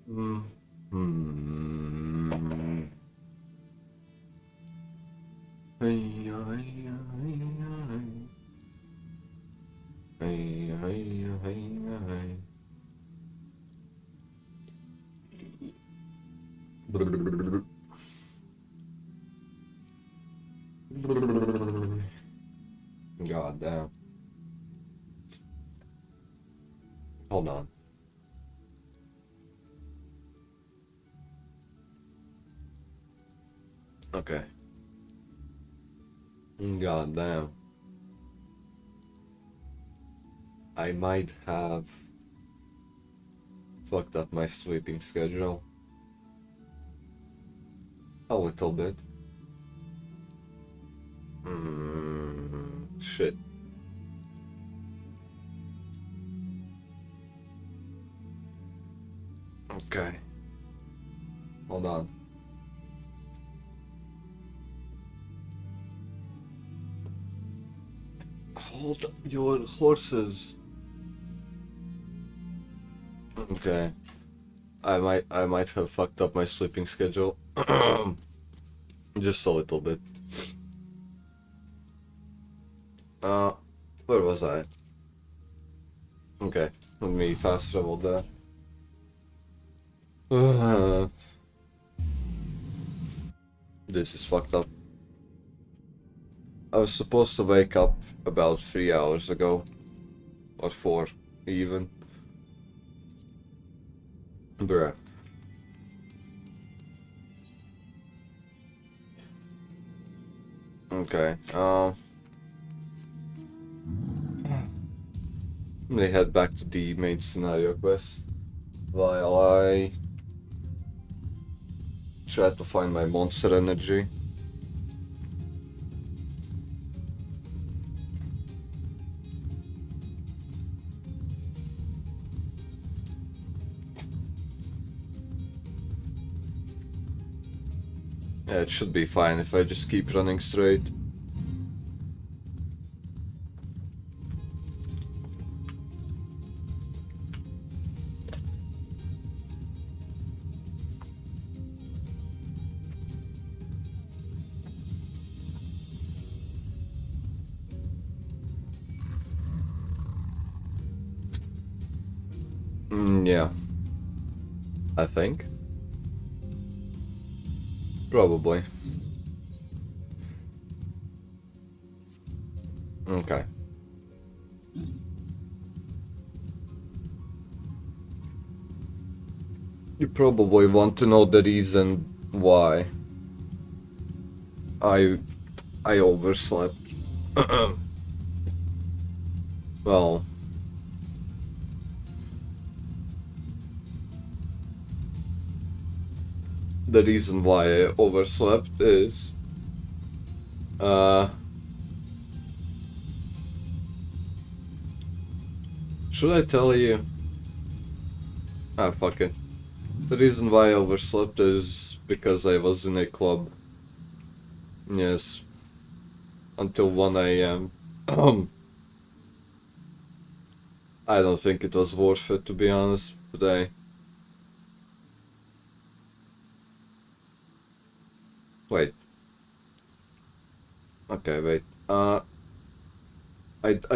Hmm. Hmm. Hey, hey, hey, hey, hey, hey, hey. God damn. Hold on. Okay. God damn. I might have fucked up my sleeping schedule a little bit. Shit. Okay. Hold on. Hold your horses. Okay. I might have fucked up my sleeping schedule. Just a little bit. Uh, where was I? Okay, let me fast travel there. This is fucked up. I was supposed to wake up about 3 hours ago. Or 4, even. Bruh. Okay, I'm gonna head back to the main scenario quest while I try to find my monster energy. Yeah, it should be fine if I just keep running straight. Yeah. I think. Probably. Okay. You probably want to know the reason why I overslept. Well, the reason why I overslept is uh should I tell you? Ah, fuck it. The reason why I overslept is because I was in a club. Yes, until 1 a.m. I don't think it was worth it, to be honest, today. Wait. Okay, wait. I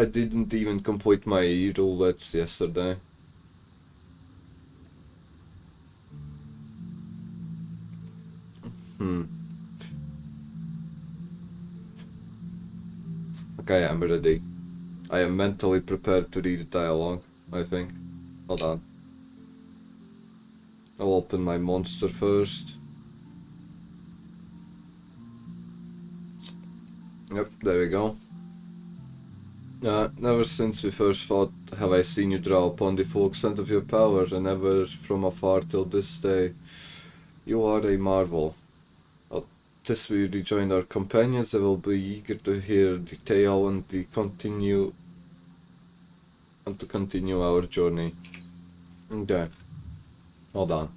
didn't even complete my roulettes yesterday. Okay, I'm ready. I am mentally prepared to read the dialogue, I think. Hold on. I'll open my monster first. Yep, there we go. Never since we first fought have I seen you draw upon the full extent of your power, and ever from afar till this day. You are a marvel. As we rejoin our companions, I will be eager to hear the tale and to continue our journey. Okay, hold on.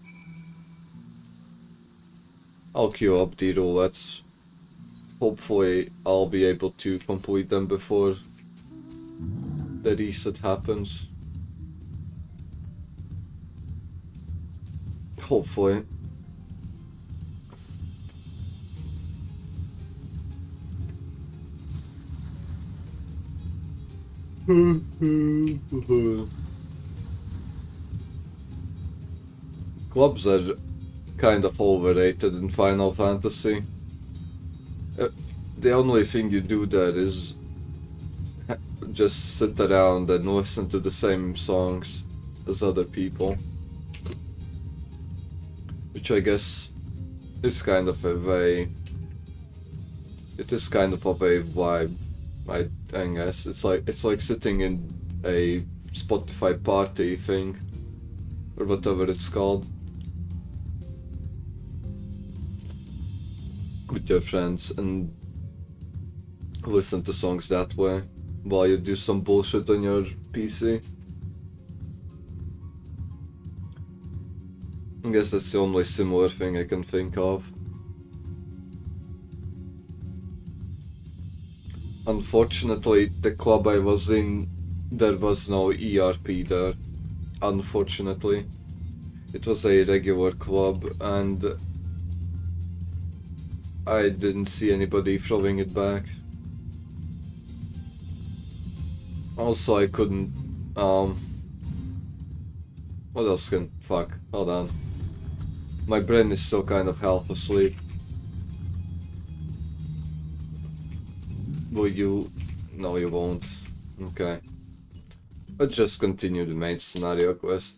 I'll queue up the roulettes. Hopefully, I'll be able to complete them before the reset happens. Hopefully. Clubs are kind of overrated in Final Fantasy. The only thing you do there is just sit around and listen to the same songs as other people. Which I guess is kind of a way... It is kind of a vibe, I guess. It's like sitting in a Spotify party thing, or whatever it's called, with your friends and listen to songs that way while you do some bullshit on your PC. I guess that's the only similar thing I can think of. Unfortunately, the club I was in, there was no ERP there. Unfortunately. It was a regular club and I didn't see anybody throwing it back. Also, I couldn't, what else can, fuck, hold on. My brain is still kind of half asleep. Will you? No, you won't. Okay. Let's just continue the main scenario quest.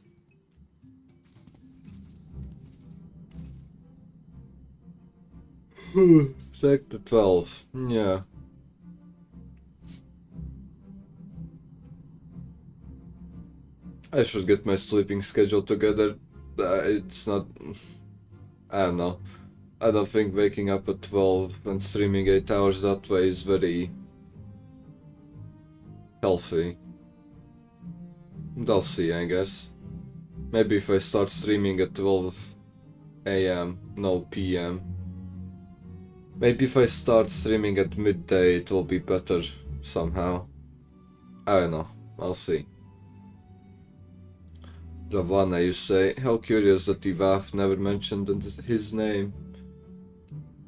Sector 12. Yeah. I should get my sleeping schedule together. It's not... I don't know. I don't think waking up at 12 and streaming 8 hours that way is very healthy. I'll see, I guess. Maybe if I start streaming at 12 AM, no PM. Maybe if I start streaming at midday it will be better somehow. I don't know, I'll see. Ravana, you say, how curious that Ivaf never mentioned his name.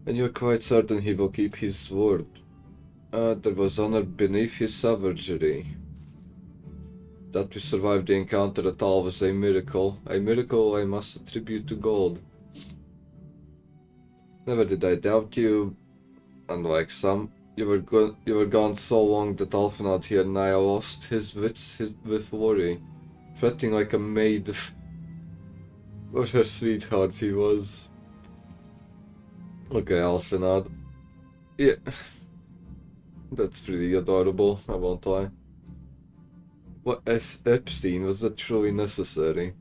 And you're quite certain he will keep his word. There was honor beneath his savagery. That we survived the encounter at all was a miracle I must attribute to gold. Never did I doubt you, unlike some. You were gone so long that Alphinaud here nigh lost his wits with worry, fretting like a maid. What a sweetheart he was. Okay, Alphinaud. Yeah. That's pretty adorable, I won't lie. What, Epstein, was that truly necessary?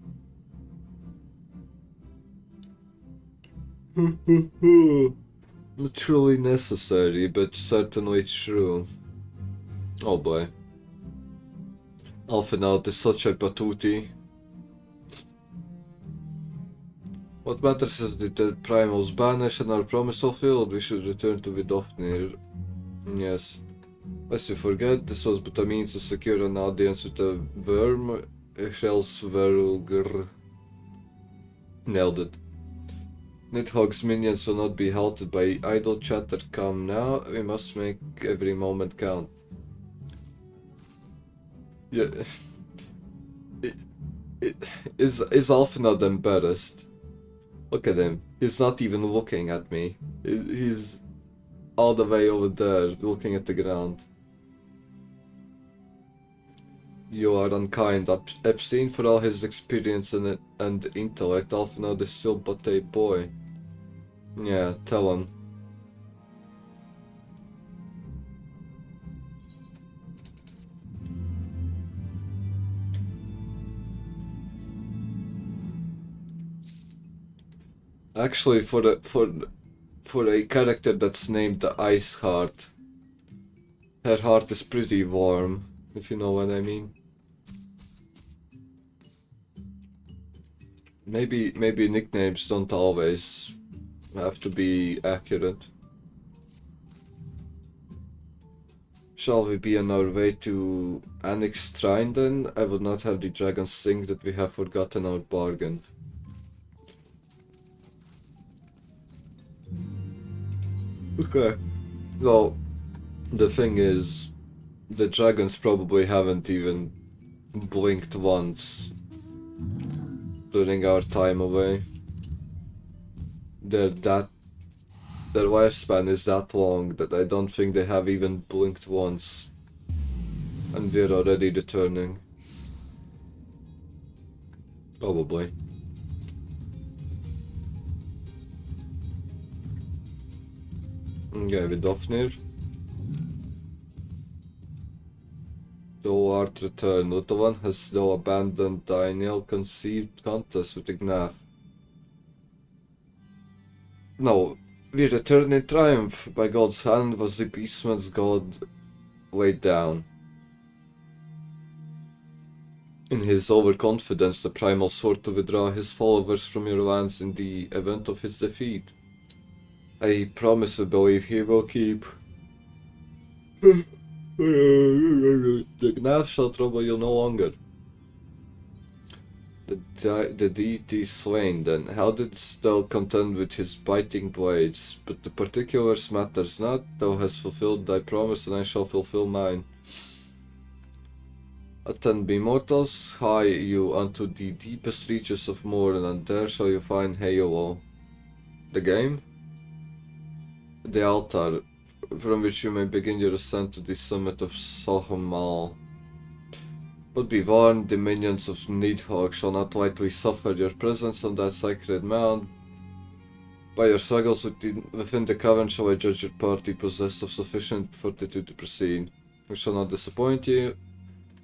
Not truly necessary, but certainly true. Oh boy. Alphinaud is such a patootie. What matters is that the primals banished and our promise fulfilled. We should return to Vidofnir. Yes. Lest you forget, this was but a means to secure an audience with the worm, Heavensward. Nailed it. Nidhogg's minions will not be halted by idle chatter. Come now, we must make every moment count. Yeah. Is Alphinaud embarrassed? Look at him. He's not even looking at me. He's all the way over there, looking at the ground. You are unkind, Epstein. For all his experience and intellect, Alphinaud is still but a boy. Yeah, tell him. Actually, for a character that's named the Ice Heart, her heart is pretty warm, if you know what I mean. Maybe nicknames don't always have to be accurate. Shall we be on our way to Annex Shrine then? I would not have the dragons think that we have forgotten our bargain. Okay. Well, the thing is, the dragons probably haven't even blinked once during our time away. They're that their lifespan is that long that I don't think they have even blinked once. And we're already returning. Probably. Okay, with Dofnir. Thou art returned. Little one has thou abandoned thine ill-conceived contest with Ignaf. No, we return in triumph. By God's hand was the beastman's god laid down. In his overconfidence, the primal swore to withdraw his followers from your lands in the event of his defeat. I promise to believe he will keep. The Gnaf shall trouble you no longer. The deity slain, then, how didst thou contend with his biting blades? But the particulars matters not, thou hast fulfilled thy promise, and I shall fulfill mine. Attend be mortals, hie you unto the deepest reaches of Morn, and there shall you find Heolo. The game? The altar, from which you may begin your ascent to the summit of Sohamal. But be warned, the minions of Nidhogg shall not lightly suffer your presence on that sacred mound. By your struggles within the cavern shall I judge your party possessed of sufficient fortitude to proceed. We shall not disappoint you.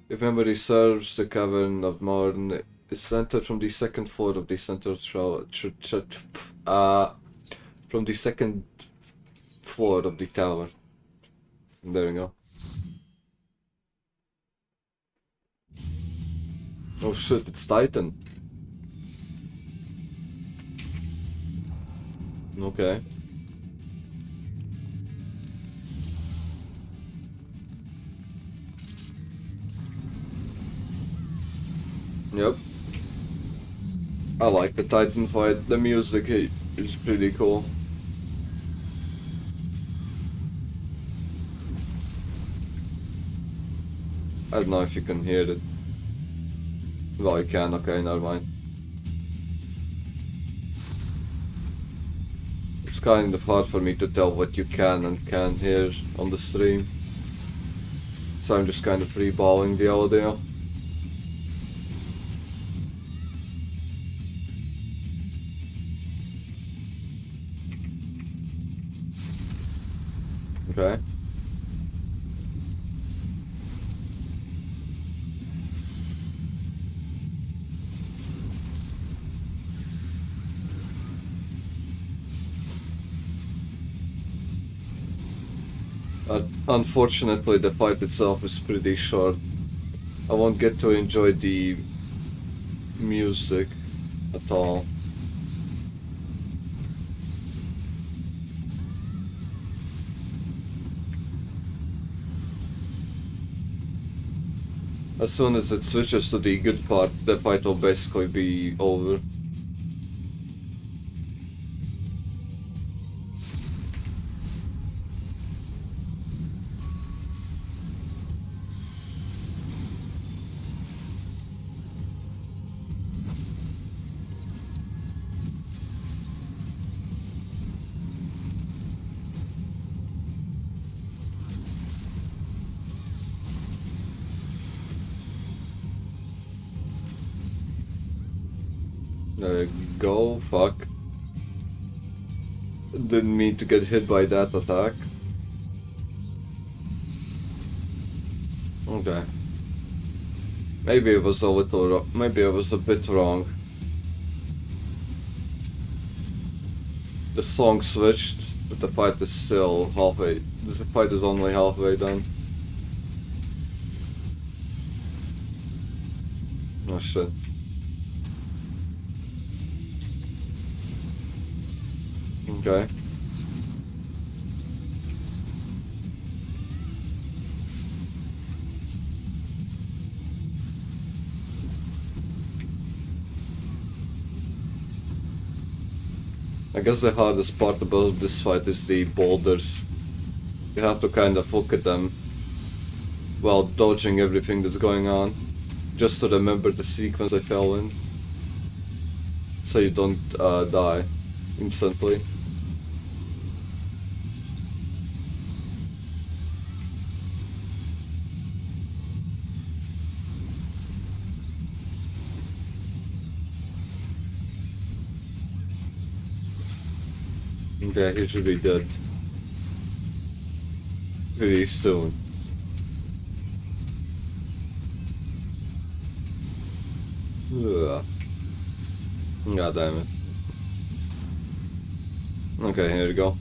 If memory serves, the cavern of Morn is entered from the second floor of the central from the second floor of the tower. There we go. Oh shit, it's Titan. Okay. Yep. I like the Titan fight. The music is pretty cool. I don't know if you can hear it. Well, you can. Okay, never mind. It's kind of hard for me to tell what you can and can't hear on the stream. So I'm just kind of freeballing the audio. Okay. Unfortunately, the fight itself is pretty short. I won't get to enjoy the music at all. As soon as it switches to the good part, the fight will basically be over. There you go, fuck. Didn't mean to get hit by that attack. Okay. Maybe it was a little maybe I was a bit wrong. The song switched, but the fight is still halfway. The fight is only halfway done. Oh shit. Okay. I guess the hardest part about this fight is the boulders. You have to kind of look at them while dodging everything that's going on, just to remember the sequence I fell in, so you don't die instantly. Okay, he should be dead really soon. Ugh. God damn it. Okay, here we go.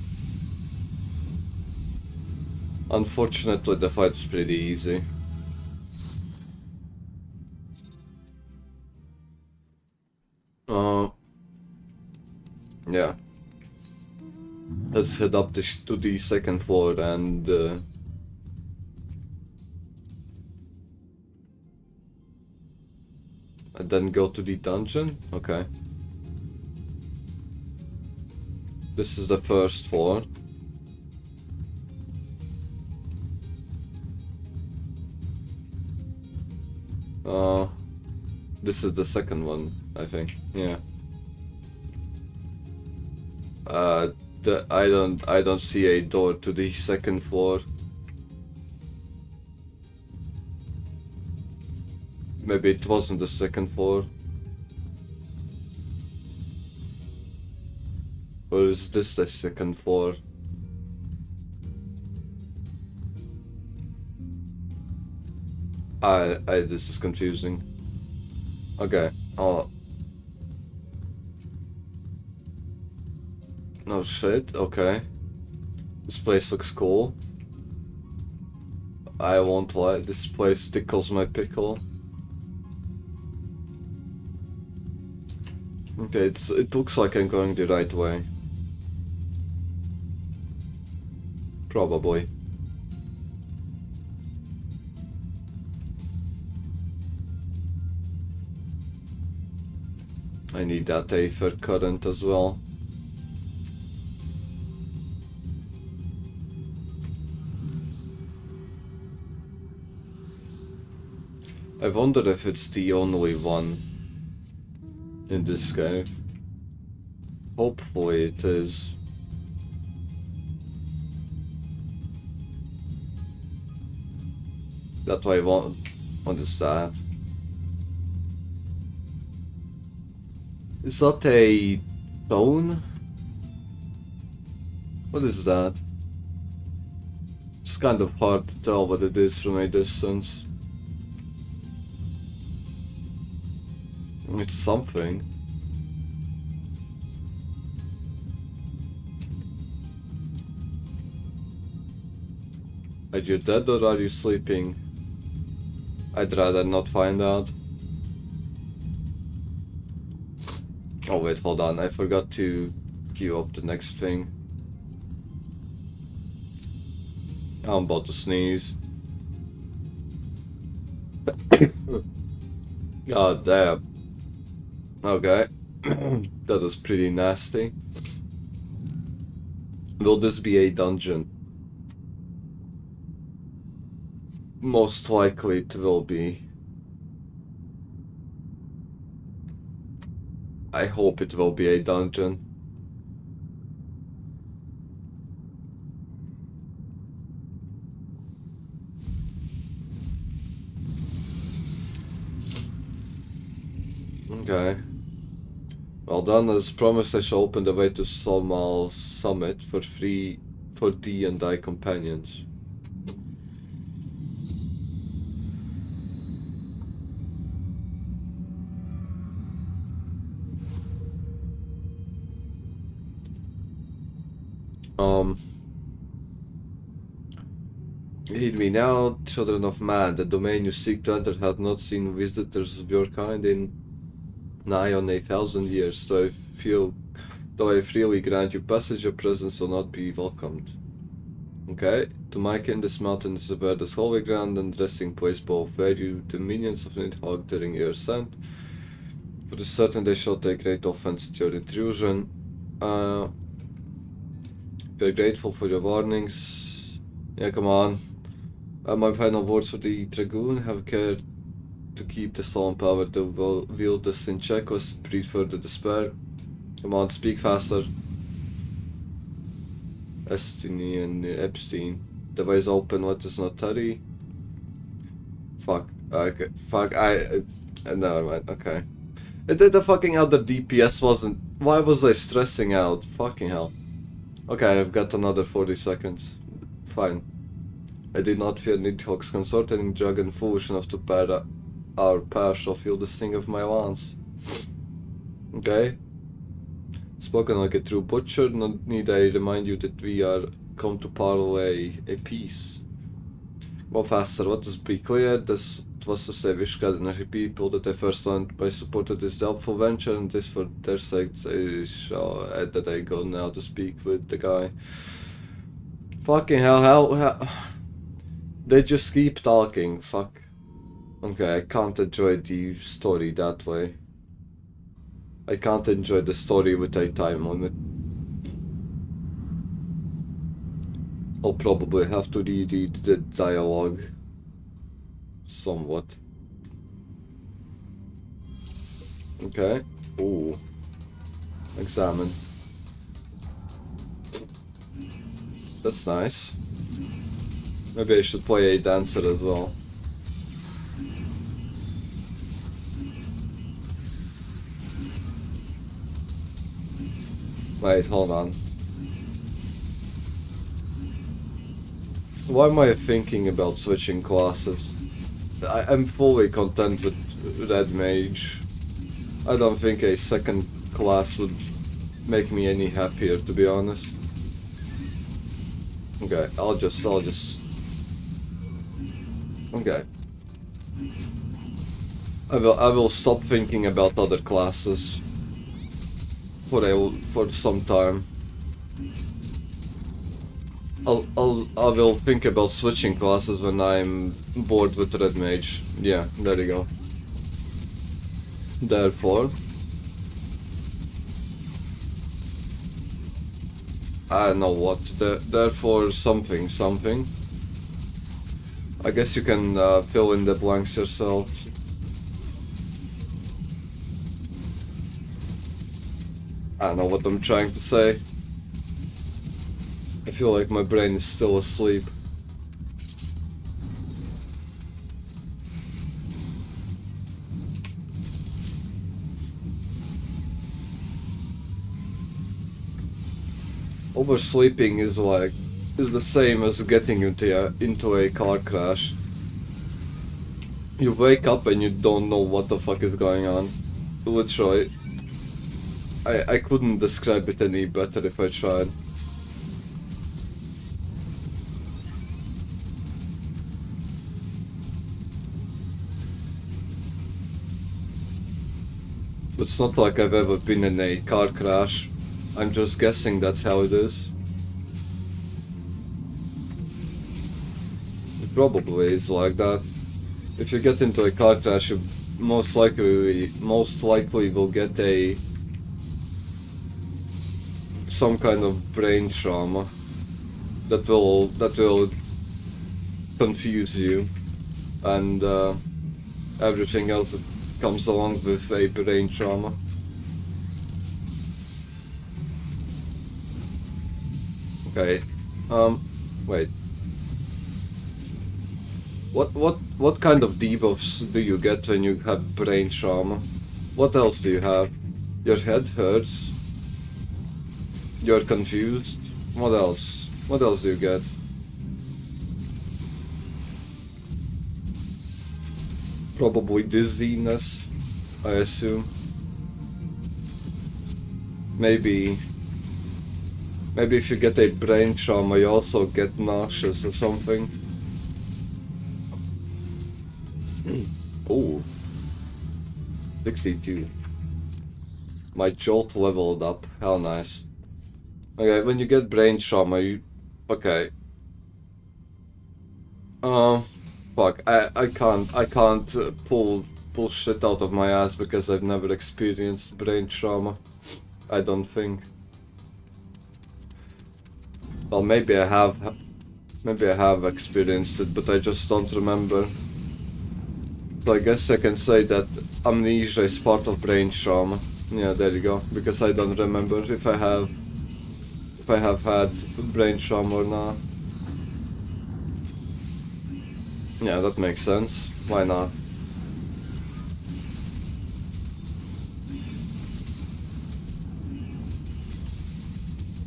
Unfortunately, the fight is pretty easy. Yeah. Let's head up to the second floor and then go to the dungeon? Okay. This is the first floor. This is the second one, I think. Yeah. I don't see a door to the second floor. Maybe it wasn't the second floor. Or is this the second floor? This is confusing. Okay, oh. No shit, okay. This place looks cool. I won't lie, this place tickles my pickle. Okay, it looks like I'm going the right way. Probably. I need that Aether current as well. I wonder if it's the only one in this cave. Hopefully it is. That's why I want. What is that? Is that a stone? What is that? It's kind of hard to tell what it is from a distance. It's something. Are you dead or are you sleeping? I'd rather not find out. Oh wait, hold on, I forgot to queue up the next thing. I'm about to sneeze. God damn. Okay. That was pretty nasty. Will this be a dungeon? Most likely it will be. I hope it will be a dungeon. Okay. Well done. As promised, I shall open the way to Somal Summit for free for D and I companions. Heed me now, children of man. The domain you seek to enter hath not seen visitors of your kind in nigh on 1,000 years. Though I freely grant you passage, your presence will not be welcomed. Okay, to my kin, this mountain is where this holy ground and resting place both, where you, the minions of Nidhogg, during your ascent. For the certain they shall take great offense at your intrusion. You're grateful for your warnings. Yeah, come on. My final words for the Dragoon: have care to keep the soul and power to wield this in check, was breed further despair. Come on, speak faster. Estini and Epstein. The way is open, what is not tarry? Fuck. Okay. Fuck, never mind, okay. The fucking other DPS wasn't... Why was I stressing out? Fucking hell. Okay, I've got another 40 seconds. Fine. I did not fear Nidhogg's consort, and dragon foolish enough to pair our pair shall feel the sting of my lance. Okay. Spoken like a true butcher, not need I remind you that we are come to parley a peace. Go faster, what is be clear, this was to say wish Gardener people that I first learned by supported this doubtful venture, and this for their sakes I shall add that I go now to speak with the guy. Fucking hell, how they just keep talking, fuck. Okay, I can't enjoy the story that way. I can't enjoy the story with a time limit. I'll probably have to reread the dialogue. Somewhat. Okay. Ooh. Examine. That's nice. Maybe I should play a dancer as well. Wait, hold on. Why am I thinking about switching classes? I'm fully content with Red Mage. I don't think a second class would make me any happier, to be honest. Okay, I'll just... Okay. I will stop thinking about other classes for some time. I will think about switching classes when I'm bored with Red Mage. Yeah, there you go. Therefore, I don't know what. Therefore, something. I guess you can fill in the blanks yourself. I don't know what I'm trying to say. I feel like my brain is still asleep. Oversleeping is the same as getting into a car crash. You wake up and you don't know what the fuck is going on. Literally. I couldn't describe it any better if I tried. It's not like I've ever been in a car crash. I'm just guessing that's how it is. It probably is like that. If you get into a car crash, you most likely will get some kind of brain trauma that will confuse you, and everything else that comes along with a brain trauma. Okay. Wait. What kind of debuffs do you get when you have brain trauma? What else do you have? Your head hurts. You're confused. What else? What else do you get? Probably dizziness, I assume. Maybe if you get a brain trauma, you also get nauseous or something. Ooh. 62. My jolt leveled up. How nice. Okay, when you get brain trauma, you... Okay. Fuck. I can't pull shit out of my ass because I've never experienced brain trauma. I don't think. Well, maybe I have experienced it, but I just don't remember. So I guess I can say that amnesia is part of brain trauma. Yeah, there you go. Because I don't remember if I have had brain trauma or not. Yeah, that makes sense. Why not?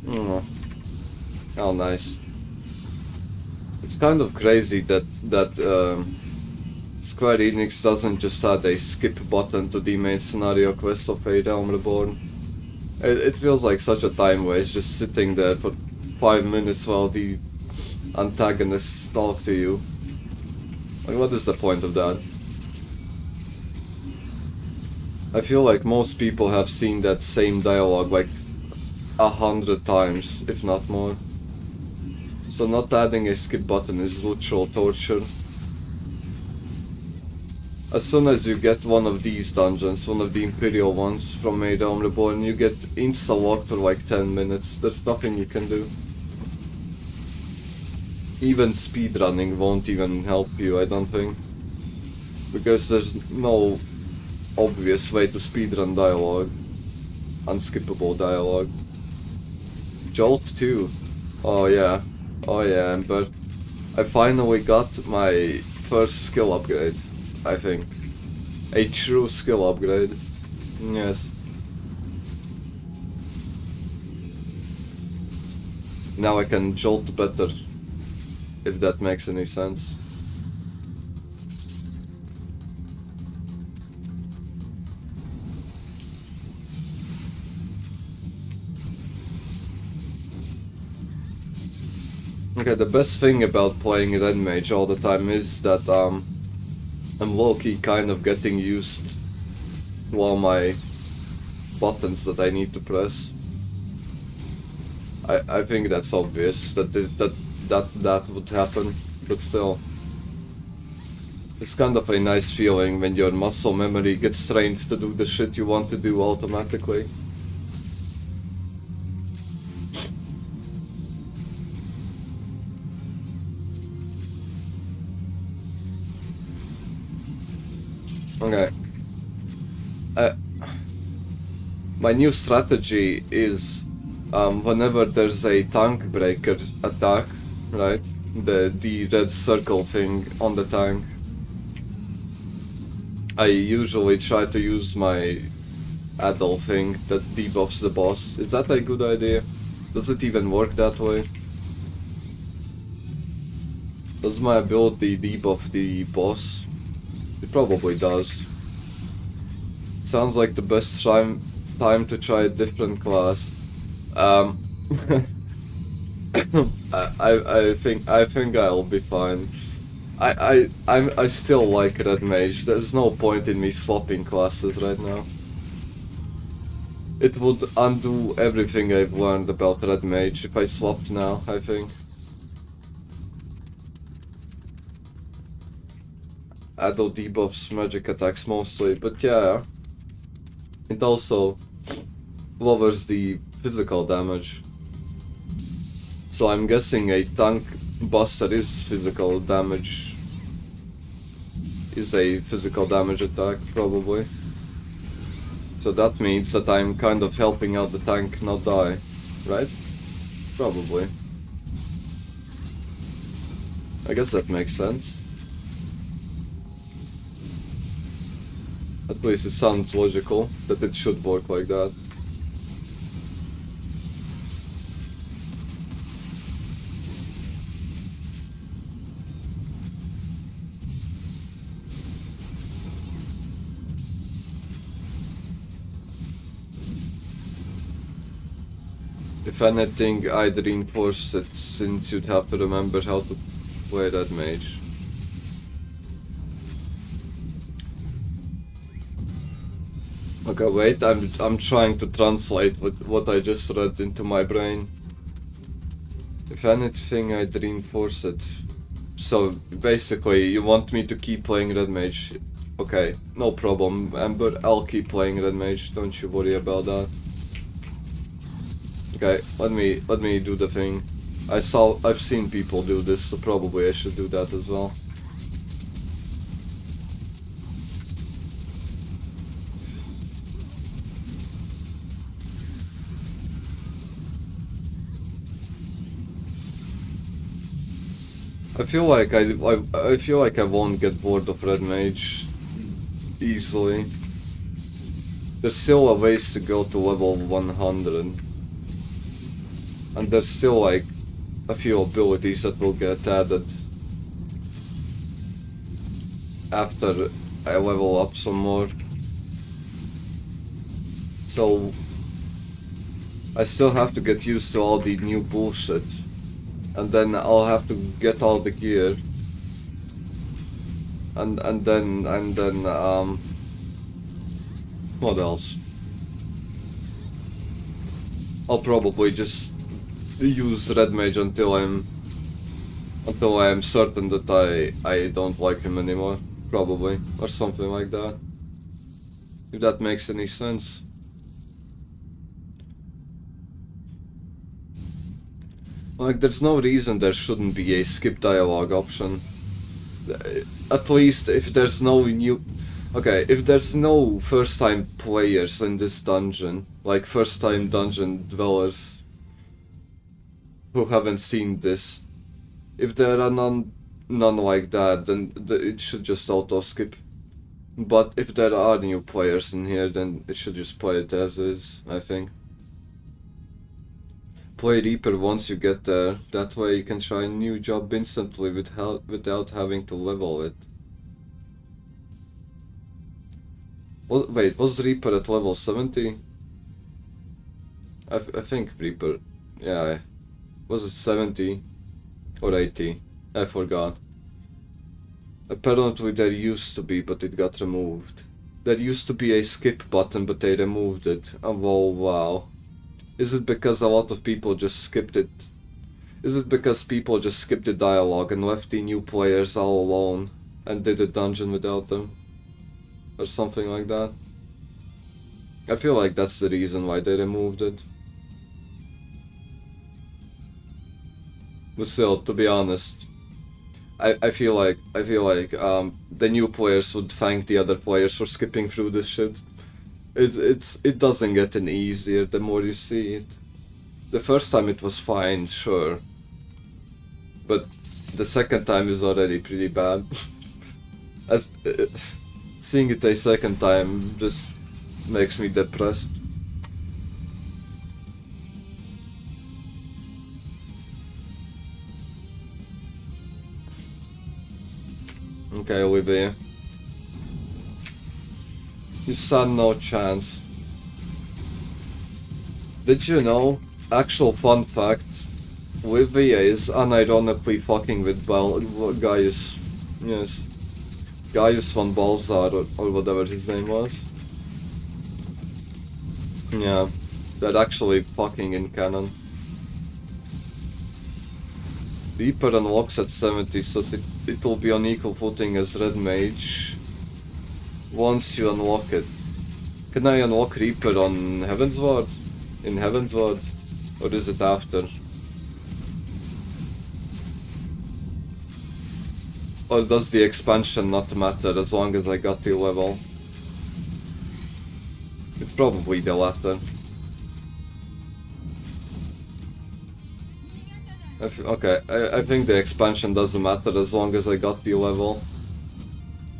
Oh, oh nice. It's kind of crazy that Square Enix doesn't just add a skip button to the main scenario quest of A Realm Reborn. It feels like such a time waste just sitting there for 5 minutes while the antagonists talk to you. Like, what is the point of that? I feel like most people have seen that same dialogue like 100 times, if not more. So not adding a skip button is literal torture. As soon as you get one of these dungeons, one of the Imperial ones from A Realm Reborn, you get insta-locked for like 10 minutes. There's nothing you can do. Even speedrunning won't even help you, I don't think. Because there's no obvious way to speedrun dialogue. Unskippable dialogue. Jolt 2. Oh yeah. Oh yeah, Ember. I finally got my first skill upgrade, I think. A true skill upgrade. Yes. Now I can jolt better, if that makes any sense. Okay, the best thing about playing Red Mage all the time is that I'm low-key kind of getting used to all my buttons that I need to press. I think that's obvious that that would happen, but still. It's kind of a nice feeling when your muscle memory gets trained to do the shit you want to do automatically. Okay. My new strategy is whenever there's a tank breaker attack, right? The red circle thing on the tank. I usually try to use my Adol thing that debuffs the boss. Is that a good idea? Does it even work that way? Does my ability debuff the boss? It probably does. Sounds like the best time to try a different class. I think I'll be fine. I still like Red Mage. There's no point in me swapping classes right now. It would undo everything I've learned about Red Mage if I swapped now, I think. Addo debuffs magic attacks mostly, but yeah. It also lowers the physical damage. So I'm guessing a tank buster is physical damage. Is a physical damage attack, probably. So that means that I'm kind of helping out the tank not die, right? Probably. I guess that makes sense. At least it sounds logical that it should work like that. If anything, I'd reinforce it since you'd have to remember how to play that mage. Okay, wait, I'm trying to translate what I just read into my brain. If anything, I'd reinforce it. So basically, you want me to keep playing Red Mage. Okay, no problem, Amber, I'll keep playing Red Mage, don't you worry about that. Okay, let me do the thing. I've seen people do this, so probably I should do that as well. I feel like I feel like I won't get bored of Red Mage easily. There's still a ways to go to level 100. And there's still like a few abilities that will get added after I level up some more. So I still have to get used to all the new bullshit. And then I'll have to get all the gear. And then what else? I'll probably just use Red Mage until I am certain that I don't like him anymore, probably, or something like that. If that makes any sense. Like, there's no reason there shouldn't be a skip dialogue option. At least if there's no new... Okay, if there's no first-time players in this dungeon, like first-time dungeon dwellers who haven't seen this, if there are none like that, then it should just auto-skip. But if there are new players in here, then it should just play it as is, I think. Play Reaper once you get there, that way you can try a new job instantly without having to level it. Wait, was Reaper at level 70? I think Reaper, yeah, was it 70 or 80? I forgot. Apparently there used to be, but it got removed. There used to be a skip button, but they removed it. Oh, wow. Is it because a lot of people just skipped it? Is it because people just skipped the dialogue and left the new players all alone and did the dungeon without them? Or something like that? I feel like that's the reason why they removed it. But still, to be honest, I feel like the new players would thank the other players for skipping through this shit. It doesn't get any easier the more you see it. The first time it was fine, sure, but the second time is already pretty bad. As seeing it a second time just makes me depressed. Okay, Olivia. You stand no chance. Did you know? Actual fun fact. Olivia is unironically fucking with Gaius. Yes. Gaius von Balzar or whatever his name was. Yeah. They're actually fucking in canon. Reaper unlocks at 70, so it'll be on equal footing as Red Mage once you unlock it. Can I unlock Reaper on Heavensward? In Heavensward? Or is it after? Or does the expansion not matter as long as I got the level? It's probably the latter. Okay, I think the expansion doesn't matter as long as I got the level.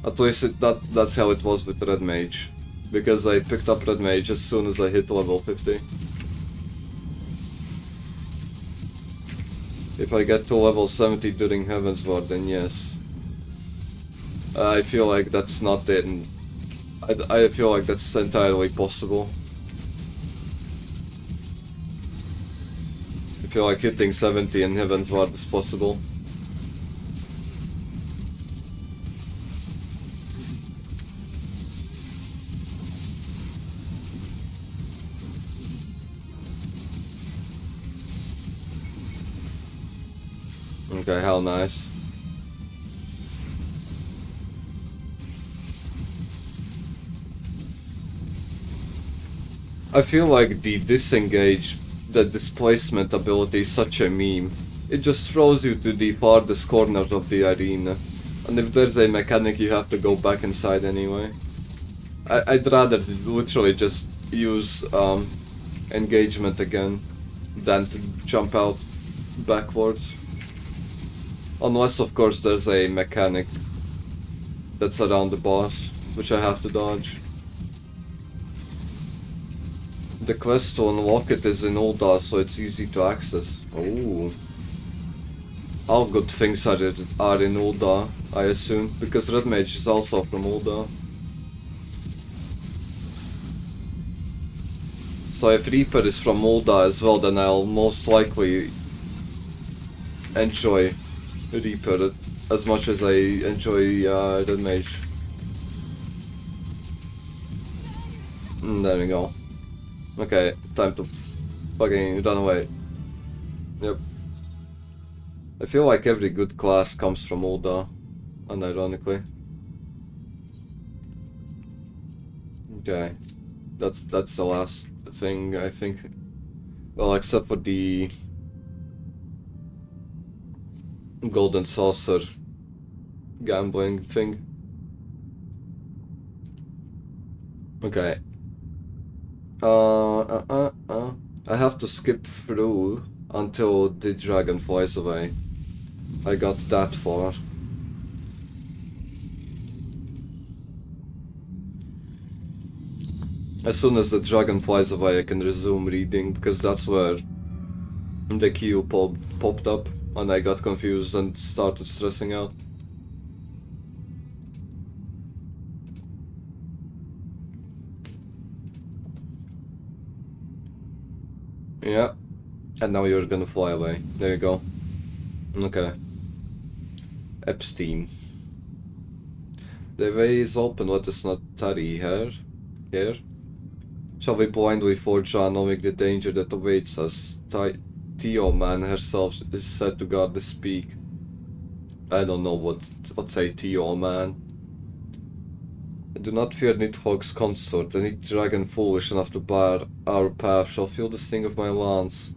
At least that's how it was with Red Mage. Because I picked up Red Mage as soon as I hit level 50. If I get to level 70 during Heavensward, then yes. I feel like that's not it. I feel like that's entirely possible. I feel like hitting 70 in Heavensward is possible. Okay, how nice. I feel like the disengage, the displacement ability is such a meme. it just throws you to the farthest corners of the arena. And if there's a mechanic, you have to go back inside anyway. I'd rather literally just use engagement again than to jump out backwards. Unless, of course, there's a mechanic that's around the boss, which I have to dodge. The quest to unlock it is in Ulda, so it's easy to access. Ooh. All good things are in Ulda, I assume, because Red Mage is also from Ulda. So if Reaper is from Ulda as well, then I'll most likely enjoy Reaper as much as I enjoy Red Mage. There we go. Okay, time to fucking run away. Yep. I feel like every good class comes from Ulda, unironically. Okay, that's the last thing, I think. Well, except for the golden saucer gambling thing. Okay. I have to skip through until the dragon flies away. I got that far. As soon as the dragon flies away, I can resume reading, because that's where the queue popped up, and I got confused and started stressing out. Yeah, and now you're gonna fly away. There you go. Okay. Epstein. The way is open, let us not tarry here. Shall we blindly forge on, knowing the danger that awaits us? Tio-Man herself is said to guard the speak. I don't know what's a Tio-Man. I do not fear Nidhogg's consort. Any dragon foolish enough to bar our path shall feel the sting of my lance.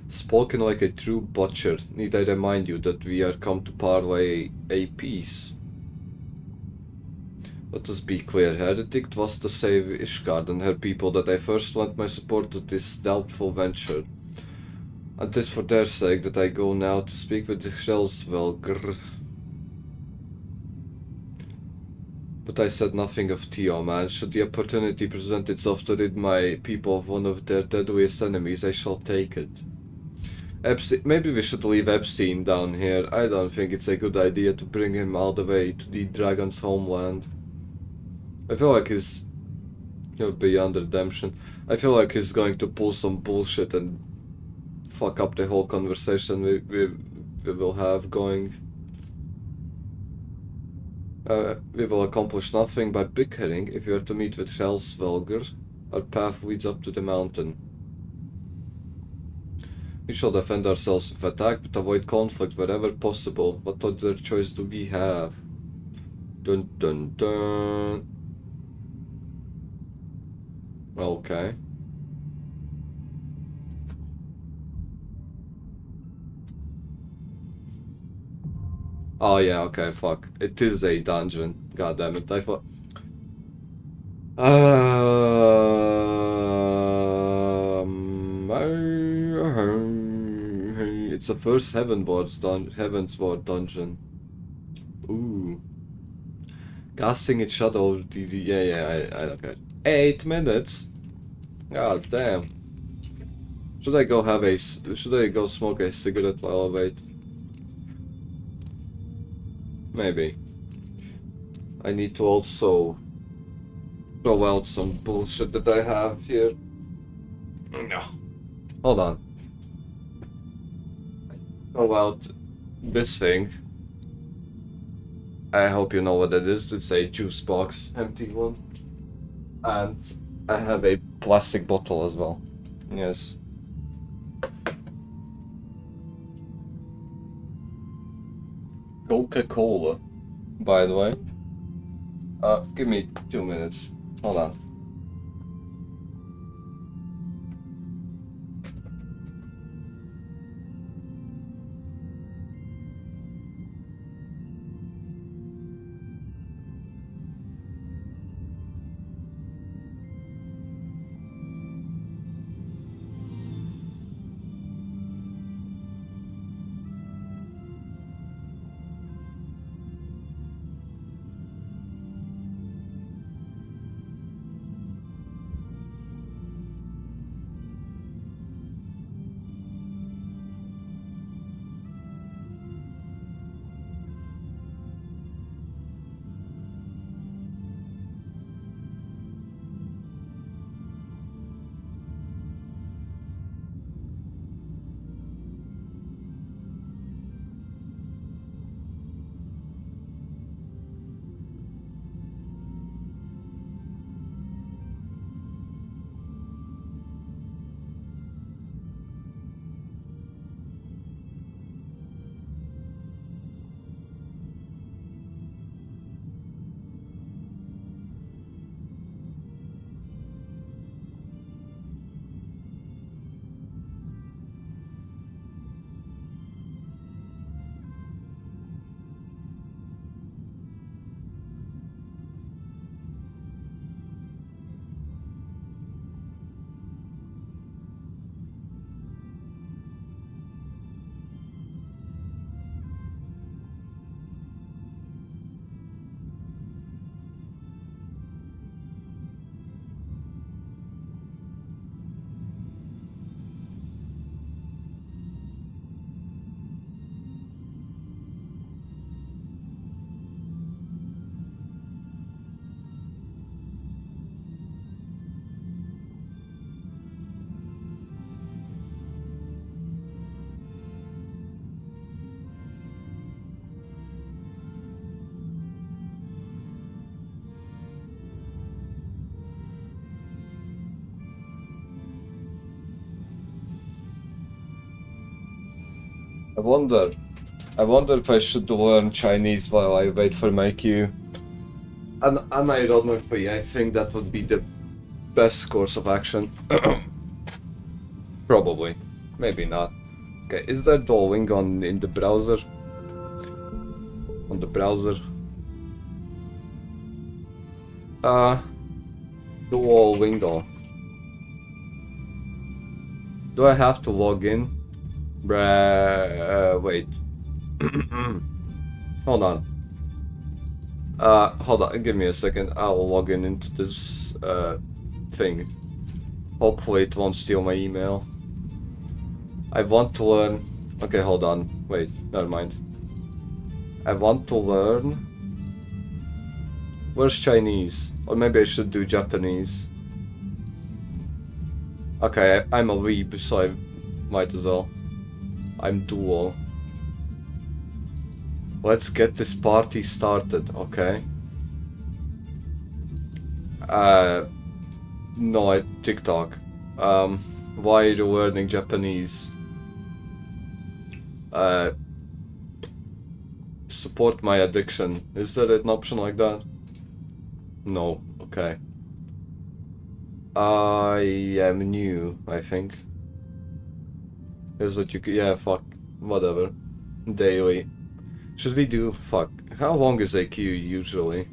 Spoken like a true butcher, need I remind you that we are come to parley a peace? Let us be clear, Heretic, 'twas to save Ishgard and her people that I first lent my support to this doubtful venture. And 'tis for their sake that I go now to speak with the Heavensward. But I said nothing of Tio-Man. Should the opportunity present itself to rid my people of one of their deadliest enemies, I shall take it. Epstein, maybe we should leave Epstein down here. I don't think it's a good idea to bring him all the way to the dragon's homeland. I feel like he's beyond redemption. I feel like he's going to pull some bullshit and fuck up the whole conversation we will have going. We will accomplish nothing by bickering. If you are to meet with Heavensward, our path leads up to the mountain. We shall defend ourselves if attacked, but avoid conflict wherever possible. What other choice do we have? Dun dun dun. Okay. Oh yeah, okay, fuck. It is a dungeon. God damn it, I thought... It's the first Heavensward dungeon. Ooh. Casting its shadow over yeah, I don't care. 8 minutes? God damn. Should I go smoke a cigarette while I wait? Maybe. I need to also throw out some bullshit that I have here. No. Hold on. Throw out this thing. I hope you know what it is. It's a juice box, empty one. And I have a plastic bottle as well. Yes. Coca-Cola, by the way. Give me 2 minutes. Hold on. I wonder if I should learn Chinese while I wait for my queue. And unironically, I think that would be the best course of action. Probably. Maybe not. Okay, is there Duolingo in the browser? On the browser? Duolingo. Do I have to log in? Wait. Hold on. Hold on, give me a second. I'll log in into this, thing. Hopefully it won't steal my email. I want to learn... Okay, hold on. Wait, never mind. I want to learn... Where's Chinese? Or maybe I should do Japanese. Okay, I'm a weeb, so I might as well. I'm duo. Let's get this party started, okay? No, TikTok. Why are you learning Japanese? Support my addiction. Is there an option like that? No, okay. I am new, I think. Here's what you could, yeah, fuck, whatever. Daily. Should we do, fuck, how long is a queue usually?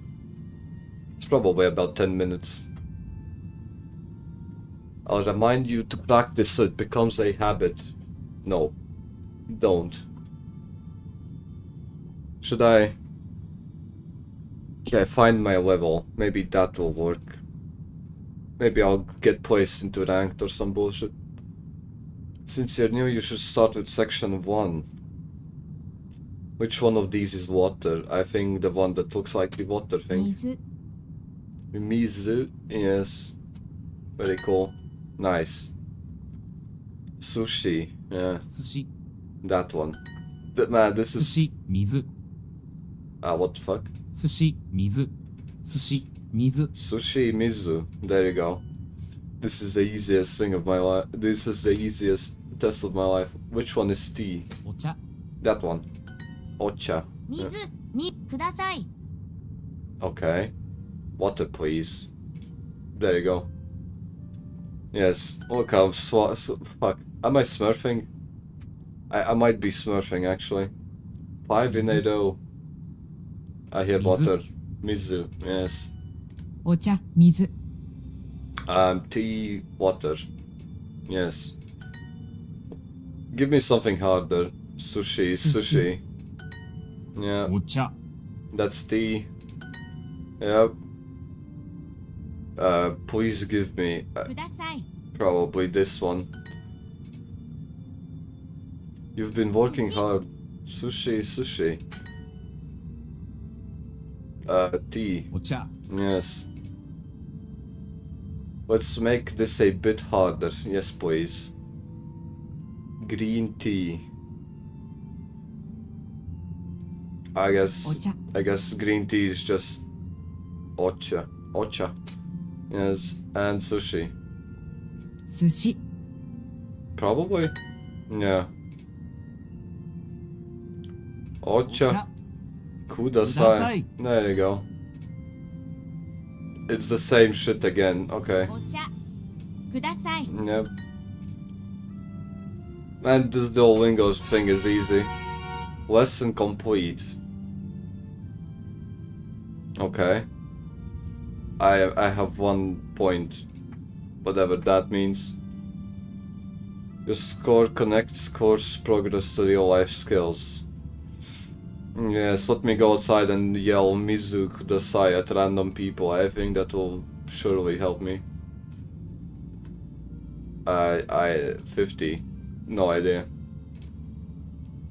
It's probably about 10 minutes. I'll remind you to practice so it becomes a habit. No, don't. Should I? Okay, find my level. Maybe that will work. Maybe I'll get placed into ranked or some bullshit. Since you're new, you should start with section 1. Which one of these is water? I think the one that looks like the water thing. Mizu, yes. Very cool. Nice. Sushi, yeah. Sushi. That one. Man, this is... Sushi, mizu. What the fuck? Sushi, mizu. Sushi, mizu. Sushi Mizu. There you go. This is the easiest thing of my life. This is the easiest test of my life. Which one is tea? Ocha. That one. Ocha. Yeah. 水にください。 Okay. Water, please. There you go. Yes. Look how fuck. Am I smurfing? I might be smurfing actually. 5 in a row. I hear water. Mizu. Yes. お茶、水。Tea, water. Yes. Give me something harder. Sushi, sushi. Yeah. お茶。 That's tea. Yep. Please give me ください。 probably this one. You've been working hard. Sushi, sushi. Tea. お茶。 Yes. Let's make this a bit harder. Yes, please. Green tea. I guess green tea is just ocha. Ocha. Yes, and sushi. 寿司。 Probably. Yeah. Ocha. Kudasai. There you go. It's the same shit again. Okay. お茶ください。 Yep. And this Duolingo thing is easy. Lesson complete. Okay. I have 1 point. Whatever that means. Your score connects course progress to real life skills. Yes, let me go outside and yell Mizu Kudasai at random people. I think that will surely help me. 50. No idea.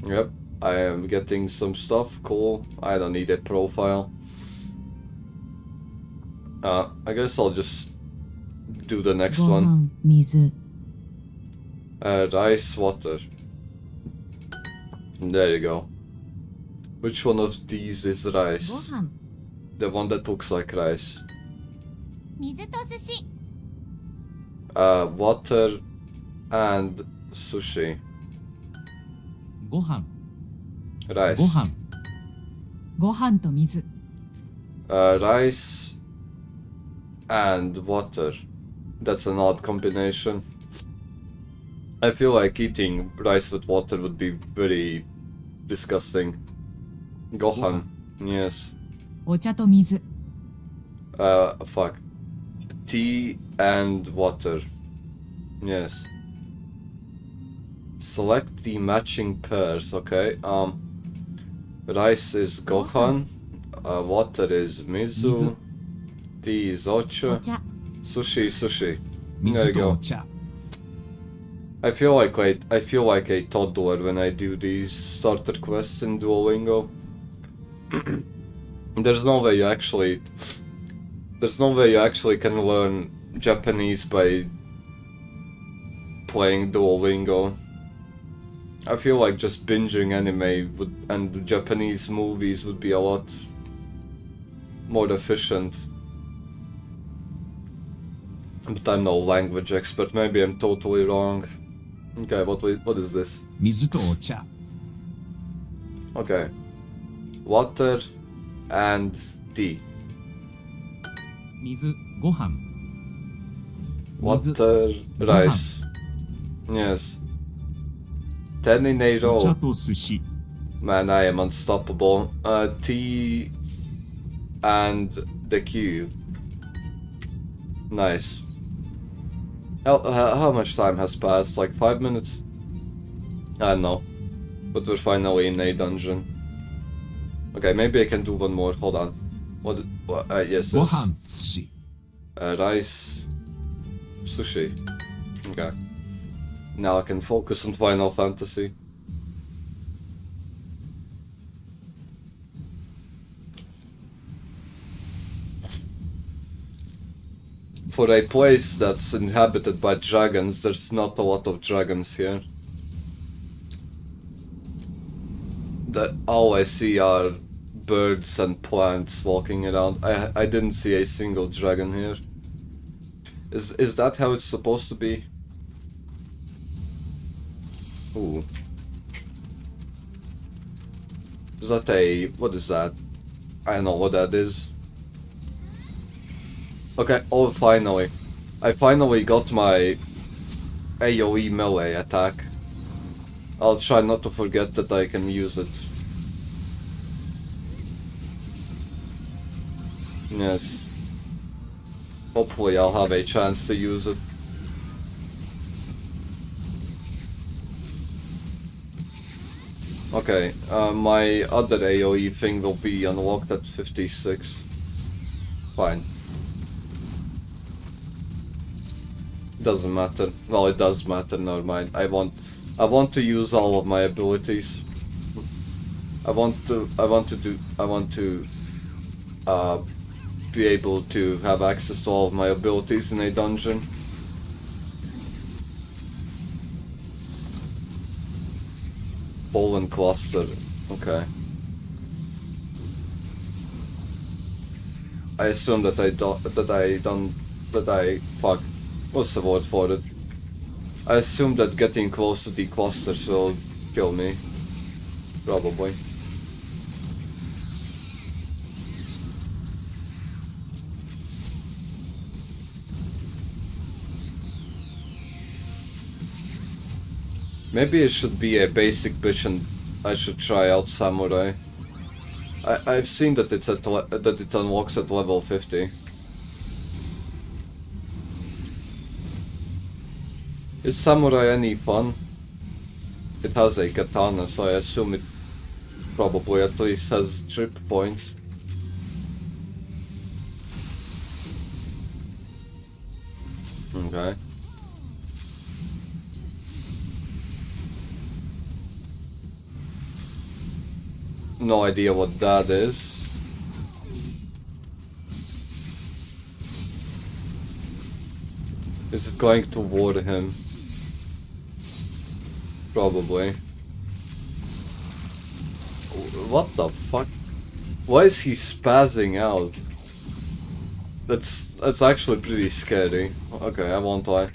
Yep, I am getting some stuff. Cool. I don't need a profile. I guess I'll just do the next ご one. 飯、水。 Rice, water. There you go. Which one of these is ご rice? 飯 The one that looks like rice. 水と寿司。 Water and sushi. ご飯 Rice. ご飯ご飯と水 Rice and water. That's an odd combination. I feel like eating rice with water would be very disgusting. Gohan. Yes. お茶と水 Fuck. Tea and water. Yes. Select the matching pairs, okay. Rice is Gohan, water is Mizu, tea is お Ocha, 茶 sushi is sushi. There 水 you とお go. 茶 I feel like a toddler when I do these starter quests in Duolingo. There's no way you actually can learn Japanese by playing Duolingo. I feel like just binging anime and Japanese movies would be a lot more efficient. But I'm no language expert, maybe I'm totally wrong. Okay, what is this? 水とお茶 Okay. Water and tea. 水ご飯 Water, rice. Yes. 10 in a お茶 row. と寿司 Man, I am unstoppable. Tea and the Q. Nice. How much time has passed? Like 5 minutes? I don't know. But we're finally in a dungeon. Okay, maybe I can do one more. Hold on. What? Yes, ご yes. 飯寿司 Rice. Sushi. Okay. Now I can focus on Final Fantasy. For a place that's inhabited by dragons, there's not a lot of dragons here. All I see are birds and plants walking around. I didn't see a single dragon here. Is that how it's supposed to be? Ooh. Is that a... what is that? I don't know what that is. Okay, oh finally. I finally got my AoE melee attack. I'll try not to forget that I can use it. Yes. Hopefully I'll have a chance to use it. Okay, my other AoE thing will be unlocked at 56. Fine. Doesn't matter. Well, it does matter, never mind. I want to use all of my abilities. I want to be able to have access to all of my abilities in a dungeon. Pollen cluster. Okay. I assume that fuck. What's the word for it? I assume that getting close to the clusters will kill me. Probably. Maybe it should be a basic bitch and I should try out Samurai. I've seen that it unlocks at level 50. Is Samurai any fun? It has a katana, so I assume it probably at least has trip points. Okay. No idea what that is. Is it going to ward him? Probably. What the fuck? Why is he spazzing out? That's actually pretty scary. Okay, I won't lie.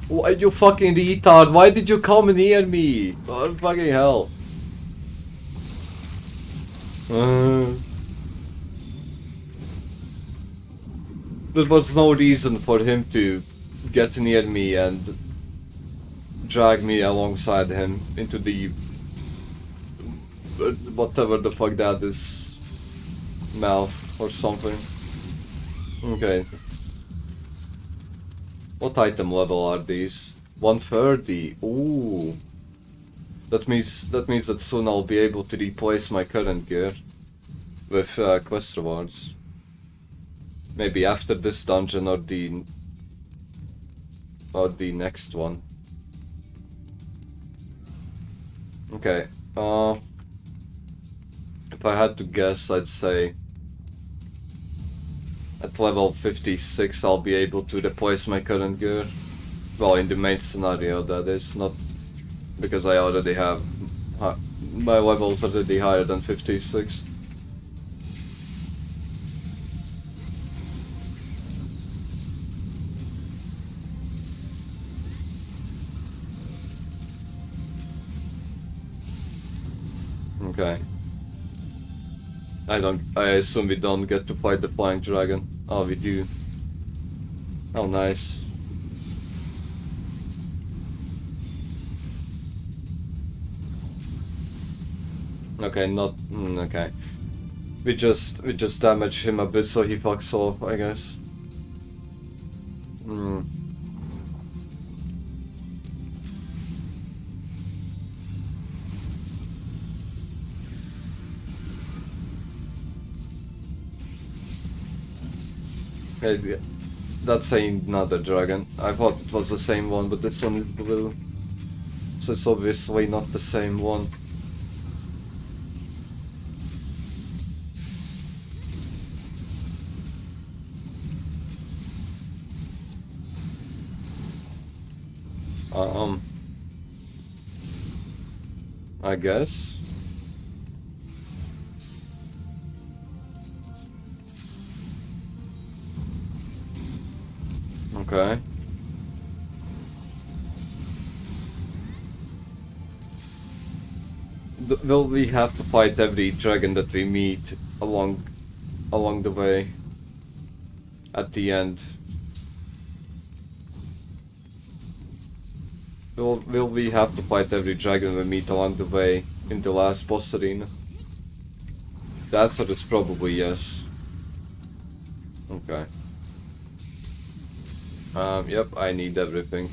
Why you fucking retard? Why did you come near me? Oh, fucking hell. There was no reason for him to get near me and drag me alongside him into the whatever the fuck that is, mouth or something. Okay. What item level are these? 130. Ooh. That means that soon I'll be able to replace my current gear with quest rewards. Maybe after this dungeon or the next one. Okay. If I had to guess, I'd say at level 56 I'll be able to replace my current gear. Well, in the main scenario, that is, not because I already have my level's already higher than 56. Okay. I assume we don't get to fight the flying dragon. Oh, we do. Oh, nice. Okay, not okay. We just damage him a bit so he fucks off, I guess. Okay, that's another dragon. I thought it was the same one, but this one is blue. So it's obviously not the same one. I guess. Okay. Will we have to fight every dragon that we meet along the way? At the end. Will we have to fight every dragon we meet along the way in the last boss arena? The answer is probably yes. Okay. Yep, I need everything.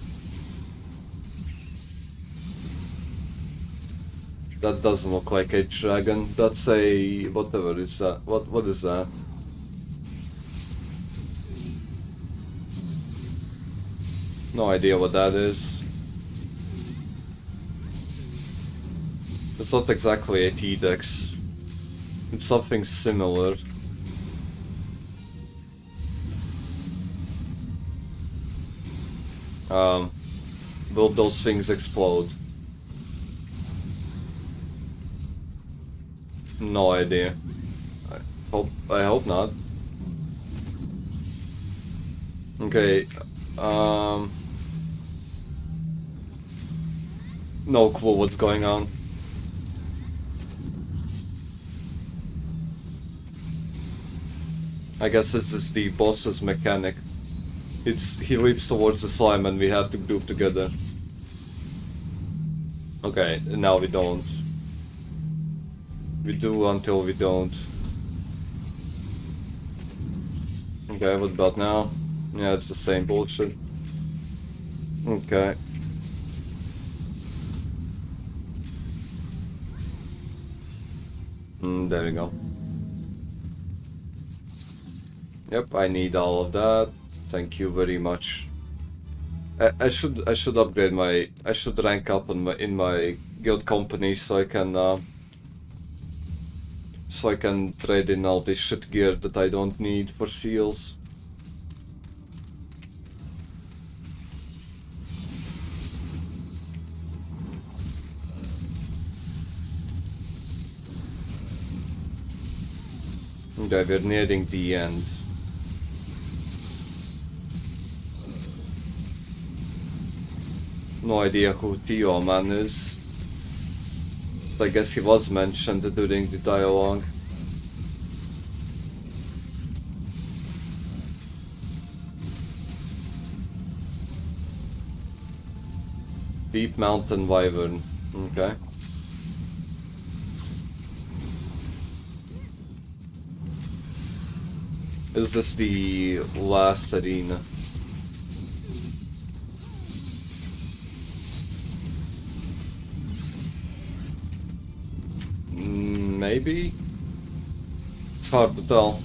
That doesn't look like a dragon. That's a whatever is that? What is that? No idea what that is. It's not exactly a T-Dex. It's something similar. Will those things explode? No idea. I hope not. Okay. No clue what's going on. I guess this is the boss's mechanic. He leaps towards the slime and we have to group together. Okay, now we don't. We do until we don't. Okay, what about now? Yeah, it's the same bullshit. Okay. There we go. Yep, I need all of that. Thank you very much. I should upgrade my. I should rank up in my guild company so I can trade in all this shit gear that I don't need for seals. Okay, we're nearing the end. No idea who Theo Man is. I guess he was mentioned during the dialogue. Deep Mountain Wyvern. Okay. Is this the last arena? Maybe? It's hard to tell.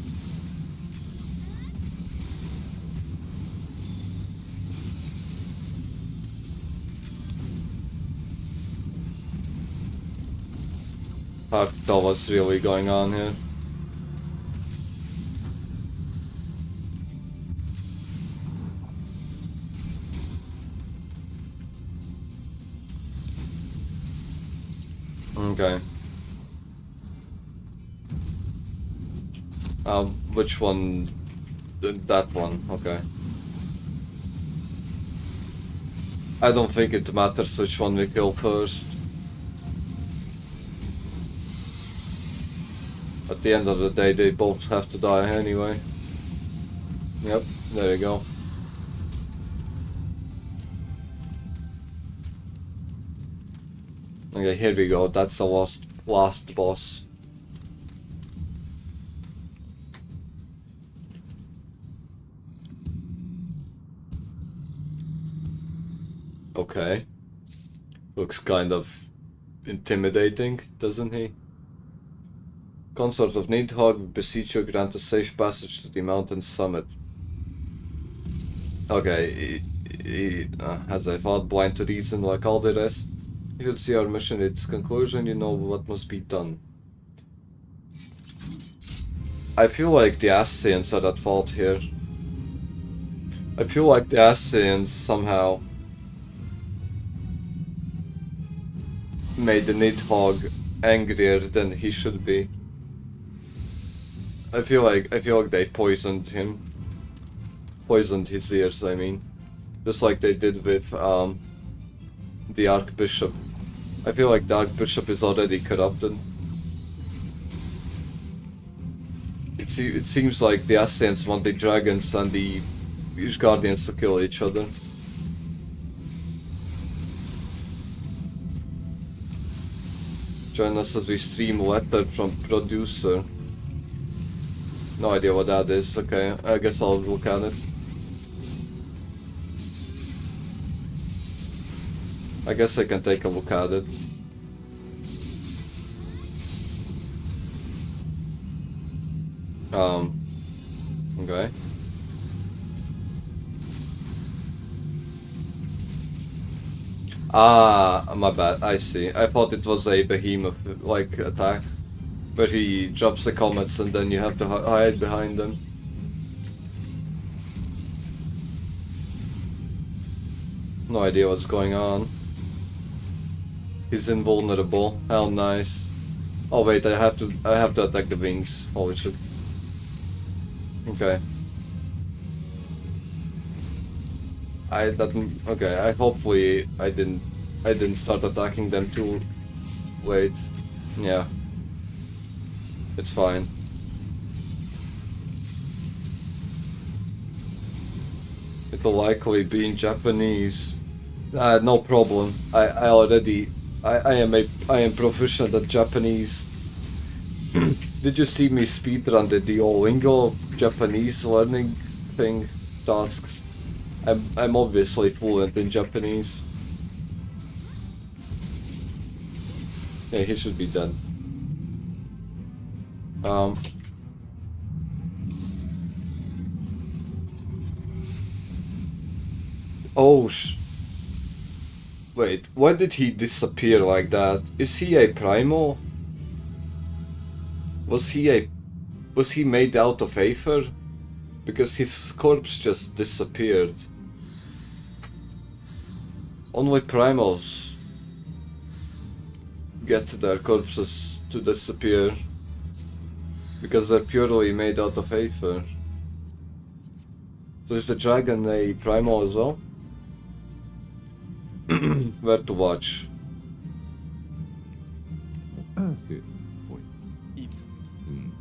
Hard to tell what's really going on here. Okay. Which one? That one, okay. I don't think it matters which one we kill first. At the end of the day, they both have to die anyway. Yep, there you go. Okay, here we go. That's the last boss. Okay. Looks kind of intimidating, doesn't he? Consort of Nidhogg, we beseech you, grant a safe passage to the mountain summit. Okay, as I thought, blind to reason like all the rest. You will see our mission at its conclusion, you know what must be done. I feel like the Ascians are at fault here. I feel like the Ascians somehow made the Nidhogg angrier than he should be. I feel like they poisoned him. Poisoned his ears, I mean. Just like they did with the Archbishop. I feel like the Archbishop is already corrupted. It seems like the Ascians want the dragons and the Guardians to kill each other. Join us as we stream letter from producer. No idea what that is. Okay, I guess I'll look at it. I guess I can take a look at it. Okay. Ah, my bad, I see. I thought it was a behemoth, like, attack. Where he drops the comets and then you have to hide behind them. No idea what's going on. He's invulnerable. How nice. Oh wait, I have to attack the wings. Holy shit. Okay. Okay, hopefully I didn't start attacking them too late. Yeah. It's fine. It'll likely be in Japanese. No problem. I am proficient at Japanese. Did you see me speedrun the Duolingo Japanese learning thing tasks? I'm obviously fluent in Japanese. Yeah, he should be done. Oh wait, why did he disappear like that? Is he a primal? Was he made out of aether? Because his corpse just disappeared. Only primals get their corpses to disappear. Because they're purely made out of aether. So is the dragon a primal as well? Where to watch? でおります。いいですね。うん。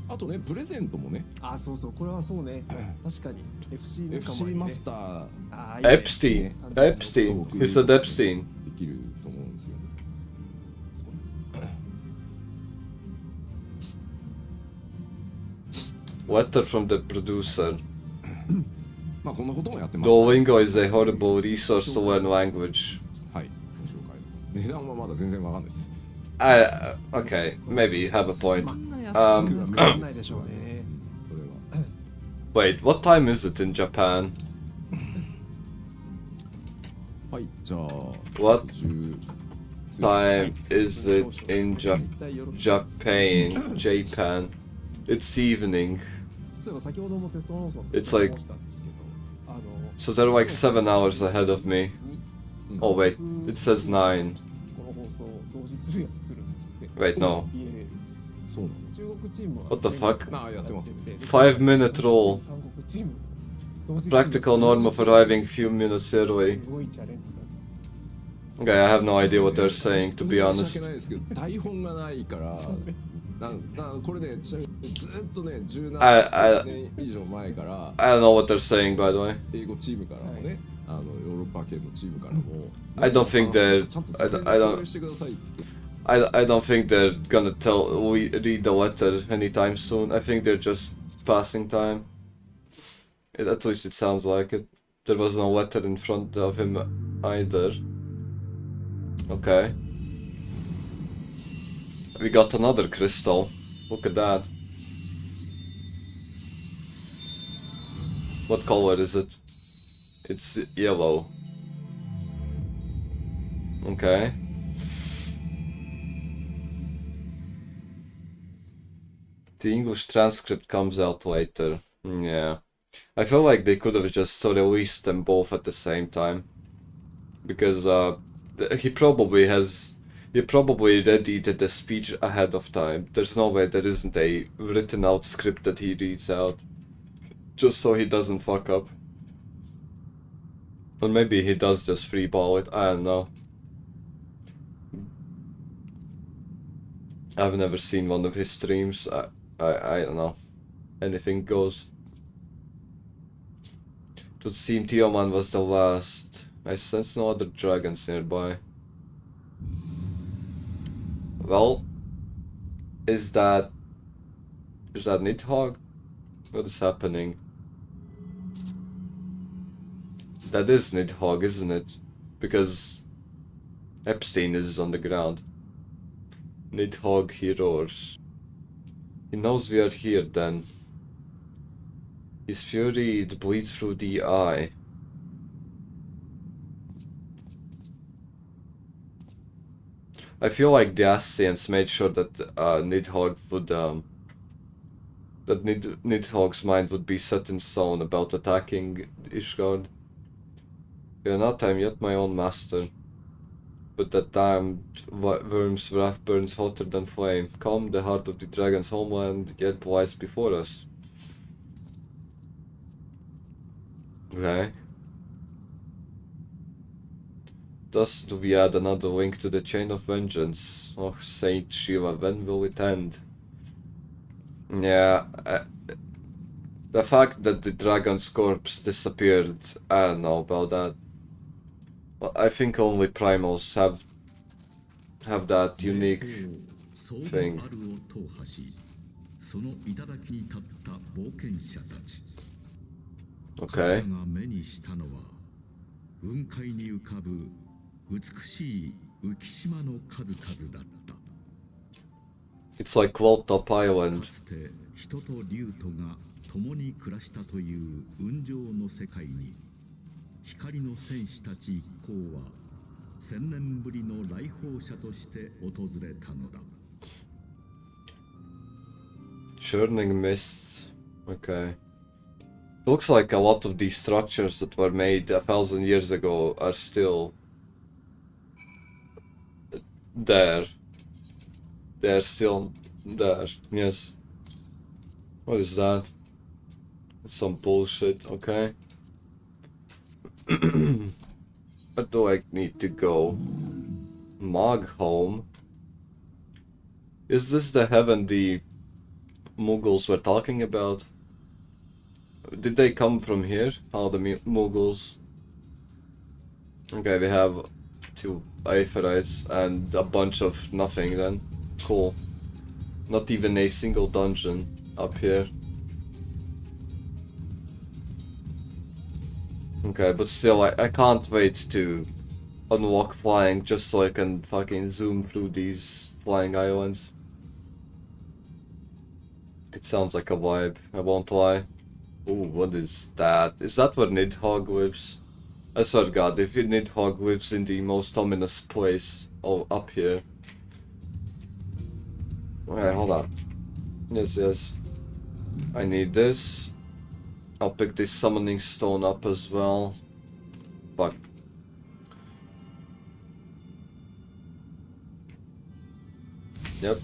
あとね、プレゼントもね、あ、そうそう、これはそうね。確かに FC 仲間 FC にねマスターあーいいね Epstein. Epstein. He said Epstein. できると思うんですよね。そう Letter from the producer. まあこんなこともやってます。 Duolingo is a horrible resource to learn language. はい、ご紹介。値段はまだ全然わかんないです。Okay, maybe you have a そ point. んな安くは買わないでしょうね。それは。 Wait, what time is it in Japan? はい、じゃあ。 What 10 time is it in 一体よろしい Japan? It's evening. そういえば先ほどもテスト放送 It's like- したんですけど、So they're like 7 hours ahead of me. に Oh wait, it says 9. この放送を同時通訳するんですって。 Wait, no. PLL そうなの。中国チームは What the fuck? ああ、やってますよ。 5-minute rule. 韓国チーム同時通訳 Practical norm of arriving few minutes early. すごいチャレンジだ。 Okay, I have no idea what they're saying, to be 申し honest. 訳ないですけど、台本がないから、これね、ずっとね、17年以上前から、 I don't know what they're saying, by the way. 英語チームからもね、ヨーロッパ圏のチームからも、 I don't think they're- ちゃんと I 事 don't- 前に共有してくださいって。 I don't think they're gonna read the letter anytime soon. I think they're just passing time. At least it sounds like it. There was no letter in front of him either. Okay. We got another crystal. Look at that. What color is it? It's yellow. Okay. The English transcript comes out later. Yeah. I feel like they could have just released them both at the same time. Because he probably readied the speech ahead of time. There's no way there isn't a written out script that he reads out. Just so he doesn't fuck up. Or maybe he does just freeball it, I don't know. I've never seen one of his streams. I don't know. Anything goes. It would seem Tioman was the last. I sense no other dragons nearby. Well, is that Nidhogg? What is happening? That is Nidhogg, isn't it? Because Epstein is on the ground. Nidhogg, he roars. He knows we are here then. His fury, it bleeds through the eye. I feel like the Ascians made sure that Nidhogg would that Nidhogg's mind would be set in stone about attacking Ishgard. We are not time yet, my own master. But that damned worm's wrath burns hotter than flame. Come, the heart of the dragon's homeland yet lies before us. Okay. Thus do we add another link to the chain of vengeance. Oh, Saint Shiva, when will it end? Yeah, the fact that the dragon's corpse disappeared, I don't know about that. Well, I think only primals have that unique thing. Okay. It's like Cloud Top Island. 人と竜とが共に暮らしたという雲上の世界に光の戦士たち一行は千年ぶりの来訪者として訪れたのだ。 Churning mists. Okay. Looks like a lot of these structures that were made 1,000 years ago are still there. They're still there. Yes. What is that? It's some bullshit. Okay. Where do I need to go? Mog home? Is this the heaven the Mughals were talking about? Did they come from here? Oh, the Mughals. Okay, we have 2 Aetherites and a bunch of nothing then. Cool. Not even a single dungeon up here. Okay, but still, I can't wait to unlock flying just so I can fucking zoom through these flying islands. It sounds like a vibe, I won't lie. Ooh, what is that? Is that where Nidhogg lives? I swear to God, if Nidhogg lives in the most ominous place up here. Okay, hold on. Yes. I need this. I'll pick this summoning stone up as well. Fuck. Yep.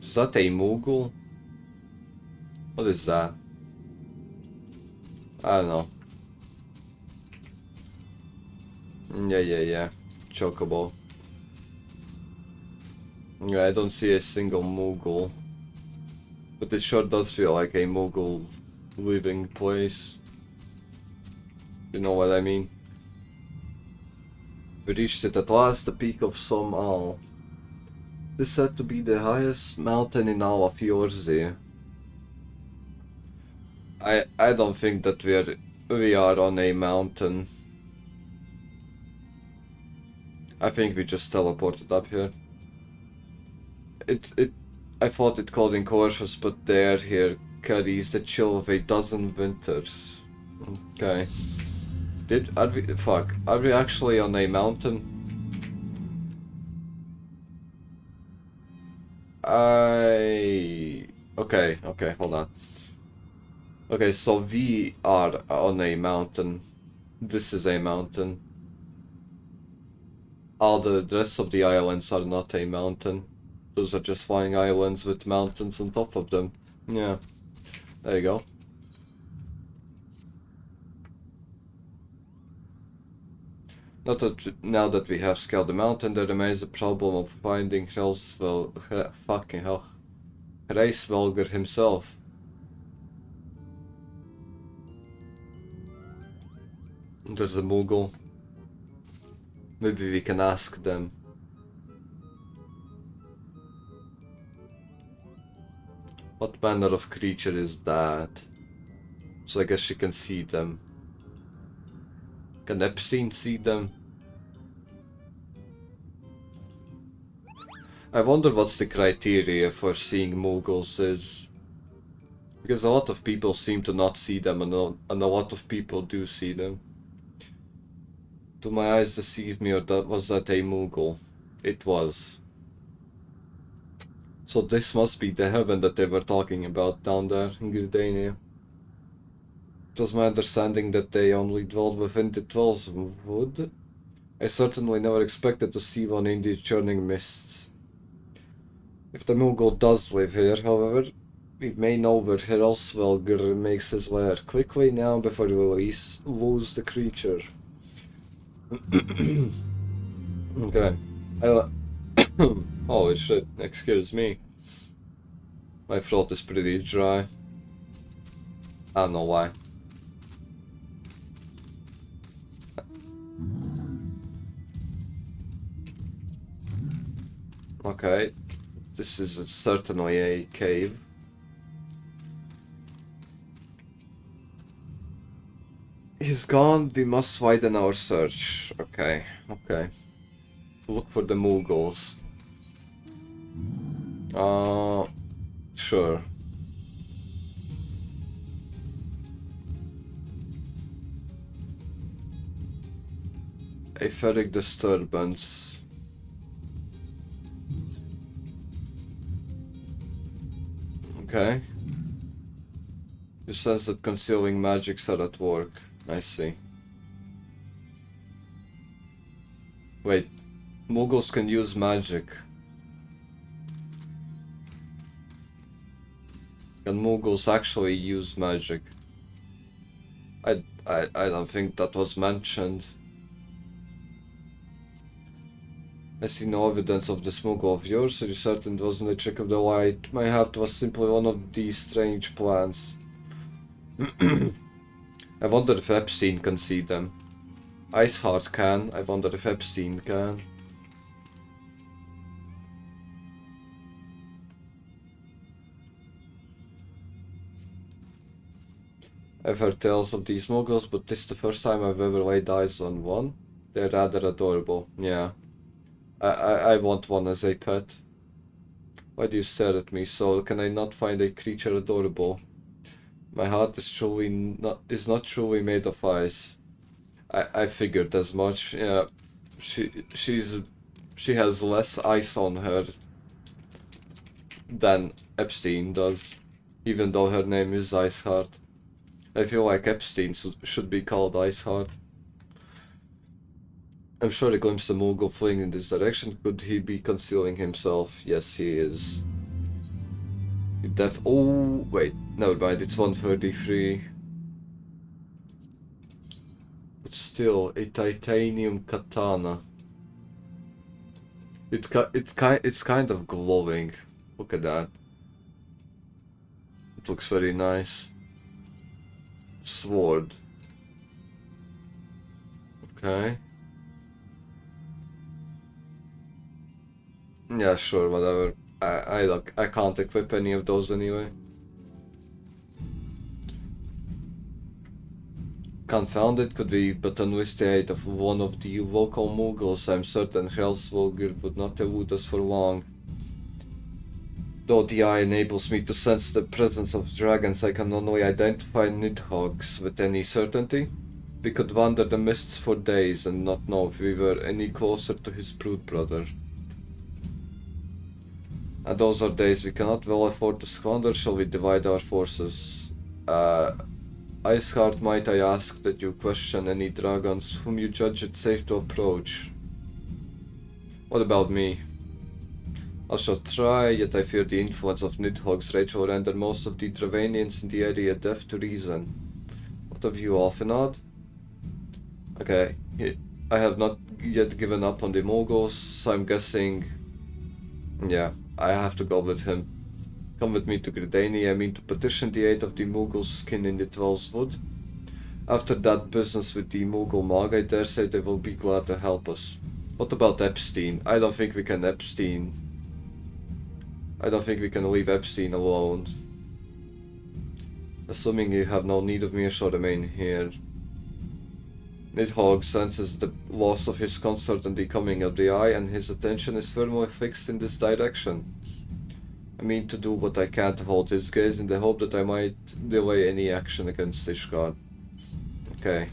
Is that a Moogle? What is that? I don't know. Yeah. Chocobo. Yeah, I don't see a single Moogle. But it sure does feel like a Moogle living place. You know what I mean? We reached it at last, the peak of Somal. This is said to be the highest mountain in all of Yorzi. I don't think that we are on a mountain. I think we just teleported up here. I thought it called Incorvus, but the air here carries the chill of a dozen winters. Okay. Are we actually on a mountain? Okay, hold on. Okay, so we are on a mountain. This is a mountain. All the rest of the islands are not a mountain. Those are just flying islands with mountains on top of them. Yeah. There you go. Now that we have scaled the mountain, there remains the problem of finding fucking hell. Hraesvelgr himself. There's a Moogle. Maybe we can ask them. What manner of creature is that? So I guess she can see them. Can Epstein see them? I wonder what's the criteria for seeing Mughals is. Because a lot of people seem to not see them and a lot of people do see them. Do my eyes deceive me, or was that a Moogle? It was. So this must be the heaven that they were talking about down there in Gridania. It was my understanding that they only dwelled within the Twelves Wood. I certainly never expected to see one in these churning mists. If the Moogle does live here, however, we may know where Hraesvelgr makes his lair quickly now before we lose the creature. Okay. Holy shit, excuse me. My throat is pretty dry. I don't know why. Okay. This is certainly a cave. He's gone, we must widen our search. Okay. Look for the Mughals. Sure. Etheric disturbance. Okay. You sense that concealing magics are at work. I see. Wait, Mughals can use magic. Can Mughals actually use magic? I I don't think that was mentioned. I see no evidence of the smuggle of yours. Are you certain it wasn't a trick of the light? Mayhap it was simply one of these strange plans. I wonder if Epstein can see them. Iceheart can. I wonder if Epstein can. I've heard tales of these moguls, but this is the first time I've ever laid eyes on one. They're rather adorable, yeah. I want one as a pet. Why do you stare at me so? Can I not find a creature adorable? My heart is not truly made of ice. I figured as much, yeah. She has less ice on her than Epstein does, even though her name is Iceheart. I feel like Epstein should be called Iceheart. I'm sure I glimpsed a mogul fleeing in this direction. Could he be concealing himself? Yes, he is. Oh, wait, never mind, it's 133. But still, a titanium katana. It's kind of glowing. Look at that. It looks very nice. Sword. Okay. Yeah, sure, whatever. I can't equip any of those anyway. Confounded could be but with the aid of one of the local Mughals. I'm certain Heavensward would not elude us for long. Though the eye enables me to sense the presence of dragons, I can only identify nidhogg's with any certainty. We could wander the mists for days and not know if we were any closer to his brood brother. And those are days we cannot well afford to squander. Shall we divide our forces? Iceheart, might I ask that you question any dragons whom you judge it safe to approach? What about me? I shall try, yet I fear the influence of Nidhogg's rage will render most of the Dravanians in the area deaf to reason. What of you, Alfinad? Okay, I have not yet given up on the Moguls, so I'm guessing... yeah, I have to go with him. Come with me to Gridania. I mean to petition the aid of the Mughal skin in the Twelvewood. After that business with the Mughal Mag, I dare say they will be glad to help us. What about Epstein? I don't think we can leave Epstein alone. Assuming you have no need of me, I shall remain here. Nidhogg senses the loss of his consort and the coming of the Eye, and his attention is firmly fixed in this direction. I mean to do what I can to hold his gaze in the hope that I might delay any action against Ishgard. Okay.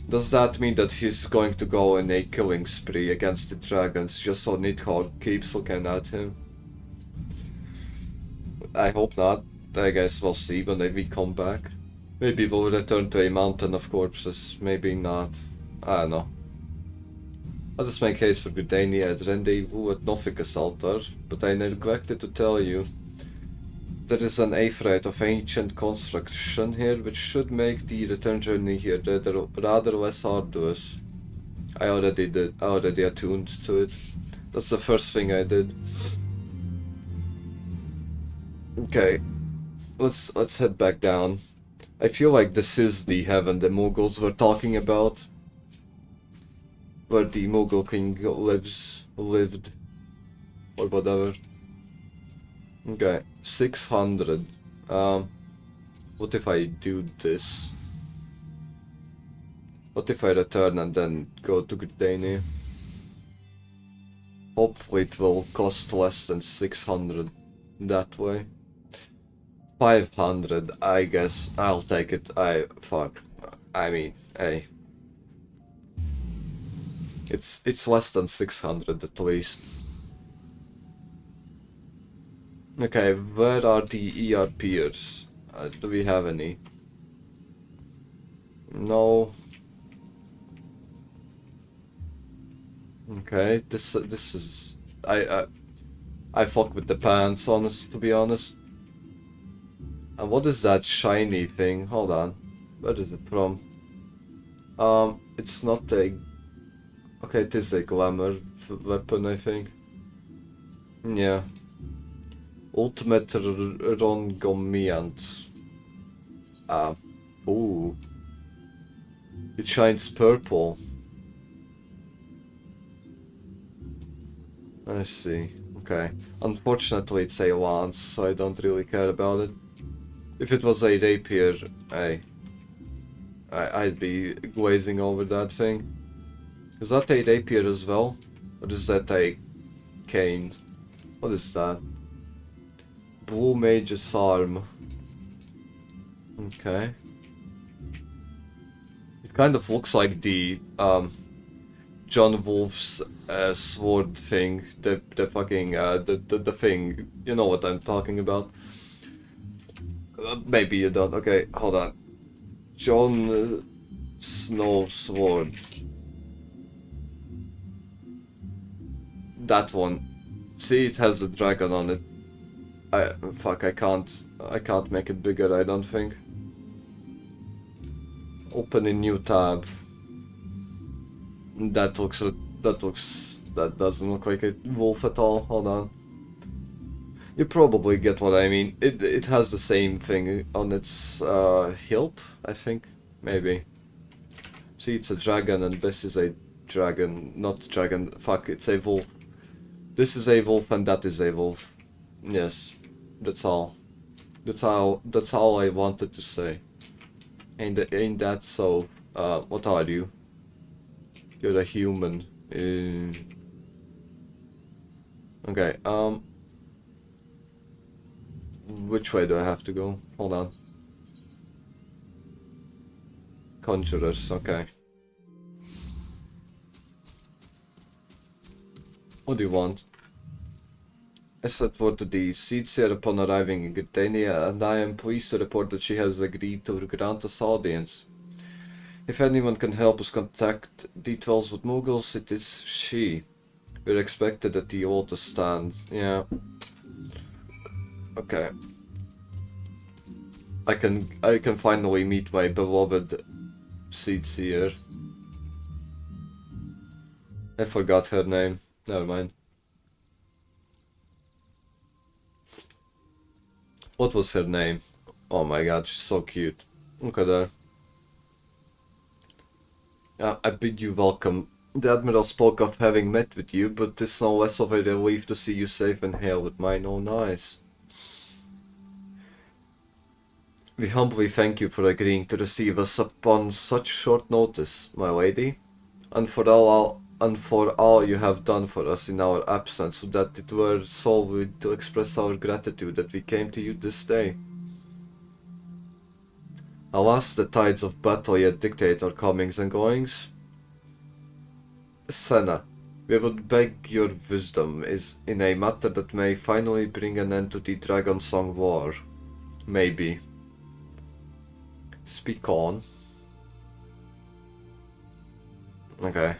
Does that mean that he's going to go on a killing spree against the dragons just so Nidhogg keeps looking at him? I hope not. I guess we'll see when we come back. Maybe we'll return to a mountain of corpses, maybe not. I don't know. I'll just make haste for Gridania at rendezvous at Nothicus altar, but I neglected to tell you. There is an Aphrodite of ancient construction here, which should make the return journey here rather less arduous. I already attuned to it. That's the first thing I did. Okay, let's head back down. I feel like this is the heaven the Mughals were talking about, where the Mughal king lived, or whatever. Okay, 600. What if I do this? What if I return and then go to Gridania? Hopefully it will cost less than 600 that way. 500, I guess. I'll take it. I mean, hey. It's less than 600 at least. Okay, where are the ERPers? Do we have any? No. Okay, this is I fuck with the pants, to be honest. And what is that shiny thing? Hold on. Where is it from? It's not a... Okay, it is a glamour weapon, I think. Yeah. Ultimate Rongomiant. Ooh. It shines purple. I see. Okay. Unfortunately, it's a lance, so I don't really care about it. If it was a rapier, I'd be glazing over that thing. Is that a rapier as well? Or is that a cane? What is that? Blue Mage's Arm. Okay. It kind of looks like the John Wolfe's sword thing. The fucking the thing. You know what I'm talking about. Maybe you don't. Okay, hold on. Jon Snow's sword. That one. See, it has a dragon on it. Fuck, I can't make it bigger, I don't think. Open a new tab. That doesn't look like a wolf at all. Hold on. You probably get what I mean. It has the same thing on its hilt, I think. Maybe. See, it's a dragon and this is a dragon. Not dragon. Fuck, it's a wolf. This is a wolf and that is a wolf. Yes. That's all. That's all I wanted to say. Ain't that so? What are you? You're a human. Okay, which way do I have to go? Hold on. Conjurers, okay. What do you want? I sent word to the Seedseer upon arriving in Gridania, and I am pleased to report that she has agreed to grant us audience. If anyone can help us contact details with Mughals, it is she. We're expected at the altar stand. Yeah. Okay. I can finally meet my beloved Seedseer. I forgot her name. Never mind. What was her name? Oh my god, she's so cute. Look at her. I bid you welcome. The Admiral spoke of having met with you, but 'tis no less of a relief to see you safe and hail with mine own eyes. We humbly thank you for agreeing to receive us upon such short notice, my lady, and for all you have done for us in our absence, so that it were solely to express our gratitude that we came to you this day. Alas, the tides of battle yet dictate our comings and goings. Senna, we would beg your wisdom in a matter that may finally bring an end to the Dragon Song War. Maybe. Speak on. Okay.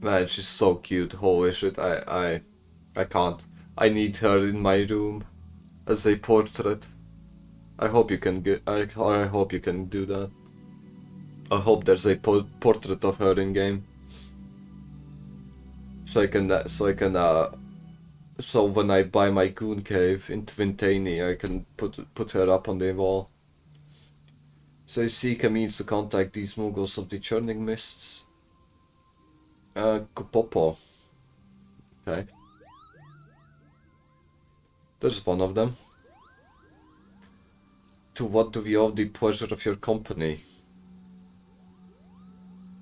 Man, she's so cute. Holy shit, I can't. I need her in my room as a portrait. I hope you can get. I hope you can do that. I hope there's a portrait of her in game. So when I buy my goon cave in Twintani, I can put her up on the wall. So seek a means to contact these Mughals of the Churning Mists. Kupopo. Okay. There's one of them. To what do we owe the pleasure of your company?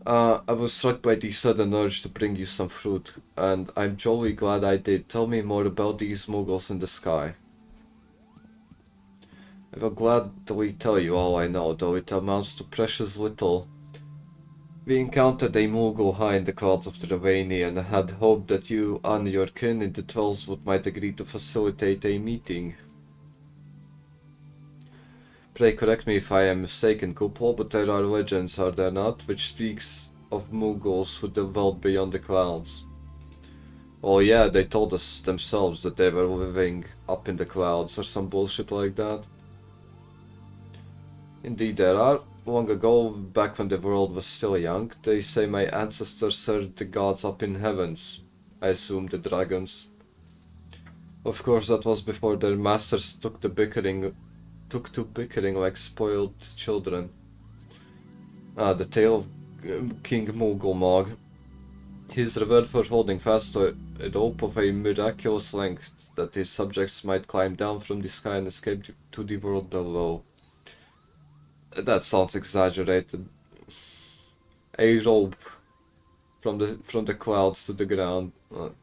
I was struck by the sudden urge to bring you some fruit, and I'm jolly glad I did. Tell me more about these Mughals in the sky. I will gladly tell you all I know, though it amounts to precious little. We encountered a Mughal high in the clouds of Travaini and had hoped that you and your kin in the Twellswood might agree to facilitate a meeting. Pray correct me if I am mistaken, Kupol, but there are legends, are there not, which speaks of Mughals who dwelt beyond the clouds. Oh yeah, they told us themselves that they were living up in the clouds or some bullshit like that. Indeed there are. Long ago, back when the world was still young, they say my ancestors served the gods up in heavens. I assume the dragons. Of course, that was before their masters took to bickering like spoiled children. The tale of King Mughal. He's revered for holding fast to a rope of a miraculous length that his subjects might climb down from the sky and escape to the world below. That sounds exaggerated. A rope from the clouds to the ground.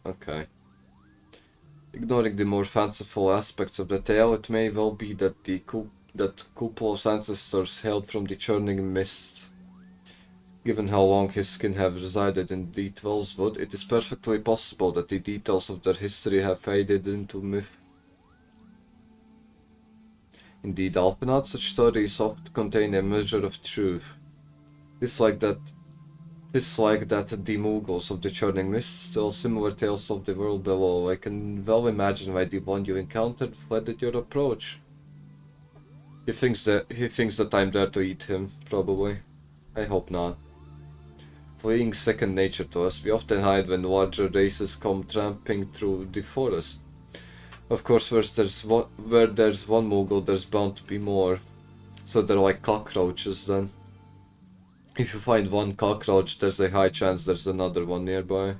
Okay. Ignoring the more fanciful aspects of the tale, it may well be that Kuplo's ancestors hailed from the churning mist. Given how long his kin have resided in the Heavensward, it is perfectly possible that the details of their history have faded into myth. Indeed, often such stories often contain a measure of truth. Like that the Mughals of the Churning Mist tell similar tales of the world below. I can well imagine why the one you encountered fled at your approach. He thinks that I'm there to eat him, probably. I hope not. Fleeing second nature to us, we often hide when larger races come tramping through the forest. Of course, where there's one Mughal, there's bound to be more. So they're like cockroaches then. If you find one cockroach, there's a high chance there's another one nearby.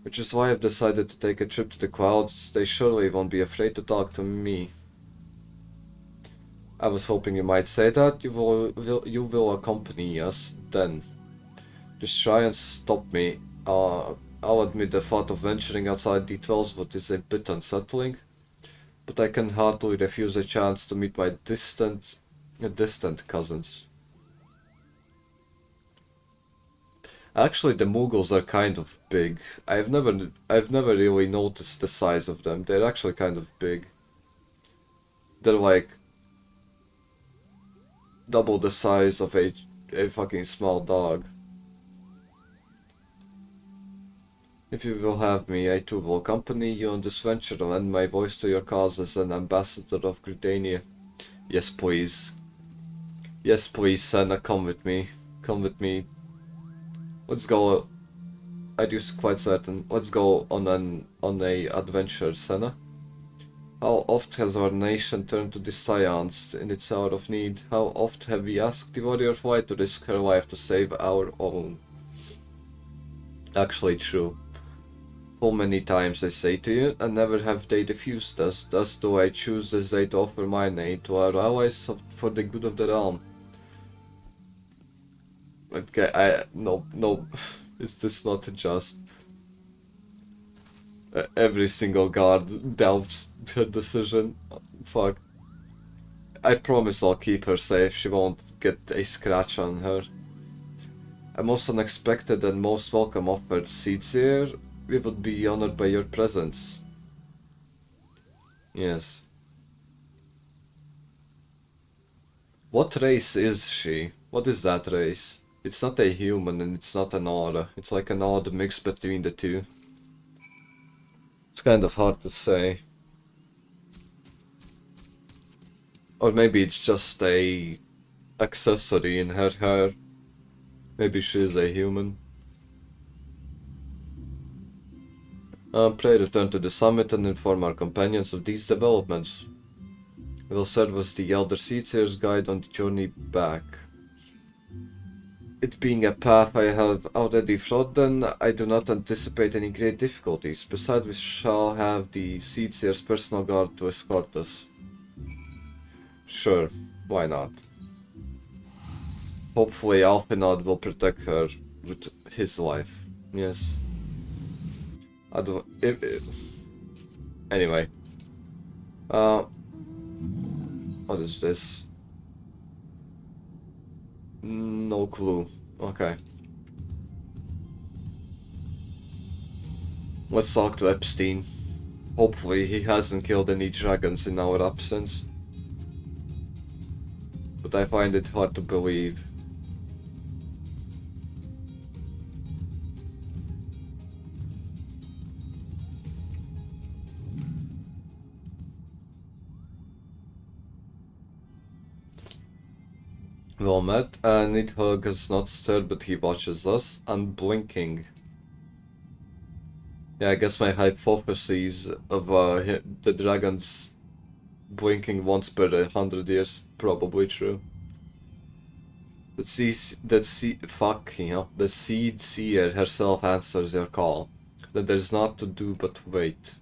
Which is why I've decided to take a trip to the clouds. They surely won't be afraid to talk to me. I was hoping you might say that. You will accompany us then. Just try and stop me. I'll admit the thought of venturing outside the Heavensward is a bit unsettling, but I can hardly refuse a chance to meet my distant cousins. Actually, the Mughals are kind of big. I've never really noticed the size of them. They're actually kind of big. They're like double the size of a fucking small dog. If you will have me, I too will accompany you on this venture and lend my voice to your cause as an ambassador of Gridania. Yes, please. Yes, please, Senna, come with me. Come with me. Let's go. I'm quite certain. Let's go on a adventure, Senna. How oft has our nation turned to the Scions in its hour of need? How oft have we asked the warrior white to risk her life to save our own? Actually true. So many times I say to you, and never have they refused us. Thus do I choose this day to offer mine aid to our allies for the good of the realm. Okay, no, is this not just... every single guard doubts her decision? Fuck. I promise I'll keep her safe, she won't get a scratch on her. A most unexpected and most welcome offer, Seedseer. We would be honored by your presence. Yes. What race is she? What is that race? It's not a human and it's not an aura. It's like an odd mix between the two. It's kind of hard to say. Or maybe it's just a accessory in her hair. Maybe she's a human. Pray return to the summit and inform our companions of these developments. It will serve as the Elder Seedseer's guide on the journey back. It being a path I have already trodden, I do not anticipate any great difficulties. Besides, we shall have the Seedseer's personal guard to escort us. Sure, why not? Hopefully Alphinod will protect her with his life. Yes. Anyway. What is this? No clue. Okay. Let's talk to Epstein. Hopefully he hasn't killed any dragons in our absence. But I find it hard to believe. Well met. Nidhogg has not stirred, but he watches us, unblinking. Yeah, I guess my hypothesis of the dragons blinking once per 100 years probably true. The seed seer herself answers your call. That there's naught to do but wait.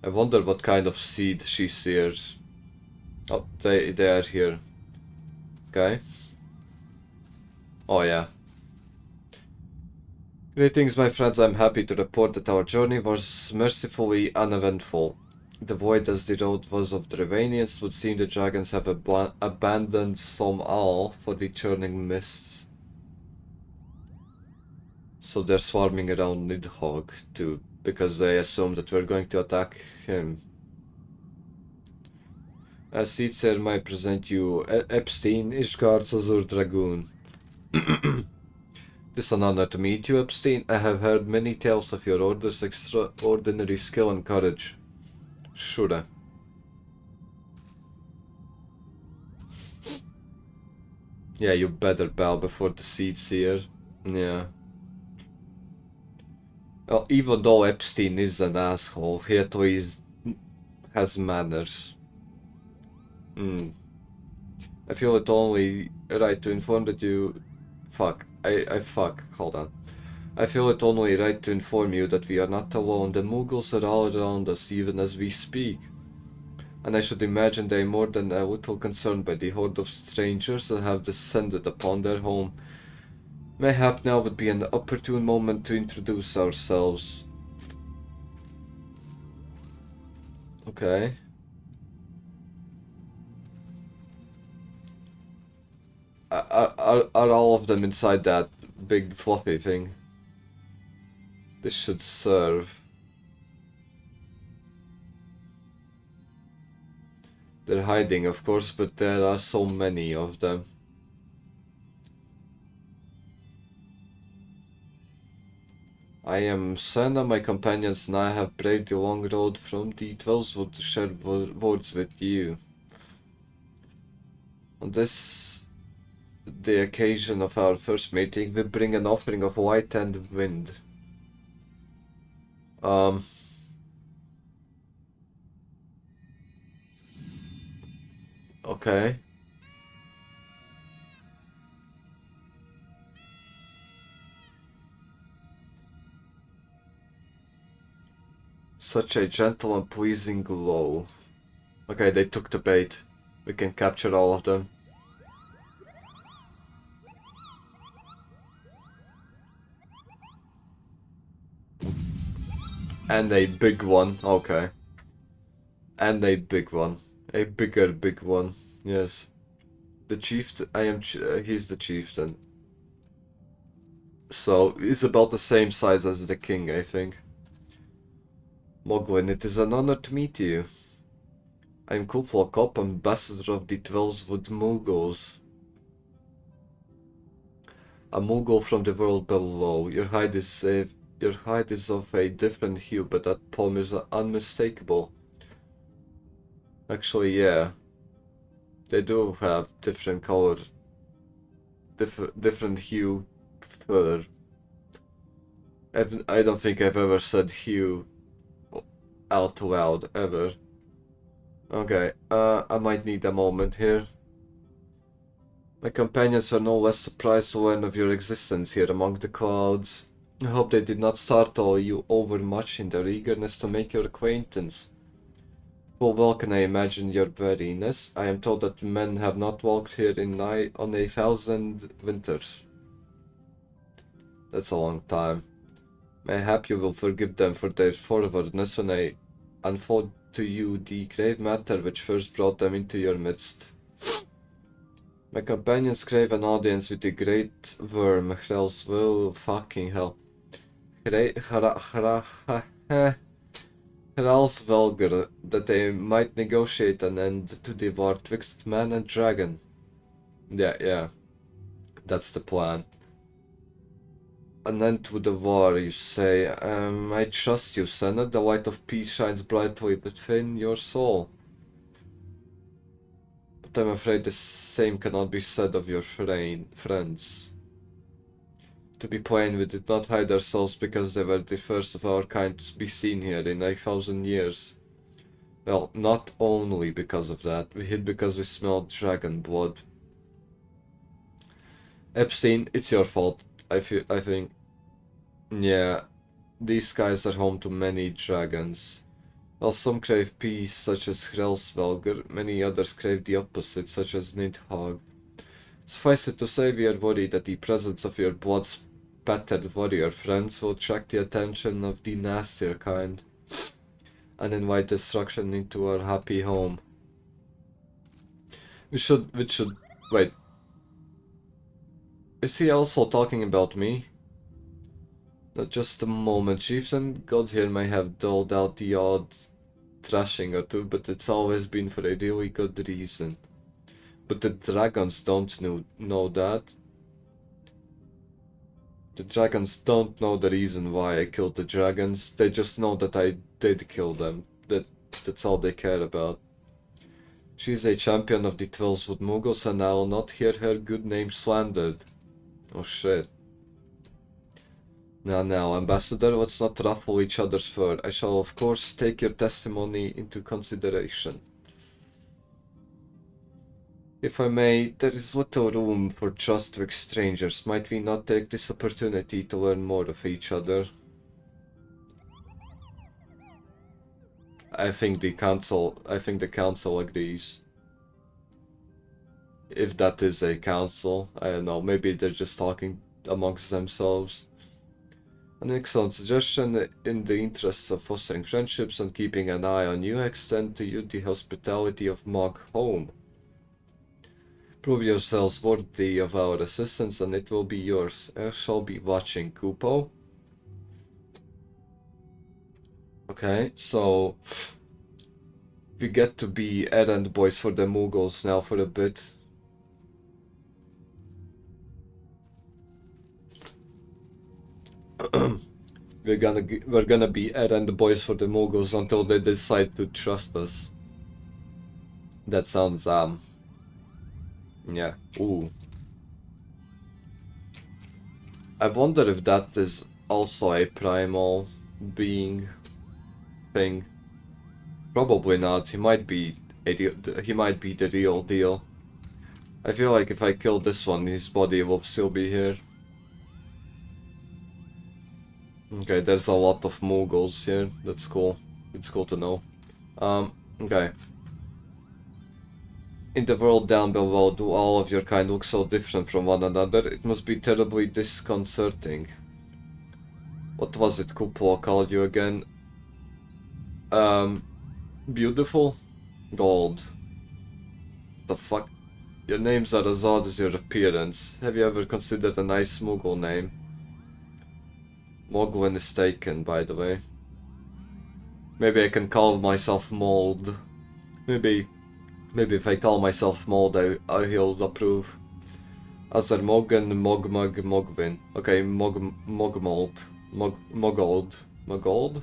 I wonder what kind of seed she seers. Oh, they are here. Okay. Oh yeah. Greetings, my friends. I'm happy to report that our journey was mercifully uneventful. Devoid as the road was of the Ravanians, would seem the dragons have abandoned Somal for the churning mists. So they're swarming around Nidhogg too, because they assume that we're going to attack him. As Seedseer might present you Epstein, Ishgard's Azure Dragoon. It is an honor to meet you, Epstein. I have heard many tales of your order's extraordinary skill and courage. Sure. Yeah, you better bow before the Seed Seer. Yeah. Well, even though Epstein is an asshole, he at least has manners. I feel it only right to inform that you... hold on. I feel it only right to inform you that we are not alone. The Mughals are all around us even as we speak. And I should imagine they are more than a little concerned by the horde of strangers that have descended upon their home. Mayhap now would be an opportune moment to introduce ourselves. Okay. Are all of them inside that big fluffy thing? This should serve. They're hiding, of course, but there are so many of them. I am Senna, my companions and I have braved the long road from the Twellswood to share words with you. On this, the occasion of our first meeting, we bring an offering of light and wind. Okay. Such a gentle and pleasing glow. Okay, they took the bait. We can capture all of them. And a big one, okay. And a big one. A bigger big one, yes. The chieftain, he's the chieftain. So, he's about the same size as the king, I think. Moglin, it is an honor to meet you. I am Kuplokop, ambassador of the Twellswood Mughals. A Mughal from the world below. Your hide is of a different hue, but that poem is unmistakable. Actually, yeah. They do have different color, different hue fur. I don't think I've ever said hue out loud, ever. Okay, I might need a moment here. My companions are no less surprised to learn of your existence here among the clouds. I hope they did not startle you overmuch in their eagerness to make your acquaintance. Full well can I imagine your weariness. I am told that men have not walked here on 1,000 winters. That's a long time. Mayhap you will forgive them for their forwardness when I unfold to you the grave matter which first brought them into your midst. My companions crave an audience with the great worm, Hrel's will fucking hell. Hrel's Velger, that they might negotiate an end to the war twixt man and dragon. Yeah. That's the plan. An end to the war, you say. I trust you, Senna. The light of peace shines brightly within your soul. but I'm afraid the same cannot be said of your friends. To be plain, we did not hide ourselves because they were the first of our kind to be seen here in 8,000 years. Well, not only because of that, we hid because we smelled dragon blood. Epstein, it's your fault. I think. Yeah, these guys are home to many dragons. While some crave peace, such as Hrelsvelger, many others crave the opposite, such as Nidhogg. Suffice it to say, we are worried that the presence of your blood-spattered warrior friends will attract the attention of the nastier kind and invite destruction into our happy home. Wait. Is he also talking about me? Not just a moment, Chieftain. God here may have doled out the odd thrashing or two, but it's always been for a really good reason. But the dragons don't know that. The dragons don't know the reason why I killed the dragons. They just know that I did kill them. That's all they care about. She's a champion of the Twillswood Muggles, and I will not hear her good name slandered. Oh shit. Now, Ambassador, let's not ruffle each other's fur. I shall of course take your testimony into consideration. If I may, there is little room for trust with strangers. Might we not take this opportunity to learn more of each other? I think the council agrees. If that is a council, I don't know, maybe they're just talking amongst themselves. An excellent suggestion. In the interests of fostering friendships and keeping an eye on you, I extend to you the hospitality of Mog Home. Prove yourselves worthy of our assistance and it will be yours. I shall be watching, Kupo. Okay, so we get to be errand boys for the Muggles now for a bit. We're gonna be errand boys for the Muggles until they decide to trust us. That sounds yeah. Ooh. I wonder if that is also a primal being thing. Probably not. He might be the real deal. I feel like if I kill this one, his body will still be here. Okay, there's a lot of Muggles here. That's cool. It's cool to know. Okay. In the world down below, do all of your kind look so different from one another? It must be terribly disconcerting. What was it Kuplo called you again? Beautiful? Gold. The fuck? Your names are as odd as your appearance. Have you ever considered a nice Muggle name? Moglin is taken, by the way. Maybe I can call myself Mold. Maybe if I call myself Mold, he'll approve. Azar Mogan, Mogmug, Mogvin. Okay, Mogmold. Mogold?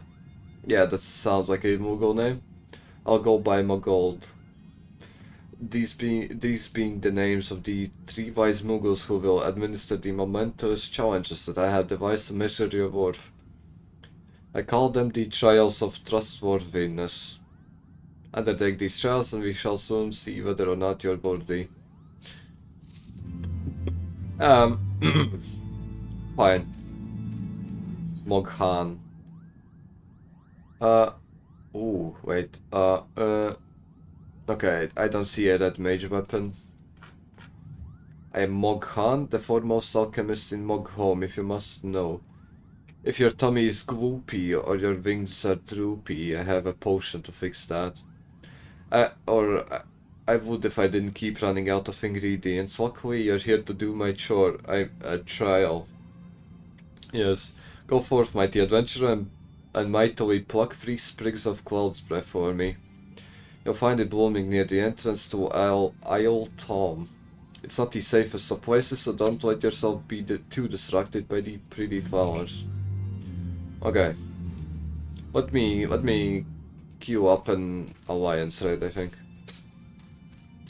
Yeah, that sounds like a Muggle name. I'll go by Mogold. These being the names of the 3 wise Muggles who will administer the momentous challenges that I have devised to measure your worth. I call them the trials of trustworthiness. Undertake these trials and we shall soon see whether or not you're worthy. Fine. Moghan. Ooh, wait. Okay, I don't see a red mage weapon. I am Moghan, the foremost alchemist in Moghome, if you must know. If your tummy is gloopy or your wings are droopy, I have a potion to fix that. I would if I didn't keep running out of ingredients. Luckily, you're here to do my chore. A trial. Yes. Go forth, mighty adventurer, and mightily pluck 3 sprigs of cloud's breath for me. You'll find it blooming near the entrance to Isle Tom. It's not the safest of places, so don't let yourself be too distracted by the pretty flowers. Okay. Let me queue up an alliance raid, I think.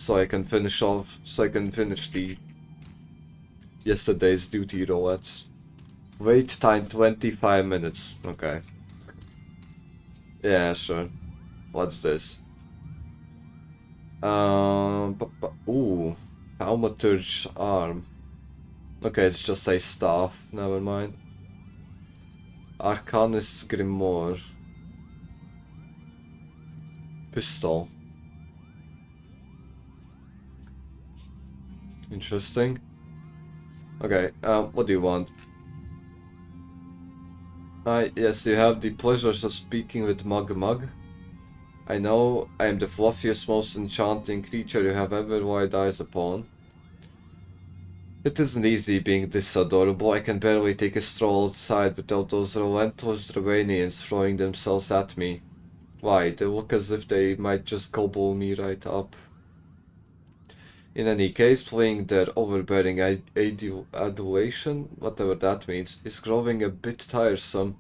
so I can finish the yesterday's duty roulette. Wait time 25 minutes. Okay. Yeah, sure. What's this? Ooh, Thaumaturge's arm. Okay, it's just a staff. Never mind. Arcanist's grimoire. Pistol. Interesting. Okay, what do you want? Yes, you have the pleasures of speaking with Mug. I know I am the fluffiest, most enchanting creature you have ever wide eyes upon. It isn't easy being this adorable. I can barely take a stroll outside without those relentless Dravanians throwing themselves at me. Why, they look as if they might just gobble me right up. In any case, fleeing their overbearing adulation, whatever that means, is growing a bit tiresome.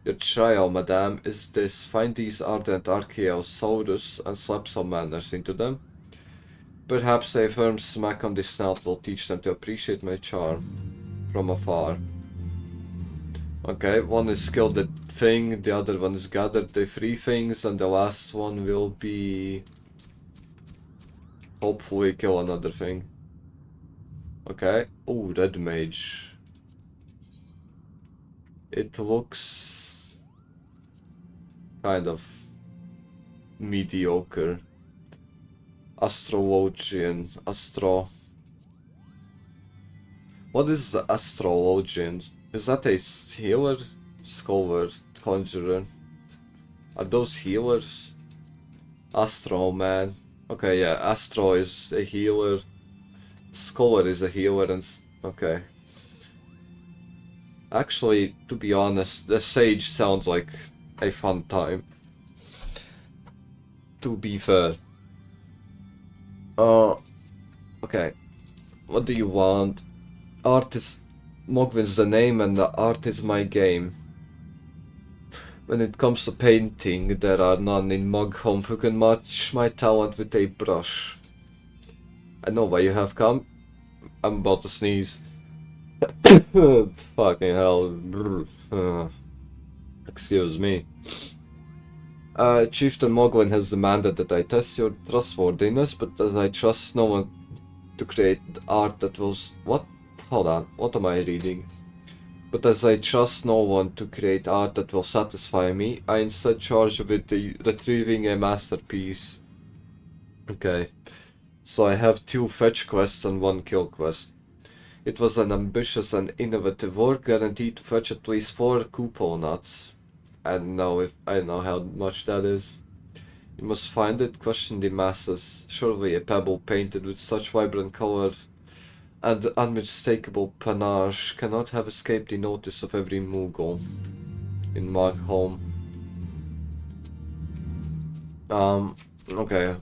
Your trial, madame, is this: find these ardent Archaeosaurus and slap some manners into them. Perhaps a firm smack on the snout will teach them to appreciate my charm from afar. Okay, one is kill the thing, the other one is gather the three things, and the last one will be hopefully kill another thing. Okay. Oh, red mage. It looks kind of mediocre. Astrologian. What is the astrologian? Is that a healer? Scholar? Conjurer? Are those healers? Astro man. Okay, yeah, Astro is a healer. Scholar is a healer and... okay. Actually, to be honest, the Sage sounds like a fun time. To be fair. Okay. What do you want? Art is... Mogwin's the name and the art is my game. When it comes to painting, there are none in Moghome who can match my talent with a brush. I know why you have come. I'm about to sneeze. Fucking hell. Excuse me. Chieftain Mogwin has demanded that I test your trustworthiness, but that I trust no one to create art that was... What? Hold on, what am I reading? But as I trust no one to create art that will satisfy me, I instead charge with retrieving a masterpiece. Okay. So I have 2 fetch quests and 1 kill quest. It was an ambitious and innovative work, guaranteed to fetch at least 4 couple nuts. I don't know how much that is. You must find it, question the masses. Surely a pebble painted with such vibrant color and unmistakable panache cannot have escaped the notice of every Moogle in Moghome. Okay.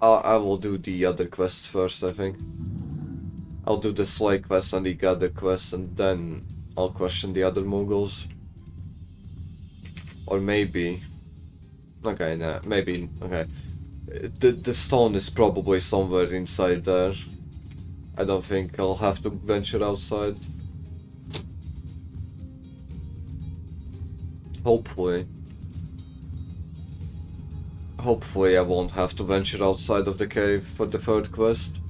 I will do the other quests first, I think. I'll do the Slay quest and the Gather quest, and then I'll question the other Moogles. Or maybe... Okay, nah, maybe... Okay. The stone is probably somewhere inside there. I don't think I'll have to venture outside. Hopefully. Hopefully I won't have to venture outside of the cave for the 3rd quest.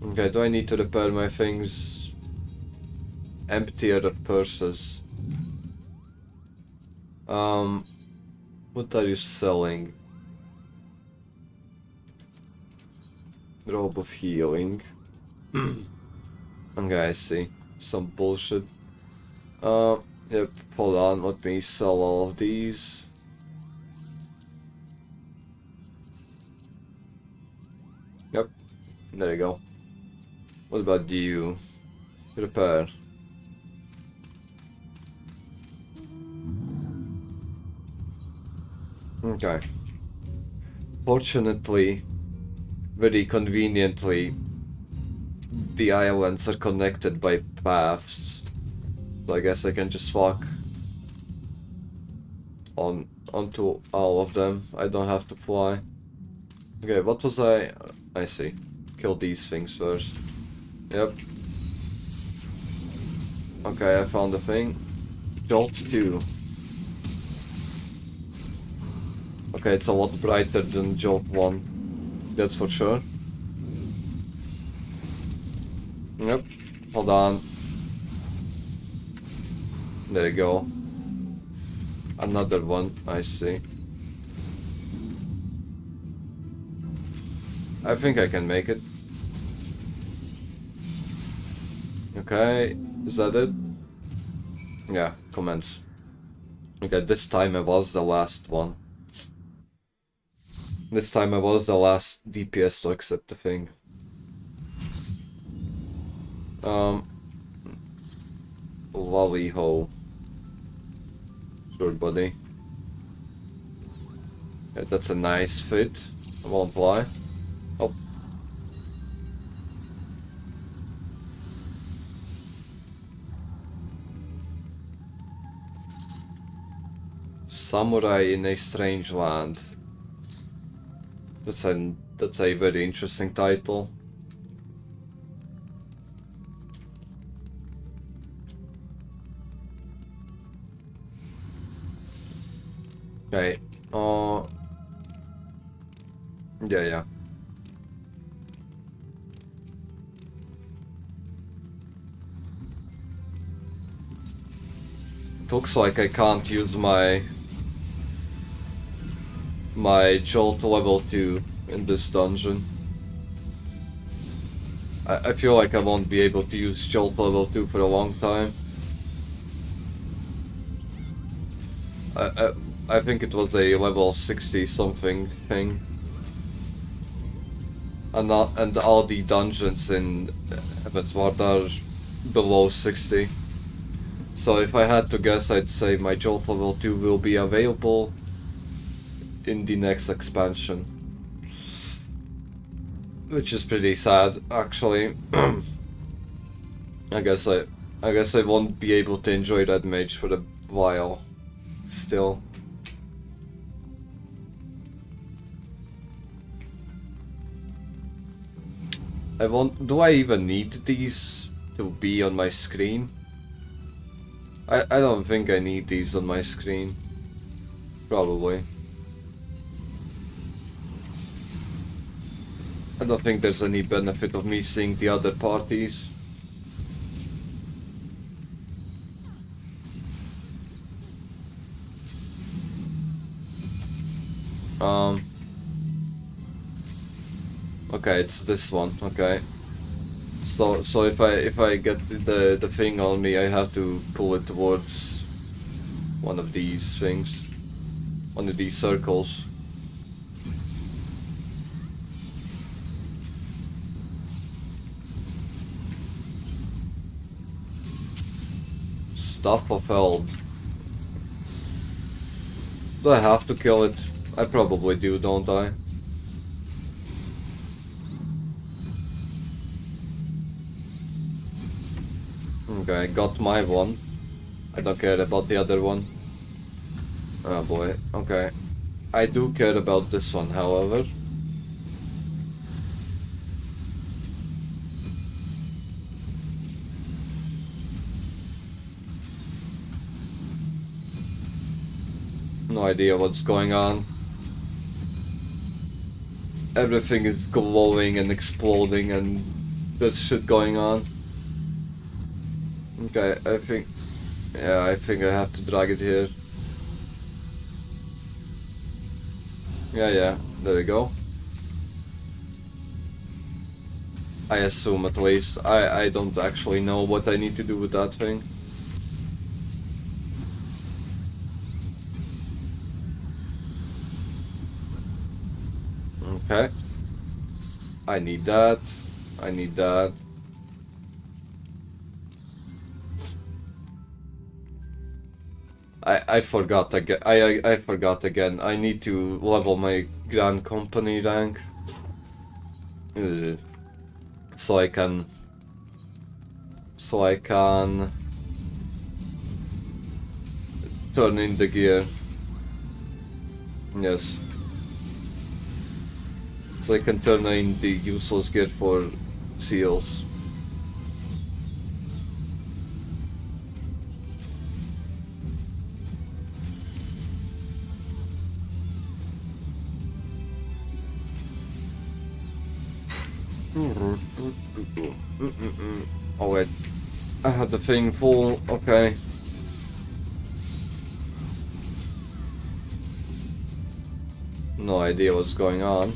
Okay, do I need to repair my things? Empty other purses. What are you selling? Robe of healing. Okay, I see. Some bullshit. Yep, hold on, let me sell all of these. Yep, there you go. What about you? Repair. Okay. Fortunately, very conveniently, the islands are connected by paths. So I guess I can just walk onto all of them. I don't have to fly. Okay, what was I see. Kill these things first. Yep. Okay, I found the thing. Jolt 2. Okay, it's a lot brighter than Jolt 1. That's for sure. Yep. Hold on. There you go. Another one, I see. I think I can make it. Okay, is that it? Yeah, commence. Okay, this time I was the last one. This time I was the last DPS to accept the thing. Lolly ho. Sure, buddy. Yeah, that's a nice fit. I won't lie. Oh. Samurai in a Strange Land. That's a very interesting title. Okay. Yeah. It looks like I can't use my Jolt level 2 in this dungeon. I feel like I won't be able to use Jolt level 2 for a long time. I think it was a level 60 something thing. And all the dungeons in Heavensward are below 60. So if I had to guess, I'd say my Jolt level 2 will be available in the next expansion. Which is pretty sad, actually. I guess I won't be able to enjoy that mage for a while still. Do I even need these to be on my screen? I don't think I need these on my screen. Probably. I don't think there's any benefit of me seeing the other parties. Okay, it's this one. Okay. So if I get the thing on me, I have to pull it towards one of these things, one of these circles. Stuff of Eld. Do I have to kill it? I probably do, don't I? Okay, got my one. I don't care about the other one. Oh boy, okay. I do care about this one, however. No idea what's going on. Everything is glowing and exploding and there's shit going on. Okay, I think I have to drag it here. Yeah, there we go. I assume at least. I don't actually know what I need to do with that thing. Okay. I need that. I need that. I forgot again. I forgot again. I need to level my Grand Company rank. So I can turn in the gear. Yes. So I can turn in the useless gear for seals. Oh wait, I had the thing full, okay. No idea what's going on.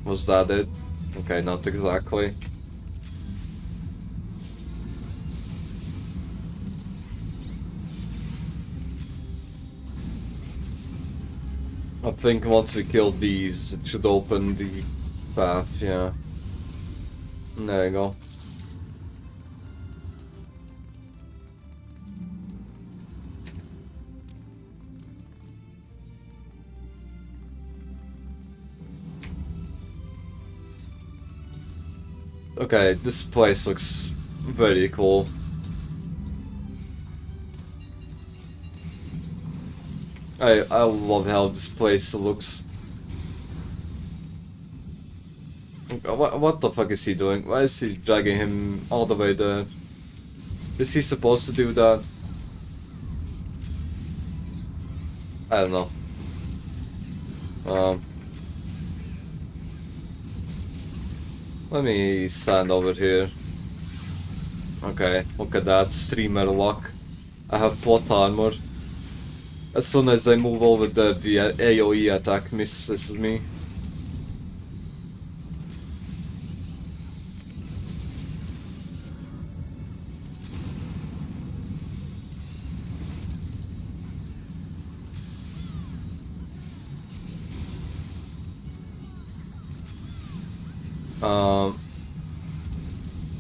Was that it? Okay, not exactly. I think once we kill these, it should open the path, yeah. There you go. Okay, this place looks very cool. I love how this place looks. What the fuck is he doing? Why is he dragging him all the way there? Is he supposed to do that? I don't know. Let me stand over here. Okay, look at that, streamer lock. I have plot armor. As soon as I move over there, the AoE attack misses me.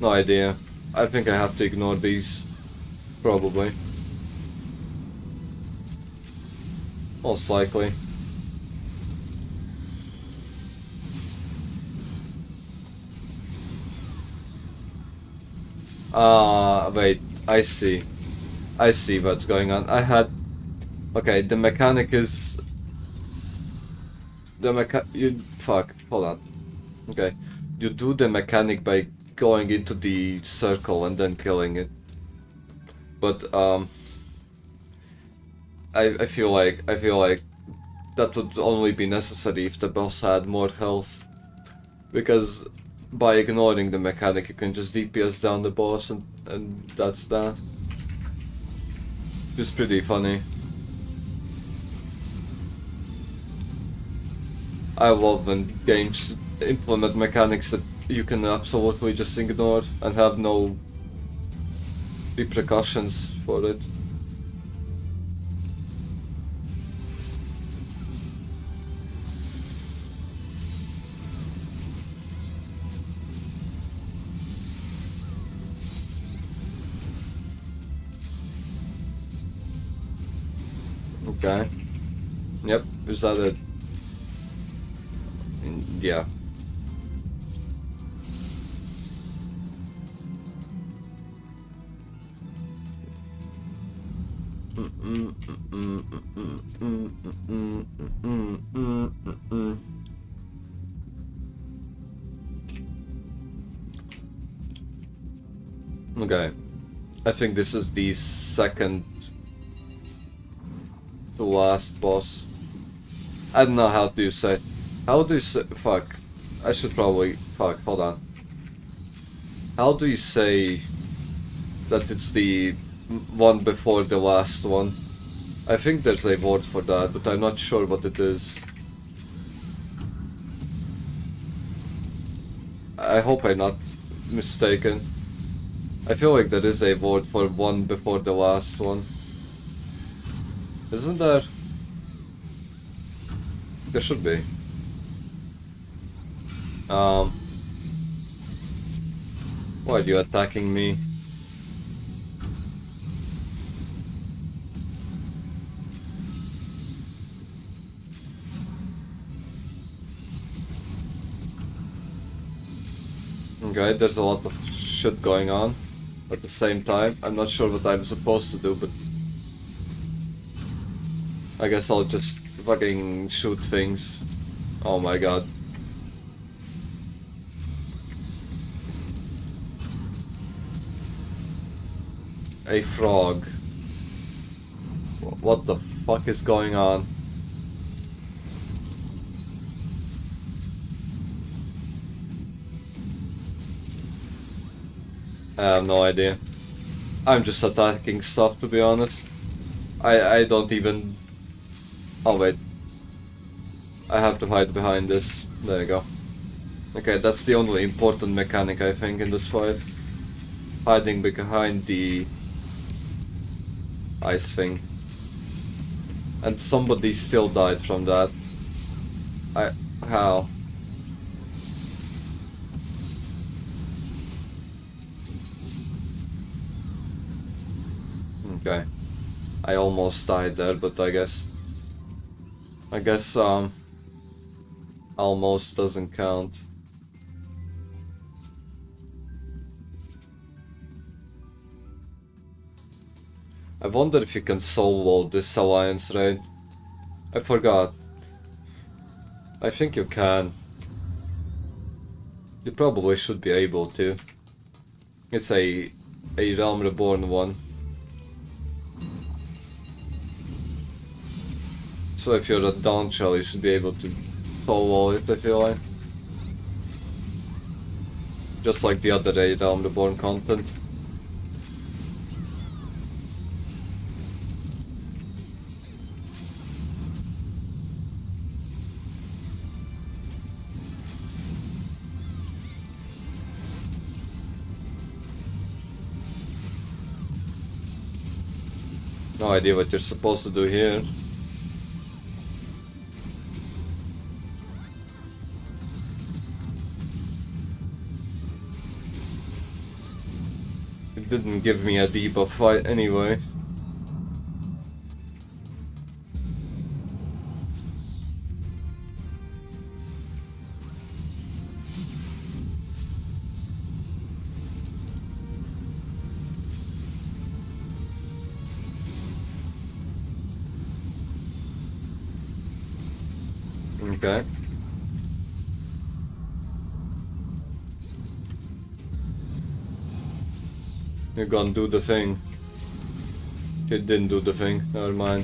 No idea. I think I have to ignore these. Probably. Most likely. Wait, I see. I see what's going on. I had... Okay, the mechanic is... Fuck, hold on. Okay. You do the mechanic by going into the circle and then killing it. But, I feel like that would only be necessary if the boss had more health. Because by ignoring the mechanic you can just DPS down the boss and that's that. It's pretty funny. I love when games implement mechanics that you can absolutely just ignore and have no repercussions for it. Okay. Yep, is that it? Yeah. Okay. I think this is the second to last boss. I don't know how do you say. How do you say? Fuck. I should probably. Fuck, hold on. How do you say that it's the one before the last one? I think there's a word for that, but I'm not sure what it is. I hope I'm not mistaken. I feel like there is a word for one before the last one. Isn't there? There should be. Why are you attacking me? Okay, there's a lot of shit going on. at the same time. I'm not sure what I'm supposed to do, but I guess I'll just fucking shoot things. Oh my god. A frog. What the fuck is going on? I have no idea. I'm just attacking stuff, to be honest. I don't even... Oh wait. I have to hide behind this. There you go. Okay, that's the only important mechanic I think in this fight. Hiding behind the ice thing. And somebody still died from that. How? Okay. I almost died there, but I guess almost doesn't count. I wonder if you can solo this alliance raid. I forgot. I think you can. You probably should be able to. It's a Realm Reborn one. So if you're a down shell, you should be able to solo it, I feel like. Just like the other Realm Reborn content. No idea what you're supposed to do here. It didn't give me a debuff fight anyway. Okay. You're gonna do the thing. It didn't do the thing, never mind.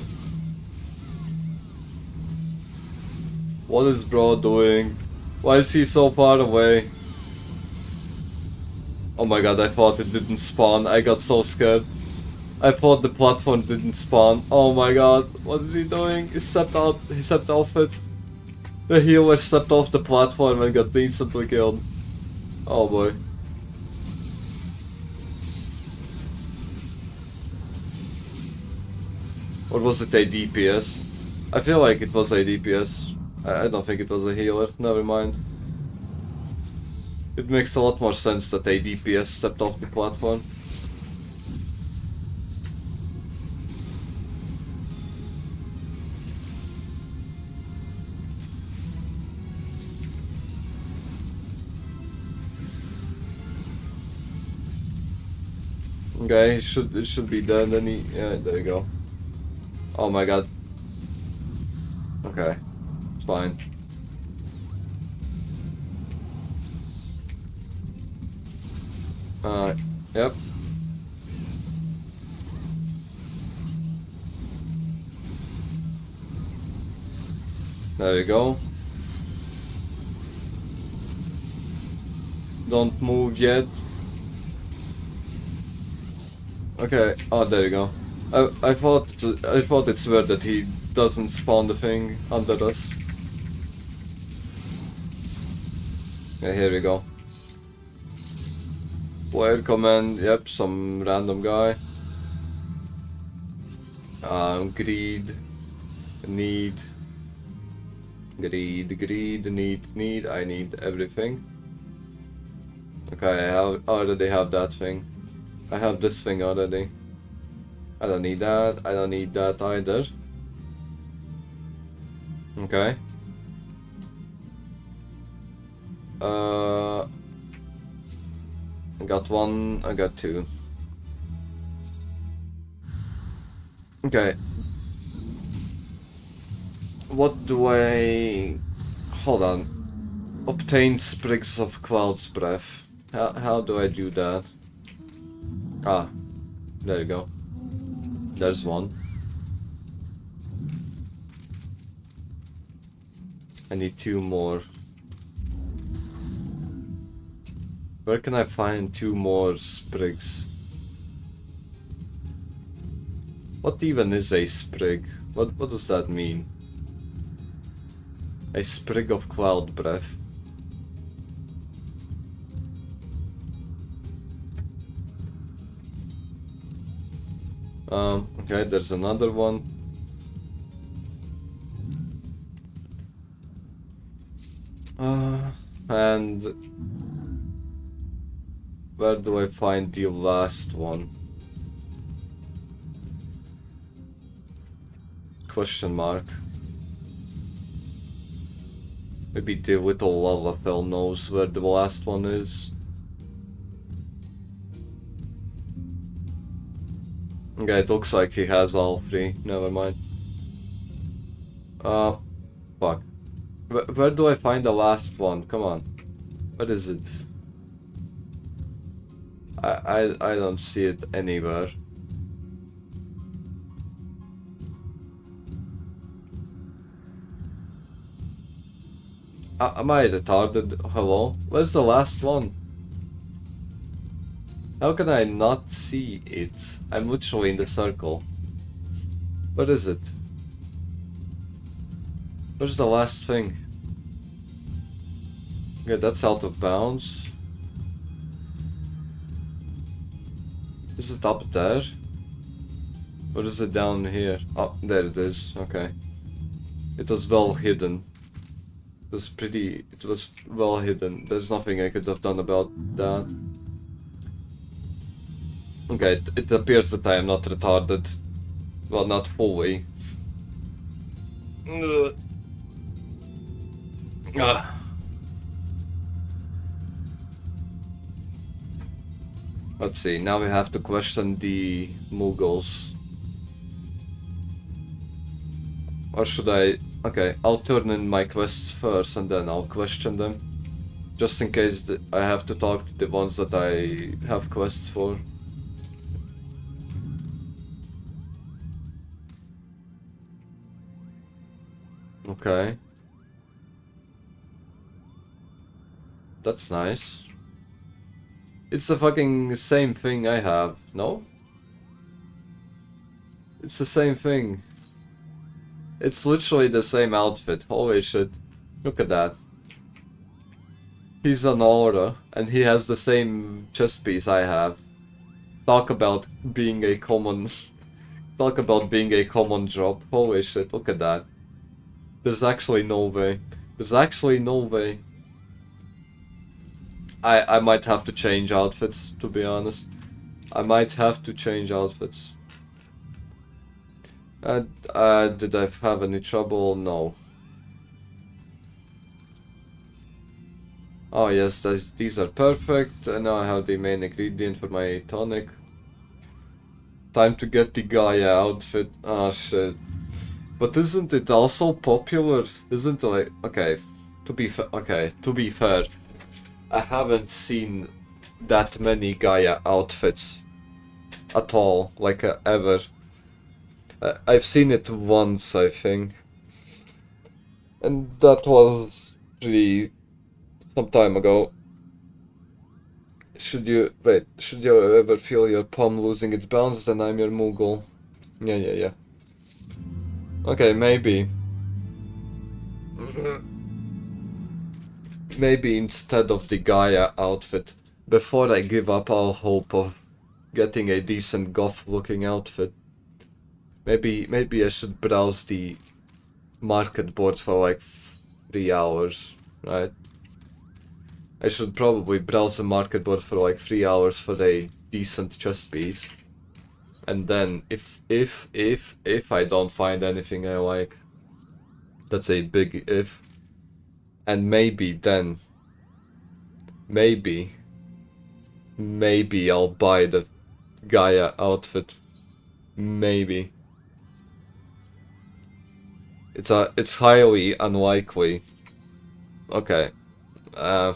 What is bro doing? Why is he so far away? Oh my god, I thought it didn't spawn. I got so scared. I thought the platform didn't spawn. Oh my god, what is he doing? He stepped out, he stepped off it. The healer stepped off the platform and got instantly killed. Oh boy. Or was it a DPS? I feel like it was a DPS. I don't think it was a healer, never mind. It makes a lot more sense that a DPS stepped off the platform. Okay, it should be done, then yeah, there you go. Oh my god. Okay, it's fine. Yep. There you go. Don't move yet. Okay, oh there you go. I thought it's weird that he doesn't spawn the thing under us. Yeah, here we go. Player command, yep, some random guy. Greed, need, need, I need everything. Okay, I already have that thing. I have this thing already. I don't need that, I don't need that either. Okay. I got one, I got two. Okay. What do I... Hold on. Obtain sprigs of Cloud's Breath. How do I do that? Ah, there you go. There's one. I need 2 more. Where can I find 2 more sprigs? What even is a sprig? What does that mean? A sprig of Cloud Breath. Okay, there's another one. And where do I find the last one? Question mark. Maybe the little Lalafell knows where the last one is. Okay, it looks like he has all 3. Never mind. Fuck. Where do I find the last one? Come on. What is it? I don't see it anywhere. Am I retarded? Hello? Where's the last one? How can I not see it? I'm literally in the circle. What is it? Where's the last thing? Okay, that's out of bounds. Is it up there? Or is it down here? Oh, there it is. Okay. It was well hidden. It was well hidden. There's nothing I could have done about that. Okay, it appears that I am not retarded. Well, not fully. Let's see, now we have to question the Mughals. Or should I... Okay, I'll turn in my quests first and then I'll question them. Just in case I have to talk to the ones that I have quests for. Okay. That's nice. It's the fucking same thing I have, no? It's the same thing. It's literally the same outfit. Holy shit. Look at that. He's an aura, and he has the same chest piece I have. Talk about being a common... Talk about being a common drop. Holy shit, look at that. There's actually no way. There's actually no way. I might have to change outfits, to be honest. I might have to change outfits. Did I have any trouble? No. Oh yes, these are perfect. And now I have the main ingredient for my tonic. Time to get the Gaia outfit. Ah shit. But isn't it also popular? Isn't it like... Okay, to be fair. I haven't seen that many Gaia outfits at all, like ever. I've seen it once, I think. And that was really some time ago. Should you ever feel your palm losing its balance, then I'm your Mughal. Yeah. Okay, maybe. Maybe instead of the Gaia outfit, before I give up all hope of getting a decent goth looking outfit, maybe I should browse the market board for like 3 hours, right? I should probably browse the market board for like 3 hours for a decent chest piece. And then if I don't find anything I like, that's a big if. And maybe then, maybe I'll buy the Gaia outfit. Maybe. It's highly unlikely. Okay. I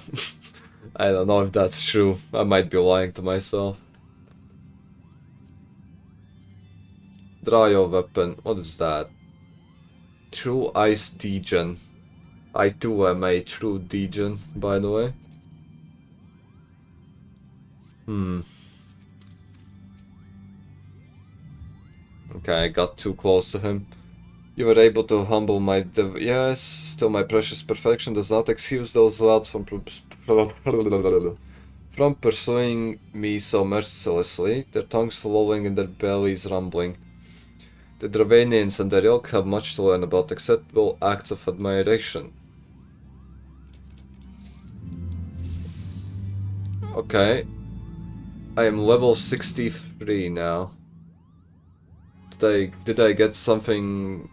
don't know if that's true. I might be lying to myself. Draw your weapon. What is that? True Ice Degen. I too am a true Degen, by the way. Okay, I got too close to him. You were able to humble my yes, still my precious perfection does not excuse those louds from pursuing me so mercilessly, their tongues lolling and their bellies rumbling. The Dravanians and their ilk have much to learn about acceptable acts of admiration. Okay. I am level 63 now. Did I get something?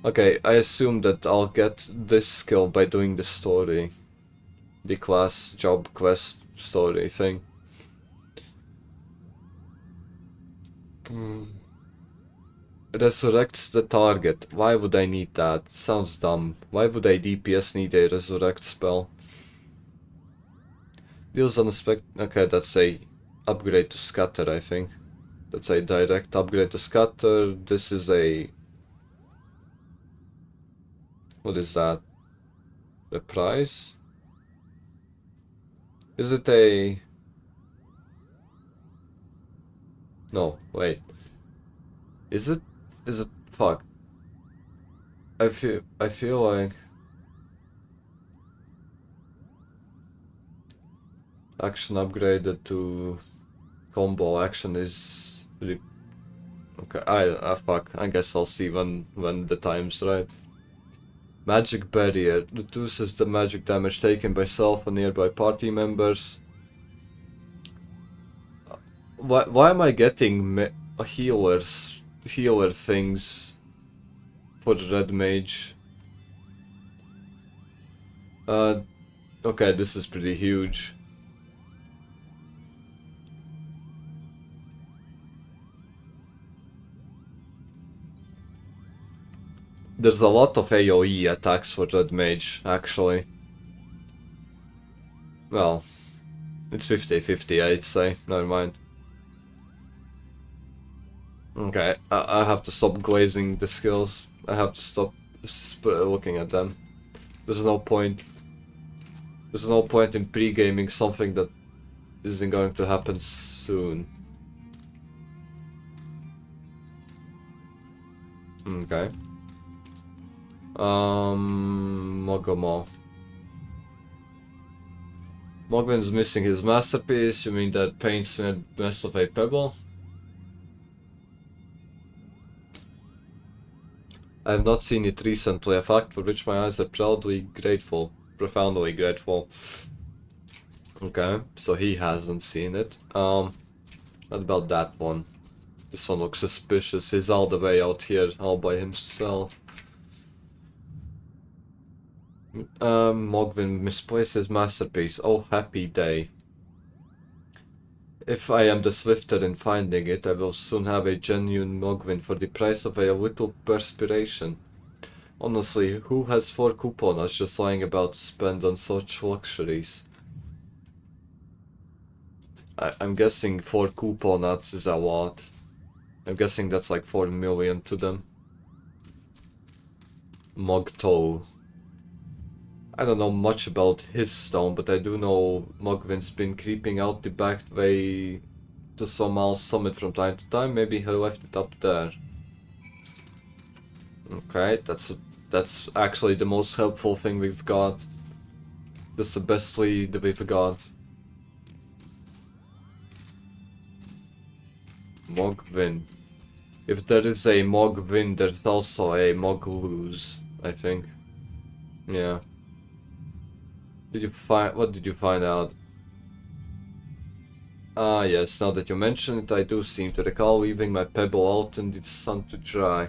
Okay, I assume that I'll get this skill by doing the story. The class job quest story thing. Resurrects the target. Why would I need that? Sounds dumb. Why would a DPS need a resurrect spell? Deals unexpected. Okay, that's a upgrade to scatter, I think. That's a direct upgrade to scatter. This is a... What is that? The price? Is it a... No, wait. Is it? Fuck. I feel like... Action upgraded to combo action is really... Okay, fuck. I guess I'll see when the time's right. Magic barrier reduces the magic damage taken by self and nearby party members. Why am I getting healer things for the red mage? Okay, this is pretty huge. There's a lot of AoE attacks for Red Mage, actually. Well, it's 50-50, I'd say. Never mind. Okay, I have to stop glazing the skills. I have to stop looking at them. There's no point. There's no point in pre-gaming something that isn't going to happen soon. Okay. Mogomo. Mogwin's missing his masterpiece. You mean that paints in a mess of a pebble? I have not seen it recently, a fact for which my eyes are profoundly grateful. Okay, so he hasn't seen it. What about that one? This one looks suspicious. He's all the way out here, all by himself. Mogwin misplaced his masterpiece. Oh, happy day. If I am the swifter in finding it, I will soon have a genuine Mogwin for the price of a little perspiration. Honestly, who has 4 coupons just lying about to spend on such luxuries? I'm guessing 4 coupons is a lot. I'm guessing that's like 4 million to them. Mogto. I don't know much about his stone, but I do know Mogwin's been creeping out the back way to Somal's summit from time to time. Maybe he left it up there. Okay, that's actually the most helpful thing we've got. That's the best lead we've got. Mogwin. If there is a Mogwin, there's also a Moglose, I think. Yeah. What did you find out? Ah yes, now that you mention it, I do seem to recall leaving my pebble out in the sun to dry.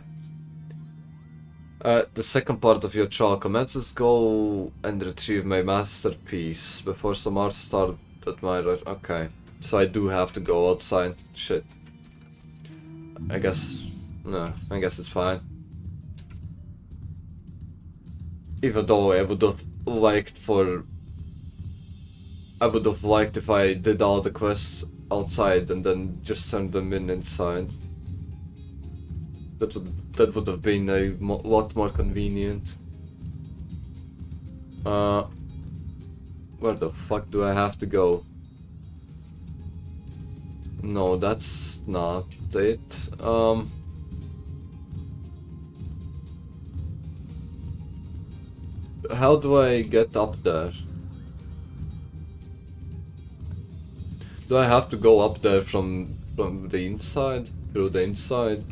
The second part of your trial commences. Go and retrieve my masterpiece before some art start at my right. Okay, so I do have to go outside. Shit. I guess No, I guess it's fine. Even though I would have liked if I did all the quests outside and then just turned them in inside. That would have been a lot more convenient. Where the fuck do I have to go? No, that's not it. How do I get up there? Do I have to go up there from the inside? Through the inside?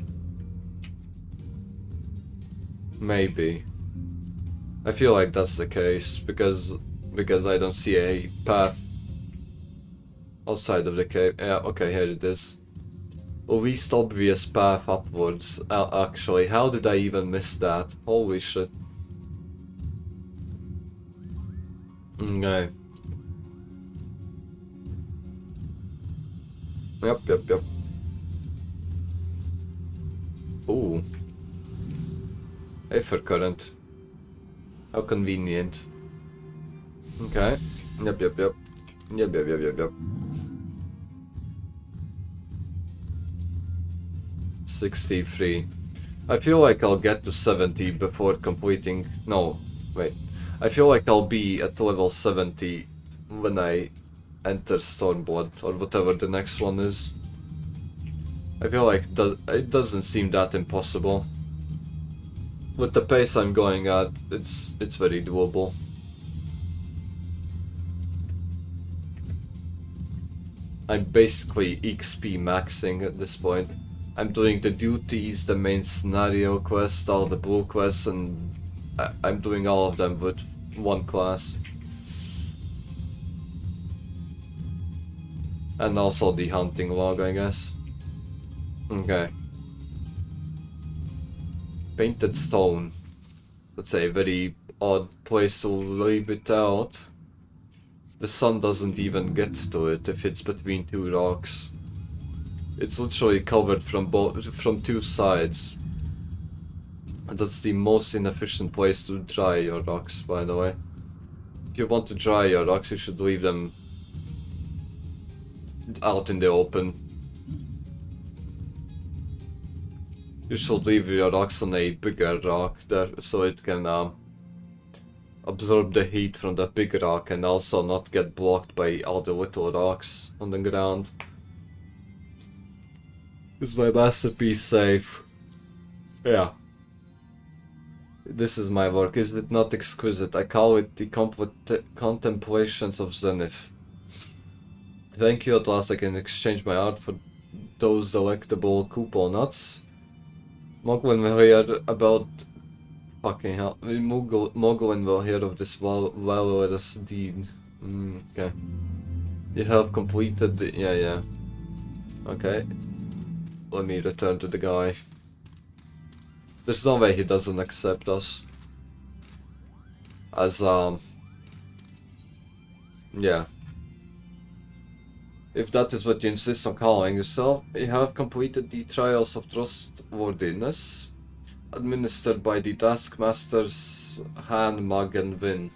Maybe. I feel like that's the case because I don't see a path outside of the cave. Yeah, okay, here it is. A least obvious path upwards. Actually, how did I even miss that? Holy shit. Okay. Yep. Ooh. Aether current. How convenient. Okay. Yep. 63. I feel like I'll get to 70 before completing... No, wait. I feel like I'll be at level 70 when I enter Stormblood, or whatever the next one is. I feel like it doesn't seem that impossible. With the pace I'm going at, it's very doable. I'm basically XP maxing at this point. I'm doing the duties, the main scenario quest, all the blue quests, and I'm doing all of them with one class. And also the hunting log, I guess. Okay. Painted stone. That's a very odd place to leave it out. The sun doesn't even get to it if it's between two rocks. It's literally covered from two sides. And that's the most inefficient place to dry your rocks, by the way. If you want to dry your rocks, you should leave them out in the open. You should leave your rocks on a bigger rock there, so it can absorb the heat from the big rock and also not get blocked by all the little rocks on the ground. Is my masterpiece safe? Yeah. This is my work, is it not exquisite? I call it the contemplations of Zenith. Thank you, at last I can exchange my art for those delectable couple nuts. Moglin will hear about... Fucking hell. Moglin will hear of this valorous deed. Okay. You have completed the... Yeah. Okay. Let me return to the guy. There's no way he doesn't accept us. As, yeah. If that is what you insist on calling yourself, you have completed the trials of trustworthiness, administered by the taskmasters Han, Mag, and Vin.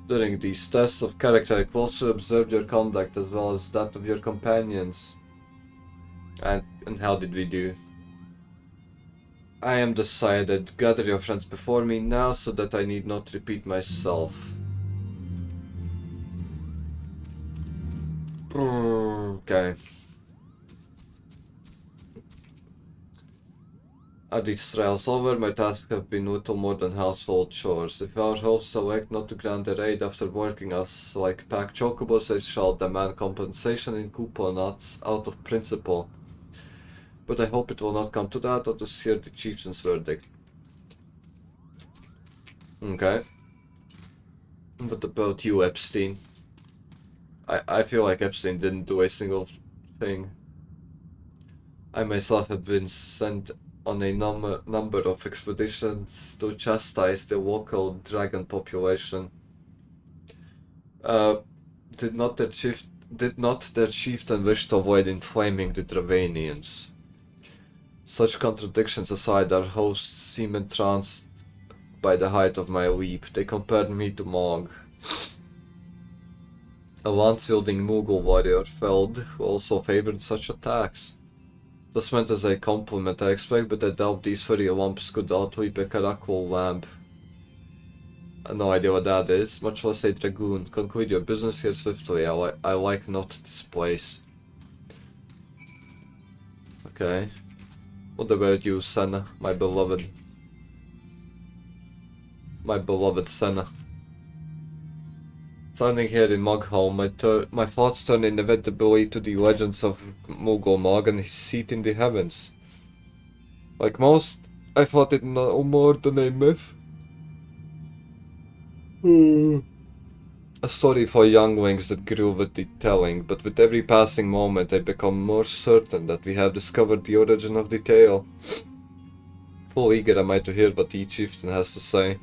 During these tests of character, I closely observed your conduct as well as that of your companions. And how did we do? I am decided. Gather your friends before me now so that I need not repeat myself. Okay. Are these trials over? My tasks have been little more than household chores. If our hosts select not to grant their aid after working us like pack chocobos, they shall demand compensation in coupon nuts out of principle. But I hope it will not come to that or to hear the chieftain's verdict. Okay. What about you, Epstein? I feel like Epstein didn't do a single thing. I myself have been sent on a number of expeditions to chastise the local dragon population. Did not their chieftain wish to avoid inflaming the Dravanians? Such contradictions aside, our hosts seem entranced by the height of my leap. They compared me to Mog, a lance-wielding Mughal warrior felled who also favored such attacks. This meant as a compliment, I expect, but I doubt these furry lumps could outleap a Karakul lamp. No idea what that is, much less a dragoon. Conclude your business here swiftly. I like not this place. Okay. What about you, Senna, my beloved? My beloved Senna. Standing here in Mogholm, my thoughts turn inevitably to the legends of Mughal Mog and his seat in the heavens. Like most, I thought it no more than a myth. A story for younglings that grew with the telling, but with every passing moment I become more certain that we have discovered the origin of the tale. Full eager am I to hear what each chieftain has to say.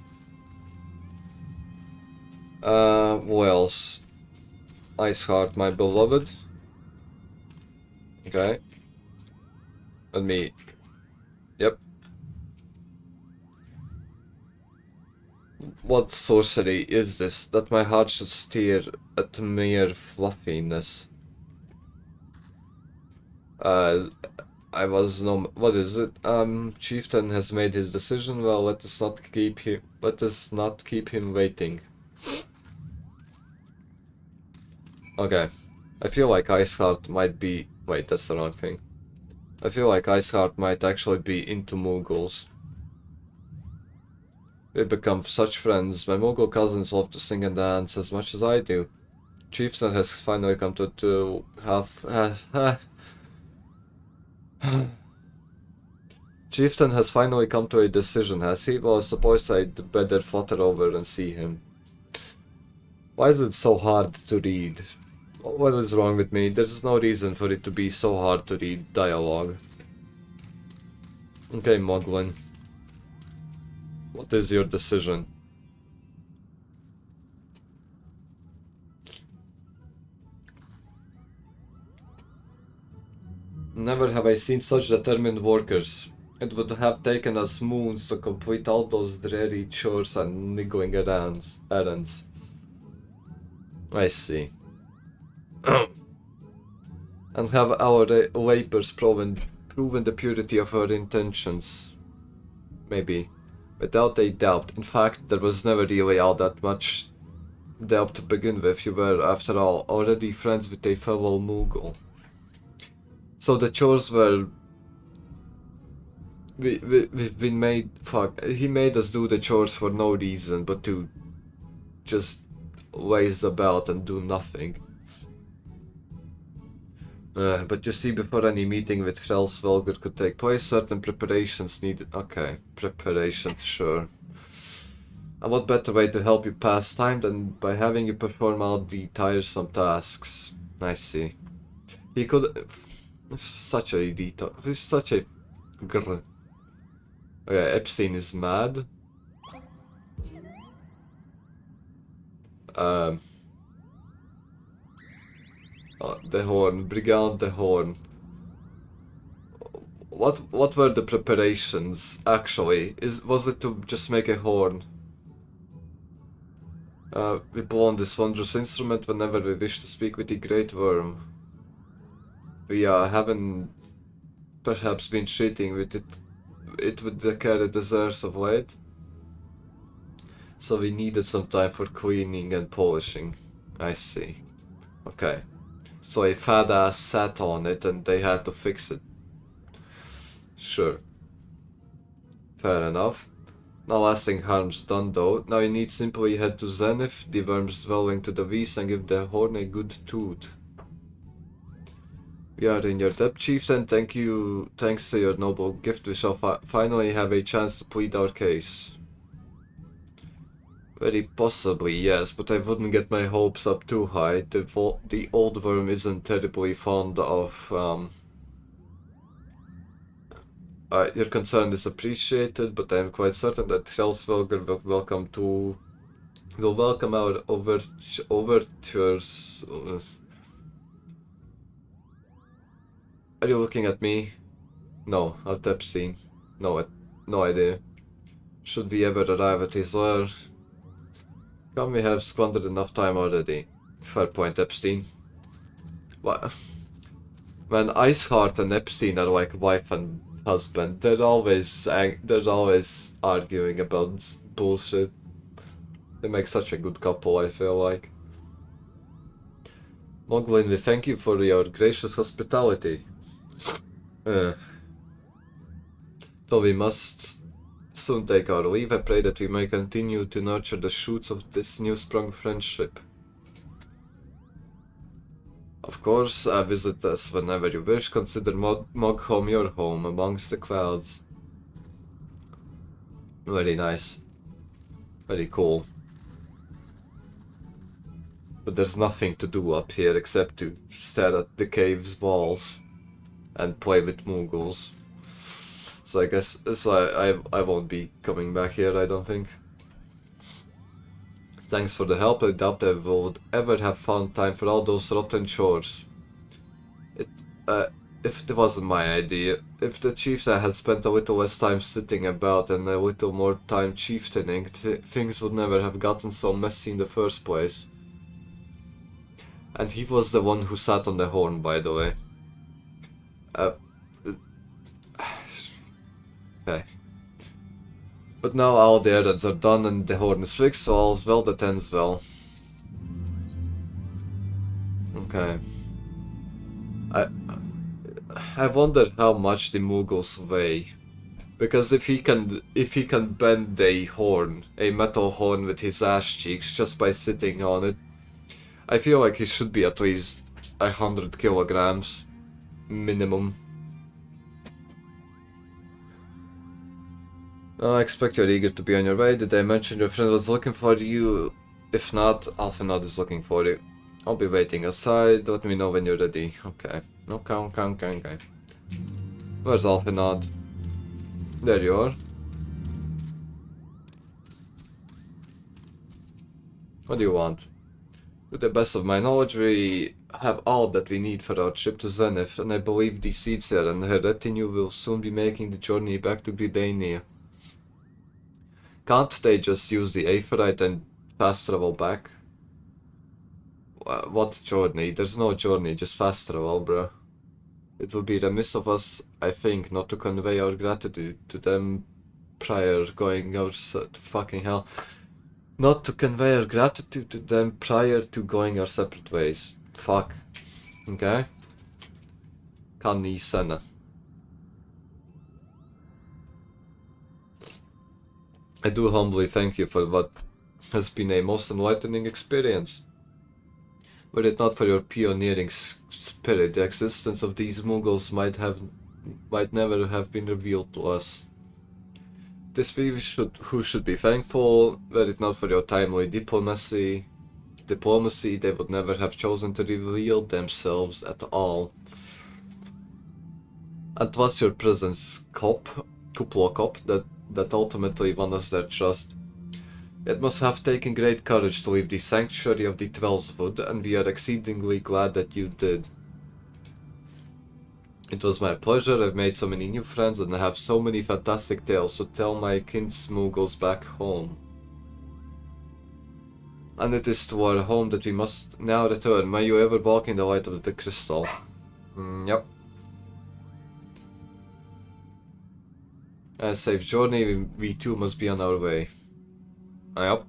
What else? Iceheart, my beloved. Okay. Let me... Yep. What sorcery is this, that my heart should steer at mere fluffiness? I was no... What is it? Chieftain has made his decision. Well, let us not keep him waiting. Okay. I feel like Iceheart might be... Wait, that's the wrong thing. I feel like Iceheart might actually be into Mughals. We've become such friends. My Mughal cousins love to sing and dance as much as I do. Chieftain has finally come to Chieftain has finally come to a decision, has he? Well, I suppose I'd better flutter over and see him. Why is it so hard to read? What is wrong with me? There's no reason for it to be so hard to read dialogue. Okay, Moglin. What is your decision? Never have I seen such determined workers. It would have taken us moons to complete all those dreary chores and niggling errands. I see. And have our labors proven the purity of our intentions? Maybe. Without a doubt. In fact, there was never really all that much doubt to begin with. You were, after all, already friends with a fellow Mughal. So the chores were... We've been made... Fuck. He made us do the chores for no reason, but to just laze about and do nothing. But you see, before any meeting with Heavensward could take place, certain preparations needed. Okay, preparations, sure. And what better way to help you pass time than by having you perform all the tiresome tasks? I see. He could... Such a detail. He's such a... Grr. Okay, Epstein is mad. The horn, Brigand the horn. What were the preparations actually? Was it to just make a horn? We blow on this wondrous instrument whenever we wish to speak with the Great Worm. We haven't perhaps been treating with it with the care it deserves of late. So we needed some time for cleaning and polishing. I see. Okay. So a fat ass sat on it and they had to fix it. Sure. Fair enough. No lasting harm's done though. Now you need simply head to Zenith, the worm's dwelling to the west, and give the horn a good toot. We are in your debt, chieftain. Thanks to your noble gift, we shall finally have a chance to plead our case. Very possibly, yes, but I wouldn't get my hopes up too high. The old worm isn't terribly fond of... your concern is appreciated, but I am quite certain that Heavensward will welcome our overtures. Are you looking at me? No, at Epstein. No, no idea. Should we ever arrive at his lair? Can we have squandered enough time already? Fair point, Epstein. What? When Iceheart and Epstein are like wife and husband, they're always arguing about bullshit. They make such a good couple, I feel like. Moglin, we thank you for your gracious hospitality. Though we must soon take our leave, I pray that we may continue to nurture the shoots of this new-sprung friendship. Of course, visit us whenever you wish. Consider Moghome your home amongst the clouds. Very nice. Very cool. But there's nothing to do up here except to stare at the cave's walls and play with Mughals. So I guess I won't be coming back here, I don't think. Thanks for the help. I doubt I would ever have found time for all those rotten chores. If it wasn't my idea, if the chieftain had spent a little less time sitting about and a little more time chieftaining, things would never have gotten so messy in the first place. And he was the one who sat on the horn, by the way. Okay. But now all the errands are done and the horn is fixed, so all's well that ends well. Okay. I wonder how much the Mughals weigh. Because if he can bend a horn, a metal horn with his ass cheeks just by sitting on it, I feel like he should be at least 100 kilograms minimum. I expect you're eager to be on your way. Did I mention your friend was looking for you? If not, Alphenod is looking for you. I'll be waiting outside. Let me know when you're ready. Okay. Okay. Where's Alphenod? There you are. What do you want? To the best of my knowledge, we have all that we need for our trip to Zenith, and I believe the Seedseer and her retinue will soon be making the journey back to Gridania. Can't they just use the Aephorite and fast travel back? What journey? There's no journey, just fast travel, bruh. It would be remiss of us, I think, not to convey our gratitude to them prior going our fucking hell. Not to convey our gratitude to them prior to going our separate ways. Fuck. Okay? Kan ni senne. I do humbly thank you for what has been a most enlightening experience. Were it not for your pioneering spirit, the existence of these Mughals might never have been revealed to us. This we who should be thankful. Were it not for your timely diplomacy, they would never have chosen to reveal themselves at all. And 'twas your presence, Kuplokop, that ultimately won us their trust. It must have taken great courage to leave the sanctuary of the Twelvewood, and we are exceedingly glad that you did. It was my pleasure. I've made so many new friends and I have so many fantastic tales to tell my kinsmuggles back home. And it is to our home that we must now return. May you ever walk in the light of the crystal. Yep. A safe journey, we too must be on our way. Yep.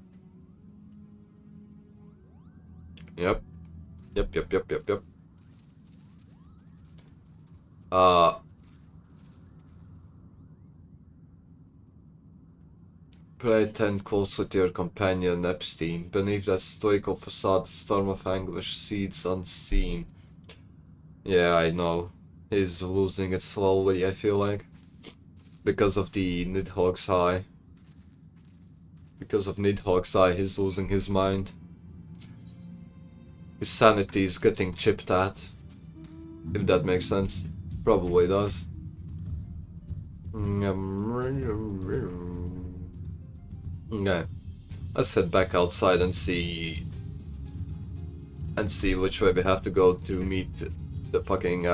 Yep. Yep. Pray tend closely to your companion Epstein. Beneath that stoical facade, the storm of anguish seethes unseen. Yeah, I know. He's losing it slowly, I feel like. Because of the Nidhogg's Eye. Because of Nidhogg's Eye, he's losing his mind. His sanity is getting chipped at. If that makes sense. Probably does. Okay. Let's head back outside and see which way we have to go to meet the fucking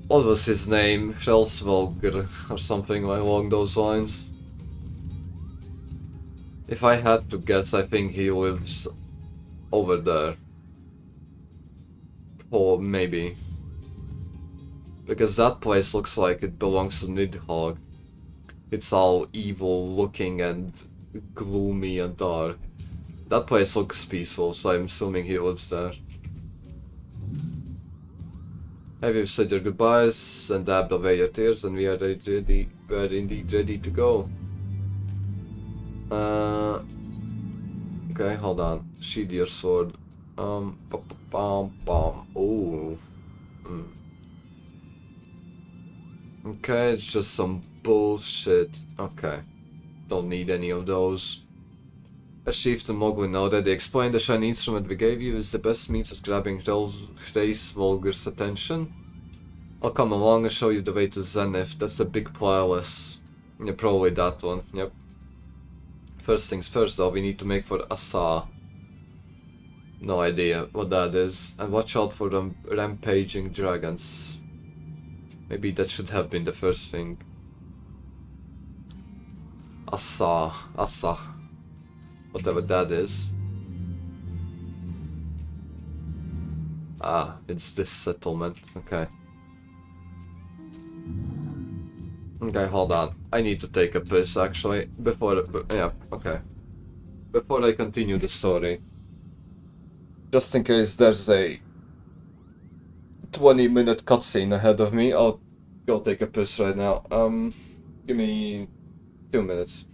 What was his name? Heavensward or something along those lines. If I had to guess, I think he lives over there. Or maybe. Because that place looks like it belongs to Nidhogg. It's all evil looking and gloomy and dark. That place looks peaceful, so I'm assuming he lives there. Have you said your goodbyes and dabbed away your tears, and we are ready, indeed ready to go. Okay, hold on. Sheathe your sword. Ooh. Okay, it's just some bullshit. Okay. Don't need any of those. As Chieftain Mogwin already explained, the shiny instrument we gave you is the best means of grabbing Race Volgar's attention. I'll come along and show you the way to Zenith. That's the big palace. Yeah, probably that one, yep. First things first though, we need to make for Asa. No idea what that is. And watch out for them rampaging dragons. Maybe that should have been the first thing. Asa. Whatever that is. Ah, it's this settlement. Okay. Okay, hold on. I need to take a piss actually. Yeah, okay. Before I continue the story. Just in case there's a 20-minute cutscene ahead of me, I'll go take a piss right now. Give me 2 minutes.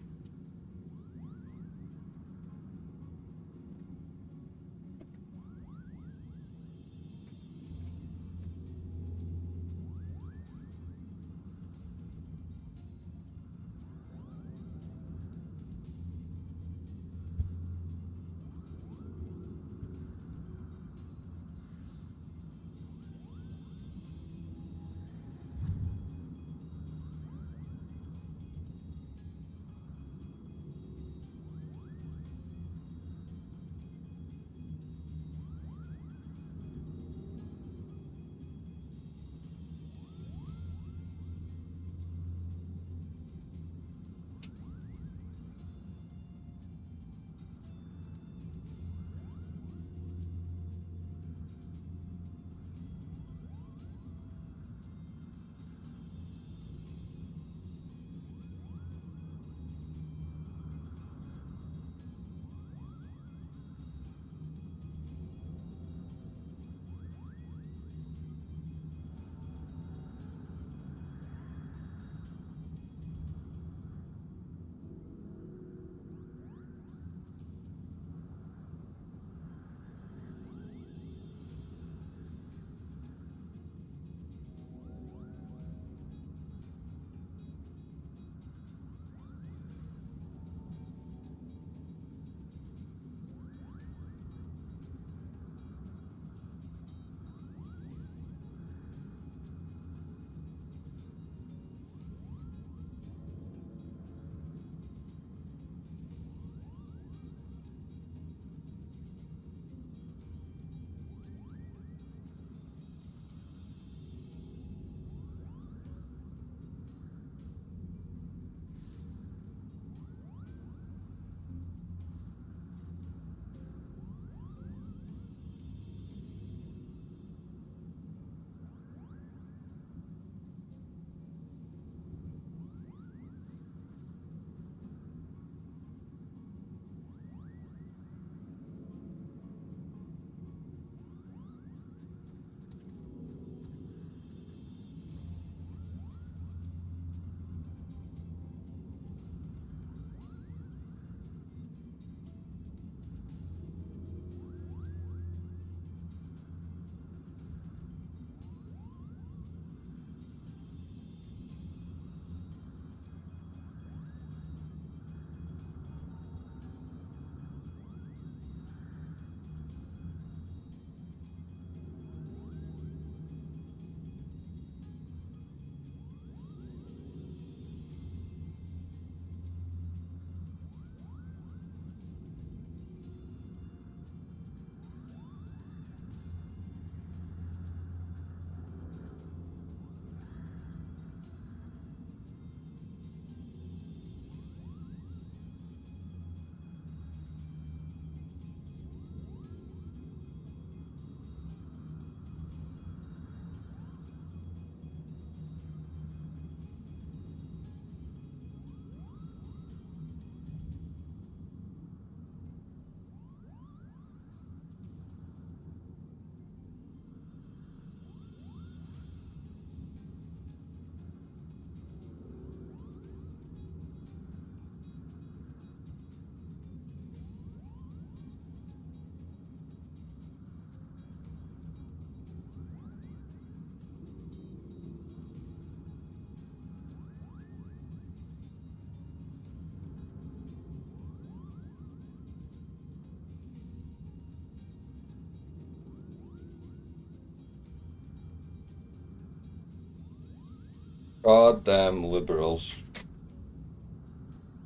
Goddamn liberals.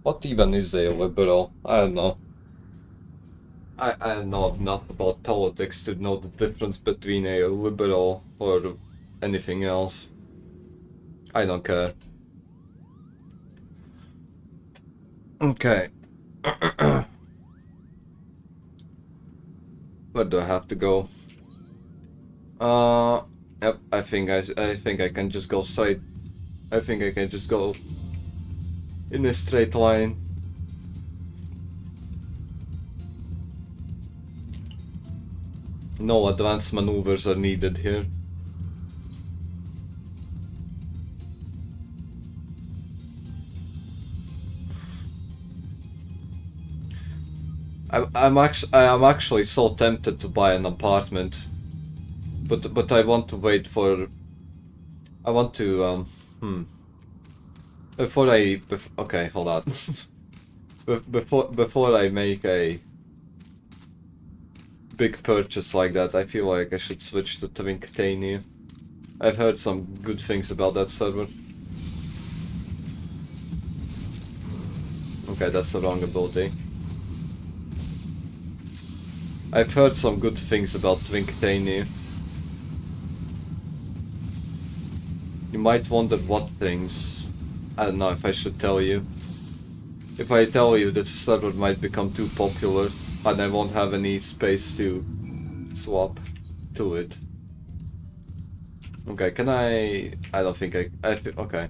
What even is a liberal? I don't know. I know enough about politics to know the difference between a liberal or anything else. I don't care. Okay. Where do I have to go? Yep, I think I can just go straight. I think I can just go in a straight line. No advanced maneuvers are needed here. I'm actually so tempted to buy an apartment, but I want to wait for. I want to okay, hold on. Before I make a big purchase like that, I feel like I should switch to Twinkatania. I've heard some good things about that server. Okay, that's the wrong ability. I've heard some good things about Twinkatania. You might wonder what things. I don't know if I should tell you. If I tell you, that server might become too popular and I won't have any space to swap to it. Okay, can I don't think okay.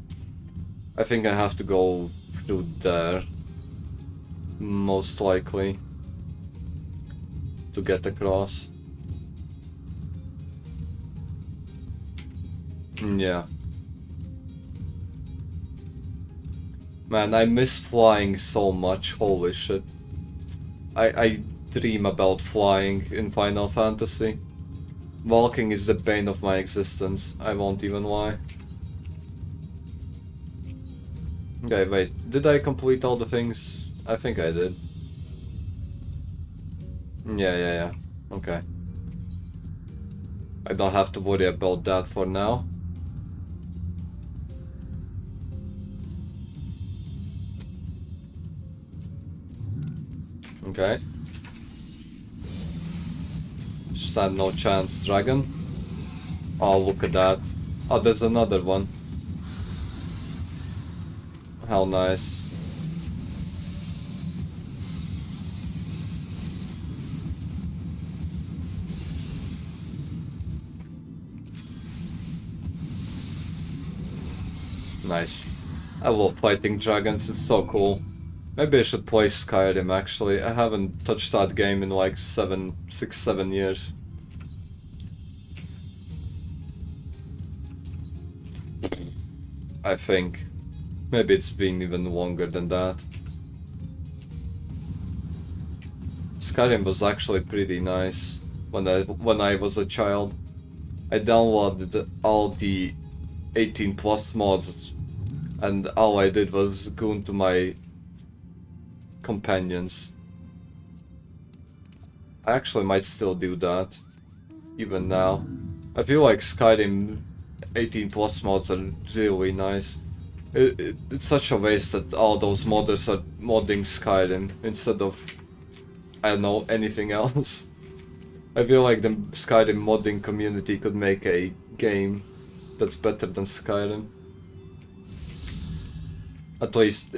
I think I have to go through there. Most likely. To get across. Yeah. Man, I miss flying so much, holy shit. I dream about flying in Final Fantasy. Walking is the bane of my existence, I won't even lie. Okay, wait, did I complete all the things? I think I did. Yeah. Okay. I don't have to worry about that for now. Okay. Stand no chance, dragon. Oh, look at that. Oh, there's another one. How nice. Nice. I love fighting dragons, it's so cool. Maybe I should play Skyrim actually. I haven't touched that game in like 6-7 years. I think. Maybe it's been even longer than that. Skyrim was actually pretty nice when I was a child. I downloaded all the 18+ mods and all I did was go into my companions. I actually might still do that, even now. I feel like Skyrim 18+ mods are really nice. It's such a waste that all those modders are modding Skyrim instead of, I don't know, anything else. I feel like the Skyrim modding community could make a game that's better than Skyrim. At least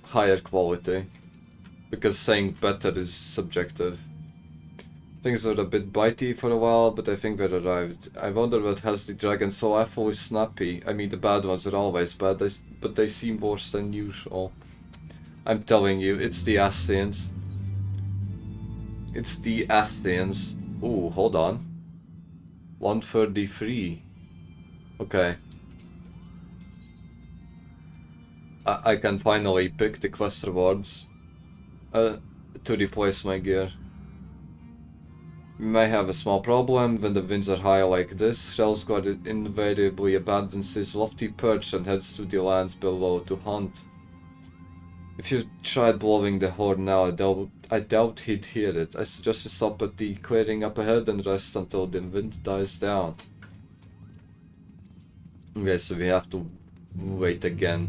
higher quality. Because saying better is subjective. Things were a bit bitey for a while, but I think we're arrived. I wonder what has the dragon so awfully snappy. I mean, the bad ones are always bad, but they seem worse than usual. I'm telling you, it's the Ascians. It's the Ascians. Ooh, hold on. 133. Okay. I can finally pick the quest rewards to replace my gear. We may have a small problem when the winds are high like this. Relsguard invariably abandons his lofty perch and heads to the lands below to hunt. If you tried blowing the horn now, I doubt he'd hear it. I suggest you stop at the clearing up ahead and rest until the wind dies down. Okay, so we have to wait again.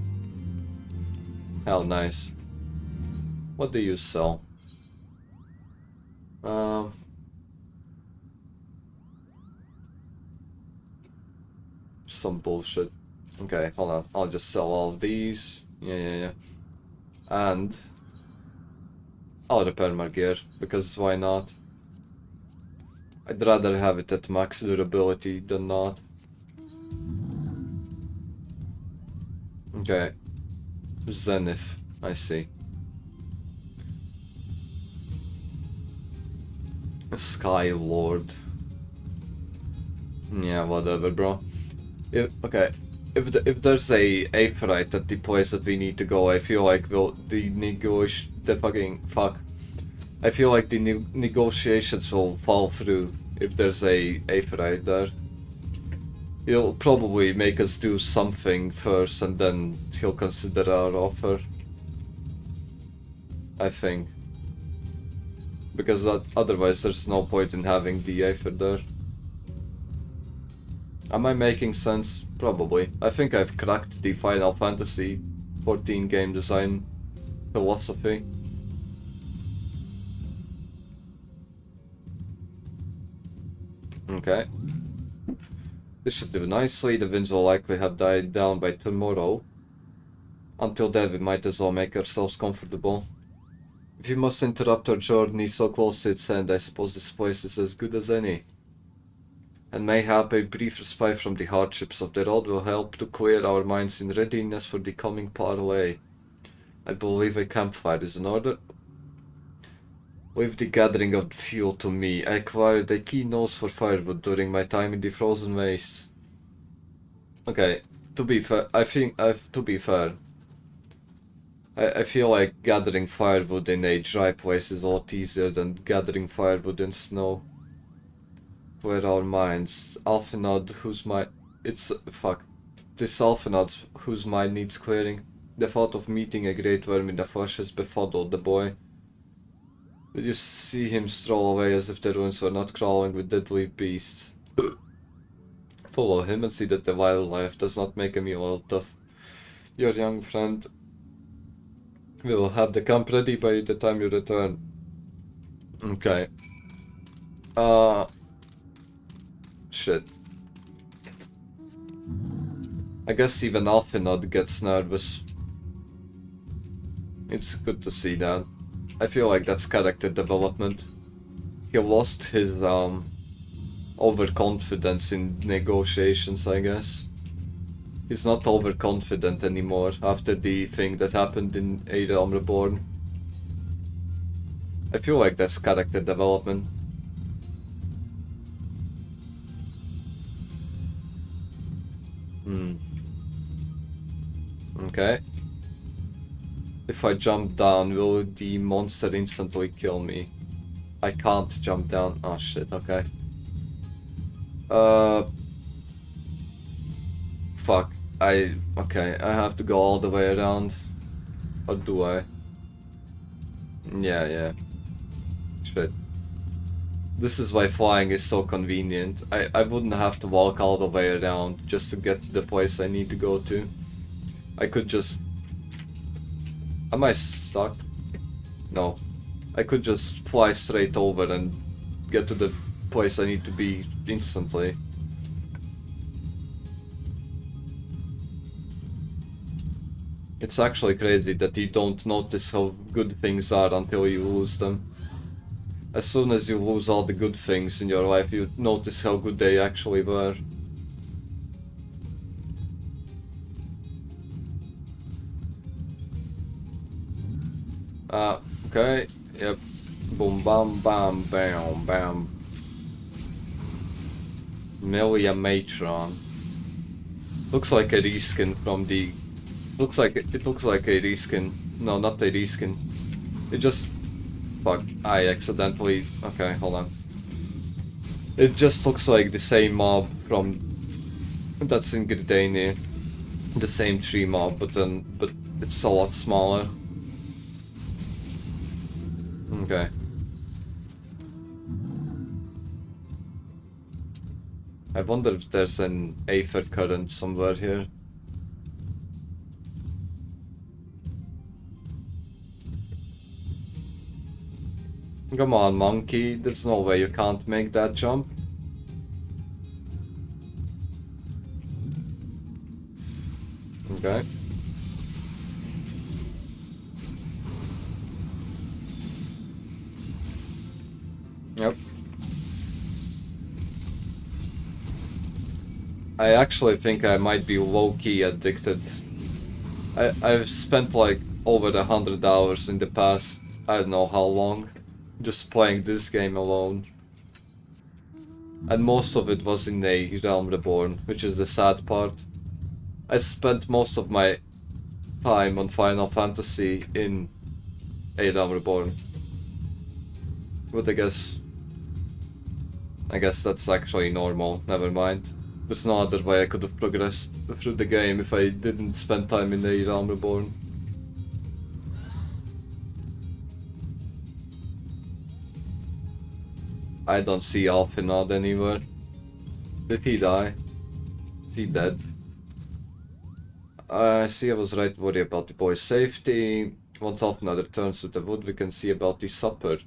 How nice. What do you sell? Some bullshit. Okay, hold on. I'll just sell all of these. Yeah. And I'll repair my gear, because why not? I'd rather have it at max durability than not. Okay. Zenith, I see. Sky Lord. Yeah, whatever, bro. If there's a Aephorite at the place that we need to go, I feel like I feel like the negotiations will fall through if there's a Aephorite there. He'll probably make us do something first and then he'll consider our offer. I think. Because otherwise there's no point in having the Aether there. Am I making sense? Probably. I think I've cracked the Final Fantasy 14 game design philosophy. Okay. This should do nicely. The winds will likely have died down by tomorrow. Until then, we might as well make ourselves comfortable. If you must interrupt our journey so close to its end, I suppose this place is as good as any. And mayhap a brief respite from the hardships of the road will help to clear our minds in readiness for the coming parley. I believe a campfire is in order. With the gathering of fuel to me, I acquired a keen nose for firewood during my time in the frozen wastes. Okay, to be fair, I feel like gathering firewood in a dry place is a lot easier than gathering firewood in snow. Clear our minds. Alphanod, whose mind... This Alphanod, whose mind needs clearing. The thought of meeting a great worm in the flesh has befuddled the boy. Did you see him stroll away as if the ruins were not crawling with deadly beasts? Follow him and see that the wildlife does not make him ill out of. Your young friend... We will have the camp ready by the time you return. Okay. Shit. I guess even Alphanod gets nervous. It's good to see that. I feel like that's character development. He lost his overconfidence in negotiations, I guess. He's not overconfident anymore after the thing that happened in A Realm Reborn. I feel like that's character development. Okay. If I jump down, will the monster instantly kill me? I can't jump down. Oh shit, okay. Fuck. Okay, I have to go all the way around. Or do I? Yeah. Shit. This is why flying is so convenient. I wouldn't have to walk all the way around just to get to the place I need to go to. I could just... Am I stuck? No. I could just fly straight over and get to the place I need to be instantly. It's actually crazy that you don't notice how good things are until you lose them. As soon as you lose all the good things in your life, you notice how good they actually were. Okay, yep. Boom, bam, bam, bam, bam. Melia Matron. Looks like a reskin from the... it looks like a reskin. No, not a reskin. It just... Fuck, I accidentally... Okay, hold on. It just looks like the same mob from... That's in Gridania. The same tree mob, but it's a lot smaller. Okay. I wonder if there's an aether current somewhere here. Come on, monkey. There's no way you can't make that jump. Okay. Yep. I actually think I might be low-key addicted. I've spent like over 100 hours in the past, I don't know how long, just playing this game alone. And most of it was in a Realm Reborn, which is the sad part. I spent most of my time on Final Fantasy in a Realm Reborn. But I guess that's actually normal, never mind. There's no other way I could have progressed through the game if I didn't spend time in the Realm Reborn. I don't see Alphinod anywhere. Did he die? Is he dead? I see I was right to worry about the boy's safety. Once Alphinod returns with the wood, we can see about the supper.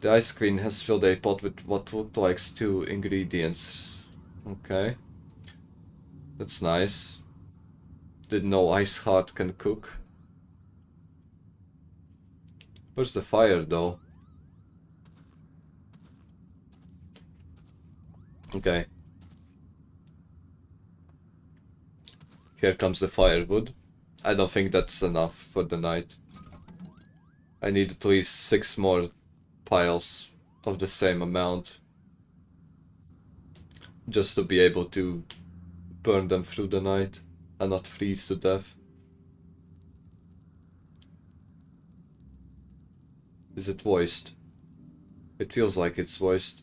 The Ice Queen has filled a pot with what looked like stew ingredients. Okay. That's nice. Didn't know Ice Heart can cook. Where's the fire though? Okay. Here comes the firewood. I don't think that's enough for the night. I need at least 6 more piles of the same amount just to be able to burn them through the night and not freeze to death. Is it voiced? It feels like it's voiced.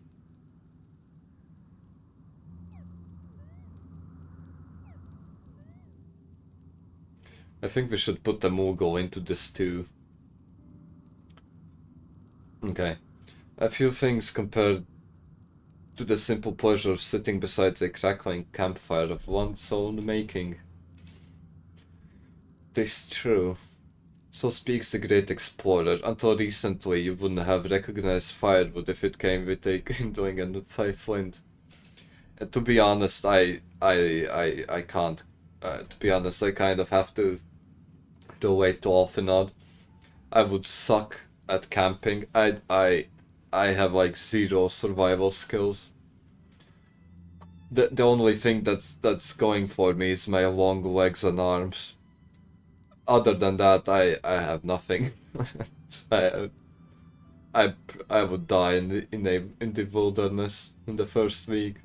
I think we should put the Moogle into this too. Okay. A few things compared to the simple pleasure of sitting beside a crackling campfire of one's own making. 'Tis true. So speaks the great explorer. Until recently you wouldn't have recognized firewood if it came with a kindling and a flint. And to be honest, I can't. To be honest, I kind of have to wait to Alphinod. I would suck at camping. I have like 0 survival skills. The only thing that's going for me is my long legs and arms. Other than that, I have nothing. I would die in the wilderness in the first week.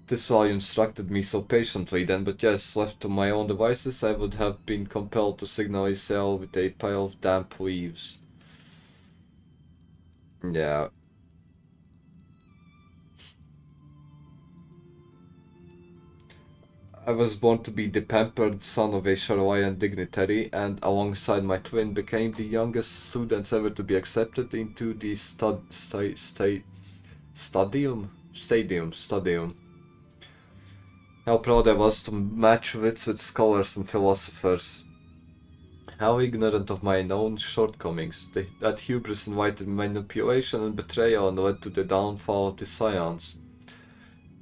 This while you instructed me so patiently then, but yes, left to my own devices, I would have been compelled to signal a cell with a pile of damp leaves. Yeah. I was born to be the pampered son of a Sharawayan dignitary, and alongside my twin became the youngest students ever to be accepted into the stadium. How proud I was to match wits with scholars and philosophers. How ignorant of my own shortcomings. That hubris invited manipulation and betrayal and led to the downfall of the Scions.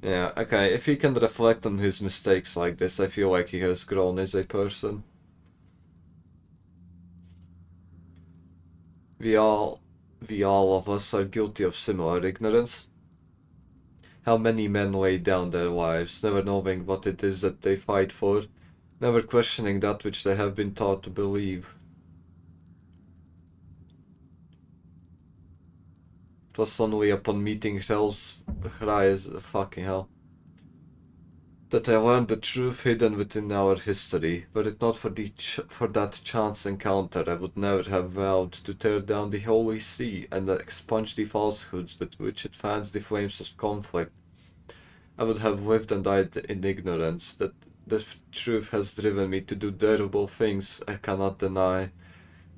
Yeah, okay, if he can reflect on his mistakes like this, I feel like he has grown as a person. We all of us are guilty of similar ignorance. How many men lay down their lives, never knowing what it is that they fight for, never questioning that which they have been taught to believe. It was only upon meeting Hell's rise, fucking hell, that I learned the truth hidden within our history. Were it not for that chance encounter, I would never have vowed to tear down the Holy See and expunge the falsehoods with which it fans the flames of conflict. I would have lived and died in ignorance. That the truth has driven me to do terrible things I cannot deny,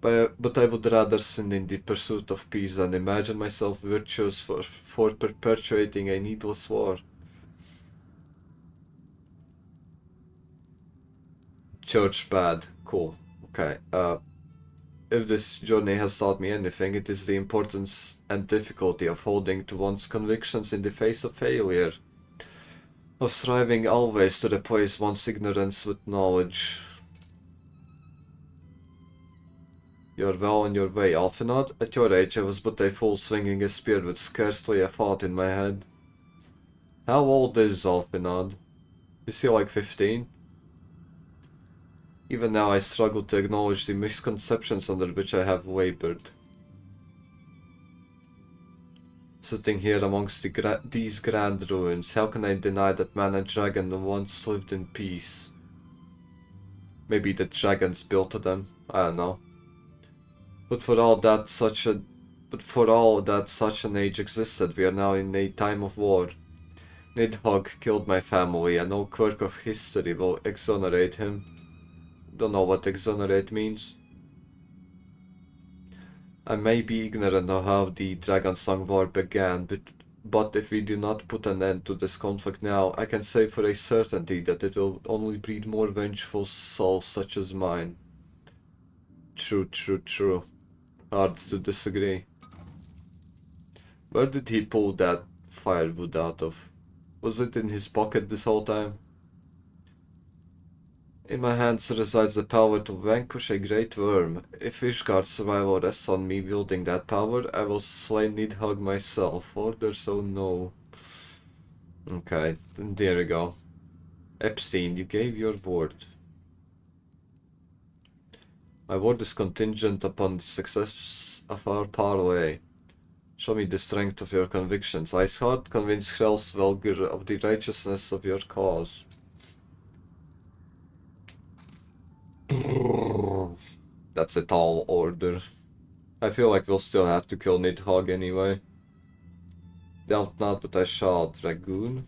But I would rather sin in the pursuit of peace than imagine myself virtuous for perpetuating a needless war. Church bad. Cool. Okay. If this journey has taught me anything, it is the importance and difficulty of holding to one's convictions in the face of failure. Of striving always to replace one's ignorance with knowledge. You are well on your way, Alphanod. At your age, I was but a fool swinging a spear with scarcely a thought in my head. How old is Alphanod? Is he like 15? Even now I struggle to acknowledge the misconceptions under which I have labored. Sitting here amongst these grand ruins, how can I deny that man and dragon once lived in peace? Maybe the dragons built them, I don't know. But for all that such an age existed, we are now in a time of war. Nidhogg killed my family, and no quirk of history will exonerate him. Don't know what exonerate means. I may be ignorant of how the Dragonsong War began, but if we do not put an end to this conflict now, I can say for a certainty that it will only breed more vengeful souls such as mine. True, true, true. Hard to disagree. Where did he pull that firewood out of? Was it in his pocket this whole time? In my hands resides the power to vanquish a great worm. If Ishgard's survival rests on me wielding that power, I will slay Nidhogg myself. Order so no. Okay, there we go. Epstein, you gave your word. My word is contingent upon the success of our parlay. Show me the strength of your convictions. Iceheart, convince Hrelsvelgr of the righteousness of your cause. That's a tall order. I feel like we'll still have to kill Nidhogg anyway. Doubt not, but I shall. Dragoon?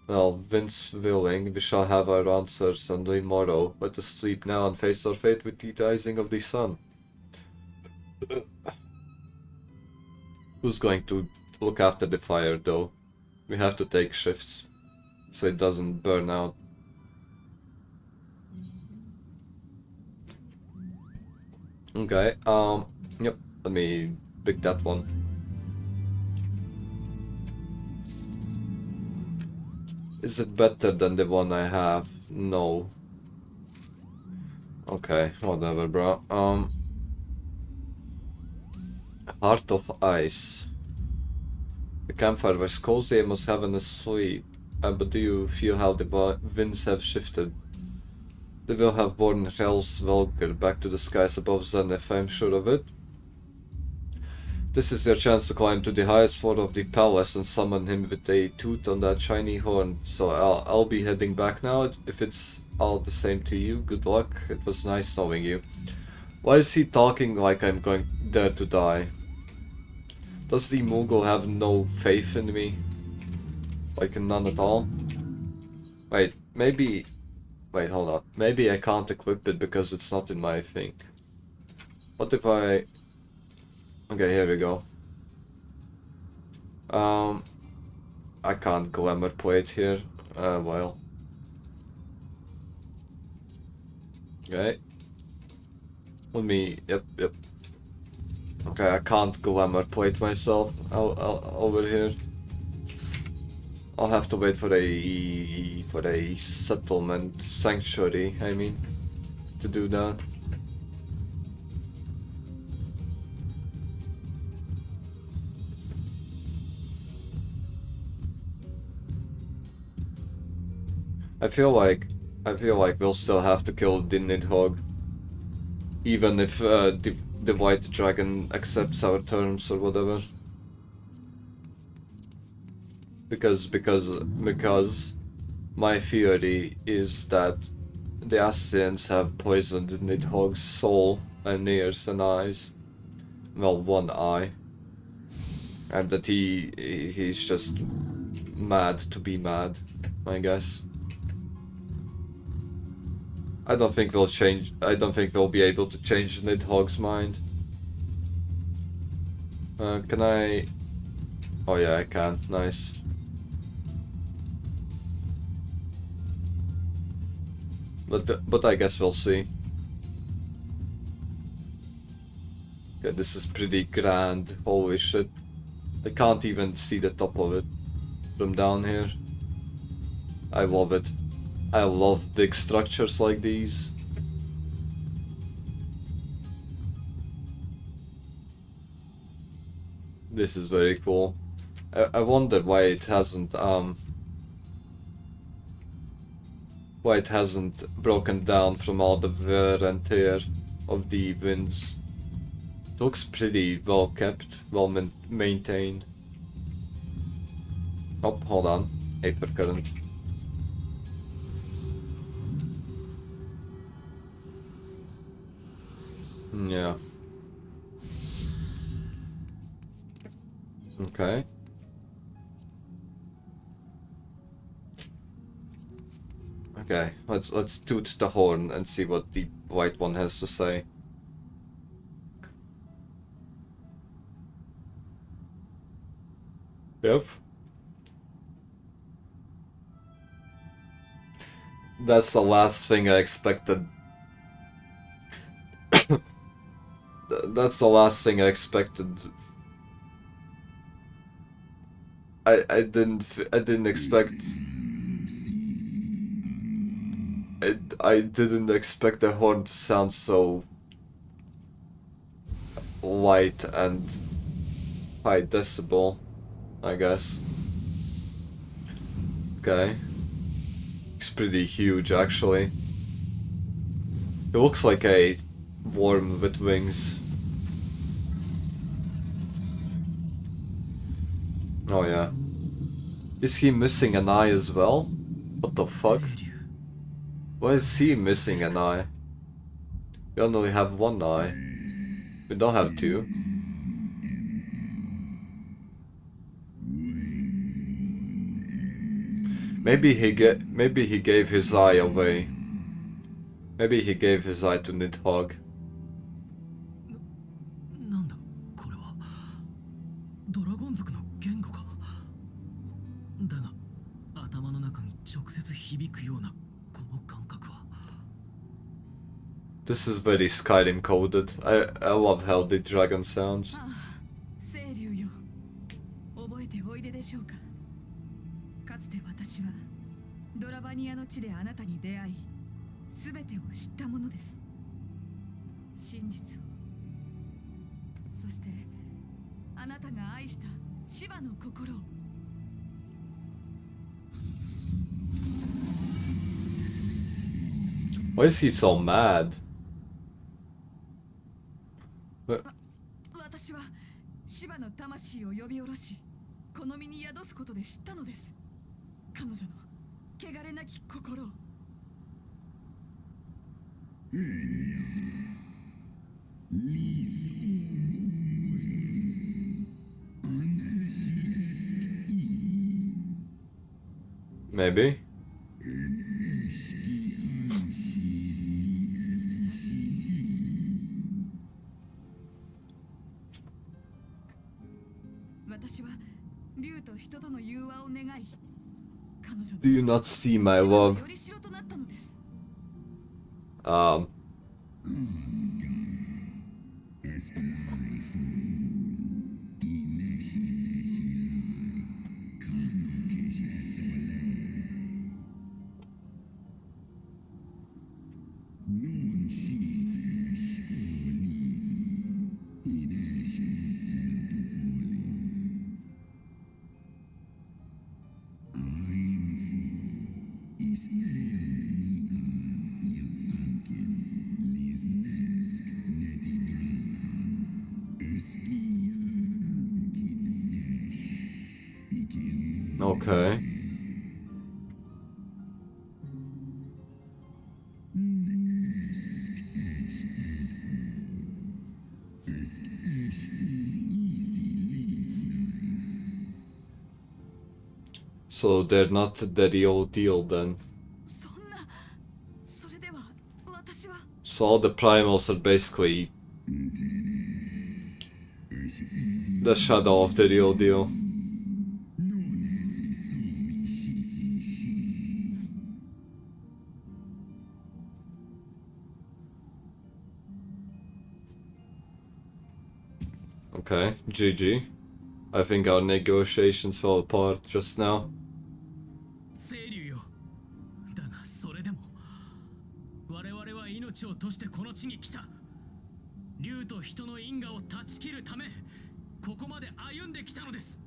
Well, Vince willing, we shall have our answers on the morrow. Let us sleep now and face our fate with the rising of the sun. Who's going to look after the fire, though? We have to take shifts, so it doesn't burn out. Okay, yep, let me pick that one. Is it better than the one I have? No. Okay, whatever, bro. Heart of Ice. The campfire was cozy and was having a sleep. But do you feel how the winds have shifted? They will have borne Hrelsvelgr back to the skies above Zenith, I'm sure of it. This is your chance to climb to the highest floor of the palace and summon him with a tooth on that shiny horn. So I'll be heading back now. If it's all the same to you, good luck. It was nice knowing you. Why is he talking like I'm going there to die? Does the Moogle have no faith in me? Like none at all? Wait, maybe... Wait, hold on. Maybe I can't equip it because it's not in my thing. What if I... Okay, here we go. I can't glamour plate here. Well. Okay. Let me... Yep. Okay, I can't glamour plate myself over here. I'll have to wait for a settlement sanctuary, I mean, to do that. I feel like we'll still have to kill the Nidhogg, even if the White Dragon accepts our terms or whatever. Because my theory is that the Ascians have poisoned Nidhogg's soul and ears and eyes. Well, one eye. And that he's just mad to be mad, I guess. I don't think they'll change. I don't think they'll be able to change Nidhogg's mind. Can I? Oh yeah, I can. Nice. But I guess we'll see. Okay, this is pretty grand. Holy shit! I can't even see the top of it from down here. I love it. I love big structures like these. This is very cool. I wonder why it hasn't broken down from all the wear and tear of the winds. It looks pretty well kept, well maintained. Oh, hold on. Hypercurrent. Yeah. Okay. Okay, let's toot the horn and see what the white one has to say. Yep. That's the last thing I expected. That's the last thing I expected. I didn't expect. I didn't expect the horn to sound so light and high decibel, I guess. Okay. It's pretty huge actually. It looks like a worm with wings. Oh yeah. Is he missing an eye as well? What the fuck? Why is he missing an eye? We only have one eye. We don't have two. Maybe he gave his eye away. Maybe he gave his eye to Nidhogg. なんだこれはドラゴン族の言語かだが頭の中に直接響くようなこの感覚は This is very Skyrim coded. I love how the dragon sounds. 清流よ覚えておいででしょうかかつて私はドラバニアの地であなたに出会い全てを知ったものです真実をそしてあなたが愛したシバの心を Why is he so mad? 私はシバの魂を呼び下ろしこの身に宿すことで知ったのです彼女の汚れなき心を Maybe. Do you not see my love? Okay. So they're not the real deal then. So all the primals are basically the shadow of the real deal. Okay, GG. I think our negotiations fell apart just now. 清流よ。だがそれでも我々は命を賭してこの地に来た。竜と人の因果を断ち切るためここまで歩んできたのです。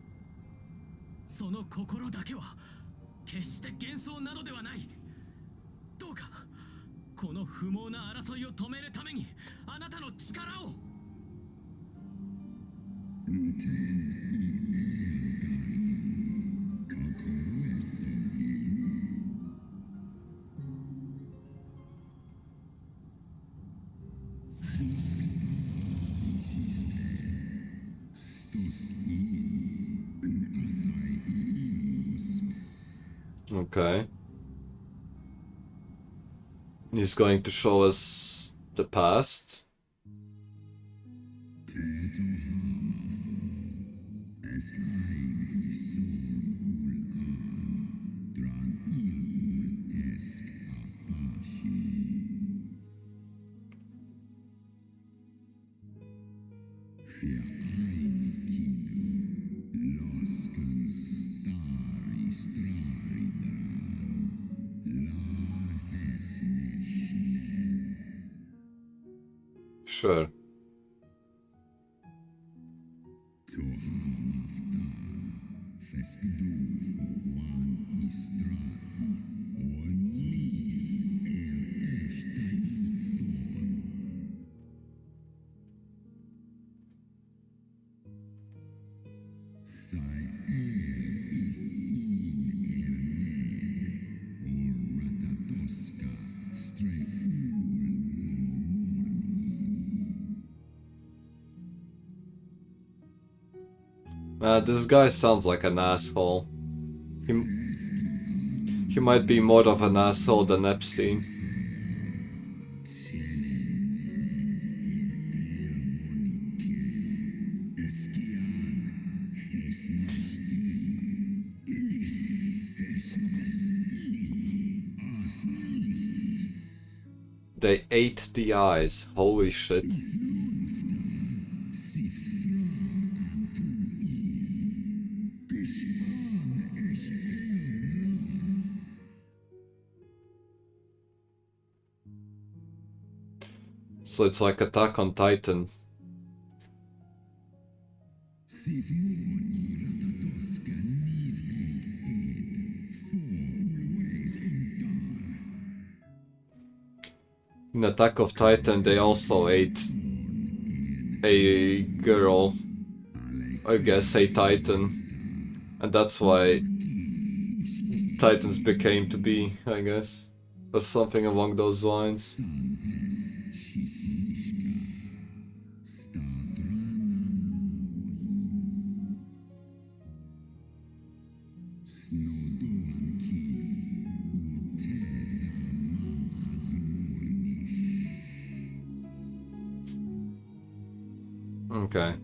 その心だけは決して幻想などではない。どうかこの不毛な争いを止めるためにあなたの力を。Okay. He's going to show us the past. Sure. This guy sounds like an asshole. He might be more of an asshole than Epstein. They ate the eyes. Holy shit. So it's like Attack on Titan. In Attack of Titan they also ate a girl, I guess a Titan, and that's why Titans became to be, I guess, or something along those lines. Okay.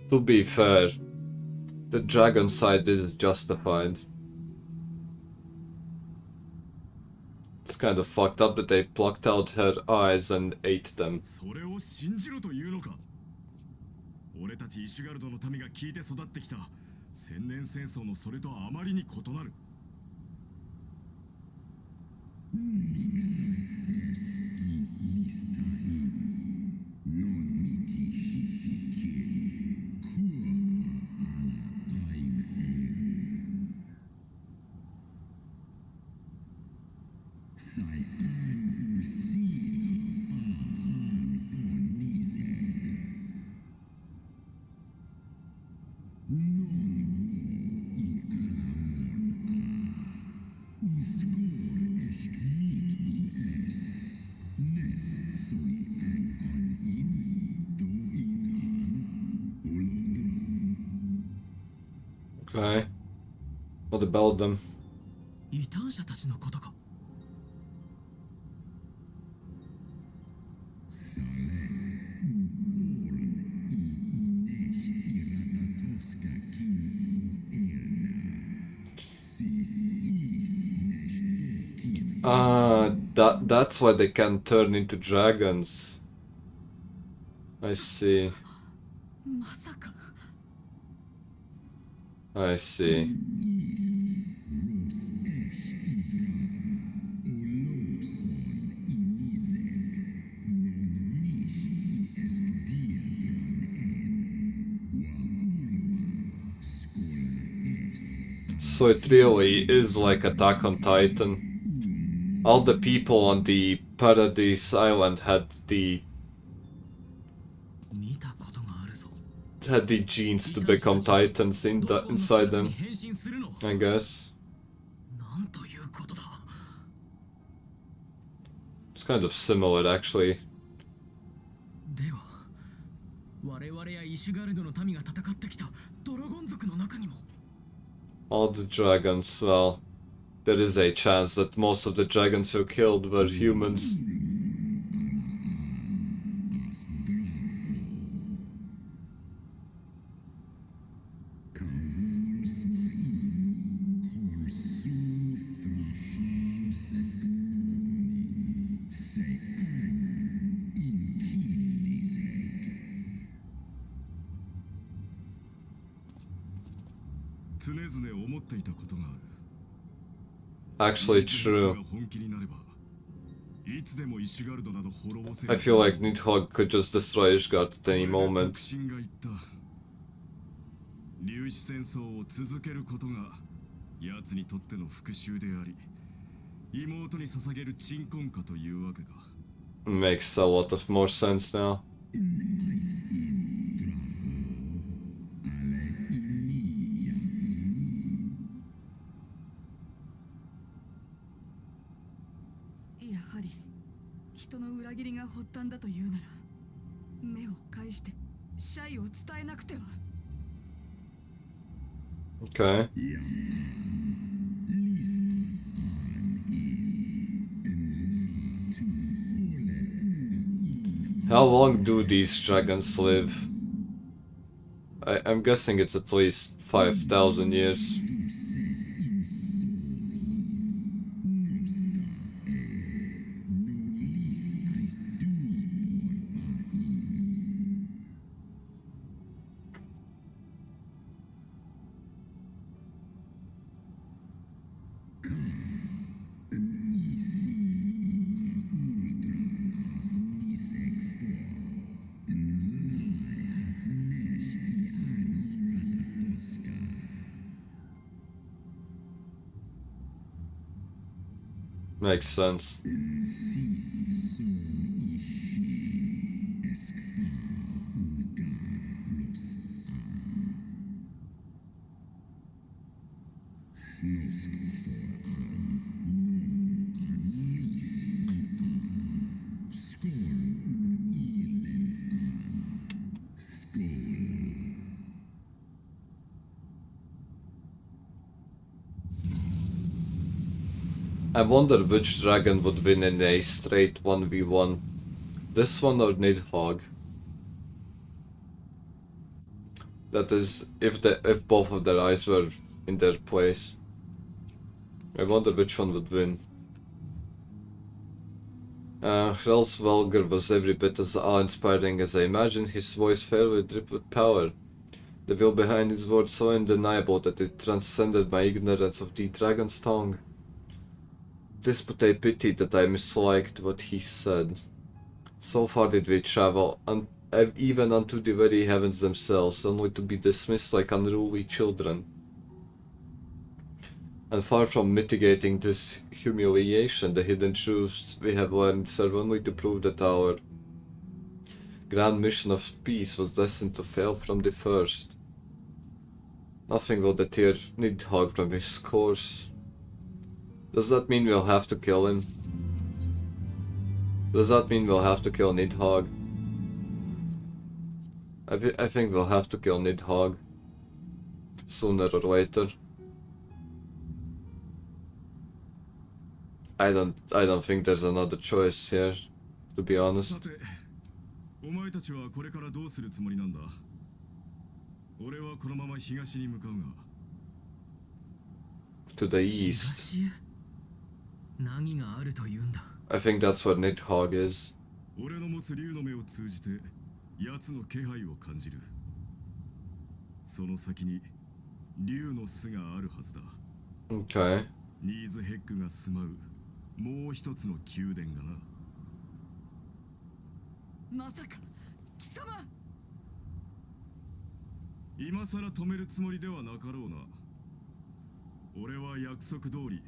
To be fair, the dragon side is justified. It's kind of fucked up that they plucked out her eyes and ate them. それを信じろというのか。俺たちイシュガルドの民が聞いて育ってきた千年戦争のそれとはあまりに異なる。Okay. What about them? 異端者たちのことか。That's why they can turn into dragons. I see. まさか I see. So it really is like Attack on Titan. All the people on the Paradise Island had the genes to become titans inside them, I guess. It's kind of similar, actually. All the dragons, well, there is a chance that most of the dragons who killed were humans. Actually true. I feel like Nidhogg could just destroy Ishgard at any moment. 粒子戦争を続けることが奴にとっての復讐であり、妹に捧げる鎮魂歌というわけか。Makes a lot of more sense now. Okay. How long do these dragons live? I'm guessing it's at least 5,000 years. Makes sense. I wonder which dragon would win in a straight 1v1. This one or Nidhogg? That is, if both of their eyes were in their place. I wonder which one would win. Hrel's Vulgar was every bit as awe-inspiring as I imagined, his voice fairly dripped with power. The will behind his words so undeniable that it transcended my ignorance of the dragon's tongue. 'Tis but a pity that I misliked what he said. So far did we travel, even unto the very heavens themselves, only to be dismissed like unruly children. And far from mitigating this humiliation, the hidden truths we have learned serve only to prove that our grand mission of peace was destined to fail from the first. Nothing will deter Nidhogg from his course. Does that mean we'll have to kill him? Does that mean we'll have to kill Nidhogg? I think we'll have to kill Nidhogg. Sooner or later. I don't think there's another choice here, to be honest. さて、お前たちはこれからどうするつもりなんだ？俺はこのまま東に向かうが。To the east. 何があるというんだ。 I think that's what Nidhogg is. 俺の持つ竜の目を通じて奴の気配を感じる。その先に竜の巣があるはずだ。 Okay. ニーズヘッグが住まうもう一つの宮殿がな。まさか貴様。今さら止めるつもりではなかろうな。俺は約束通り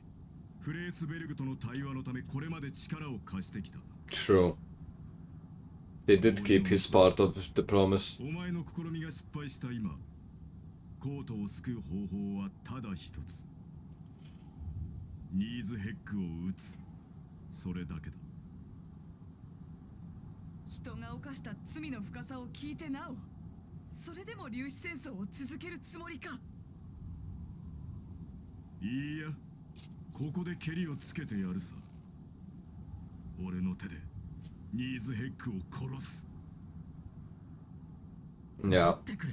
フレースベルグとの対話のためこれまで力を貸してきた。 True. He did keep his part of the promise. お前の試みが失敗した今、コートを救う方法はただ一つ。ニーズヘッグを撃つ。それだけだ。人が犯した罪の深さを聞いてなお、それでも粒子戦争を続けるつもりか。いいや、ここでケリをつけてやるさ。俺の手でニーズヘッグを殺す。 Yeah. ってくれ。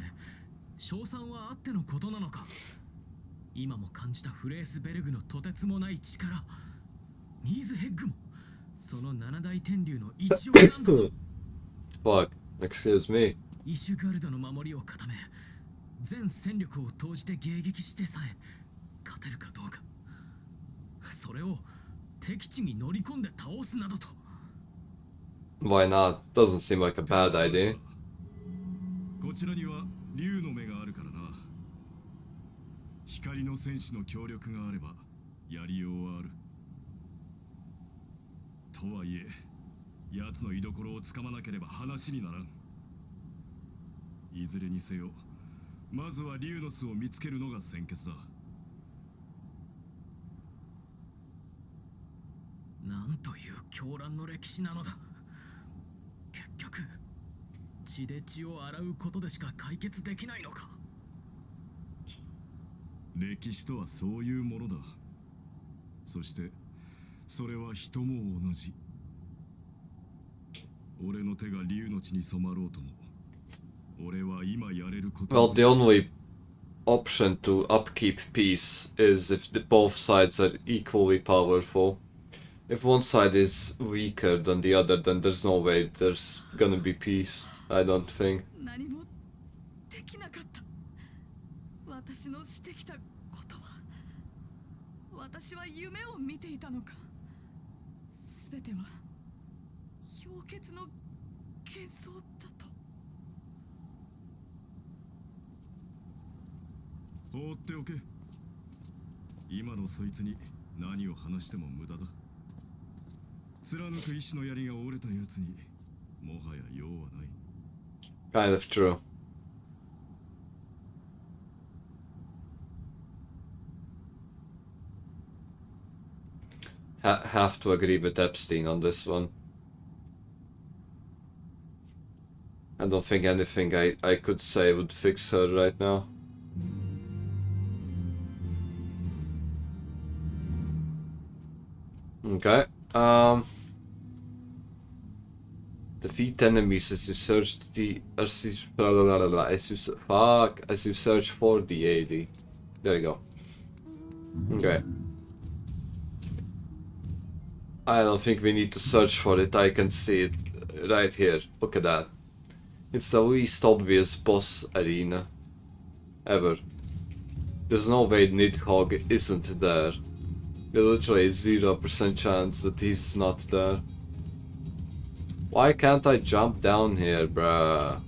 賞賛はあってのことなのか。今も感じたフレースベルグのとてつもない力。ニーズヘッグもその七大天竜の一翼なんだぞ。Fuck. Excuse me. イシュガルドの守りを固め、全戦力を投じて迎撃してさえ勝てるかどうか。それを敵地に乗り込んで倒すなどと。 Why not? Doesn't seem like a bad idea. こちらには竜の目があるからな。光の戦士の協力があればやりようはある。とはいえ、奴の居所をつかまなければ話にならん。いずれにせよ、まずは竜の巣を見つけるのが先決だ。なんという狂乱の歴史なのだ。結局血で血を洗うことでしか解決できないのか。歴史とはそういうものだ。そしてそれは人も同じ。俺の手が竜の血に染まろうとも、俺は今やれること。 Well, the only option to upkeep peace is if both sides are equally powerful. If one side is weaker than the other, then there's no way there's gonna be peace. I don't think. 何もできなかった。私のしてきたことは、私は夢を見ていたのか。すべては氷結の幻想だと。放っておけ。今のそいつに何を話しても無駄だ。貫く意志の槍が折れたやつにもはや用はない。 Kind of true. Have to agree with Epstein on this one. I don't think anything I could say would fix her right now. Okay. Defeat enemies as you search the as you as you search for the AD. There you go. Okay. I don't think we need to search for it. I can see it right here. Look at that. It's the least obvious boss arena ever. There's no way Nidhogg isn't there. There's literally a 0% chance that he's not there. Why can't I jump down here, bruh?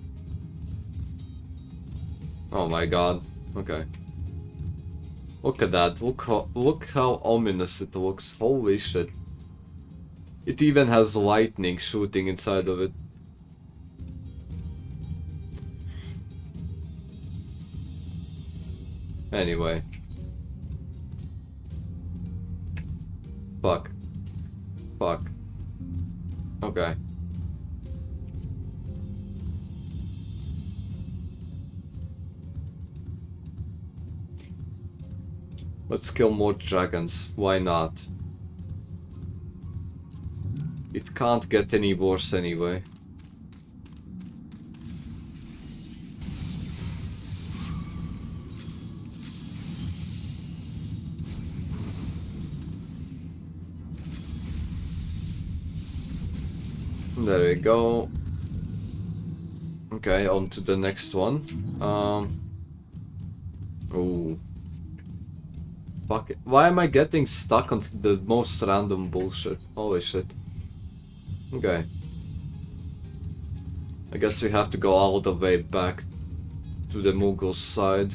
Oh my god. Okay. Look at that. Look how ominous it looks. Holy shit. It even has lightning shooting inside of it. Anyway. Fuck. Fuck. Okay. Let's kill more dragons. Why not? It can't get any worse anyway. There we go. Okay, on to the next one. Ooh. Fuck it. Why am I getting stuck on the most random bullshit? Holy shit. Okay. I guess we have to go all the way back to the Mughal side.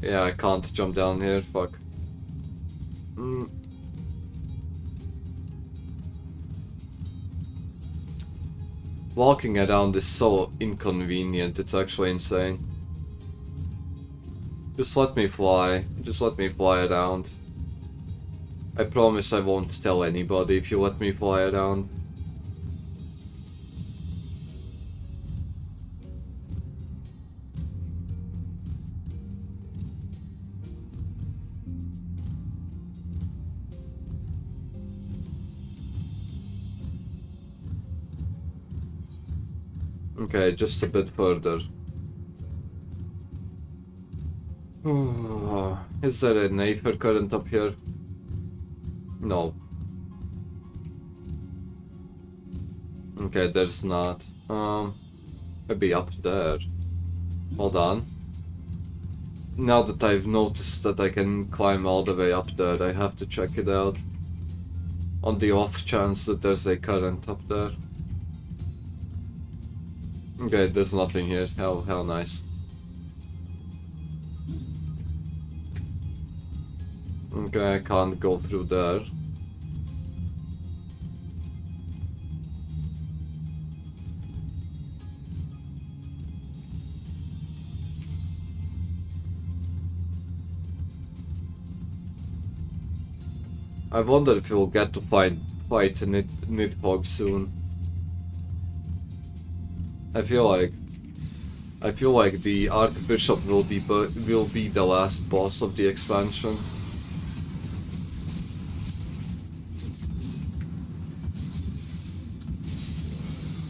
Yeah, I can't jump down here, fuck. Walking around is so inconvenient, it's actually insane. Just let me fly. Just let me fly around. I promise I won't tell anybody if you let me fly around. Okay, just a bit further. Is there an Aether current up here? No. Okay, there's not. Maybe up there. Hold on. Now that I've noticed that I can climb all the way up there, I have to check it out. On the off chance that there's a current up there. Okay, there's nothing here. How nice. Okay, I can't go through there. I wonder if we'll get to fight Nidhogg soon. I feel like the Archbishop will be the last boss of the expansion.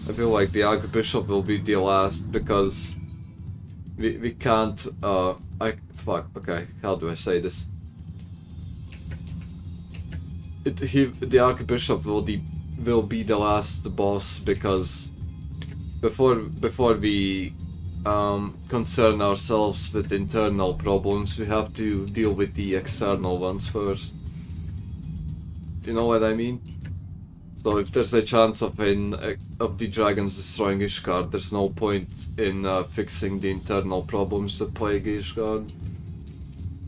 I feel like the Archbishop will be the last because we can't okay, how do I say this? The Archbishop will be the last boss because before we concern ourselves with internal problems, we have to deal with the external ones first. Do you know what I mean? So if there's a chance of the dragons destroying Ishgard, there's no point in fixing the internal problems that plague Ishgard.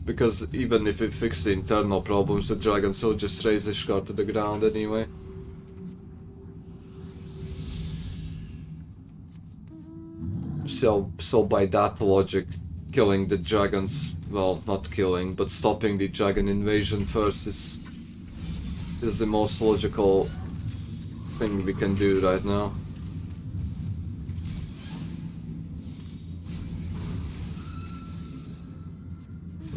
Because even if we fix the internal problems, the dragons will just raise Ishgard to the ground anyway. So by that logic, killing the dragons, well, not killing, but stopping the dragon invasion first is the most logical thing we can do right now.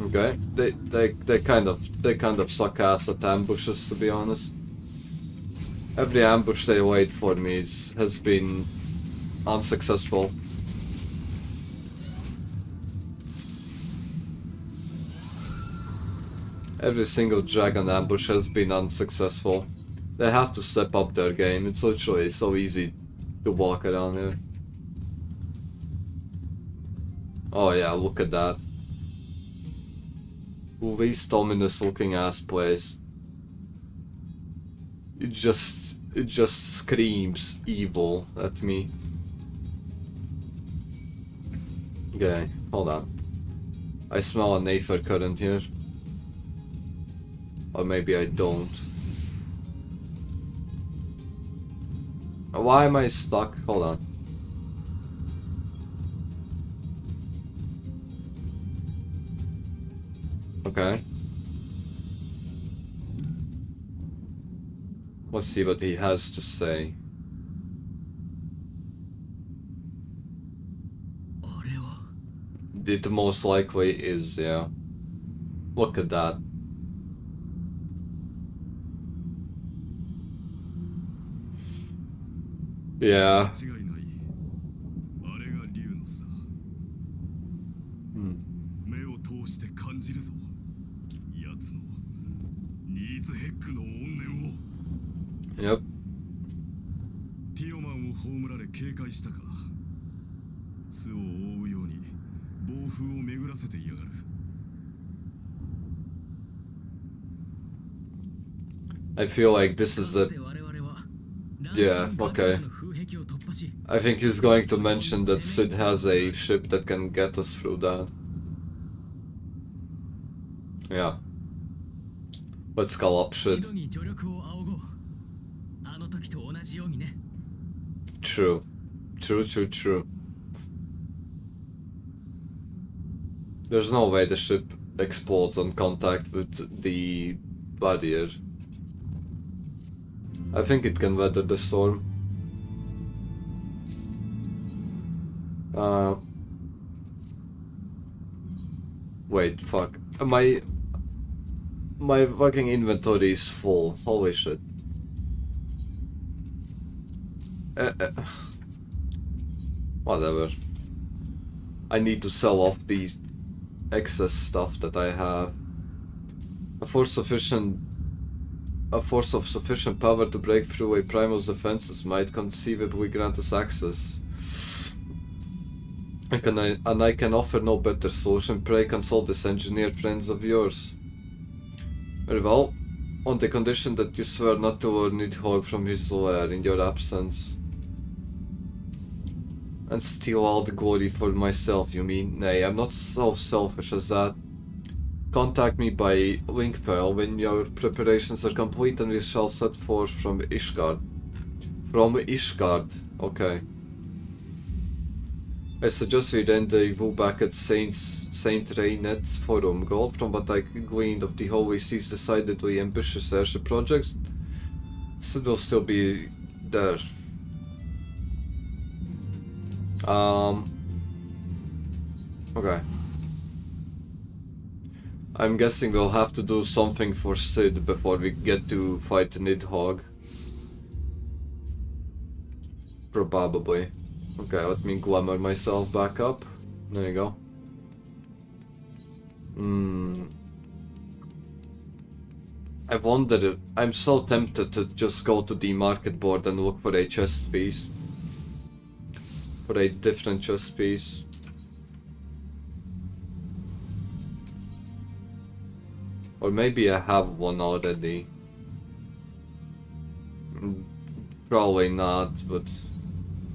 Okay, they kind of suck ass at ambushes, to be honest. Every ambush they laid for me has been unsuccessful. Every single dragon ambush has been unsuccessful. They have to step up their game. It's literally so easy to walk around here. Oh yeah, look at that. Least ominous looking ass place. It just screams evil at me. Okay, hold on. I smell an Aether current here. Or maybe I don't. Why am I stuck? Hold on. Okay. Let's see what he has to say. It most likely is, yeah. Look at that. Yeah. Yep. ティオマンを葬られ警戒したか。巣を覆うように暴風を巡らせていやがる。I feel like this is a... Yeah, okay. I think he's going to mention that Sid has a ship that can get us through that. Yeah. Let's call up shit. True. True. There's no way the ship explodes on contact with the barrier. I think it can weather the storm. Wait, fuck. My fucking inventory is full. Holy shit. Whatever. I need to sell off these excess stuff that I have. A force of sufficient power to break through a primal's defenses might conceivably grant us access. And I can offer no better solution. Pray consult this engineer friends of yours. Very well, on the condition that you swear not to lure Nidhogg from his lair in your absence. And steal all the glory for myself, you mean? Nay, I'm not so selfish as that. Contact me by link pearl when your preparations are complete and we shall set forth from Ishgard. From Ishgard, okay. I suggest we rendezvous back at Saint Raynet's Forum. Gold, from what I gleaned of the Holy Sea's decidedly ambitious airship projects, Sid will still be there. Okay. I'm guessing we'll have to do something for Sid before we get to fight Nidhogg. Probably. Okay, let me glamour myself back up. There you go. I wonder if... I'm so tempted to just go to the market board and look for a chest piece. For a different chest piece. Or maybe I have one already. Probably not, but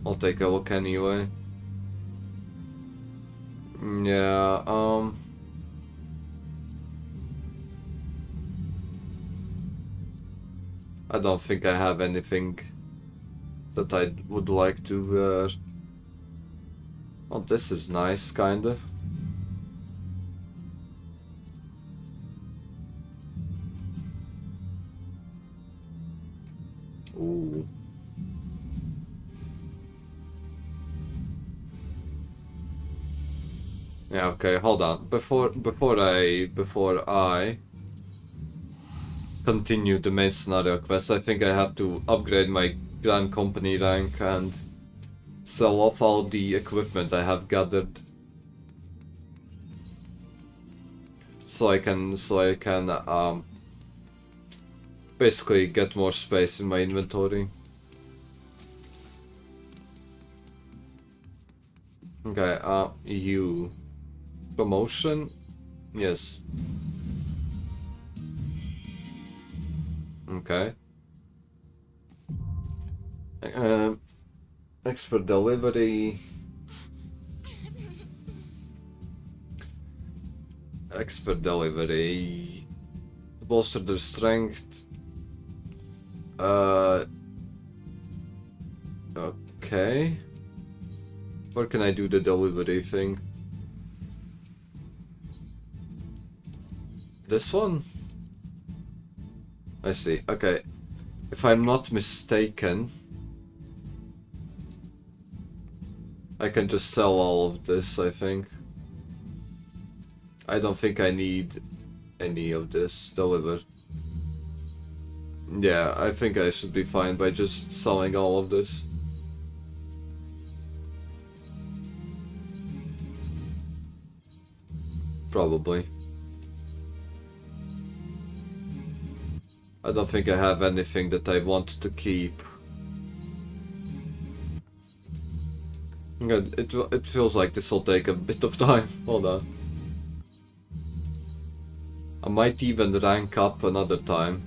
I'll take a look anyway. Yeah, I don't think I have anything that I would like to wear. Oh, this is nice, kinda. Ooh. Yeah, okay, hold on. Before I continue the main scenario quest, I think I have to upgrade my Grand Company rank and sell off all the equipment I have gathered. So I can basically get more space in my inventory. Okay, you promotion? Yes. Okay. Expert delivery. Expert delivery. Bolster their strength. Okay. Where can I do the delivery thing? This one? I see. Okay. If I'm not mistaken, I can just sell all of this, I think. I don't think I need any of this delivered. Yeah, I think I should be fine by just selling all of this. Probably. I don't think I have anything that I want to keep. Okay, it feels like this will take a bit of time. Hold on. I might even rank up another time.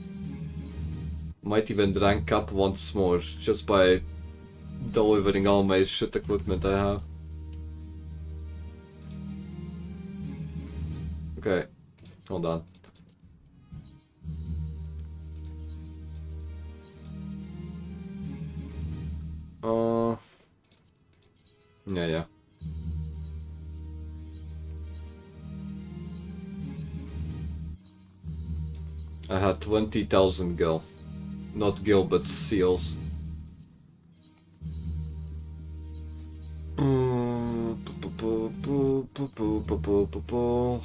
Might even rank up once more, just by delivering all my shit equipment I have. Okay, hold on. Yeah. I had 20,000 gil. Not gil, but seals.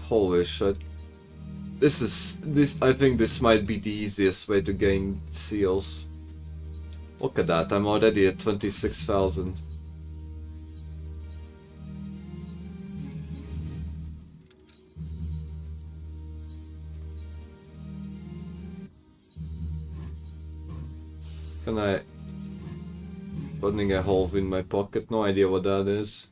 Holy shit. I think this might be the easiest way to gain seals. Look at that, I'm already at 26,000. Can I... Burning a hole in my pocket, no idea what that is.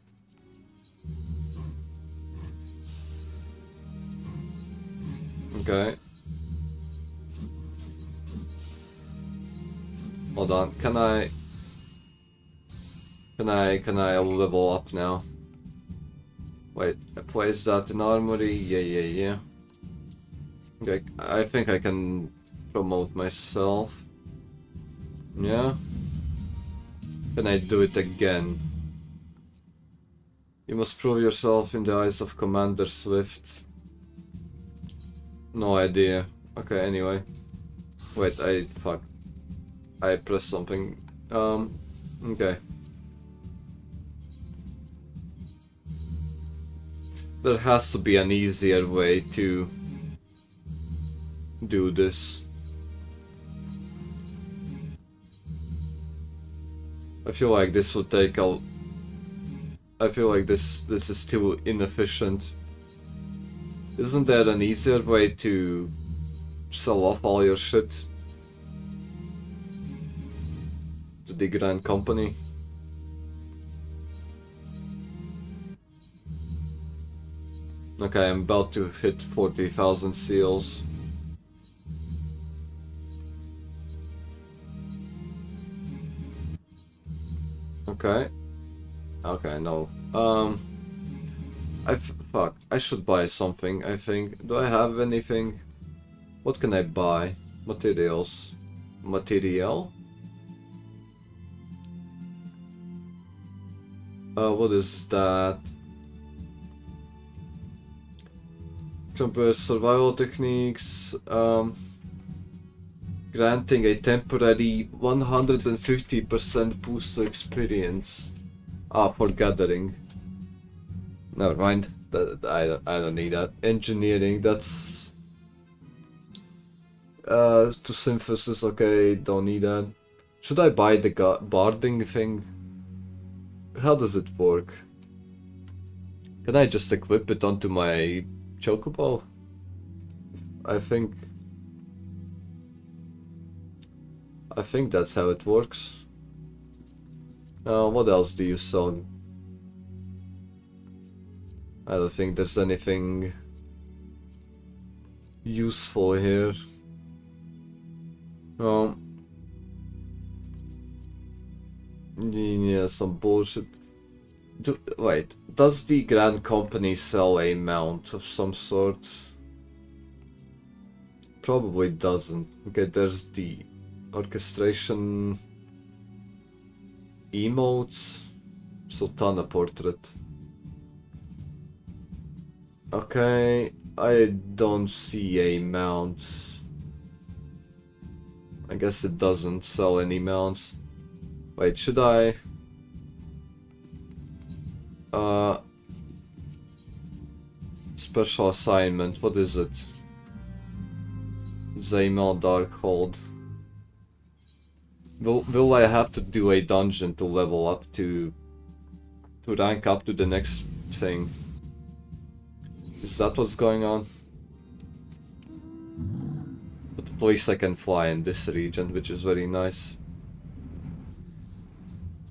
Okay. Hold on, can I level up now? Wait, I place that in armory, yeah. Okay, I think I can promote myself. Yeah? Can I do it again? You must prove yourself in the eyes of Commander Swift. No idea. Okay, anyway. Wait, fuck. I pressed something. Okay. There has to be an easier way to do this. I feel like this would take a... I feel like this is too inefficient. Isn't there an easier way to sell off all your shit to the Grand Company? Okay, I'm about to hit 40,000 seals. Okay. Okay, no. Fuck, I should buy something, I think. Do I have anything? What can I buy? Materials. Material? What is that? Compare survival techniques, granting a temporary 150% boost to experience. For gathering. Never mind. I don't need that. Engineering, that's... to synthesis, okay, don't need that. Should I buy the barding thing? How does it work? Can I just equip it onto my chocobo? I think that's how it works. What else do you sell? I don't think there's anything useful here. Yeah, some bullshit. Wait, does the Grand Company sell a mount of some sort? Probably doesn't. Okay, there's the orchestration emotes. Sultana portrait. Okay, I don't see a mount. I guess it doesn't sell any mounts. Wait, should I? Special assignment, what is it? Zaymel Darkhold. Will I have to do a dungeon to level up to rank up to the next thing? Is that what's going on? But at least I can fly in this region, which is very nice.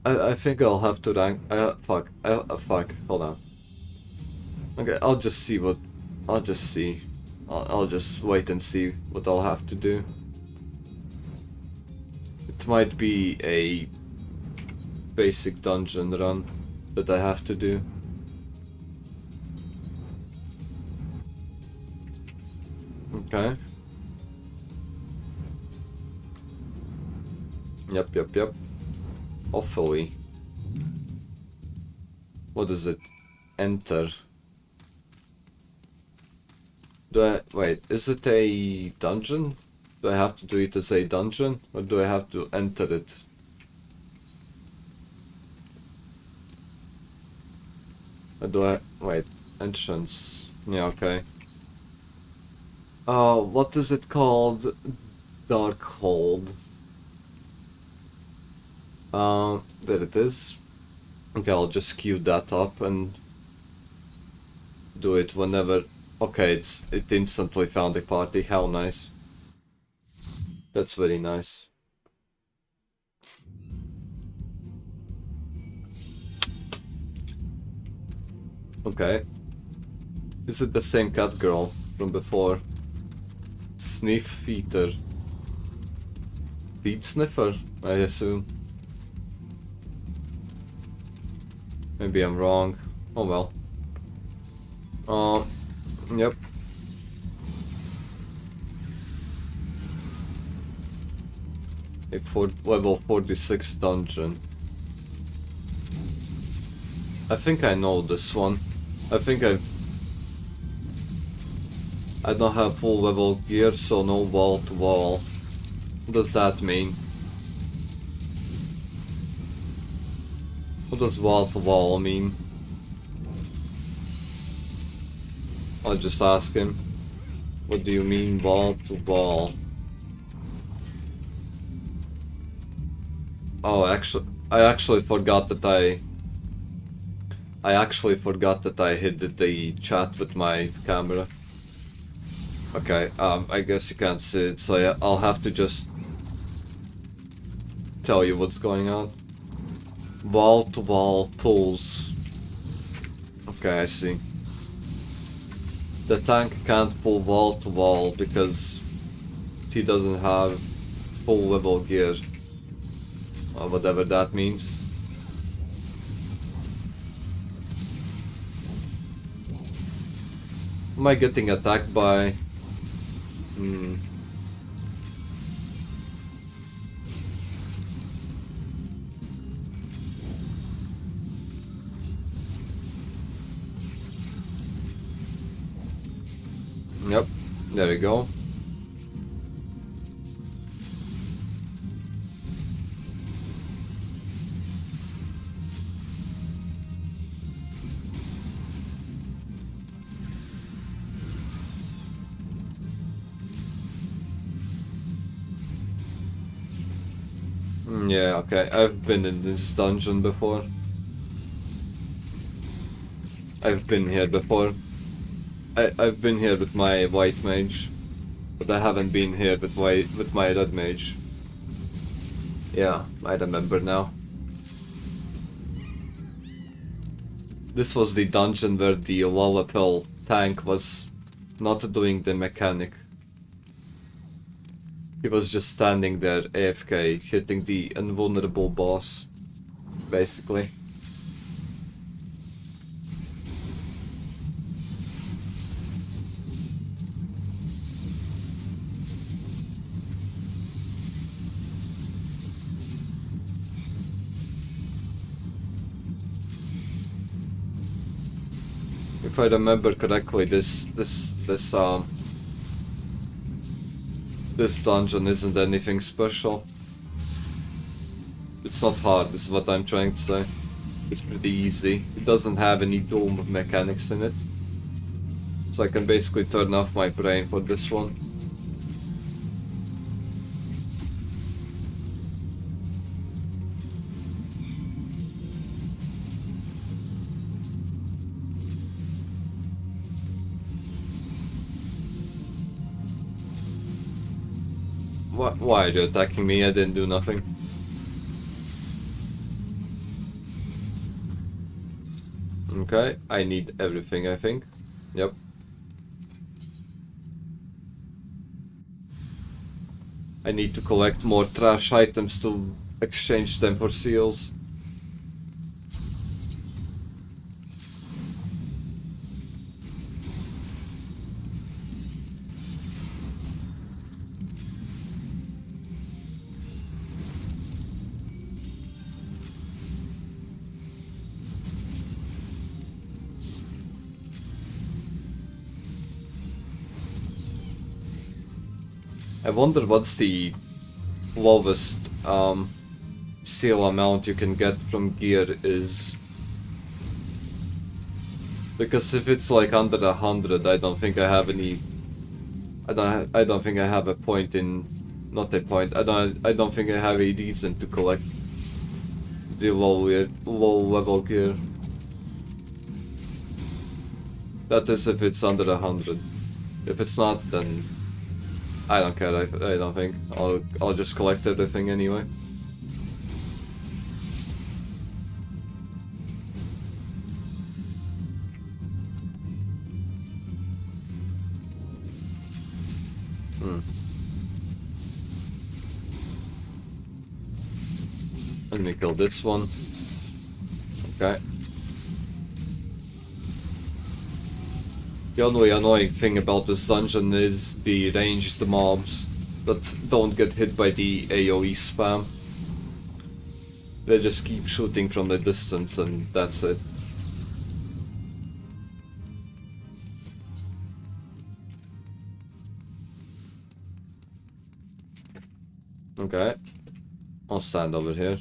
I think I'll have to rank. Fuck. Fuck. Hold on. Okay, I'll just see what. I'll just see. I'll just wait and see what I'll have to do. It might be a basic dungeon run that I have to do. Okay. Yep. Hopefully. What is it? Enter. Wait, is it a dungeon? Do I have to do it as a dungeon? Or do I have to enter it? Or do I... Wait, entrance. Yeah, okay. What is it called? Darkhold. There it is. Okay, I'll just queue that up and do it whenever. Okay, it instantly found a party. How nice. That's very nice. Okay. Is it the same cat girl from before? Sniff eater. Bead sniffer, I assume. Maybe I'm wrong. Oh well. Yep. A level 46 dungeon. I think I know this one. I think I don't have full level gear, so no wall to wall. What does that mean? What does wall to wall mean? I'll just ask him. What do you mean wall to wall? Oh, I actually forgot that I hid the chat with my camera. Okay, I guess you can't see it, so yeah, I'll have to just tell you what's going on. Wall to wall pulls. Okay, I see. The tank can't pull wall to wall because he doesn't have full level gear. Or whatever that means. Am I getting attacked by... Yep, there we go. Yeah, okay, I've been in this dungeon before. I've been here before. I've been here with my white mage, but I haven't been here with my red mage. Yeah, I remember now. This was the dungeon where the Lullapel tank was not doing the mechanic. He was just standing there AFK, hitting the invulnerable boss, basically. If I remember correctly, this dungeon isn't anything special. It's not hard, this is what I'm trying to say. It's pretty easy. It doesn't have any doom mechanics in it. So I can basically turn off my brain for this one. Why are you attacking me? I didn't do nothing. Okay, I need everything, I think. Yep. I need to collect more trash items to exchange them for seals. I wonder what's the lowest seal amount you can get from gear is. Because if it's like under 100, I don't think I have any. I don't think I have a point in. Not a point. I don't think I have a reason to collect the low level gear. That is if it's under 100. If it's not, then I don't care. I don't think I'll just collect everything anyway. Let me kill this one. Okay. The only annoying thing about this dungeon is the ranged mobs that don't get hit by the AoE spam. They just keep shooting from the distance and that's it. Okay. I'll stand over here.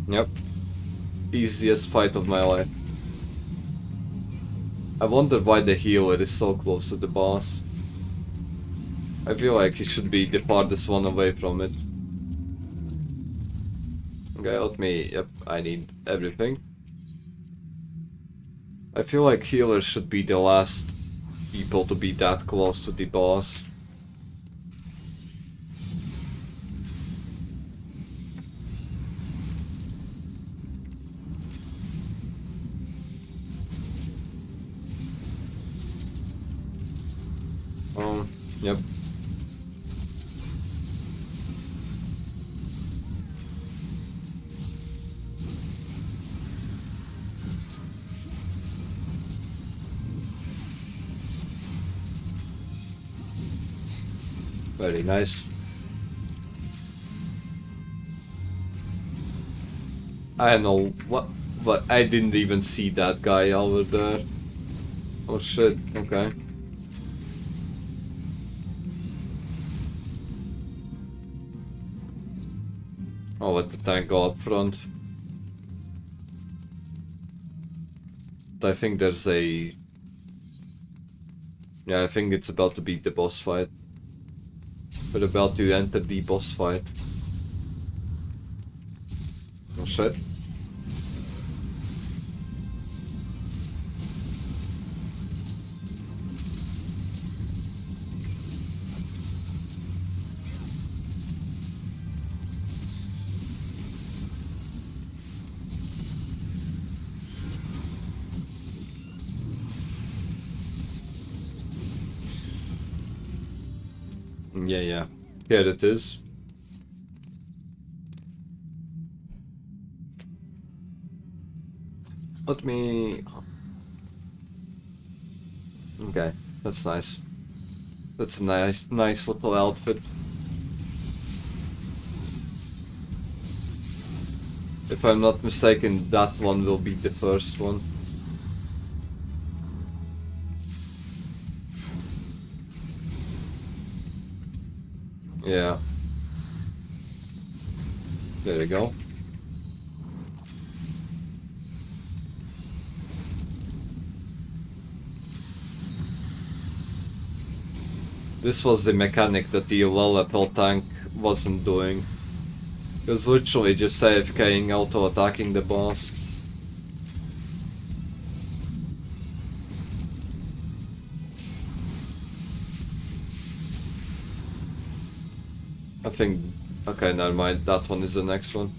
Yep. Easiest fight of my life. I wonder why the healer is so close to the boss. I feel like he should be the farthest one away from it. Okay, help me. Yep, I need everything. I feel like healers should be the last people to be that close to the boss. Yep. Very nice. I don't know what, but I didn't even see that guy over there. Oh shit, okay. I'll let the tank go up front. I think there's a... Yeah, I think it's about to be the boss fight. We're about to enter the boss fight. Oh shit. Yeah. Here it is. Let me... Okay, that's nice. That's a nice little outfit. If I'm not mistaken, that one will be the first one. Yeah. There we go. This was the mechanic that the low level tank wasn't doing. It was literally just AFKing auto-attacking the boss. I think... okay, never mind, that one is the next one.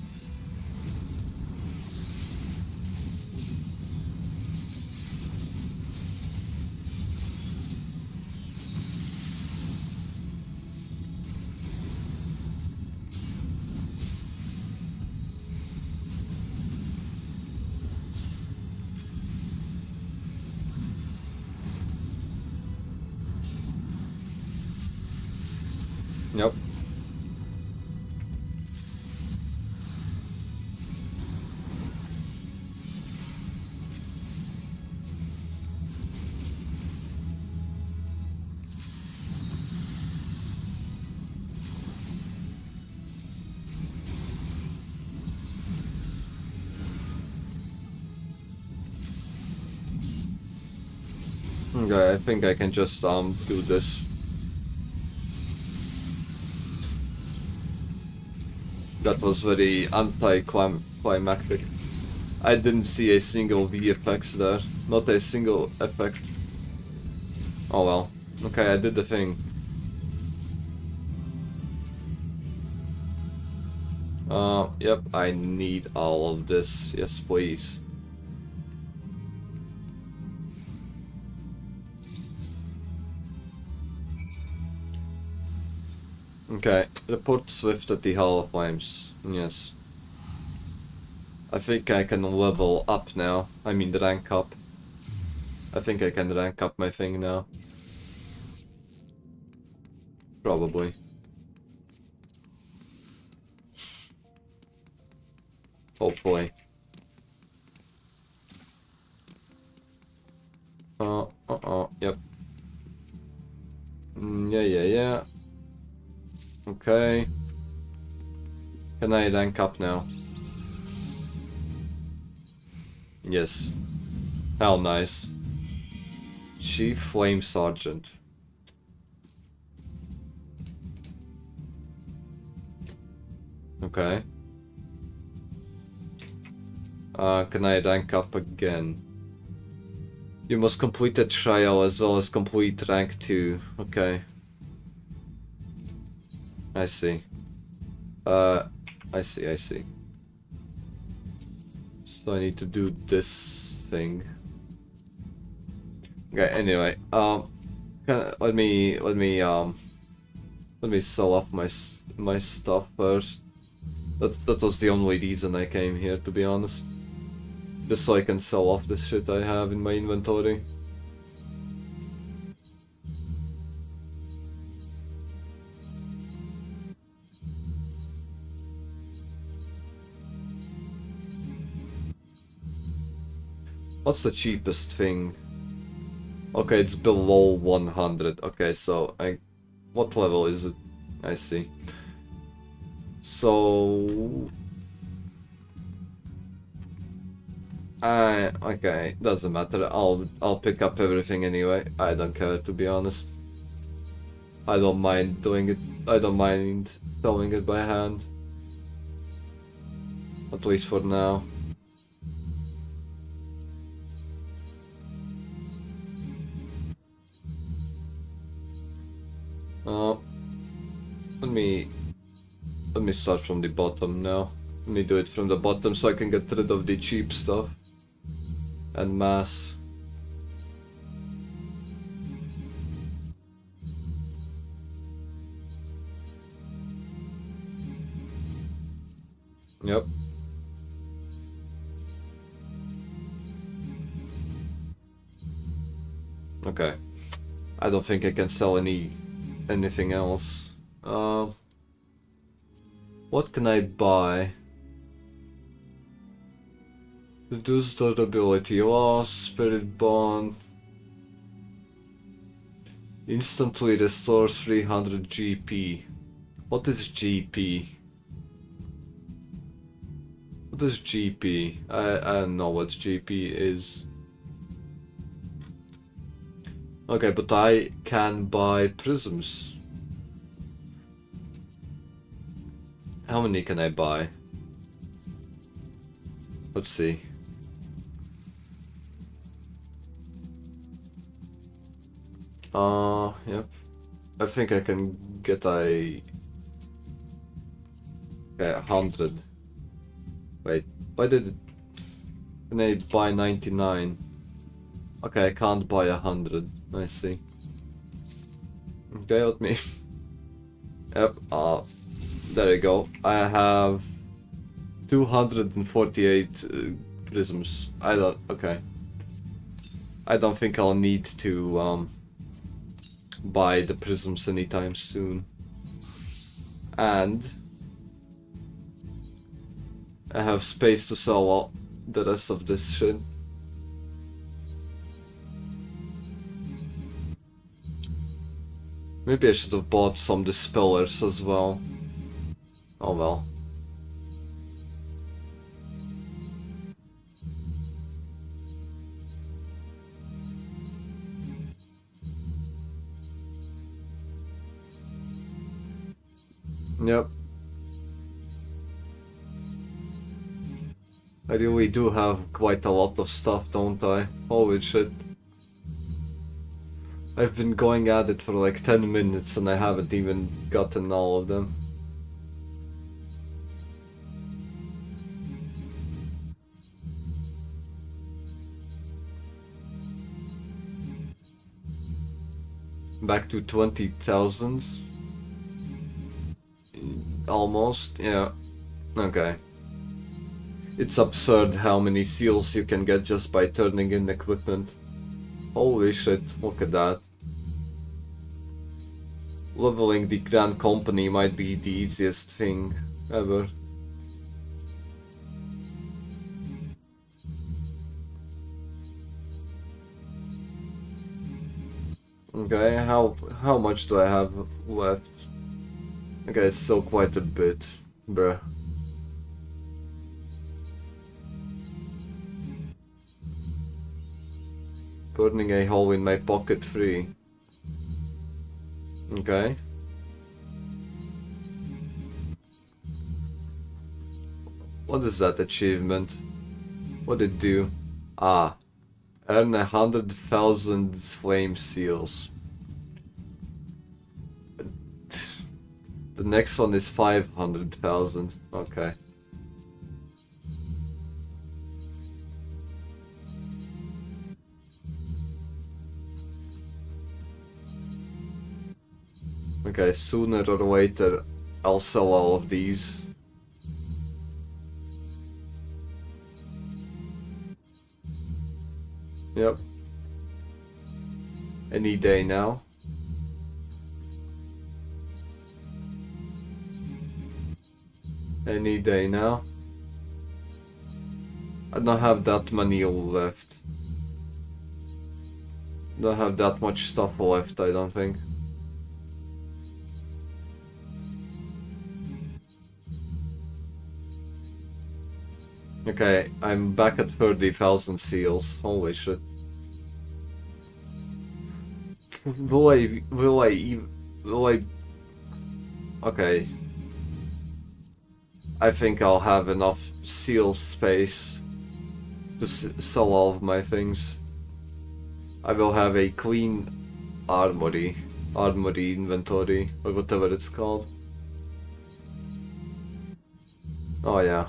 Yep. Okay, I think I can just do this. That was very anti-climactic. I didn't see a single VFX there. Not a single effect. Oh well. Okay, I did the thing. Yep, I need all of this. Yes, please. Okay, report Swift at the Hall of Flames. Yes. I think I can level up now. I mean, rank up. I think I can rank up my thing now. Probably. Hopefully. Yep. Yeah. Okay. Can I rank up now? Yes. Hell nice. Chief Flame Sergeant. Okay. Can I rank up again? You must complete the trial as well as complete rank 2. Okay. I see. I see. So I need to do this thing. Okay, anyway, let me sell off my stuff first. That was the only reason I came here, to be honest. Just so I can sell off the shit I have in my inventory. What's the cheapest thing? Okay, it's below 100. Okay, so what level is it? I see. So okay, doesn't matter. I'll pick up everything anyway. I don't care, to be honest. I don't mind doing it. I don't mind selling it by hand. At least for now. Let me start from the bottom now. Let me do it from the bottom so I can get rid of the cheap stuff and mass. Yep. Okay. I don't think I can sell anything else. What can I buy? Reduce durability loss, spirit bond. Instantly restores 300 GP. What is GP? What is GP? I don't know what GP is. Okay, but I can buy prisms. How many can I buy? Let's see. Yep. I think I can get a 100. Wait, why did it... Can I buy 99? Okay, I can't buy 100. I see. Okay, let me... Yep, there you go. I have 248 prisms. Okay. I don't think I'll need to buy the prisms anytime soon. And I have space to sell all the rest of this shit. Maybe I should have bought some dispellers as well. Oh well. Yep. I really do have quite a lot of stuff, don't I? Holy shit. I've been going at it for like 10 minutes and I haven't even gotten all of them. Back to 20,000. Almost, yeah. Okay. It's absurd how many seals you can get just by turning in equipment. Holy shit, look at that. Leveling the Grand Company might be the easiest thing ever. Okay, how much do I have left? Okay, it's still quite a bit, bruh. Burning a hole in my pocket free. Okay. What is that achievement? What did it do? Ah. Earn 100,000 flame seals. The next one is 500,000. Okay. Okay, sooner or later I'll sell all of these. Yep. Any day now. Any day now. I don't have that many left. Don't have that much stuff left, I don't think. Okay, I'm back at 30,000 seals. Holy shit. Will I... Okay. I think I'll have enough seal space to sell all of my things. I will have a clean armory inventory, or whatever it's called. Oh yeah.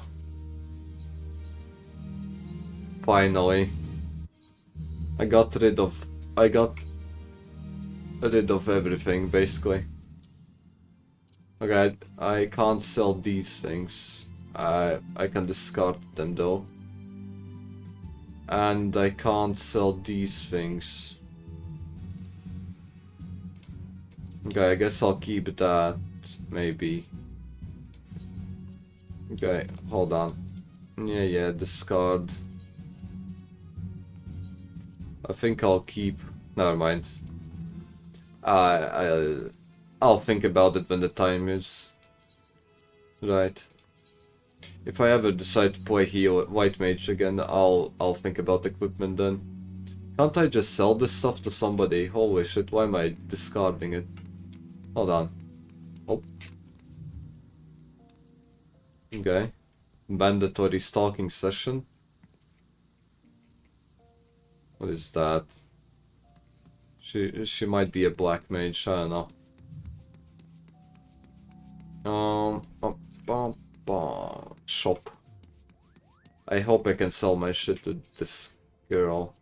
Finally. I got rid of everything, basically. Okay, I can't sell these things. I can discard them though. And I can't sell these things. Okay, I guess I'll keep that, maybe. Okay, hold on. Yeah, discard. I think I'll keep... Never mind. I'll think about it when the time is right. If I ever decide to play heal white mage again, I'll think about equipment then. Can't I just sell this stuff to somebody? Holy shit, why am I discarding it? Hold on. Oh. Okay. Mandatory stalking session. What is that? She might be a black mage, I don't know. Shop. I hope I can sell my shit to this girl.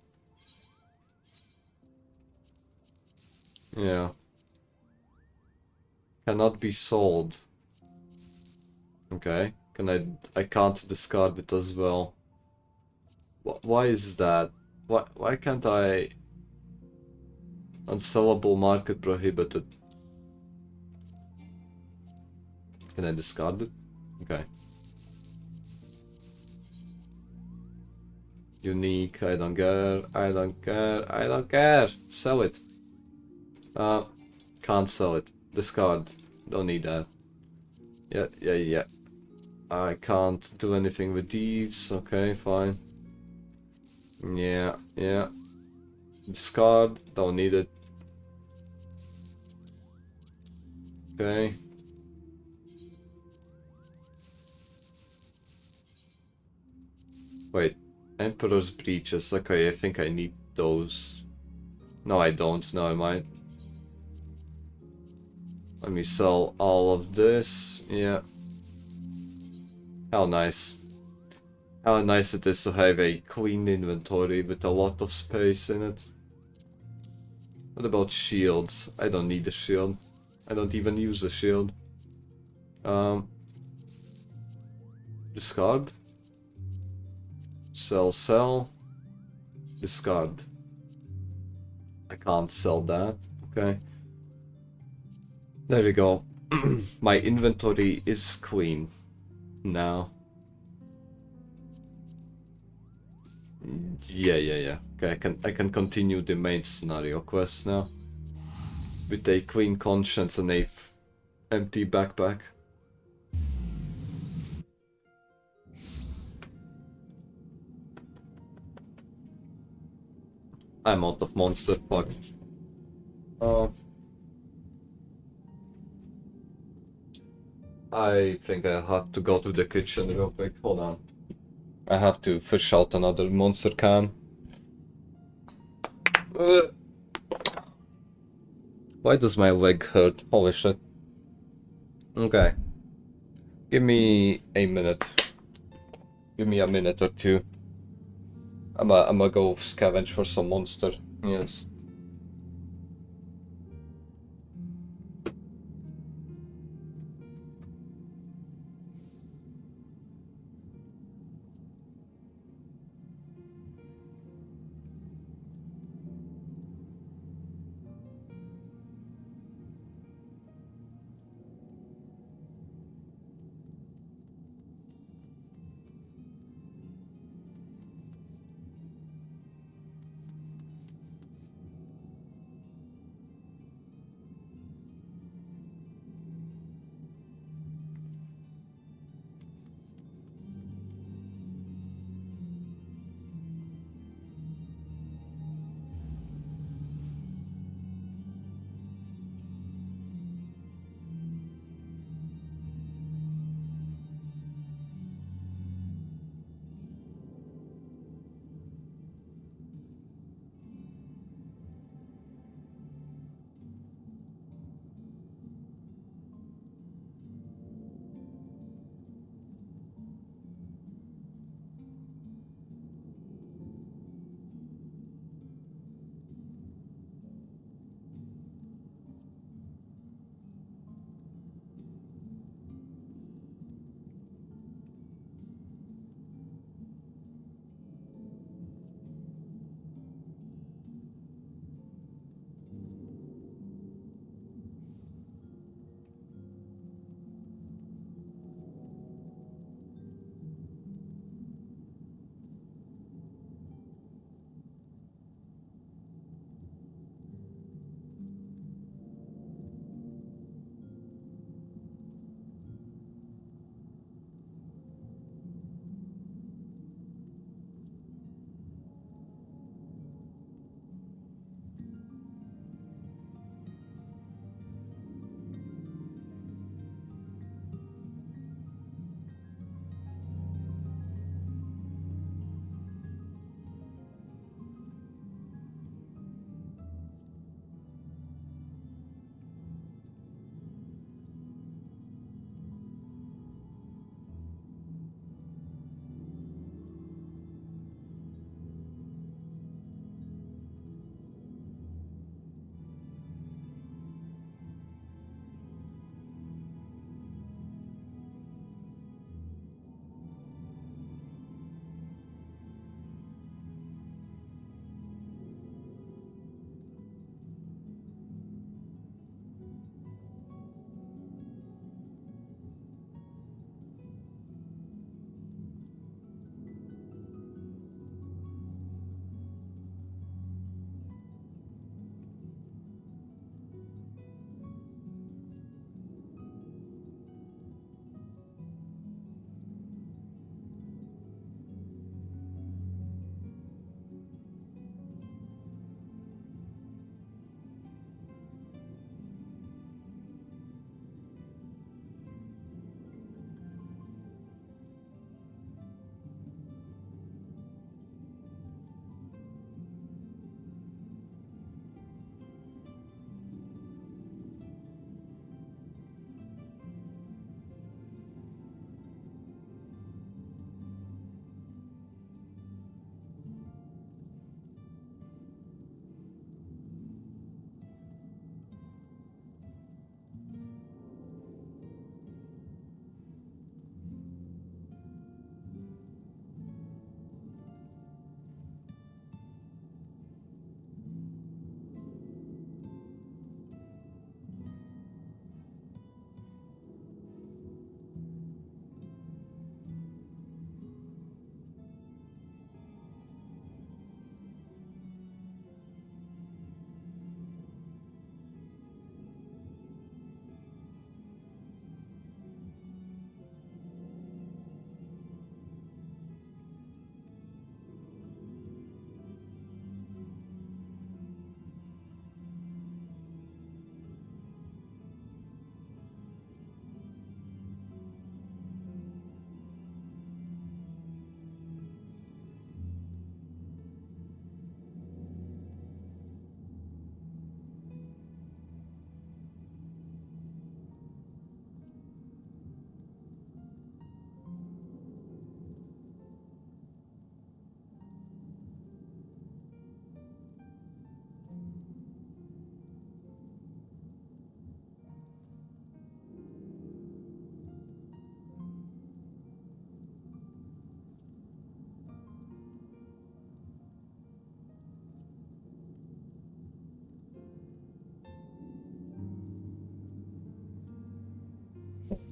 Yeah. Cannot be sold. Okay. I can't discard it as well. Why is that? Why can't I... Unsellable market prohibited. Can I discard it? Okay. Unique, I don't care, I don't care, I don't care! Sell it! Can't sell it. Discard. Don't need that. Yeah. I can't do anything with these. Okay, fine. Yeah. Discard. Don't need it. Okay. Wait. Emperor's breeches. Okay, I think I need those. No, I don't. No, I might. Let me sell all of this. Yeah. How nice. How nice it is to have a clean inventory with a lot of space in it. What about shields? I don't need a shield. I don't even use a shield. Discard. Sell. Discard. I can't sell that. Okay. There we go. My inventory is clean now. Yeah. Okay, I can continue the main scenario quest now. With a clean conscience and a empty backpack. I'm out of monster, fuck. I think I have to go to the kitchen real quick, hold on. I have to fish out another monster can. Why does my leg hurt? Holy shit. Okay. Give me a minute. Give me a minute or two. I'ma go scavenge for some monster. Yes.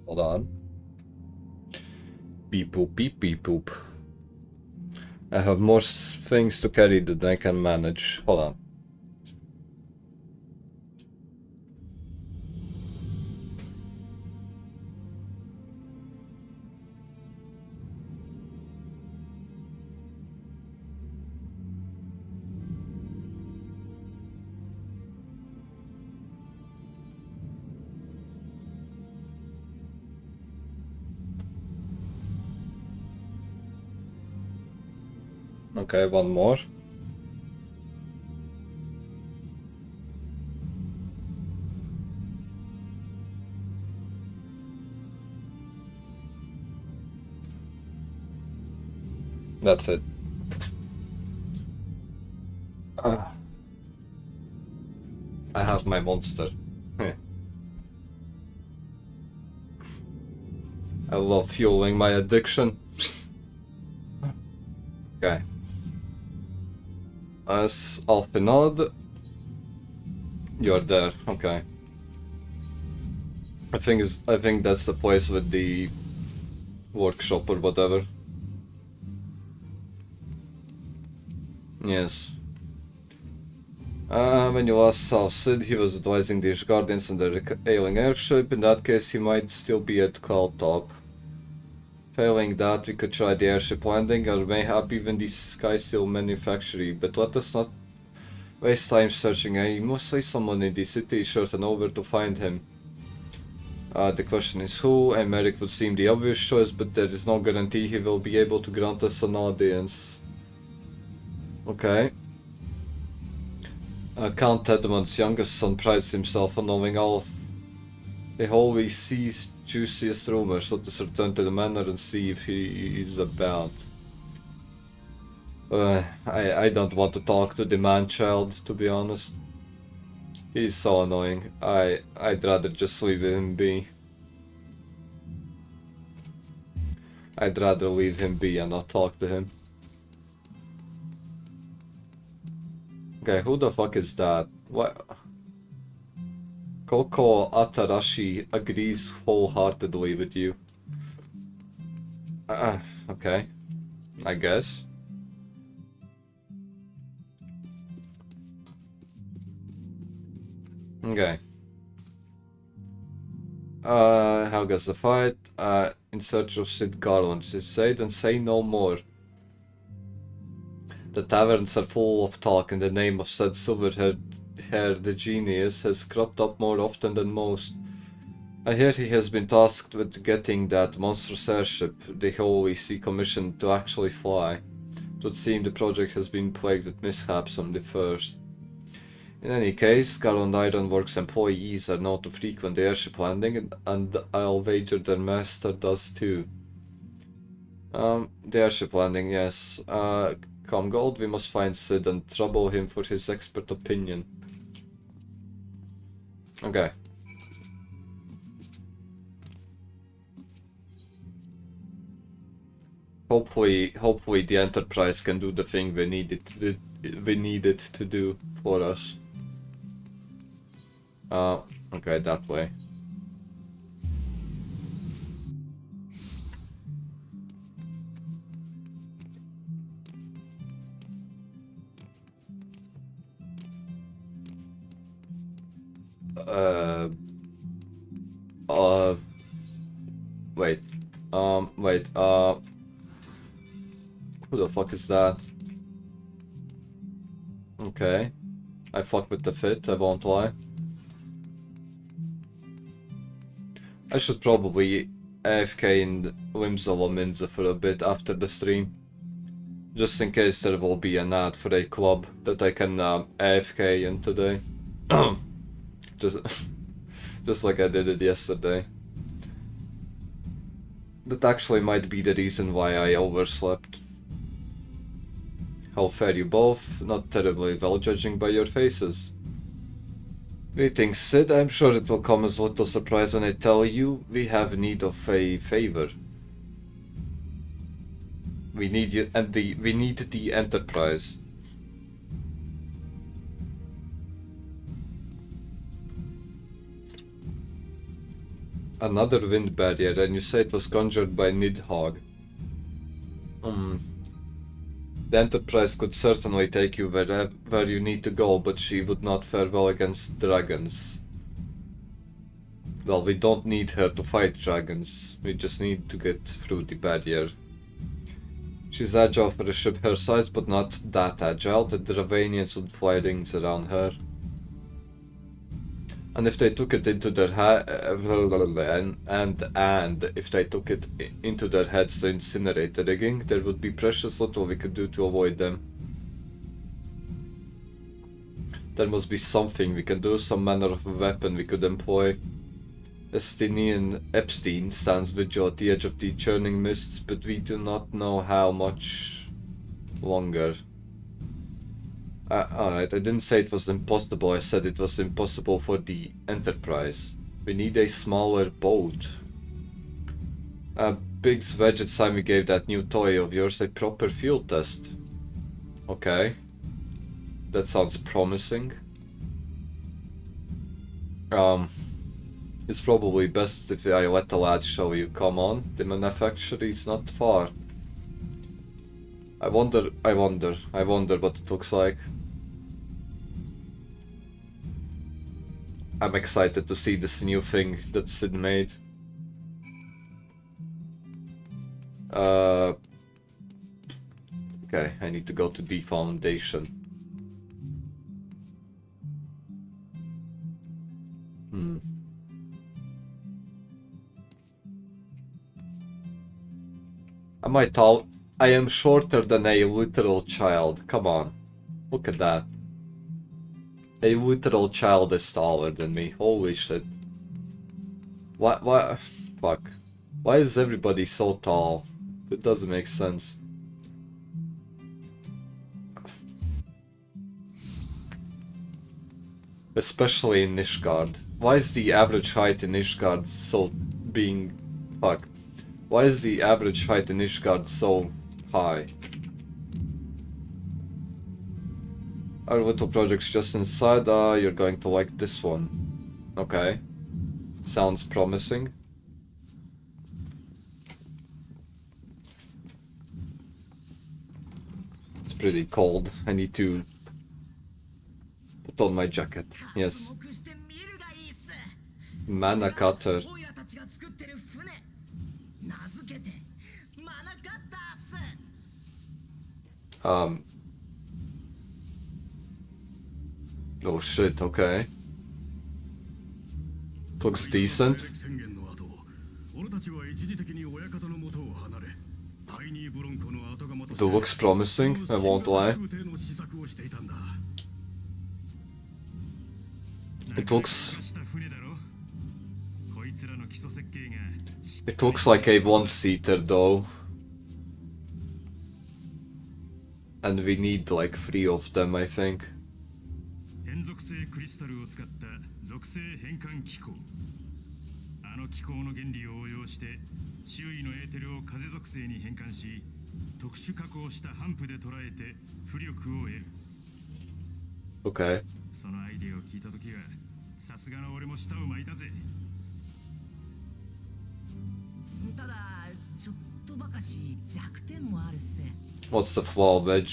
Hold on. Beep boop, beep beep boop. I have more things to carry than I can manage. Hold on. Okay, one more. That's it. I have my monster. I love fueling my addiction. Okay. As Alfinod, you're there. Okay. I think that's the place with the workshop or whatever. Yes. When you last saw Sid, he was advising the Guardians on the ailing airship. In that case, he might still be at Cloud Top. Failing that, we could try the airship landing, or mayhap even the Skyseal manufactory, but let us not waste time searching. I must say someone in the city is certain over to find him. The question is who, and Merrick would seem the obvious choice, but there is no guarantee he will be able to grant us an audience. Okay. Count Edmund's youngest son prides himself on knowing all of the Holy Sea's juiciest rumors. Let us return to the manor and see if he is about. I don't want to talk to the man-child, to be honest. He's so annoying. I'd rather just leave him be. I'd rather leave him be and not talk to him. Okay, who the fuck is that? What? Koko Atarashi agrees wholeheartedly with you. Okay. I guess. Okay. How goes the fight? In search of Sid Garland. Say and say no more. The taverns are full of talk, and the name of said silver-haired genius has cropped up more often than most. I hear he has been tasked with getting that monstrous airship the Holy See commissioned to actually fly. It would seem the project has been plagued with mishaps from the first. In any case, Garland Ironworks employees are known to frequent the airship landing, and I'll wager their master does too. The airship landing, yes. Come Gold, we must find Sid and trouble him for his expert opinion. Okay. Hopefully the Enterprise can do the thing we need it to do for us. Okay, that way. Wait, who the fuck is that? Okay. I fuck with the fit, I won't lie. I should probably AFK in Whimsal Minza for a bit after the stream. Just in case there will be an ad for a club that I can AFK in today. Just like I did it yesterday. That actually might be the reason why I overslept. How fare you both? Not terribly well, judging by your faces. Greetings, Sid. I'm sure it will come as little surprise when I tell you we have need of a favor. We need you, and we need the Enterprise. Another wind barrier, and you say it was conjured by Nidhogg. The Enterprise could certainly take you where you need to go, but she would not fare well against dragons. Well, we don't need her to fight dragons. We just need to get through the barrier. She's agile for a ship her size, but not that agile. The Dravanians would fly rings around her. And if they took it into their and if they took it into their heads to incinerate the rigging, there would be precious little we could do to avoid them. There must be something we can do, some manner of weapon we could employ. Estinian Epstein stands vigil at the edge of the churning mists, but we do not know how much longer. Alright, I didn't say it was impossible, I said it was impossible for the Enterprise. We need a smaller boat. Biggs Wedge, it's time we gave that new toy of yours a proper field test. Okay. That sounds promising. It's probably best if I let the lad show you. Come on, the manufacturer is not far. I wonder what it looks like. I'm excited to see this new thing that Sid made. Okay, I need to go to the foundation. I am shorter than a literal child. Come on. Look at that. A literal child is taller than me. Holy shit. Why? Fuck. Why is everybody so tall? It doesn't make sense. Especially in Nishgard. Why is the average height in Nishgard so being... Fuck. Why is the average height in Nishgard so high? Our little project's just inside. You're going to like this one. Okay. Sounds promising. It's pretty cold. I need to put on my jacket. Yes. Mana cutter. Oh shit, okay. Looks decent. It looks promising, I won't lie. It looks like a one-seater though. And we need like 3 of them, I think. Okay. What's the flaw, Veg?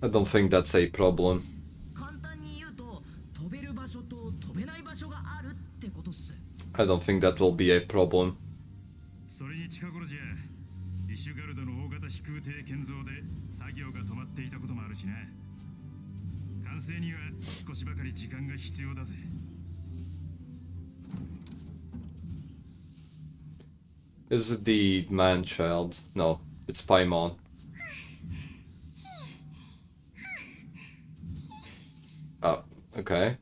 I don't think that's a problem. I don't think that will be a problem. Is it the man-child? No, it's Paimon. Oh, okay.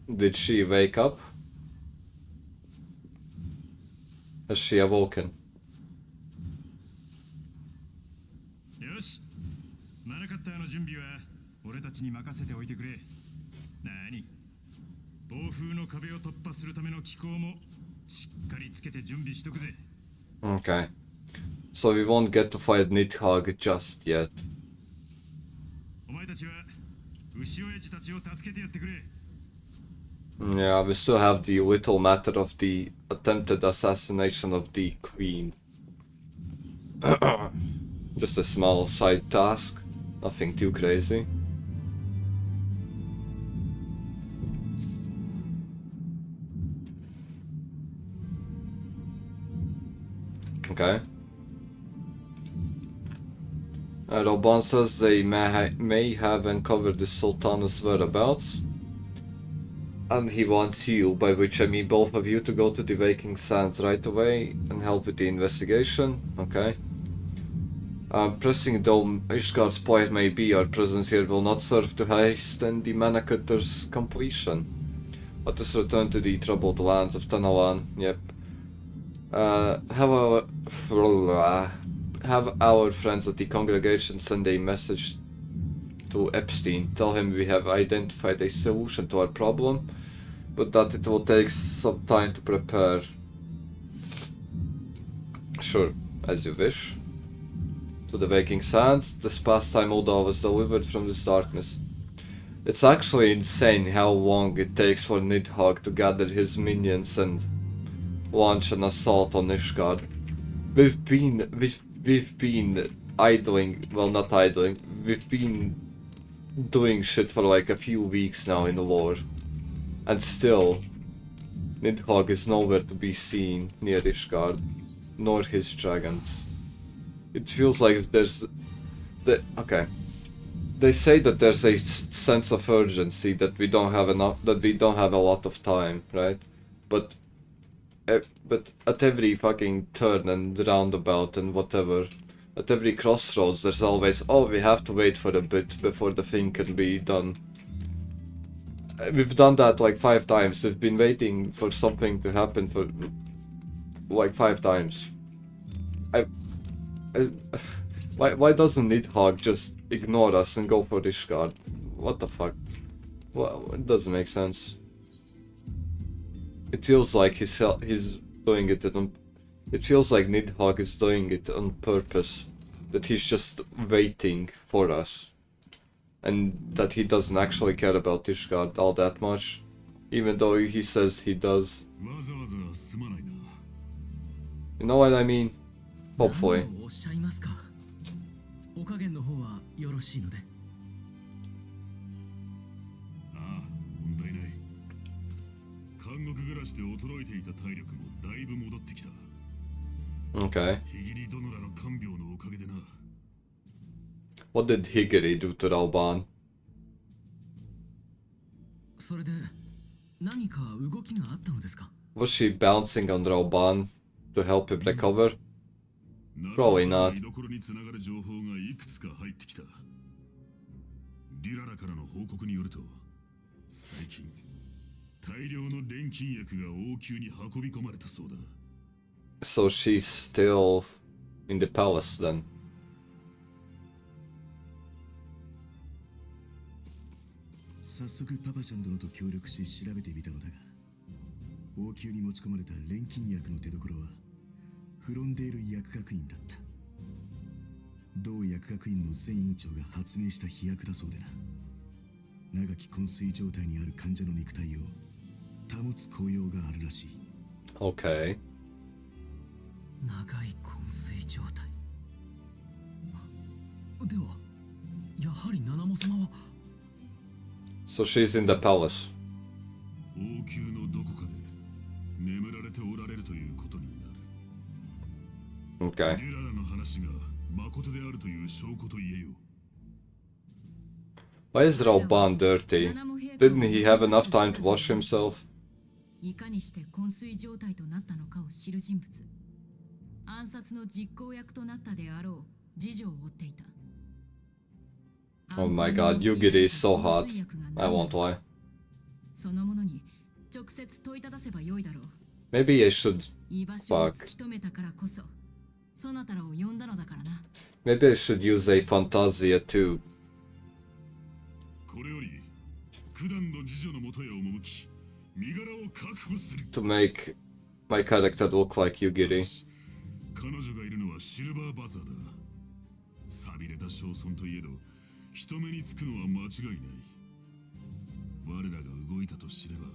Did she wake up? Has she awoken? よし、マナカッターの準備は俺たちに任せておいてくれ。なに、暴風の壁を突破するための機構もしっかりつけて準備しとくぜ。Okay. So we won't get to fight Nidhogg just yet. お前たちは牛親父たちを助けてやってくれ。Yeah, we still have the little matter of the attempted assassination of the queen. Just a small side task, nothing too crazy. Okay. Roban says they may have uncovered the Sultana's whereabouts. And he wants you, by which I mean both of you, to go to the Waking Sands right away and help with the investigation. Okay. Pressing though Ishgard's point may be, our presence here will not serve to hasten the Manacutter's completion. Let us return to the troubled lands of Tanawan. Yep. Have our friends at the congregation send a message to Epstein. Tell him we have identified a solution to our problem, but that it will take some time to prepare. Sure, as you wish. To the Waking Sands, this past time Ulda was delivered from this darkness. It's actually insane how long it takes for Nidhogg to gather his minions and launch an assault on Ishgard. We've been idling, well, not idling, we've been doing shit for like a few weeks now in the lore. And still, Nidhogg is nowhere to be seen near Ishgard, nor his dragons. It feels like there's... okay. They say that there's a sense of urgency, that we don't have a lot of time, right? But at every fucking turn and roundabout and whatever, at every crossroads, there's always, oh, we have to wait for a bit before the thing can be done. We've done that like 5 times. We've been waiting for something to happen for like 5 times. Why doesn't Nidhogg just ignore us and go for Ishgard? What the fuck? Well, it doesn't make sense. It feels like he's doing it it feels like Nidhogg is doing it on purpose. That he's just waiting for us. And that he doesn't actually care about Ishgard all that much. Even though he says he does. You know what I mean? Hopefully. お加減の方はよろしいので。ああ、問題ない。監獄暮らしで衰えていた体力もだいぶ戻ってきた。Okay. ヒギリ殿らの看病のおかげでな。What did Higiri do to Rauban? それで何か動きがあったのですか? Was she bouncing on Rauban to help him recover? Probably not. 居所につながる情報がいくつか入ってきた。デュララからの報告によると、最近大量の錬金薬が王宮に運び込まれたそうだ。So she's still in the palace then. 早速パパちゃん殿と協力し調べてみたのだが、王宮に持ち込まれた錬金薬の出所はフロンデール薬学院だった。同薬学院の前院長が発明した飛薬だそうでな。長き昏睡状態にある患者の肉体を保つ効用があるらしい。Okay. 長い昏睡状態。では、やはり七も様は。So she's in the palace. 王宮のどこかで眠られておられるということになる。Okay. デュララの話が誠であるという証拠と言えよ。Why is Rauban dirty? Didn't he have enough time to wash himself? いかにして昏睡状態となったのかを知る人物。暗殺の実行役となったであろう次女を追っていた。Oh my god, Yugiri is so hot. I won't lie. そのものに直接問いただせばよいだろう。 Maybe I should 居場所を fuck. 突き止めたからこそそなたらを呼んだのだからな。 Maybe I should use a Fantasia too. これより九段の次女のもとへ赴き身柄を確保する。 To make my character look like Yugiri. 彼女がいるのはシルバーバザーだ。寂れた商村といえど人目につくのは間違いない。我らが動いたと知れば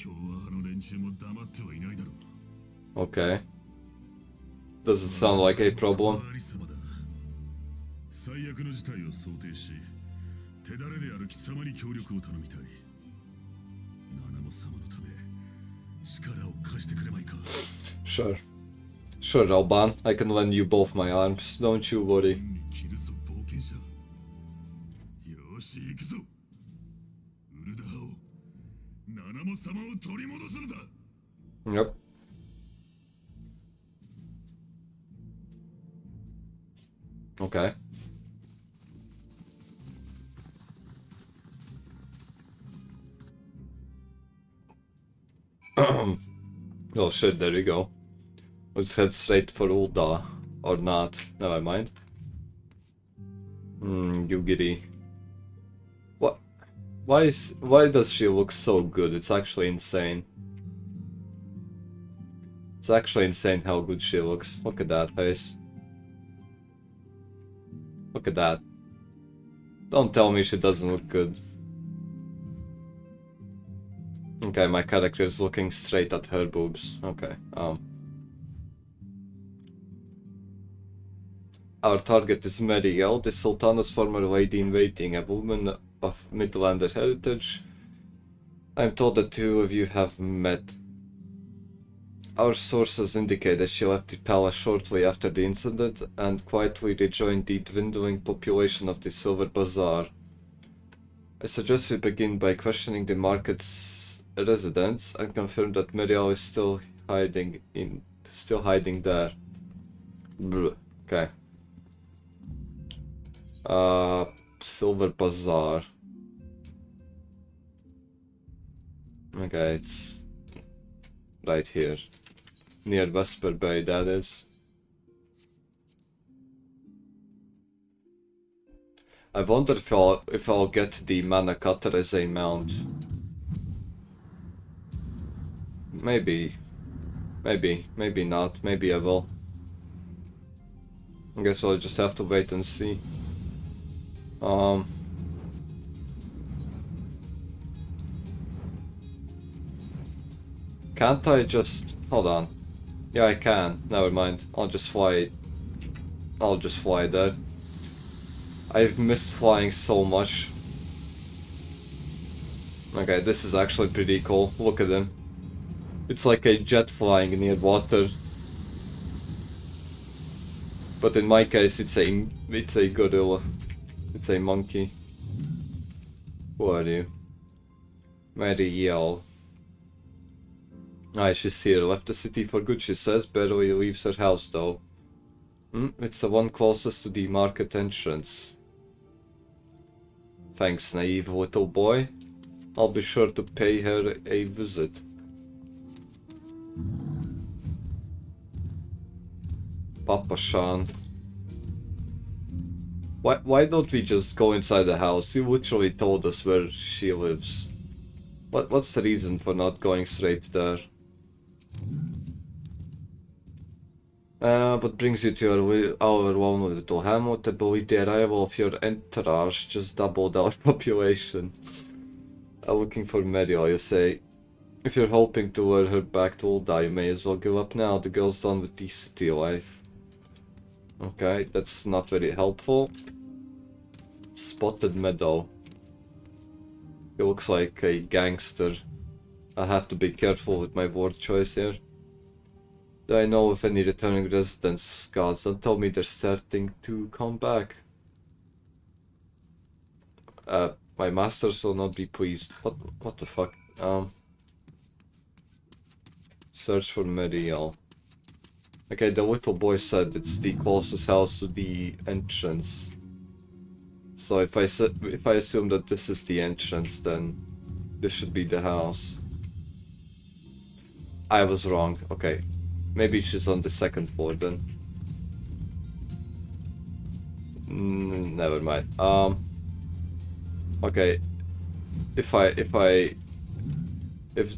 共和派の連中も黙ってはいないだろう。 Okay. Does it sound like a problem? 最悪の事態を想定し手だれである貴様に協力を頼みたい。七も様のため力を貸してくれまいか。 Sure. Sure, Alban. I can lend you both my arms. Don't you worry. 切るぞ冒険者。よし行くぞ。ウルダハを七も様を取り戻すのだ。 Yep. Okay. Oh shit, there we go. Let's head straight for Ulda. Or not. Never mind. Yugiri. What? Why does she look so good? It's actually insane. It's actually insane how good she looks. Look at that face. Look at that. Don't tell me she doesn't look good. Okay, my character is looking straight at her boobs. Okay, Our target is Mariel, the Sultana's former lady-in-waiting, a woman of Midlander heritage. I'm told the two of you have met. Our sources indicate that she left the palace shortly after the incident and quietly rejoined the dwindling population of the Silver Bazaar. I suggest we begin by questioning the market's residents and confirm that Mariel is still hiding there. Bleh. Okay. Silver Bazaar. Okay, it's right here. Near Vesper Bay, that is. I wonder if I'll get the mana cutter as a mount. Maybe not. Maybe I will. I guess I'll just have to wait and see. Can't I just hold on? Yeah, I can. Never mind. I'll just fly there. I've missed flying so much. Okay, this is actually pretty cool. Look at him. It's like a jet flying near water. But in my case, it's a gorilla. It's a monkey. Who are you? Mariel. Ah, she's here. Left the city for good, she says. Barely leaves her house, though. It's the one closest to the market entrance. Thanks, naive little boy. I'll be sure to pay her a visit. Papa Shan. Why don't we just go inside the house? You literally told us where she lives. What's the reason for not going straight there? What brings you to our lone little hamlet? I believe the arrival of your entourage just doubled our population. Looking for Mariel, you say. If you're hoping to lure her back to Ulda, you may as well give up now. The girl's done with the city life. Okay, that's not very helpful. Spotted Meadow. He looks like a gangster. I have to be careful with my word choice here. Do I know if any returning residents, gods? Don't tell me they're starting to come back. My masters will not be pleased. What the fuck? Search for Mariel. Okay, the little boy said it's the closest house to the entrance. So if I assume that this is the entrance, then This should be the house. I was wrong. Okay. Maybe she's on the second floor then. Never mind. Okay. If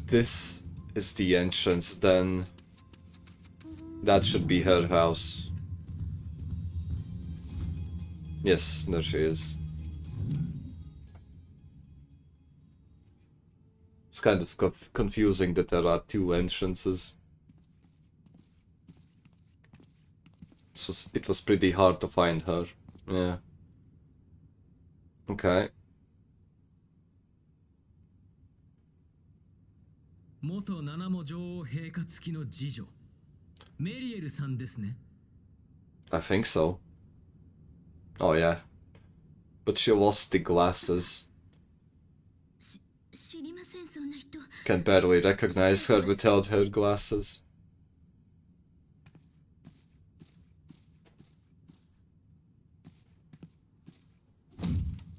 this is the entrance, then that should be her house. Yes, there she is. It's kind of confusing that there are two entrances. So it was pretty hard to find her. Yeah. Okay. 元七も女王陛下付きの次女メリエルさんですね。 I think so. Oh yeah. But she lost the glasses. 知りません、そんな人。 Can barely recognize her without her glasses.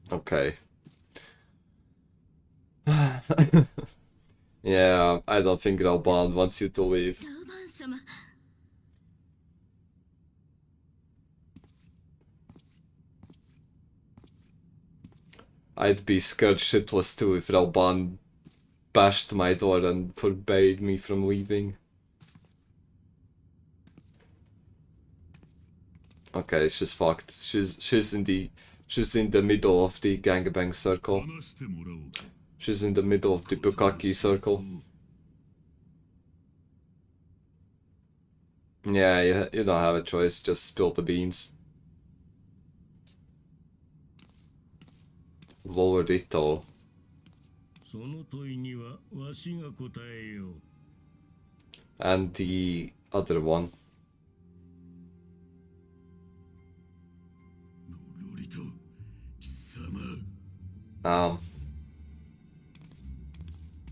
Okay. Yeah, I don't think Ralban wants you to leave. ラウバン様。 I'd be scared shitless too if Ralban bashed my door and forbade me from leaving. Okay, she's fucked. She's in the middle of the gangbang circle. She's in the middle of the bukkake circle. Yeah, you don't have a choice, just spill the beans. Lower Rito. And the other one. Um.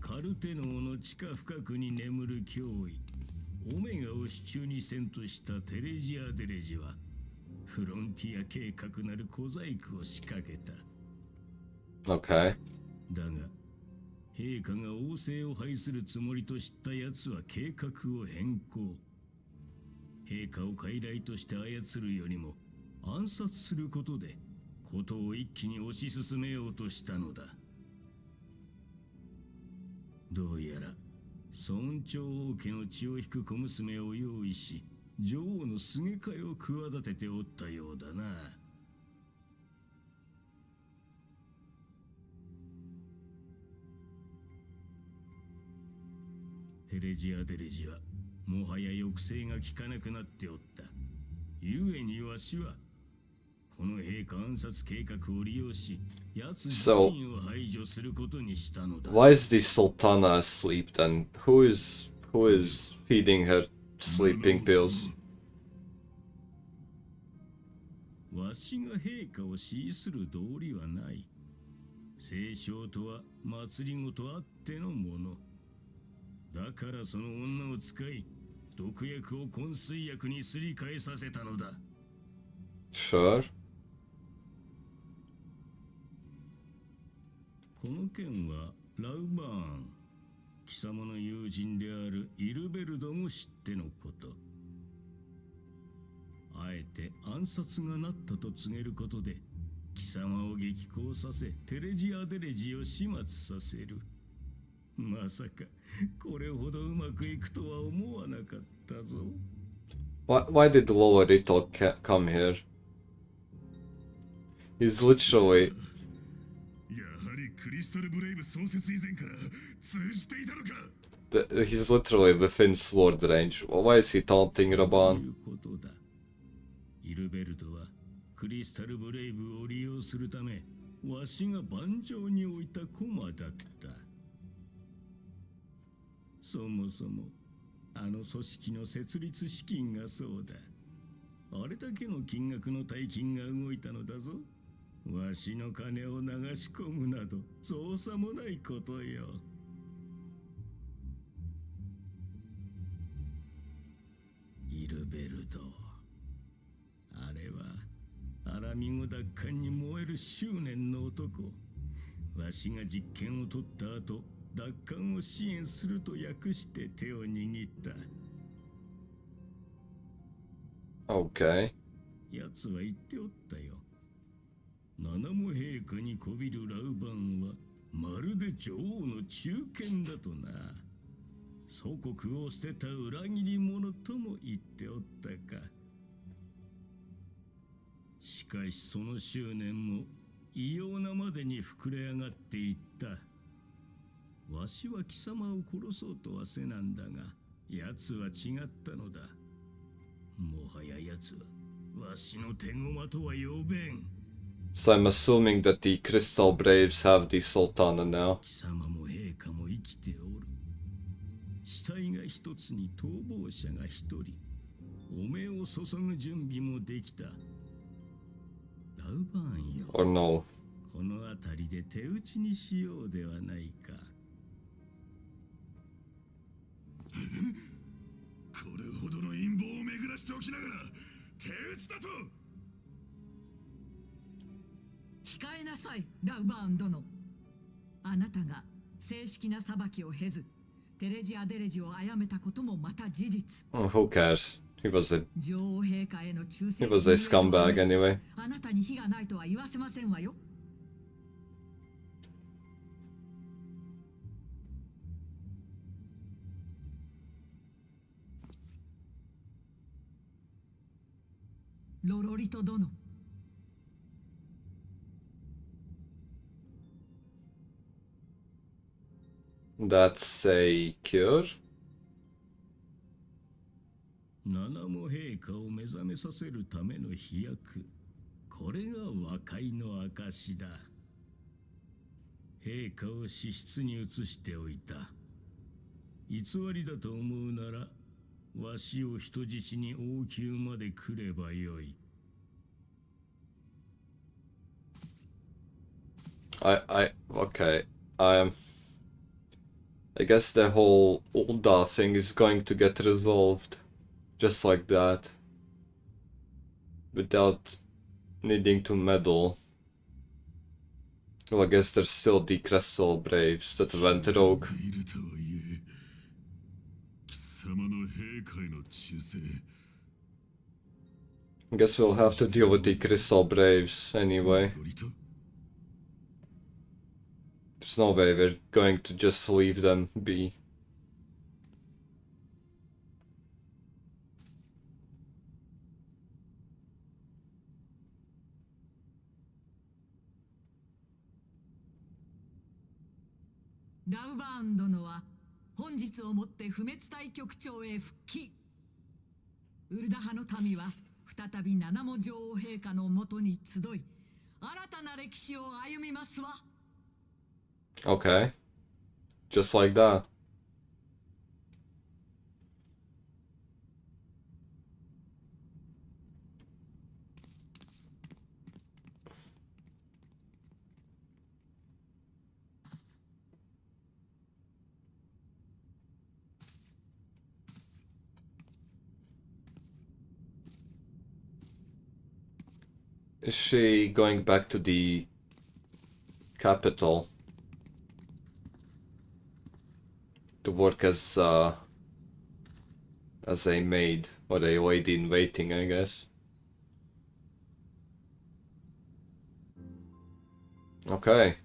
カルテノーの地下深くに眠る脅威オメガを手中にせんとしたテレジア・デレジはフロンティア計画なる小細工を仕掛けた。 Okay. だが陛下が王政を廃するつもりと知った奴は計画を変更。陛下を傀儡として操るよりも暗殺することでことを一気に推し進めようとしたのだ。どうやら尊長王家の血を引く小娘を用意し女王のすげ替えを企てておったようだな。テレジア・デレジはもはや抑制が効かなくなっておった。故にわしはこの陛下暗殺計画を利用し奴自身を排除することにしたのだ。Why is the Sultana asleep then? Who is feeding her sleeping pills? わしが陛下を支する道理はない。聖書とは祭りごとあってのもの。だからその女を使い、毒薬を昏睡薬にすり替えさせたのだ。Sure. この件はラウバーン、貴様の友人であるイルベルドも知ってのこと。あえて暗殺がなったと告げることで、貴様を激高させ、テレジア・デレジを始末させる。まさかこれほどうまくいくとは思わなかったぞ。Why did Lower Rito come here? He's literally. やはりクリスタルブレイブ創設以前から通じていたのか。He's literally within sword range. Why is he taunting Raban? イルベルトはクリスタルブレイブを利用するため、わしが盤上に置いた駒だった。そもそもあの組織の設立資金がそうだ。あれだけの金額の大金が動いたのだぞ。わしの金を流し込むなど造作もないことよ。イルベルト、あれはアラミゴ奪還に燃える執念の男。わしが実験を取った後、奪還を支援すると訳して手を握った。Okay. 奴は言っておったよ。七も陛下にこびるラウバンはまるで女王の忠犬だとな。祖国を捨てた裏切り者とも言っておったか。しかしその執念も異様なまでに膨れ上がっていった。わしは貴様を殺そうとはせなんだが、奴は違ったのだ。もはや奴はわしの手駒とは呼べん。So I'm assuming that the Crystal Braves have the Sultana now. 貴様も陛下も生きておる。死体が一つに逃亡者が一人。お目を注ぐ準備もできた。ラウバーンよ。Or no. この辺りで手打ちにしようではないか。これほどの陰謀を巡らしておきながら手打ちだと。控えなさい、ラウバーン殿。あなたが正式な裁きを経ず、テレジアデレジを殺めたこともまた事実。Oh, who cares? He was a 女王陛下への忠誠 he was a scumbag anyway. あなたに非がないとは言わせませんわよ。ロロリト殿。That's a cure? 七も陛下を目覚めさせるための飛躍。これが和解の証だ。陛下を私室に移しておいた。偽りだと思うなら、わしを人質に王宮まで来ればよい。Okay. I guess the whole Ulda thing is going to get resolved. Just like that. Without needing to meddle. Well, I guess there's still the Crystal Braves that went rogue. いるとはいえ、貴様の陛下への忠誠。 I guess we'll have to deal with the Crystal Braves anyway. ロリト There's no way we're going to just leave them be. ラウバーン殿は本日をもって不滅隊局長へ復帰。ウルダ派の民は再び七も女王陛下のもとに集い、新たな歴史を歩みますわ。Okay. Just like that. Is she going back to the capital to work as a maid or a lady in waiting, I guess? Okay.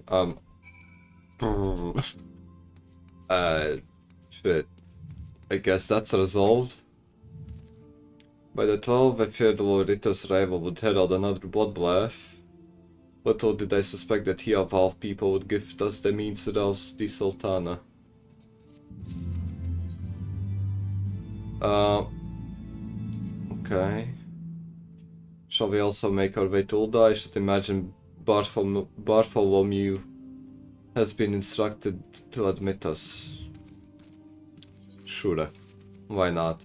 Shit. I guess that's resolved. By the 12th, I feared Lorito's arrival would herald another bloodbath. Little did I suspect that he of all people would gift us the means to rouse the Sultana. Okay. Shall we also make our way to Ulda? I should imagine Bartholomew has been instructed to admit us. Sure. Why not?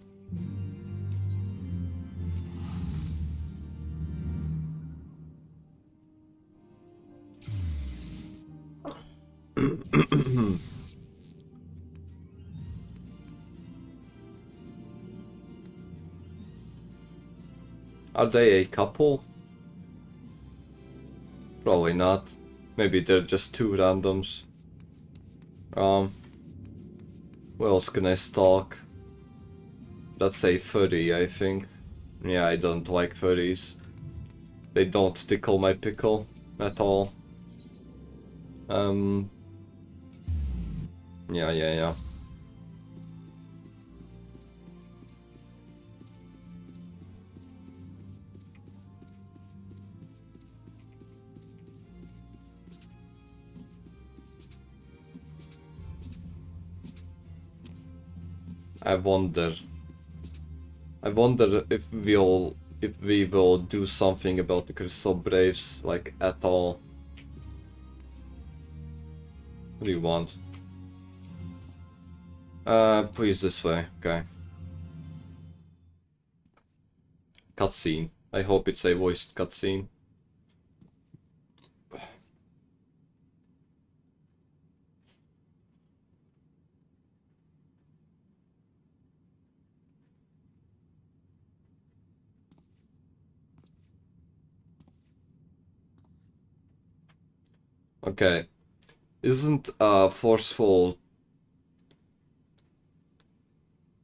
Are they a couple? Probably not. Maybe they're just two randoms. What else can I stalk? That's a furry, I think. Yeah, I don't like furries. They don't tickle my pickle at all. Yeah. I wonder if we will do something about the Crystal Braves, like, at all. What do you want? Please, this way. Okay. Cutscene. I hope it's a voiced cutscene. Okay. Isn't forceful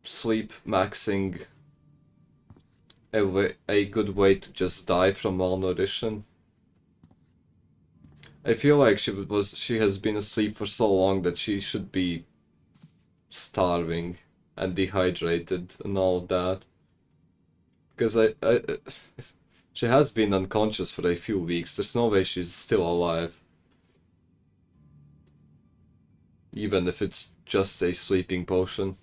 sleep maxing a good way to just die from malnutrition? I feel like she has been asleep for so long that she should be starving and dehydrated and all that. Because she has been unconscious for a few weeks. There's no way she's still alive. Even if it's just a sleeping potion.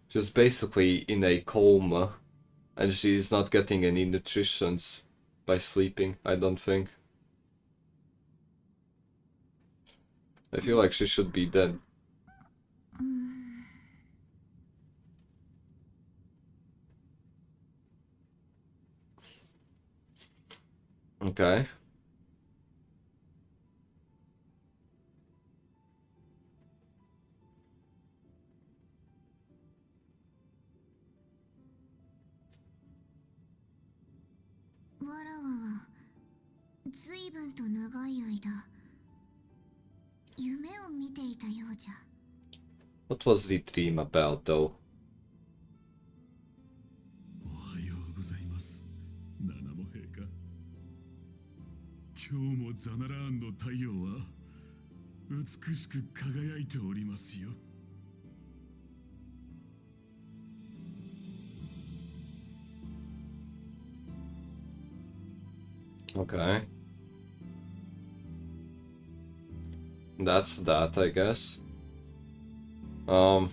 She's basically in a coma. And she's not getting any nutrition by sleeping, I don't think. I feel like she should be dead. Okay. What was the dream about, though? おはようございます。ナナモ陛下。今日もザナラーンの太陽は美しく輝いておりますよ。Okay. That's that, I guess. I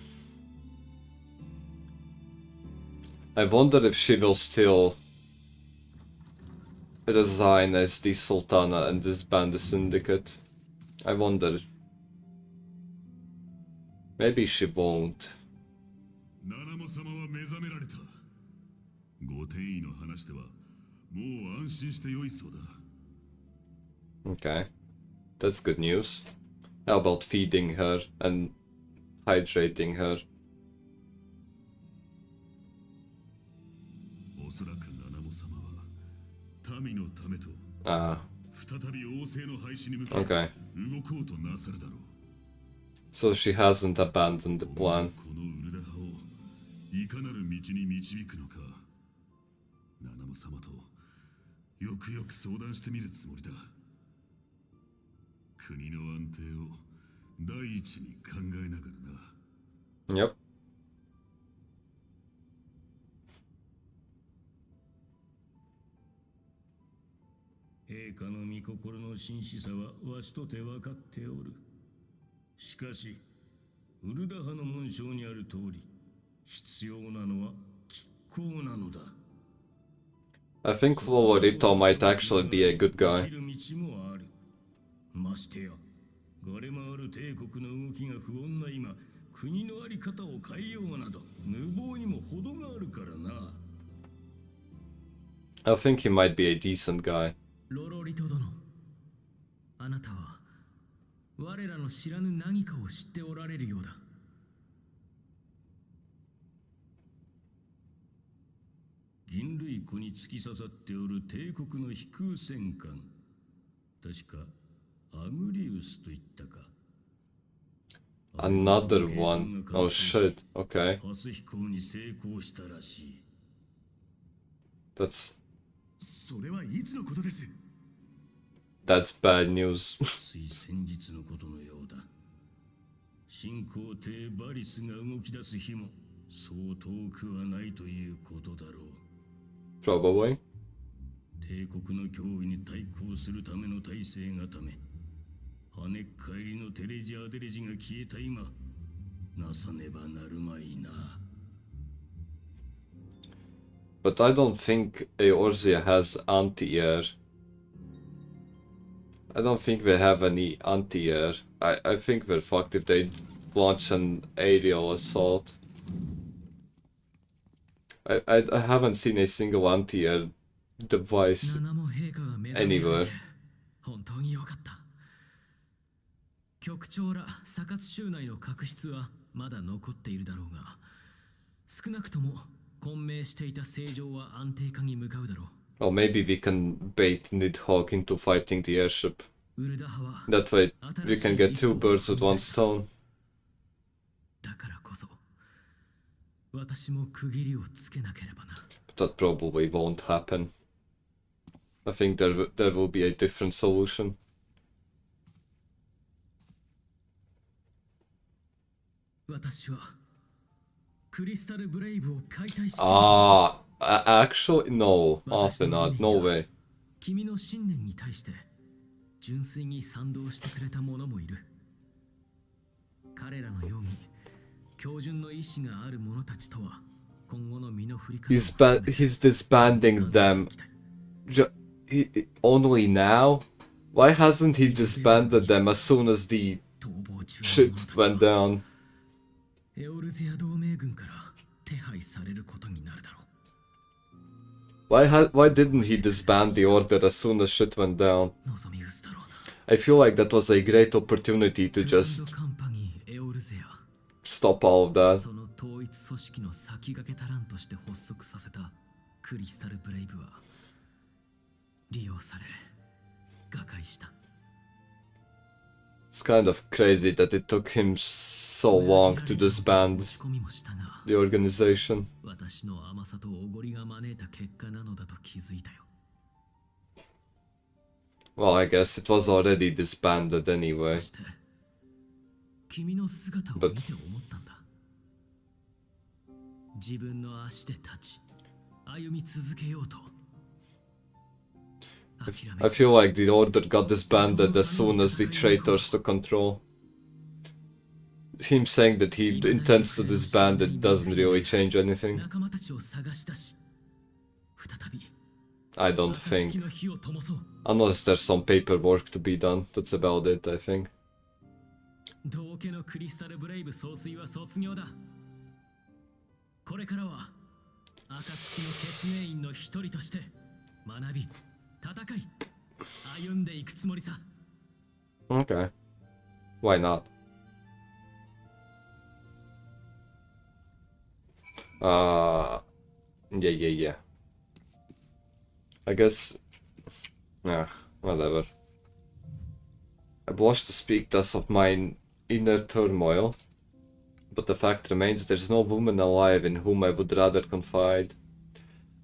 wonder if she will still resign as the Sultana and disband the Syndicate. I wonder. Maybe she won't. ナナモ様は目覚められた。ご転移の話ではもう安心してよいそうだ。Okay. That's good news. How about feeding her and hydrating her? おそらくナナモ様は民のためと Ah, 再び王政の廃止に向け okay. 動こうとなさるだろう。 So she hasn't abandoned the plan. このウルダハをいかなる道に導くのか、ナナモ様とよくよく相談してみるつもりだ。国の安定を第一に考えながらな。Yep. 陛下の御心の真摯さはわしとて分かっておる。しかし、ウルダ派の紋章にある通り、必要なのは拮抗なのだ。I think Florito might actually be a good guy. ましてや、ガレマール帝国の動きが不穏な今、国のあり方を変えようなど、無謀にも程があるからな。I think he might be a decent guy. ロロリト殿、あなたは我らの知らぬ何かを知っておられるようだ。銀類湖に突き刺さっておる帝国の飛空戦艦。確かアグリウスと言ったか。 Another one. Oh shit. Okay. 初飛行に成功したらしい。 That's それはいつのことです？ bad news. つい先日のことのようだ。新皇帝バリスが動き出す日もそう遠くはないということだろう。 Probably. 帝国の脅威に対抗するための体制がため、跳ねっ返りのテレジアデレジが消えた今、なさねばなるまいな。 But I don't think Eorzea has anti-air. I don't think they have any anti-air. I think they're fucked if they launch an aerial assault. I haven't seen a single anti-air device anywhere. 本当によかった。局長らサカツ州内の確執はまだ残っているだろうが、少なくとも混迷していた政情は安定化に向かうだろう。 Or maybe we can bait Nidhogg into fighting the airship. ウルダハは That way we can get two birds with one stone. だからこそ私も区切りをつけなければな。 But that probably won't happen. I think there will be a different solution. 私はクリスタルブレイブを解体し、 actually, no, after not, no way. 君の信念に対して純粋に賛同してくれた者もいる。彼らのように標準の意志がある者たちとは今後の身の振り方を He's disbanding them. Only now? Why hasn't he disbanded them as soon as the ship went down? エオルゼア同盟軍から手配されることになるだろう。 Why didn't he disband the order as soon as shit went down? 望み薄だろうな。 I feel like that was a great opportunity to just カンパニーエオルゼア。 stop all of that. その統一組織の先駆けたらんとして発足させたクリスタルブレイブは利用され瓦解した。 It's kind of crazy that it took him so long to disband 持ち込みもしたが、 the organization. 私の甘さとおごりが招いた結果なのだと気づいたよ。 Well, I guess it was already disbanded anyway. そして君の姿を見て思ったんだ。自分の足で立ち歩み続けようと。 I feel like the order got disbanded as soon as the traitors took control. Him saying that he intends to disband it doesn't really change anything. 仲間たちを探し出し、再び I don't 暁 think. の火を灯そう。 Unless there's some paperwork to be done. That's about it, I think. 同家のクリスタルブレイブ総帥は卒業だ。これからは暁の血盟員の一人として学び、戦い、歩んでいくつもりさ。 Okay. Why not? Yeah. I guess... Yeah, whatever. I blush to speak thus of my inner turmoil, but the fact remains there's no woman alive in whom I would rather confide.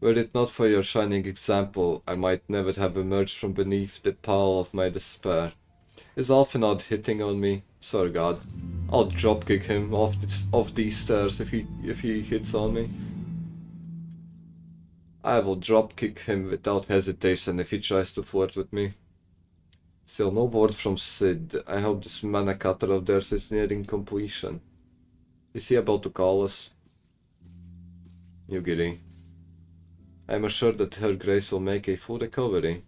Were it not for your shining example, I might never have emerged from beneath the pall of my despair. Is Alphenod hitting on me? Sorry God. I'll dropkick him off these stairs if he hits on me. I will dropkick him without hesitation if he tries to flirt with me. Still no word from Sid. I hope this mana cutter of theirs is nearing completion. Is he about to call us? Yugiri. I am assured that Her Grace will make a full recovery.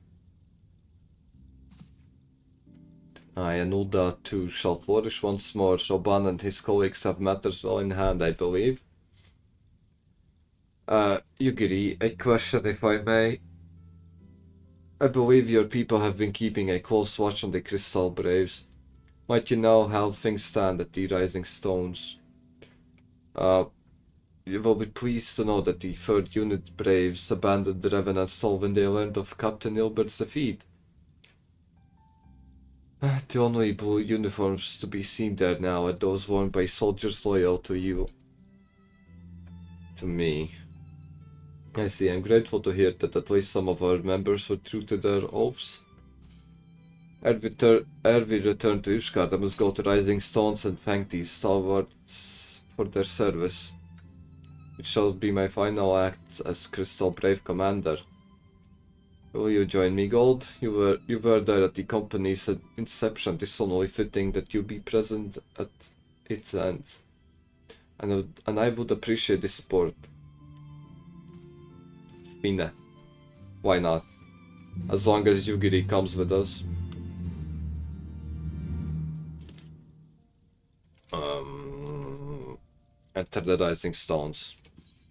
And Ulda too shall flourish once more. Roban and his colleagues have matters well in hand, I believe. Yugiri, a question if I may. I believe your people have been keeping a close watch on the Crystal Braves. Might you know how things stand at the Rising Stones? You will be pleased to know that the 3rd Unit Braves abandoned the Revenant Stall when they learned of Captain Ilbert's defeat. The only blue uniforms to be seen there now are those worn by soldiers loyal to you. To me. I see. I'm grateful to hear that at least some of our members were true to their oaths. Ere we return to Ushgard, I must go to Rising Stones and thank these stalwarts for their service. It shall be my final act as Crystal Brave Commander. Will you join me, Gold? You were there at the company's inception. It is only fitting that you be present at its end. And I would appreciate the support. Fine. Why not? As long as Yugiri comes with us. Enter the Rising Stones.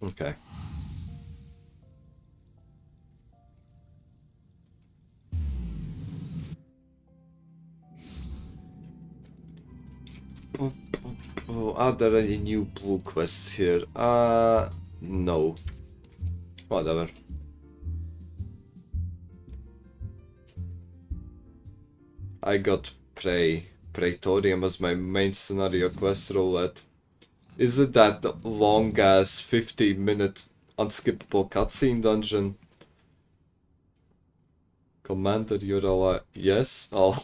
Okay. Are there any new blue quests here? No. Whatever. I got Praetorium as my main scenario quest roulette. Is it that long ass 50-minute unskippable cutscene dungeon? Commander, you're alive. Yes? Oh.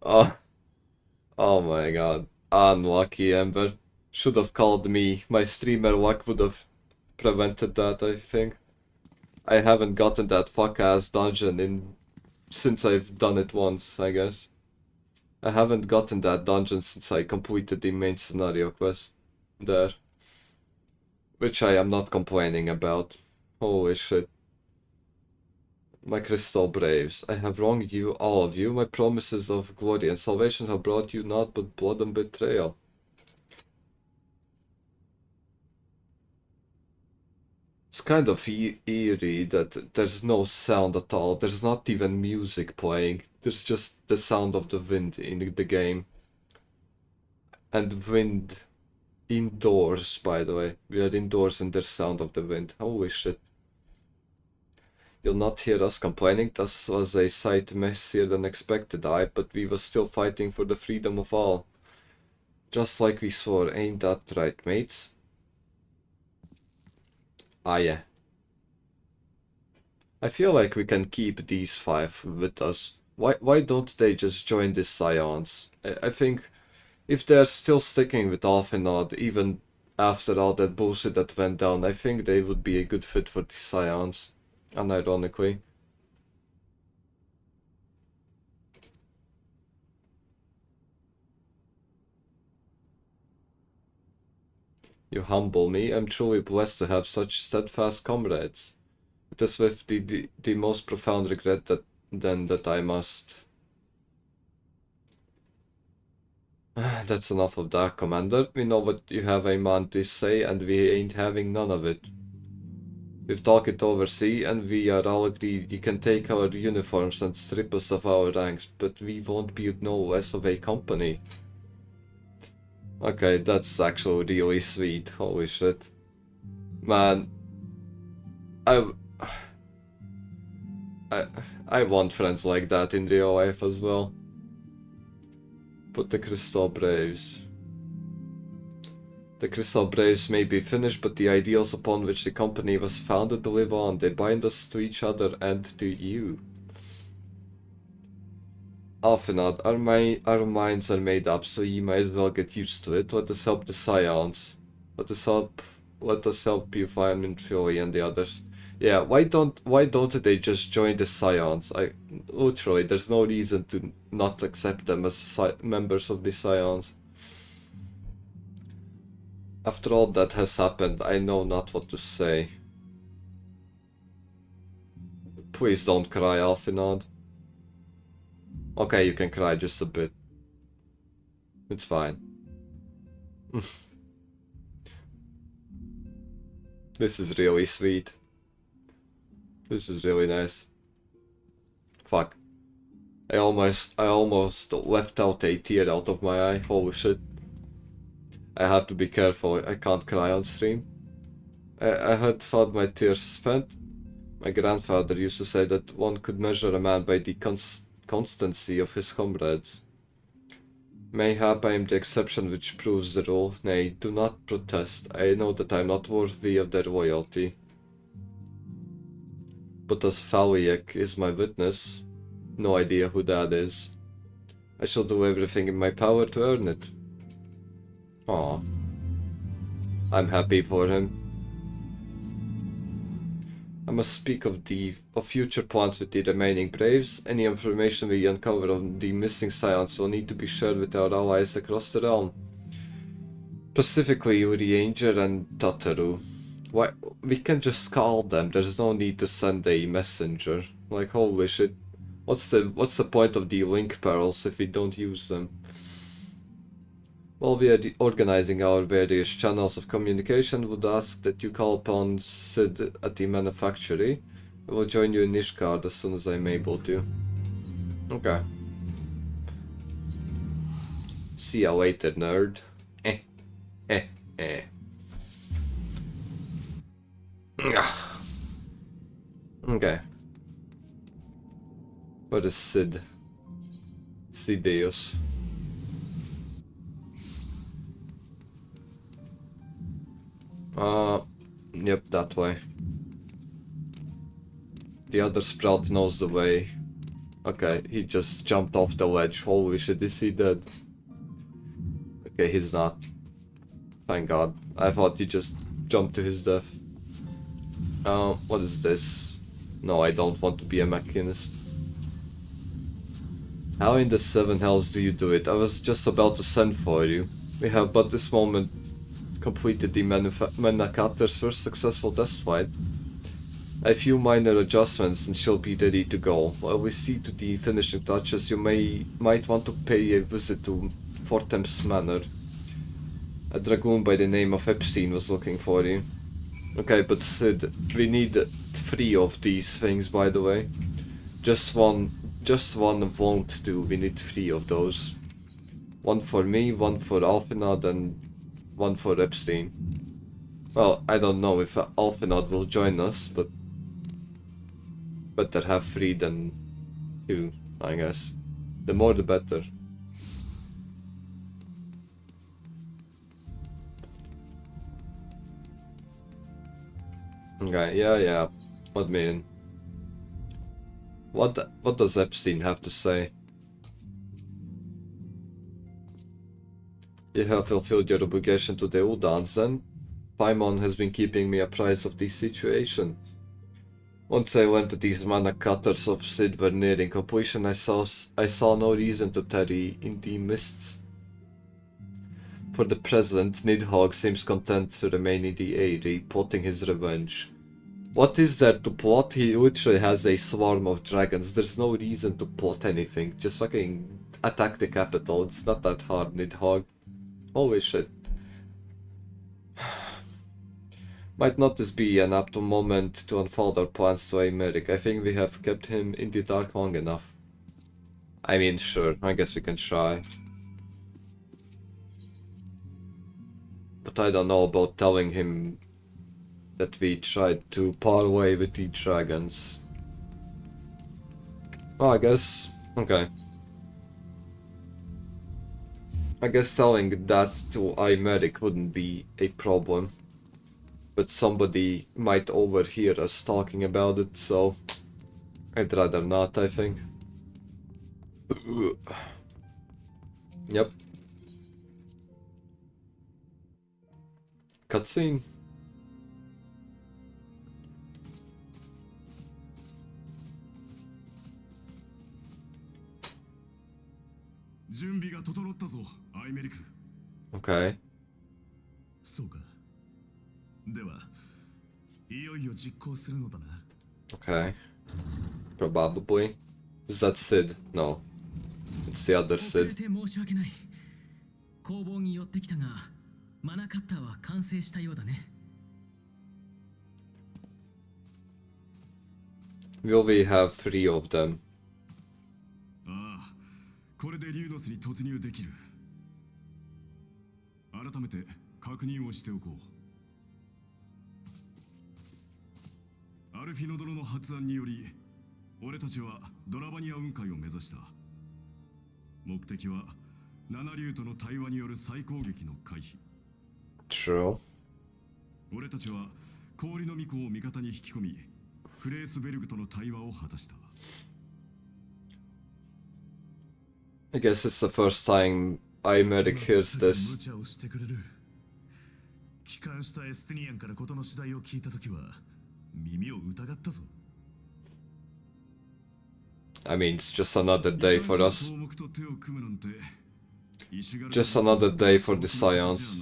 Oh my god. Unlucky, Ember. Should have called me. My streamer luck would have prevented that, I think. I haven't gotten that fuck-ass dungeon since I've done it once, I guess. I haven't gotten that dungeon since I completed the main scenario quest there. Which I am not complaining about. Holy shit. My Crystal Braves, I have wronged you, all of you. My promises of glory and salvation have brought you naught but blood and betrayal. It's kind of eerie that there's no sound at all. There's not even music playing. There's just the sound of the wind in the game. And wind indoors, by the way. We are indoors and there's sound of the wind. Holy shit. You'll not hear us complaining. This was a sight messier than expected, but we were still fighting for the freedom of all. Just like we swore, ain't that right, mates? Ah, yeah. I feel like we can keep these 5 with us. Why don't they just join the Scions? I think if they're still sticking with Alphenod, even after all that bullshit that went down, I think they would be a good fit for the Scions. Unironically. You humble me. I'm truly blessed to have such steadfast comrades. It is with the most profound regret that I must... That's enough of that, Commander. We know what you have a mind to say, and we ain't having none of it. We've talked it over, see, and we are all agreed you can take our uniforms and strip us of our ranks, but we won't be no less of a company. Okay, that's actually really sweet. Holy shit. Man. I want friends like that in real life as well. But the Crystal Braves. The Crystal Braves may be finished, but the ideals upon which the company was founded live on. They bind us to each other and to you. Alphenod, our minds are made up, so you might as well get used to it. Let us help the Scions. Let us help you find Philly and the others. Yeah, why don't they just join the Scions? Literally, there's no reason to not accept them as members of the Scions. After all that has happened, I know not what to say. Please don't cry, Alphenod. Okay, you can cry just a bit. It's fine. This is really sweet. This is really nice. Fuck. I almost left out a tear out of my eye. Holy shit. I have to be careful. I can't cry on stream. I had thought my tears spent. My grandfather used to say that one could measure a man by the constancy of his comrades. Mayhap I am the exception which proves the rule. Nay, do not protest. I know that I am not worthy of their loyalty. But as Faliek is my witness, no idea who that is. I shall do everything in my power to earn it. Aw. I'm happy for him. I must speak of future plans with the remaining Braves. Any information we uncover on the missing Scions will need to be shared with our allies across the realm. Specifically Urianger and Tataru. Why, we can just call them, there's no need to send a messenger. Like, holy shit. What's the point of the link perils if we don't use them? While we are organizing our various channels of communication, would ask that you call upon Sid at the manufactory. I will join you in Nishgard as soon as I'm able to. Okay. See ya later, nerd. Okay. What is Sid? Sideus. Yep, that way. The other Sprout knows the way. Okay, he just jumped off the ledge. Holy shit, is he dead? Okay, he's not. Thank God. I thought he just jumped to his death. What is this? No, I don't want to be a machinist. How in the seven hells do you do it? I was just about to send for you. We have but this moment completed the Manakatter's first successful test flight. A few minor adjustments and she'll be ready to go. While we see to the finishing touches, you might want to pay a visit to Fortem's Manor. A dragoon by the name of Epstein was looking for you. Okay, but Sid, we need 3 of these things, by the way. Just one won't do, we need 3 of those. One for me, one for Alfinod, and one for Epstein. Well, I don't know if Alfinod will join us, but better have 3 than 2, I guess. The more the better. Okay, yeah. Let me in. What does Epstein have to say? You have fulfilled your obligation to the Udans, then? Paimon has been keeping me apprised of the situation. Once I learned that these mana cutters of Sid were nearing completion, I saw no reason to tarry in the mists. For the present, Nidhogg seems content to remain in the Eyrie, plotting his revenge. What is there to plot? He literally has a swarm of dragons. There's no reason to plot anything. Just fucking attack the capital. It's not that hard, Nidhogg. Holy shit. Might not this be an apt moment to unfold our plans to Aymeric? I think we have kept him in the dark long enough. I mean, sure, I guess we can try. But I don't know about telling him that we tried to parlay with the dragons. Well, I guess... okay. I guess telling that to Aymeric wouldn't be a problem. But somebody might overhear us talking about it, so... I'd rather not, I think. Yep. Cutscene. Okay. Okay. Probably. Is that Sid? No. It's the other Sid. Will we have 3 of them? これでリューノスに突入できる。改めて確認をしておこう。アルフィノ殿の発案により、俺たちはドラバニア雲海を目指した。目的は七竜との対話による再攻撃の回避。 True. 俺たちは氷の巫女を味方に引き込み、フレースベルグとの対話を果たした。 I guess it's the first time Imeric hears 無 this. 茶をしてくれる。帰還したエステニアンから事の次第を聞いたときは耳を疑ったぞ。 I mean, it's just another day for us. 頭目と手を組むなんて Just another day for the Scions.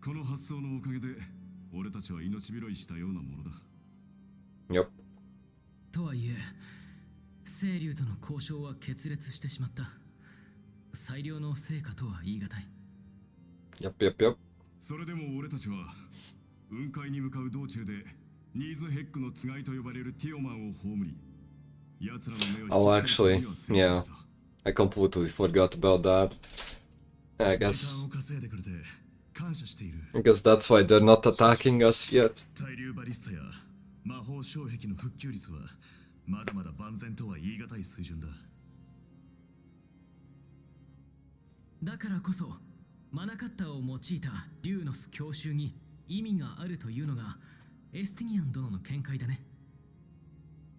この発想のおかげで俺たちは命拾いしたようなものだ。 Yep. とはいえ、清流との交渉は決裂してしまった。最良の成果とは言い難い。Yep, yep, yep. それでも俺たちは雲海に向かう道中でニーズヘックのつがいと呼ばれるティオマンを葬り、奴らの目を Oh, 引きつける actually, ことには成功 yeah. した。 I completely forgot about that. I 時 guess 間を稼いでくれて感謝している。 that's why they're not attacking us yet. 対流バリスタや魔法障壁の復旧率はまだまだ万全とは言い難い水準だ。だからこそマナカッターを用いた竜の巣強襲に意味があるというのがエスティニアン殿の見解だね。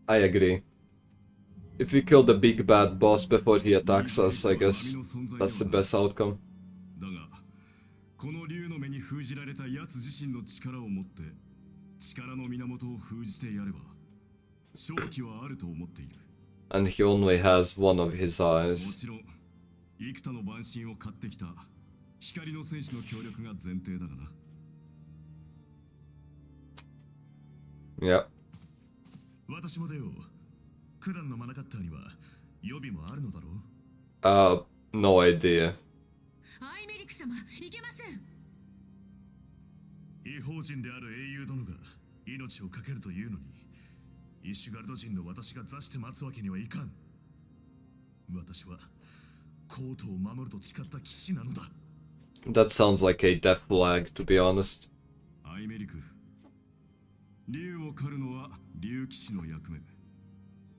I agree. If we kill the big bad boss before he attacks us, I guess that's the best outcome. だがこの竜の目に封じられた奴自身の力を持って力の源を封じてやれば勝機はあると思っている。 And he only has one of his も eyes. ちろん幾多の万神を買ってきた光の戦士の協力が前提だがな。 Yep. 私もだよ。九段のマナカッターには予備もあるのだろう。 No idea. アイメリック様、いけません。異邦人である英雄殿が命を懸けるというのに、イシュガルド人の私が座して待つわけにはいかん。私はコートを守ると誓った騎士なのだ。 That sounds like a death flag, to be honest. アイメリク、竜を狩るのは竜騎士の役目。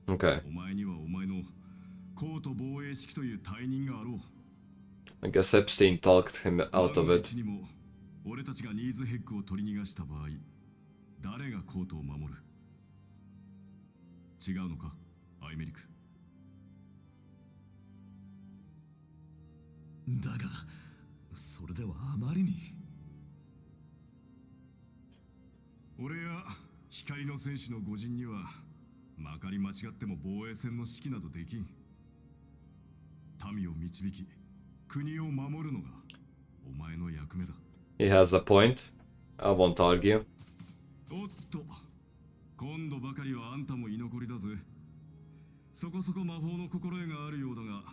Okay. お前にはお前のコート防衛指揮という大任があろう。 I guess Epstein talked him out of 万が it. 一にも俺たちがニーズヘッグを取り逃がした場合、誰がコートを守る？違うのか、アイメリク。だが、それではあまりに。俺や光の戦士の御人には、まかり間違っても防衛戦の指揮などできん。民を導き、国を守るのがお前の役目だ。 He has a point. I won't argue. おっと、今度ばかりはあんたも居残りだぜ。そこそこ魔法の心得があるようだが、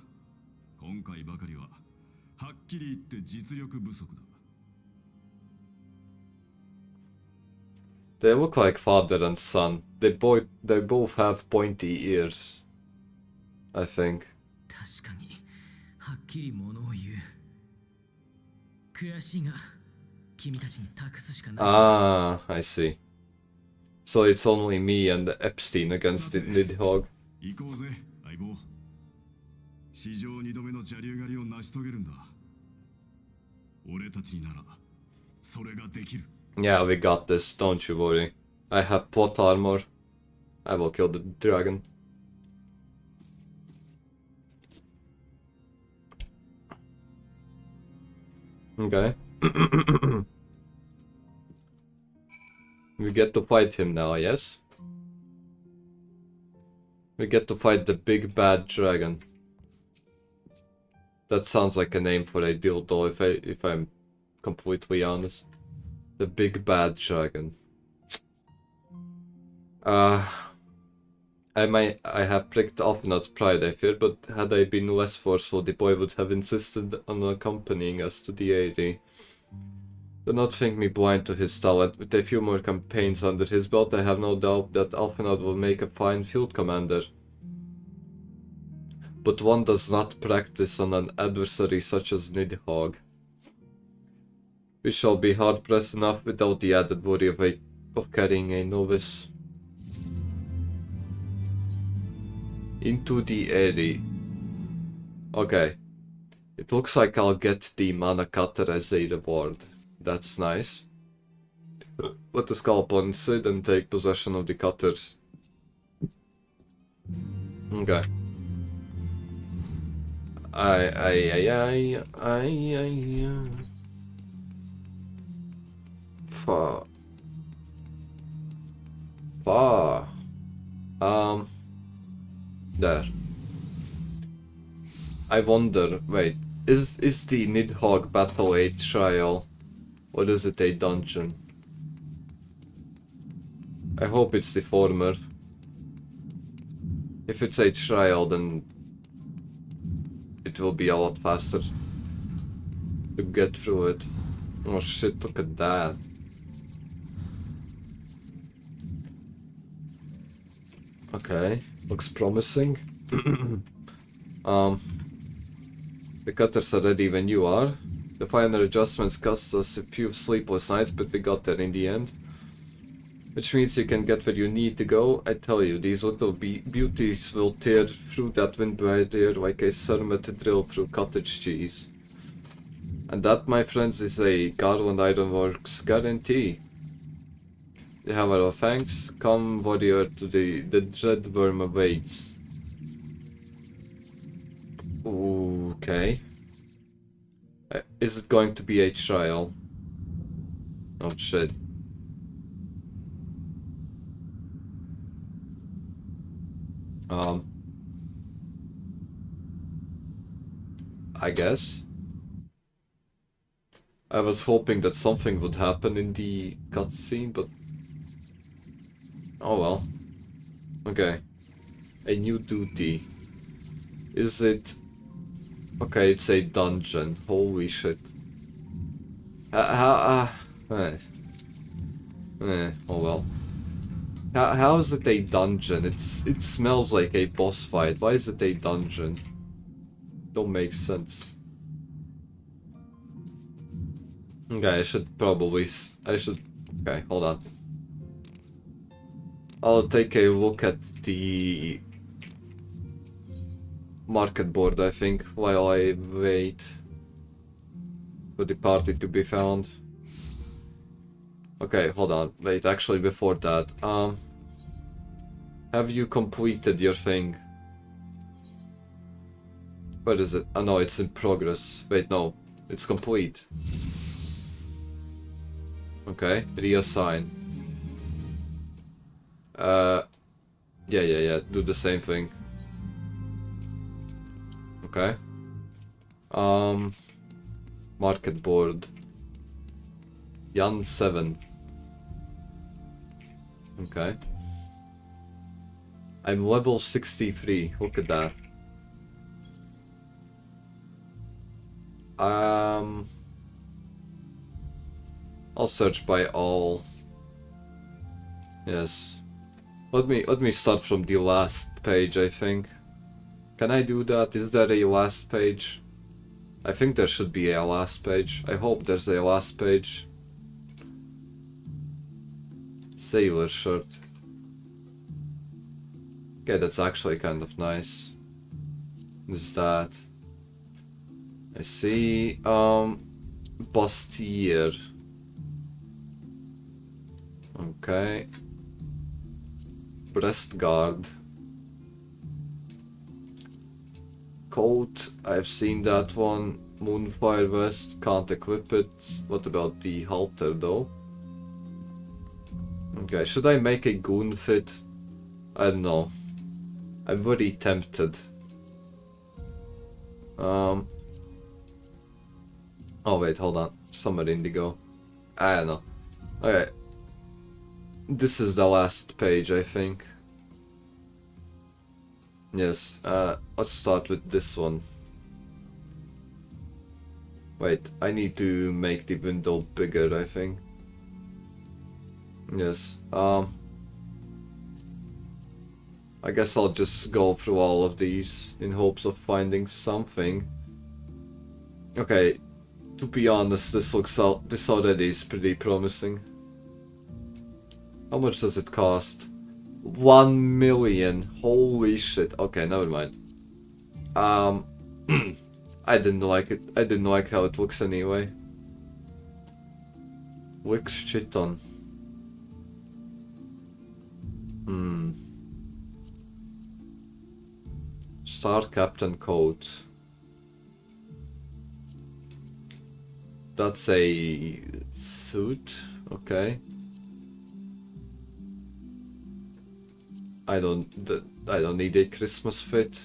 今回ばかりははっきり言って実力不足だ。 They look like father and son. They both have pointy ears. I think. 確かにはっきり物を言う。悔しいが君たちに託すしかない。 Ah, I see. So it's only me and Epstein against the Nidhogg. 行こうぜ、相棒。史上2度目の邪竜狩りを成し遂げるんだ。俺たちにならそれができる。 Yeah, we got this, don't you worry. I have plot armor. I will kill the dragon. Okay. We get to fight him now, yes? We get to fight the big bad dragon. That sounds like a name for a dildo if I'm completely honest. The big bad dragon. I have pricked Alphanot's pride, I fear, but had I been less forceful, the boy would have insisted on accompanying us to the AD. Do not think me blind to his talent. With a few more campaigns under his belt, I have no doubt that Alphanot will make a fine field commander. But one does not practice on an adversary such as Nidhogg. We shall be hard-pressed enough without the added worry of carrying a novice. Into the eddy. Okay. It looks like I'll get the mana cutter as a reward. That's nice. Put the scalp on Sid and take possession of the cutters. Okay. Fuck. Fuck. There. I wonder, wait, is the Nidhogg battle a trial? Or is it a dungeon? I hope it's the former. If it's a trial, then it will be a lot faster to get through it. Oh shit, look at that. Okay, looks promising. The cutters are ready when you are. The final adjustments cost us a few sleepless nights, but we got there in the end. Which means you can get where you need to go. I tell you, these little beauties will tear through that wind barrier like a cermet drill through cottage cheese. And that, my friends, is a Garland Ironworks guarantee. The Hammer of Fangs, come warrior, to the dread worm awaits. Okay. Is it going to be a trial? Oh shit. I guess. I was hoping that something would happen in the cutscene, but... oh well. Okay. A new duty. Is it... okay, it's a dungeon. Holy shit. Oh well. How is it a dungeon? It smells like a boss fight. Why is it a dungeon? Don't make sense. Okay, I should probably... okay, hold on. I'll take a look at the market board, I think, while I wait for the party to be found. Okay, hold on. Wait, actually before that, have you completed your thing? Where is it? Oh no, it's in progress. Wait, no. It's complete. Okay, reassign. Yeah, do the same thing. Okay. Market board. Yan 7. Okay. I'm level 63. Look at that. I'll search by all. Yes. Let me start from the last page, I think. Can I do that? Is there a last page? I think there should be a last page. I hope there's a last page. Sailor shirt. Okay, that's actually kind of nice. Is that? I see. Bustier. Okay. Breast guard. Coat. I've seen that one. Moonfire vest. Can't equip it. What about the halter though? Okay, should I make a goon fit? I don't know. I'm very tempted. Oh wait, hold on. Summer Indigo. I don't know. Okay. This is the last page, I think. Yes, let's start with this one. Wait, I need to make the window bigger, I think. Yes, I guess I'll just go through all of these in hopes of finding something. Okay, to be honest, this already is pretty promising. How much does it cost? 1 million. Holy shit. Okay, never mind. I didn't like it. I didn't like how it looks anyway. Wix Chiton. Star Captain coat. That's a suit. Okay. I don't need a Christmas fit.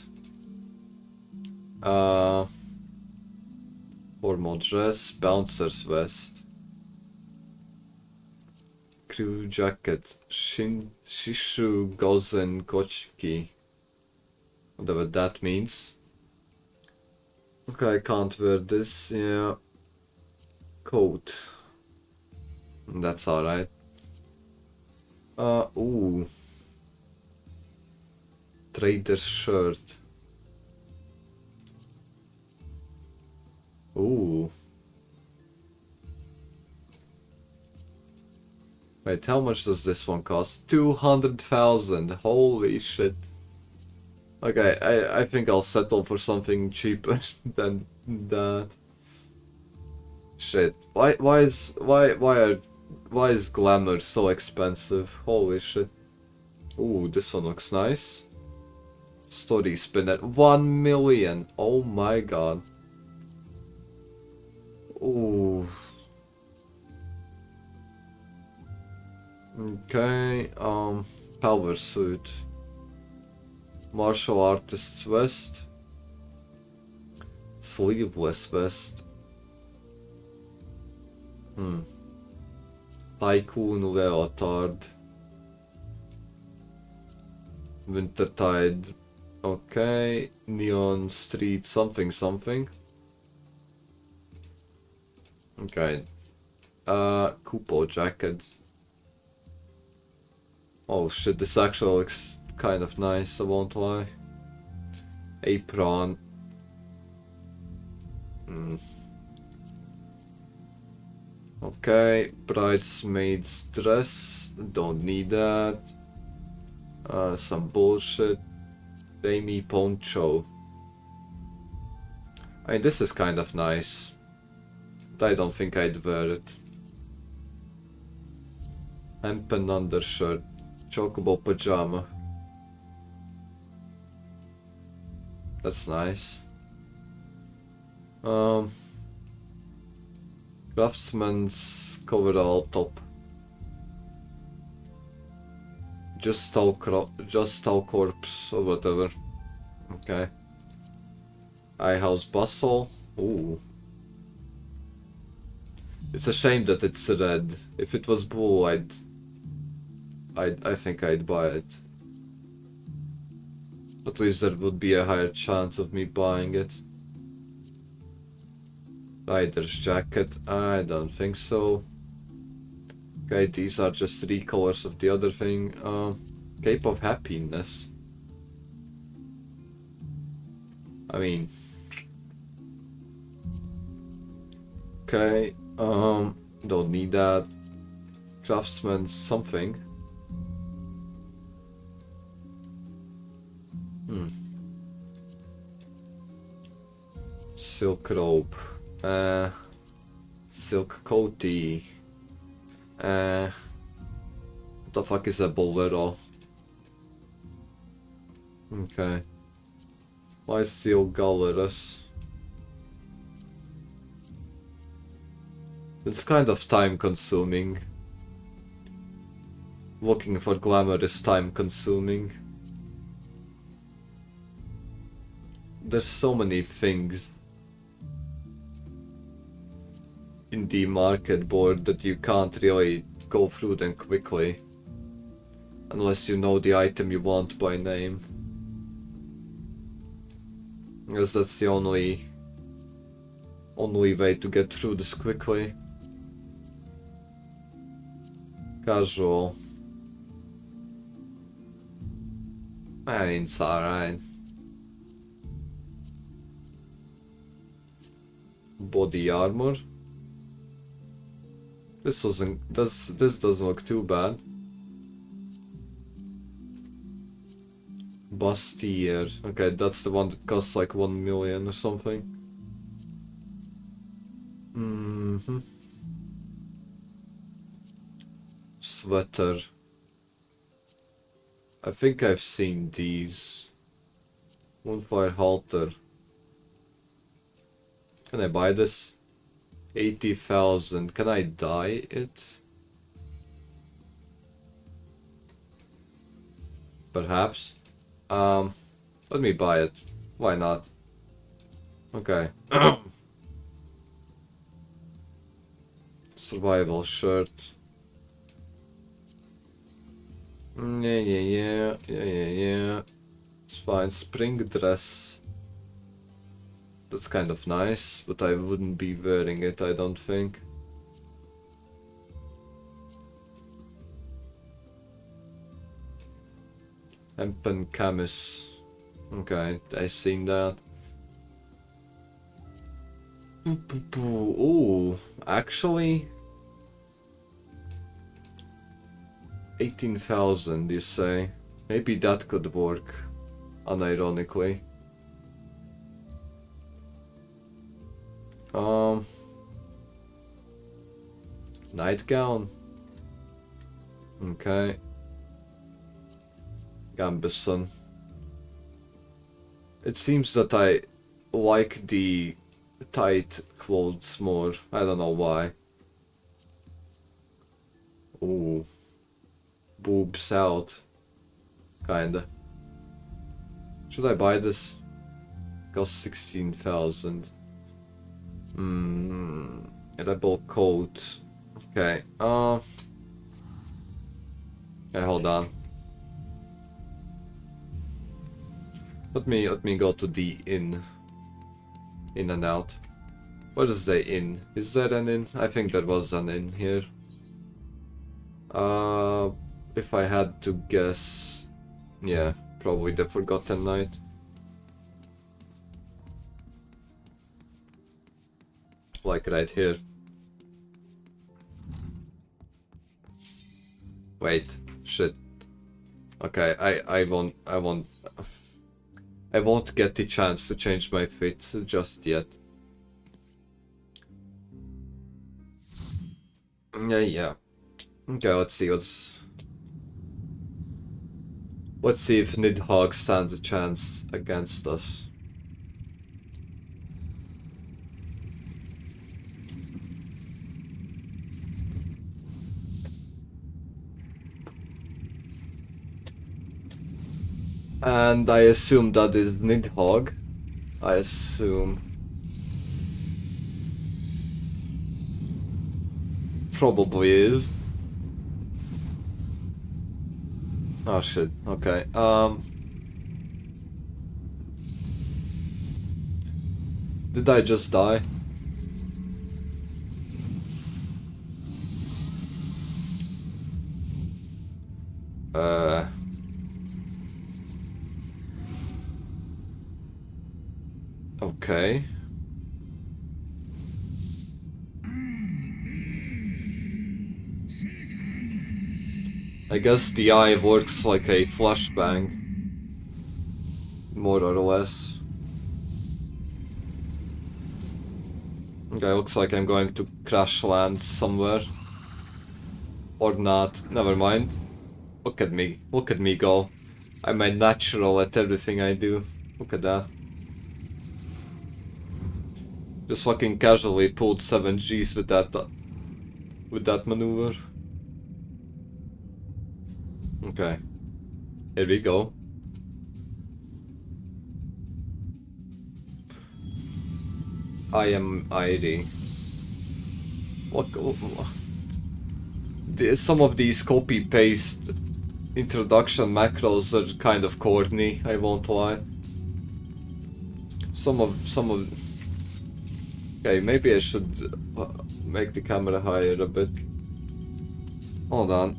Formal dress, bouncer's vest. Crew jacket, Shishu Gozen Kochiki. Whatever that means. Okay, I can't wear this, yeah. Coat. That's alright. Ooh. Trader shirt. Ooh. Wait, how much does this one cost? 200,000. Holy shit. Okay, I think I'll settle for something cheaper than that. Shit. Why is glamour so expensive? Holy shit. Ooh, this one looks nice. Story spin at 1 million. Oh my god. Ooh. Okay, power suit. Martial artist's vest. Sleeveless vest. Tycoon leotard. Wintertide. Okay, neon street something something. Okay. Couple jacket. Oh shit, this actually looks kind of nice, I won't lie. Apron. Okay, bridesmaid's dress. Don't need that. Some bullshit. Amy poncho. I mean, this is kind of nice. But I don't think I'd wear it. Hempen undershirt. Chocobo pajama. That's nice. Craftsman's coverall top. Just tall corpse or whatever. Okay. Eye house bustle. Ooh. It's a shame that it's red. If it was blue, I think I'd buy it. At least there would be a higher chance of me buying it. Rider's jacket. I don't think so. Okay, these are just 3 colors of the other thing. Cape of Happiness. I mean... Okay, don't need that. Craftsman something. Silk robe. Silk coatee. What the fuck is a bolero? Okay. Why is so glamorous? It's kind of time consuming. Looking for glamour is time consuming. There's so many things in the market board that you can't really go through them quickly. Unless you know the item you want by name. Because that's the only way to get through this quickly. Casual. I mean, it's alright. Body armor. This doesn't look too bad. Bustier. Okay, that's the one that costs like 1 million or something. Sweater. I think I've seen these. Bonfire halter. Can I buy this? 80,000. Can I dye it? Perhaps. Let me buy it. Why not? Okay. Survival shirt. Yeah. It's fine. Spring dress. That's kind of nice, but I wouldn't be wearing it, I don't think. Hempen camis. Okay, I've seen that. Ooh, actually 18,000, you say? Maybe that could work, unironically. Nightgown. Okay. Gambison. It seems that I like the tight clothes more. I don't know why. Ooh. Boobs out. Kinda. Should I buy this? Cost 16,000. Rebel coat. Okay. Okay, hold on. Let me go to the inn. In and out. What is the inn? Is there an inn? I think there was an inn here. If I had to guess, yeah, probably the Forgotten Night. Like right here. Wait, shit. Okay, I won't get the chance to change my fit just yet. Yeah. Okay, let's see if Nidhogg stands a chance against us. And I assume that is Nidhogg. I assume. Probably is. Oh shit, okay. Did I just die? Okay. I guess the eye works like a flashbang. More or less. Okay, looks like I'm going to crash land somewhere. Or not, never mind. Look at me go. I'm a natural at everything I do. Look at that. Just fucking casually pulled 7 Gs with that maneuver. Okay. Here we go. I am ID. Some of these copy-paste introduction macros are kind of corny, I won't lie. Some of okay, maybe I should make the camera higher a bit. Hold on.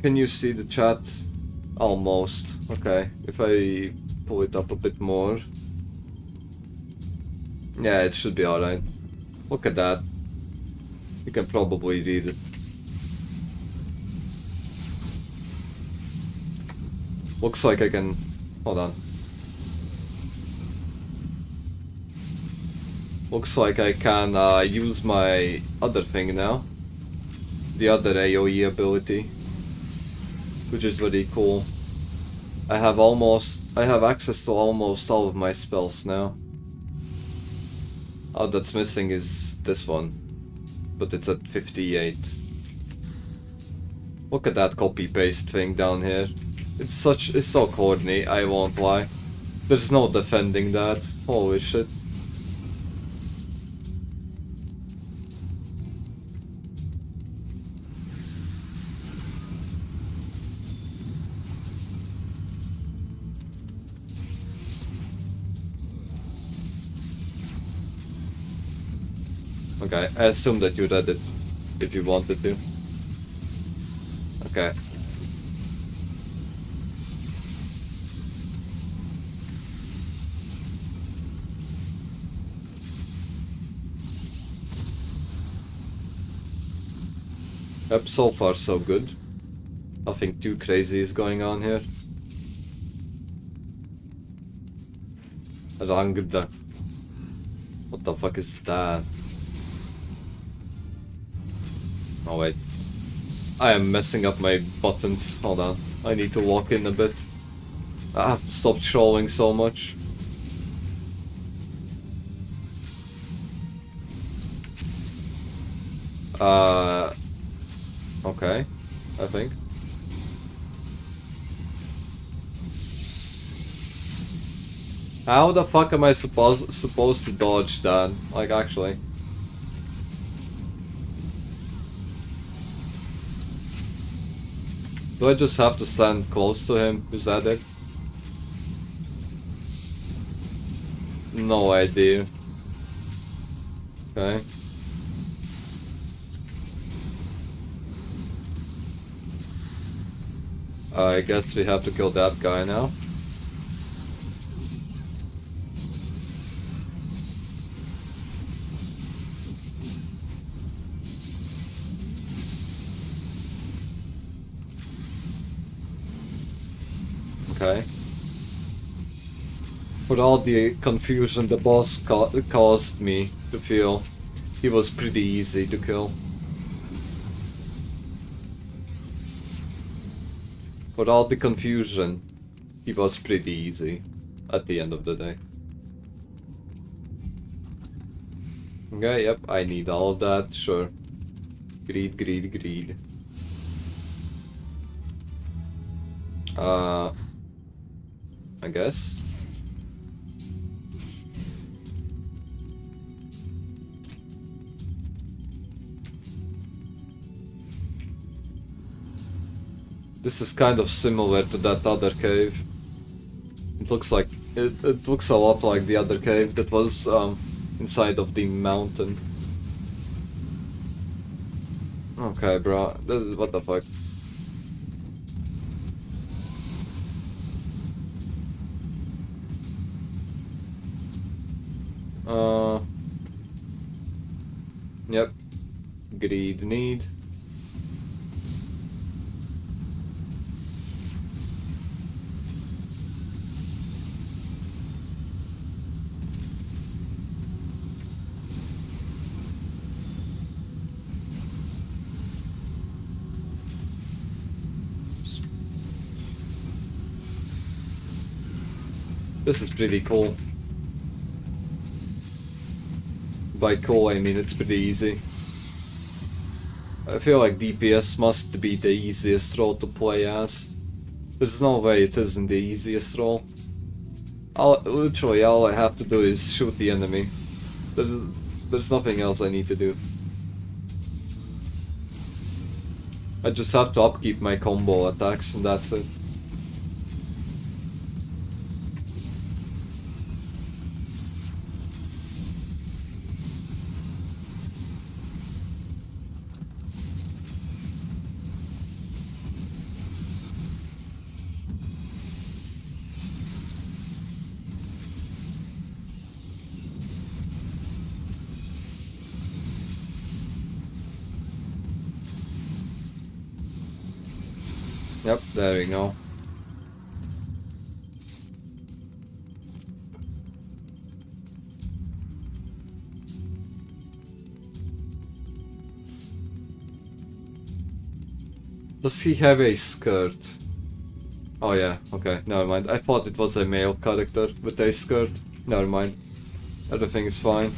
Can you see the chat? Almost. Okay, if I pull it up a bit more. Yeah, it should be alright. Look at that. You can probably read it. Looks like I can... Hold on. Looks like I can use my other thing now. The other AoE ability. Which is very cool. I have access to almost all of my spells now. All that's missing is this one. But it's at 58. Look at that copy-paste thing down here. It's so corny, I won't lie. There's no defending that. Holy shit. Okay, I assume that you read it, if you wanted to. Okay. Yep, so far so good. Nothing too crazy is going on here. Rangda. What the fuck is that? Oh wait. I am messing up my buttons. Hold on. I need to lock in a bit. I have to stop trolling so much. Okay. I think. How the fuck am I supposed to dodge that? Like, actually. Do I just have to stand close to him? Is that it? No idea. Okay. I guess we have to kill that guy now. Okay. For all the confusion the boss caused me to feel, he was pretty easy to kill. For all the confusion, he was pretty easy at the end of the day. Okay, yep, I need all of that, sure. Greed, greed, greed. I guess. This is kind of similar to that other cave. It looks like it looks a lot like the other cave that was inside of the mountain. Okay, bro. This is what the fuck. Yep. Greed need. This is pretty cool. By cool, I mean it's pretty easy. I feel like DPS must be the easiest role to play as. There's no way it isn't the easiest role. Literally all I have to do is shoot the enemy. There's nothing else I need to do. I just have to upkeep my combo attacks and that's it. Yep, there we go. Does he have a skirt? Oh yeah, okay, never mind. I thought it was a male character with a skirt. Never mind. Everything is fine.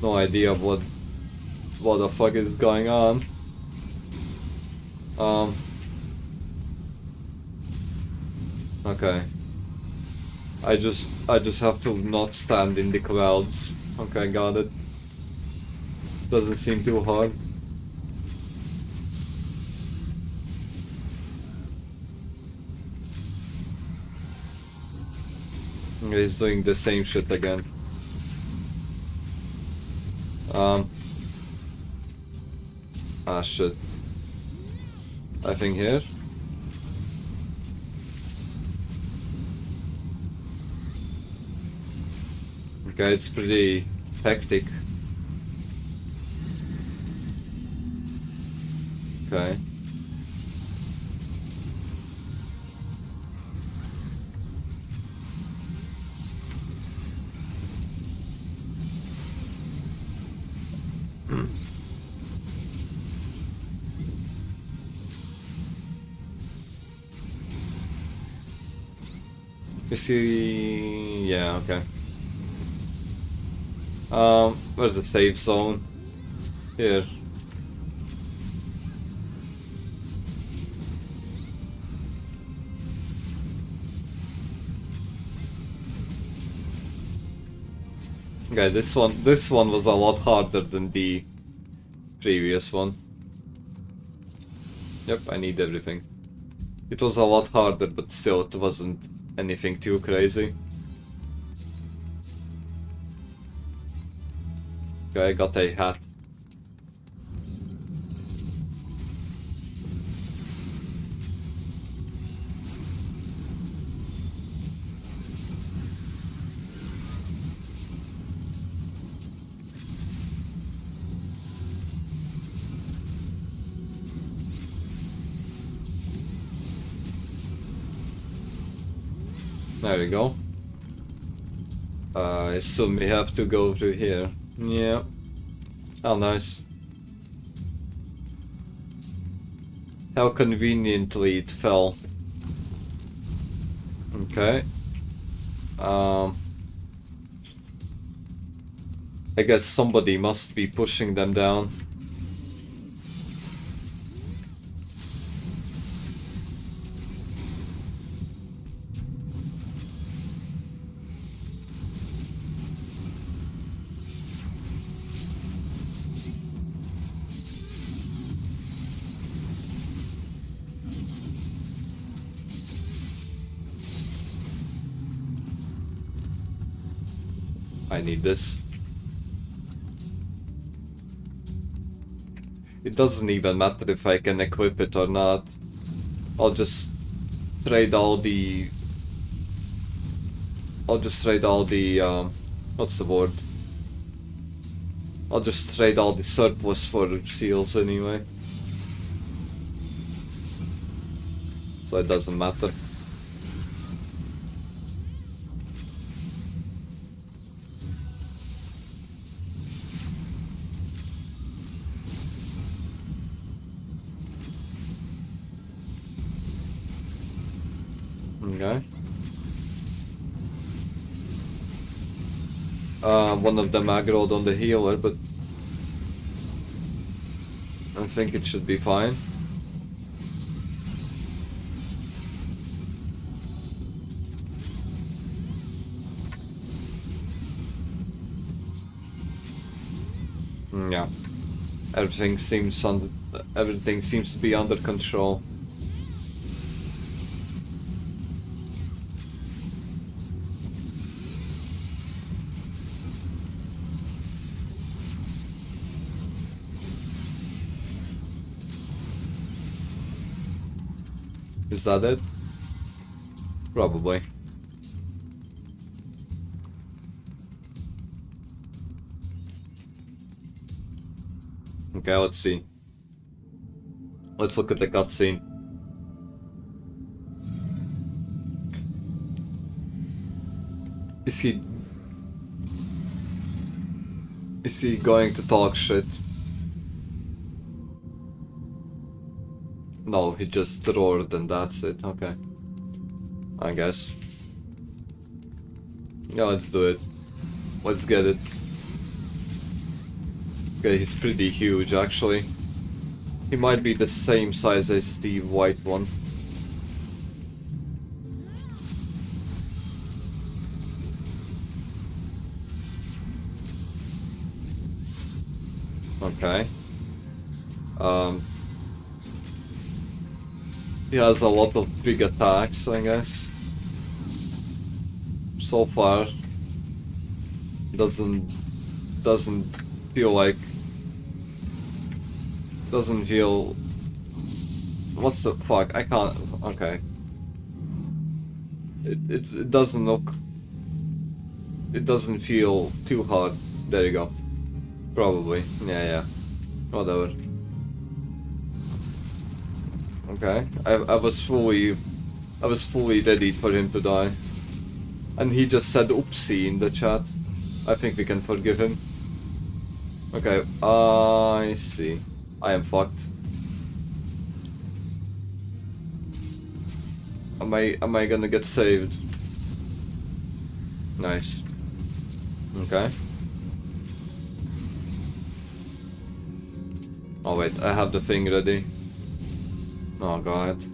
No idea what the fuck is going on. Okay. I just have to not stand in the clouds. Okay, got it. Doesn't seem too hard. He's doing the same shit again. Ah shit. I think here. Okay, it's pretty hectic. Okay. You see, yeah, okay. Where's the safe zone? Here. Okay, this one was a lot harder than the previous one. Yep, I need everything. It was a lot harder, but still it wasn't anything too crazy. Okay, I got a hat. There we go. I assume we have to go through here. Yeah. Oh, nice. How conveniently it fell. Okay. I guess somebody must be pushing them down. I need this. It doesn't even matter if I can equip it or not. I'll just trade all the... what's the word? I'll just trade all the surplus for seals anyway. So it doesn't matter. Okay. One of them aggroed on the healer, but I think it should be fine. Yeah. Everything seems to be under control. Is that it? Probably. Okay, let's see. Let's look at the cutscene. Is he going to talk shit? No, he just roared and that's it. Okay. I guess. Yeah, let's do it. Let's get it. Okay, he's pretty huge actually. He might be the same size as the white one. Okay. He has a lot of big attacks, I guess. So far, doesn't feel like. Doesn't feel. What's the fuck? I can't. Okay. It doesn't look. It doesn't feel too hard. There you go. Probably. Yeah. Whatever. Okay. I was fully ready for him to die. And he just said oopsie in the chat. I think we can forgive him. Okay, I see. I am fucked. Am I gonna get saved? Nice. Okay. Oh wait, I have the thing ready. Oh god.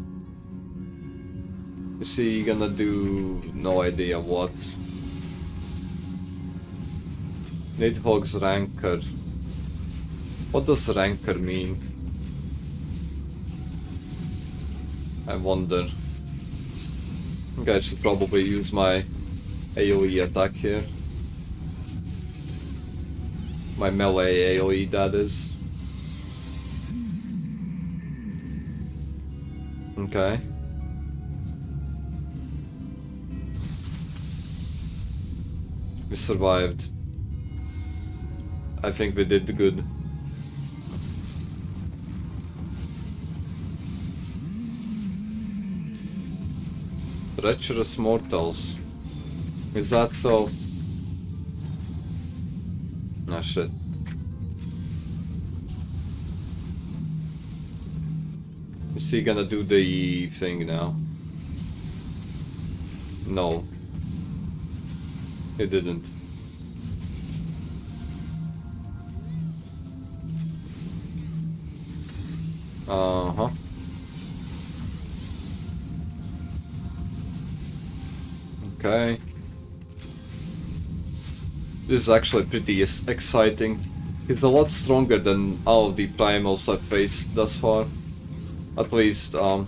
Is he gonna do no idea what? Nidhogg's Rancor. What does Rancor mean? I wonder. Okay, I should probably use my AoE attack here. My melee AoE, that is. Okay. We survived. I think we did good. Treacherous mortals. Is that so? Ah shit. Is he gonna do the thing now? No. He didn't. Uh-huh. Okay. This is actually pretty exciting. He's a lot stronger than all of the primals I've faced thus far. At least, well,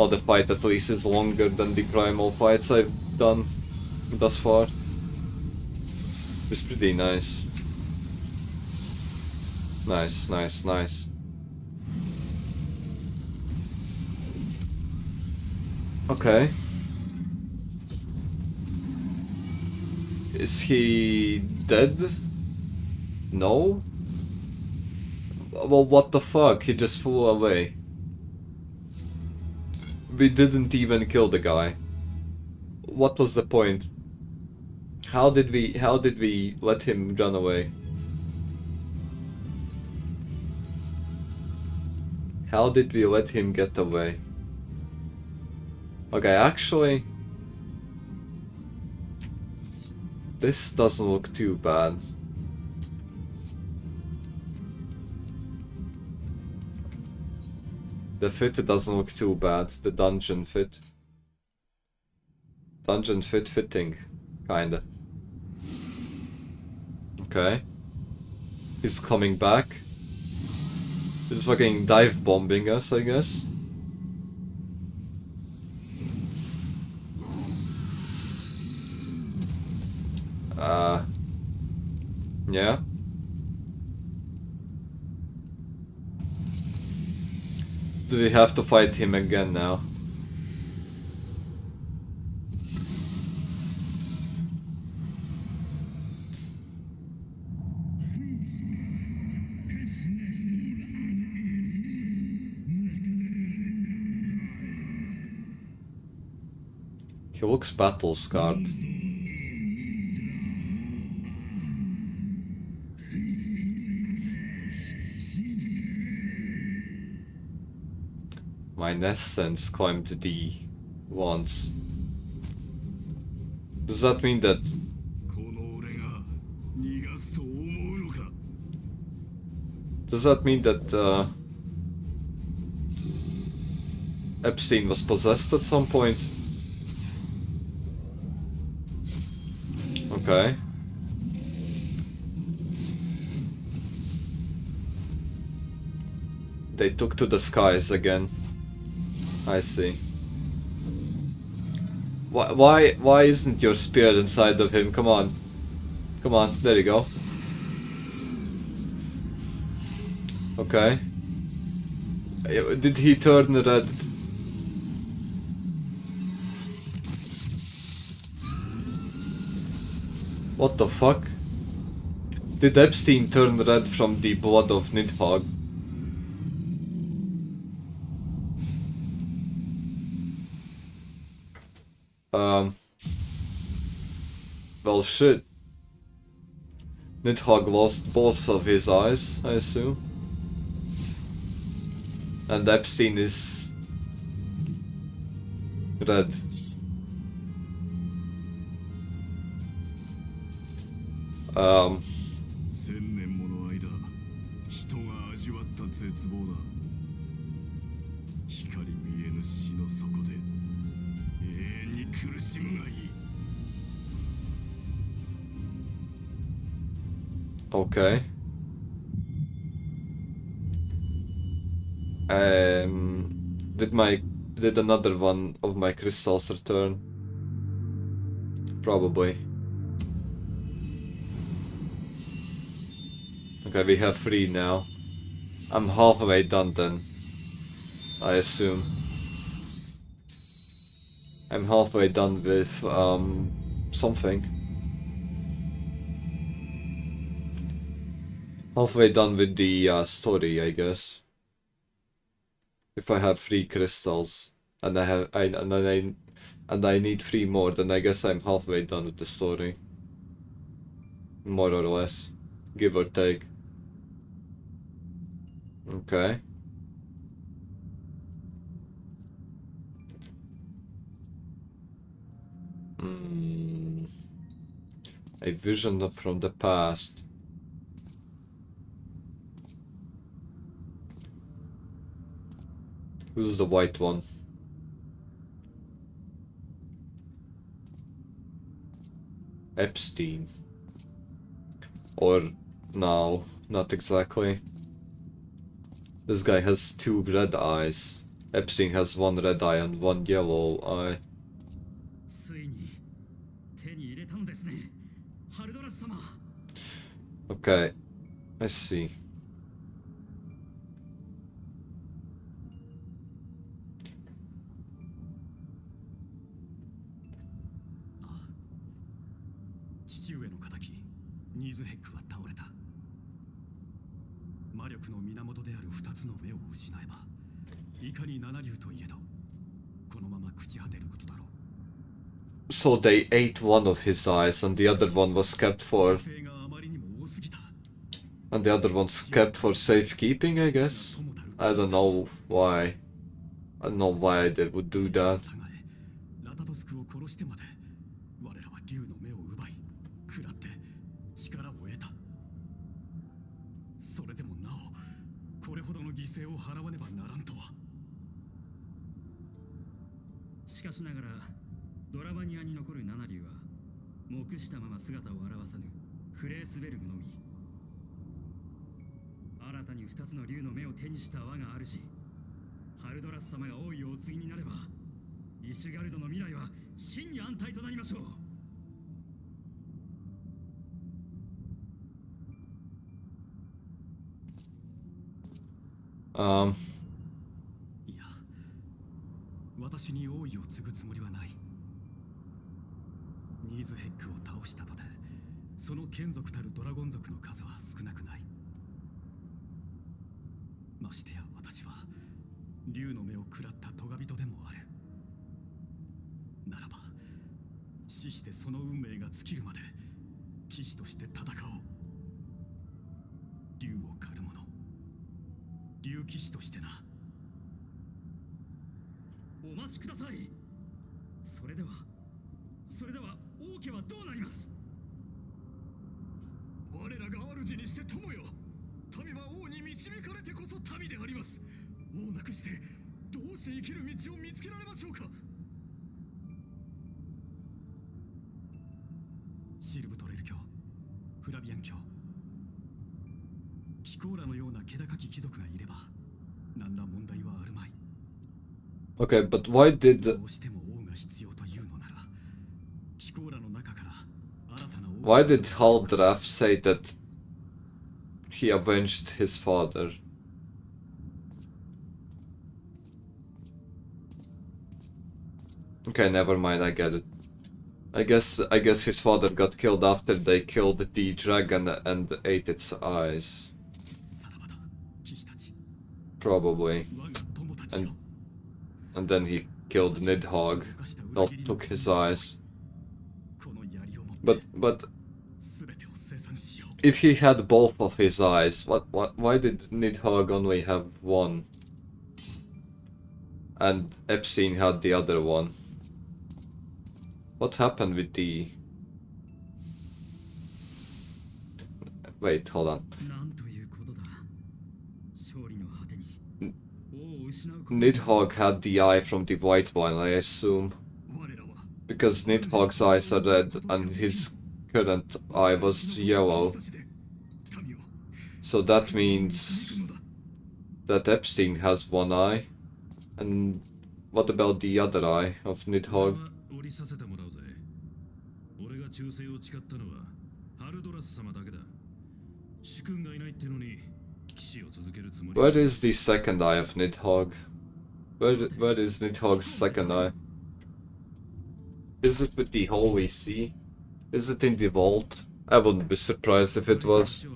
the fight at least is longer than the primal fights I've done thus far. It's pretty nice. Nice. Okay. Is he dead? No? Well, what the fuck? He just flew away. We didn't even kill the guy. What was the point? How did we let him run away? How did we let him get away? Okay, actually, this doesn't look too bad. The fit doesn't look too bad. The dungeon fit. Dungeon fit fitting. Kinda. Okay. He's coming back. He's fucking dive bombing us, I guess. Yeah. Do we have to fight him again now? He looks battle scarred. My nest sense climbed D once. Does that mean that... Does that mean that Epstein was possessed at some point? Okay. They took to the skies again. I see. Why isn't your spirit inside of him? Come on. Come on, there you go. Okay. Did he turn red? What the fuck? Did Epstein turn red from the blood of Nidhogg? Well, shit. Nidhogg lost both of his eyes, I assume. And Epstein is red. Okay. Did another one of my crystals return? Probably. Okay, we have 3 now. I'm halfway done then, I assume. I'm halfway done with something. Halfway done with the story, I guess. If I have 3 crystals and I need 3 more, then I guess I'm halfway done with the story. More or less, give or take. Okay. A vision from the past. Who's the white one? Epstein. Or no, not exactly. This guy has 2 red eyes. Epstein has 1 red eye and 1 yellow eye. Okay, I see. So they ate one of his eyes and the other one was kept for... And the other one's kept for safekeeping, I guess? I don't know why. I don't know why they would do that. 死してその運命が尽きるまで騎士として戦おう。竜を狩る者、竜騎士としてな。お待ちください。それでは王家はどうなります？我らが主にして友よ。民は王に導かれてこそ民であります。王なくしてどうして生きる道を見つけられましょうか。シルブトレル教、フラビアン教、キコーラのような気高き貴族がいれば何ら問題はあるまい。 Okay, but why did どうしても王が必要というのなら、キコーラの中から新たな王 why did Haldrath say that he avenged his father? Okay, never mind, I get it. I guess his father got killed after they killed the dragon and ate its eyes. さらばだ、騎士たち。 Probably. 我が友たちよ。 And then he killed Nidhogg. Not took his eyes. この槍を持って But 全てを生産しよう。 if he had both of his eyes, why did Nidhogg only have one? And Epstein had the other one. What happened with the... Wait, hold on. なんということだ。勝利の果てに王を失うこと。 Nidhogg had the eye from the white one, I assume. 我らは Because Nidhogg's eyes are red and his current eye was yellow. 私たちで民を So that means 導くのだ。 that Epstein has one eye. And what about the other eye of Nidhogg? 降りさせてもらうぜ。俺が忠誠を誓ったのはハルドラス様だけだ。主君がいないってのに騎士を続けるつもり。 Where is the second eye of Nidhogg? Where is Nidhogg's second eye? Is it with the Holy See? Is it in the vault? I wouldn't be surprised if it was.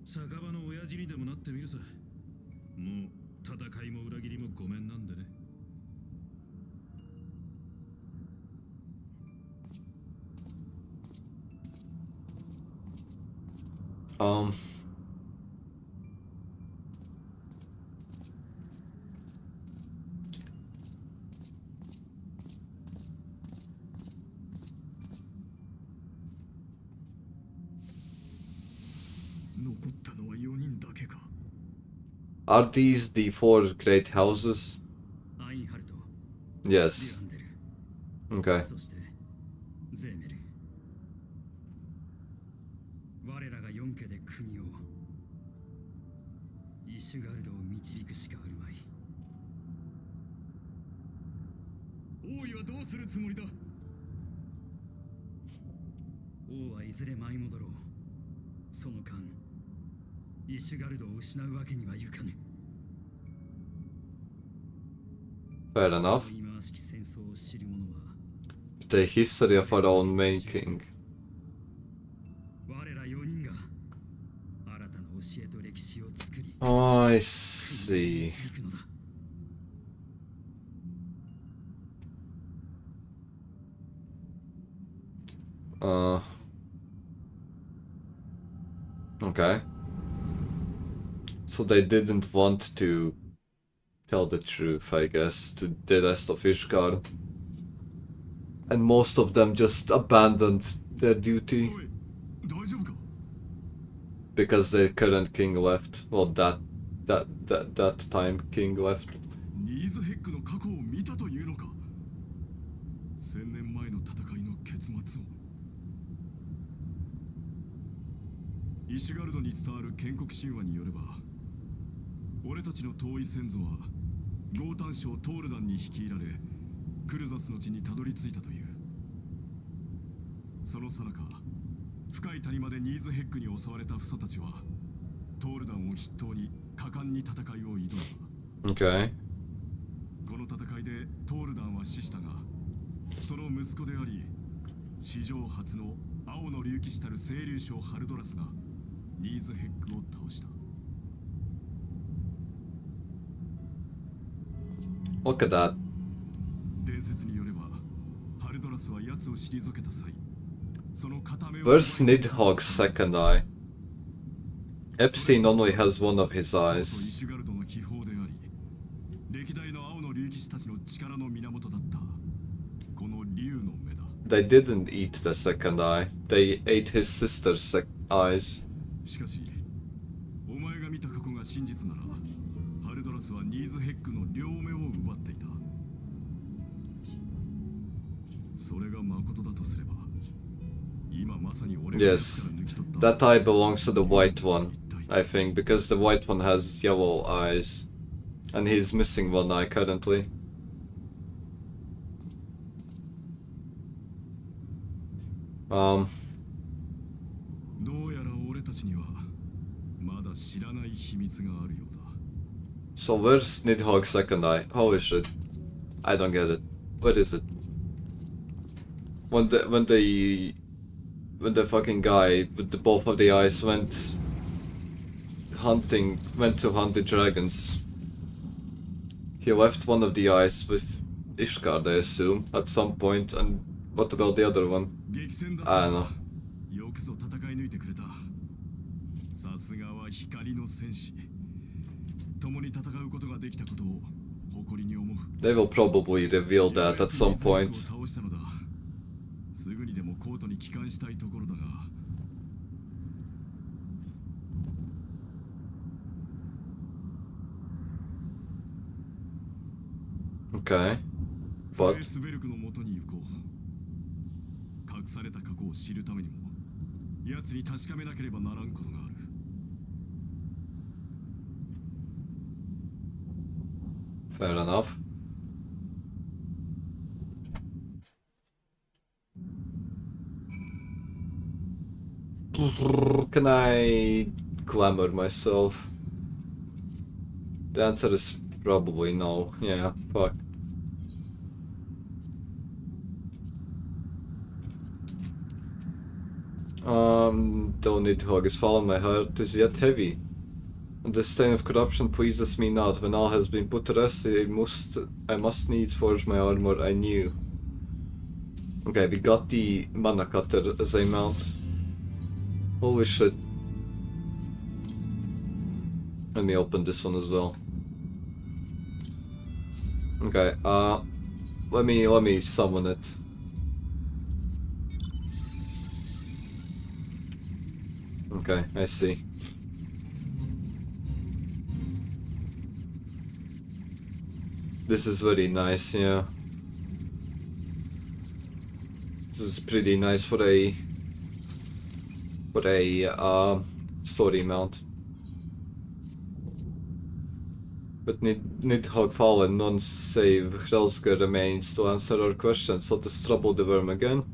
酒場の親父にでもなってみるさ。もう戦いも裏切りもごめんなんでね。 残ったのは4人だけか。 Are these the four great houses? アインハルト、 Yes. デュランデル、 Okay. そしてゼーメル。我らが4家で国を、イシュガルドを導くしかあるまい。王位はどうするつもりだ？王はいずれ舞い戻ろう。その間、イシュガルドを失うわけにはいかぬ。 Fair enough. 忌まわしき戦争を知る者は The history of our own making. 我ら4人が新たな教えと歴史を作り、 Oh, I 国を see. 導くのだ。 Okay. So they didn't want to tell the truth, I guess, to the rest of Ishgard. And most of them just abandoned their duty おい、大丈夫か？ because their current king left. Well, that time king left. ニーズヘックの過去を見たというのか。1000年前の戦いの結末を。イシュガルドに伝わる建国神話によれば、俺たちの遠い先祖はゴータン省トールダンに率いられ、クルザスの地にたどり着いたという。その最中、深い谷までニーズヘックに襲われたフサたちはトールダンを筆頭に果敢に戦いを挑んだ。 Okay. この戦いでトールダンは死したが、その息子であり史上初の青の竜騎士たる青竜将ハルドラスがニーズヘックを倒した。 Look at that. 伝説によればハル Where's Nidhogg's second eye? Epstein only has one of his eyes. They didn't eat the second eye. They ate his sister's eyes. Yes, that eye belongs to the white one, I think, because the white one has yellow eyes. And he's missing one eye currently. So where's Nidhogg's second eye? Holy shit. I don't get it. What is it? When the fucking guy with the both of the eyes went to hunt the dragons, he left one of the eyes with Ishgard, I assume, at some point, and what about the other one? I don't know. They will probably reveal that at some point. Okay, but fair enough. Can I glamour myself? The answer is probably no. Yeah, fuck. Don't need hug, is fallen, my heart is yet heavy. And the stain of corruption pleases me not. When all has been put to rest, I must needs forge my armor anew. Okay, we got the mana cutter as a mount. Holy shit. Let me open this one as well. Okay, let me summon it. Okay, I see. This is very nice, yeah. This is pretty nice for a story mount. But Nidhogg fallen, none save Hrelsker remains to answer our questions, let us trouble the worm again.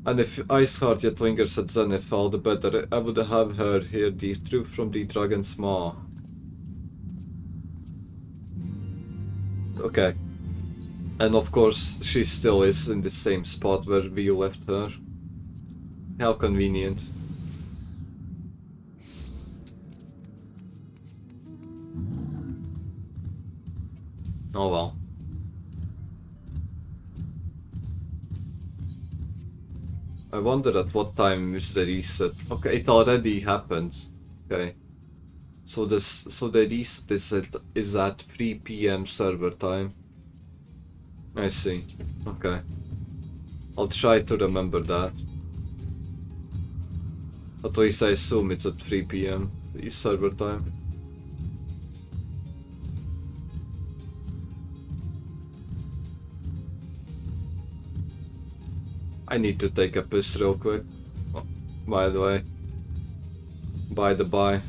And if Iceheart yet lingers at Zenith, all the better. I would have her hear the truth from the dragon's maw. Okay. And of course, she still is in the same spot where we left her. How convenient. Oh well. I wonder at what time is the reset. Okay, it already happened. Okay. So the reset is at 3 PM server time. I see. Okay. I'll try to remember that. At least I assume it's at 3 PM East server time. I need to take a piss real quick. Oh, by the way. By the by.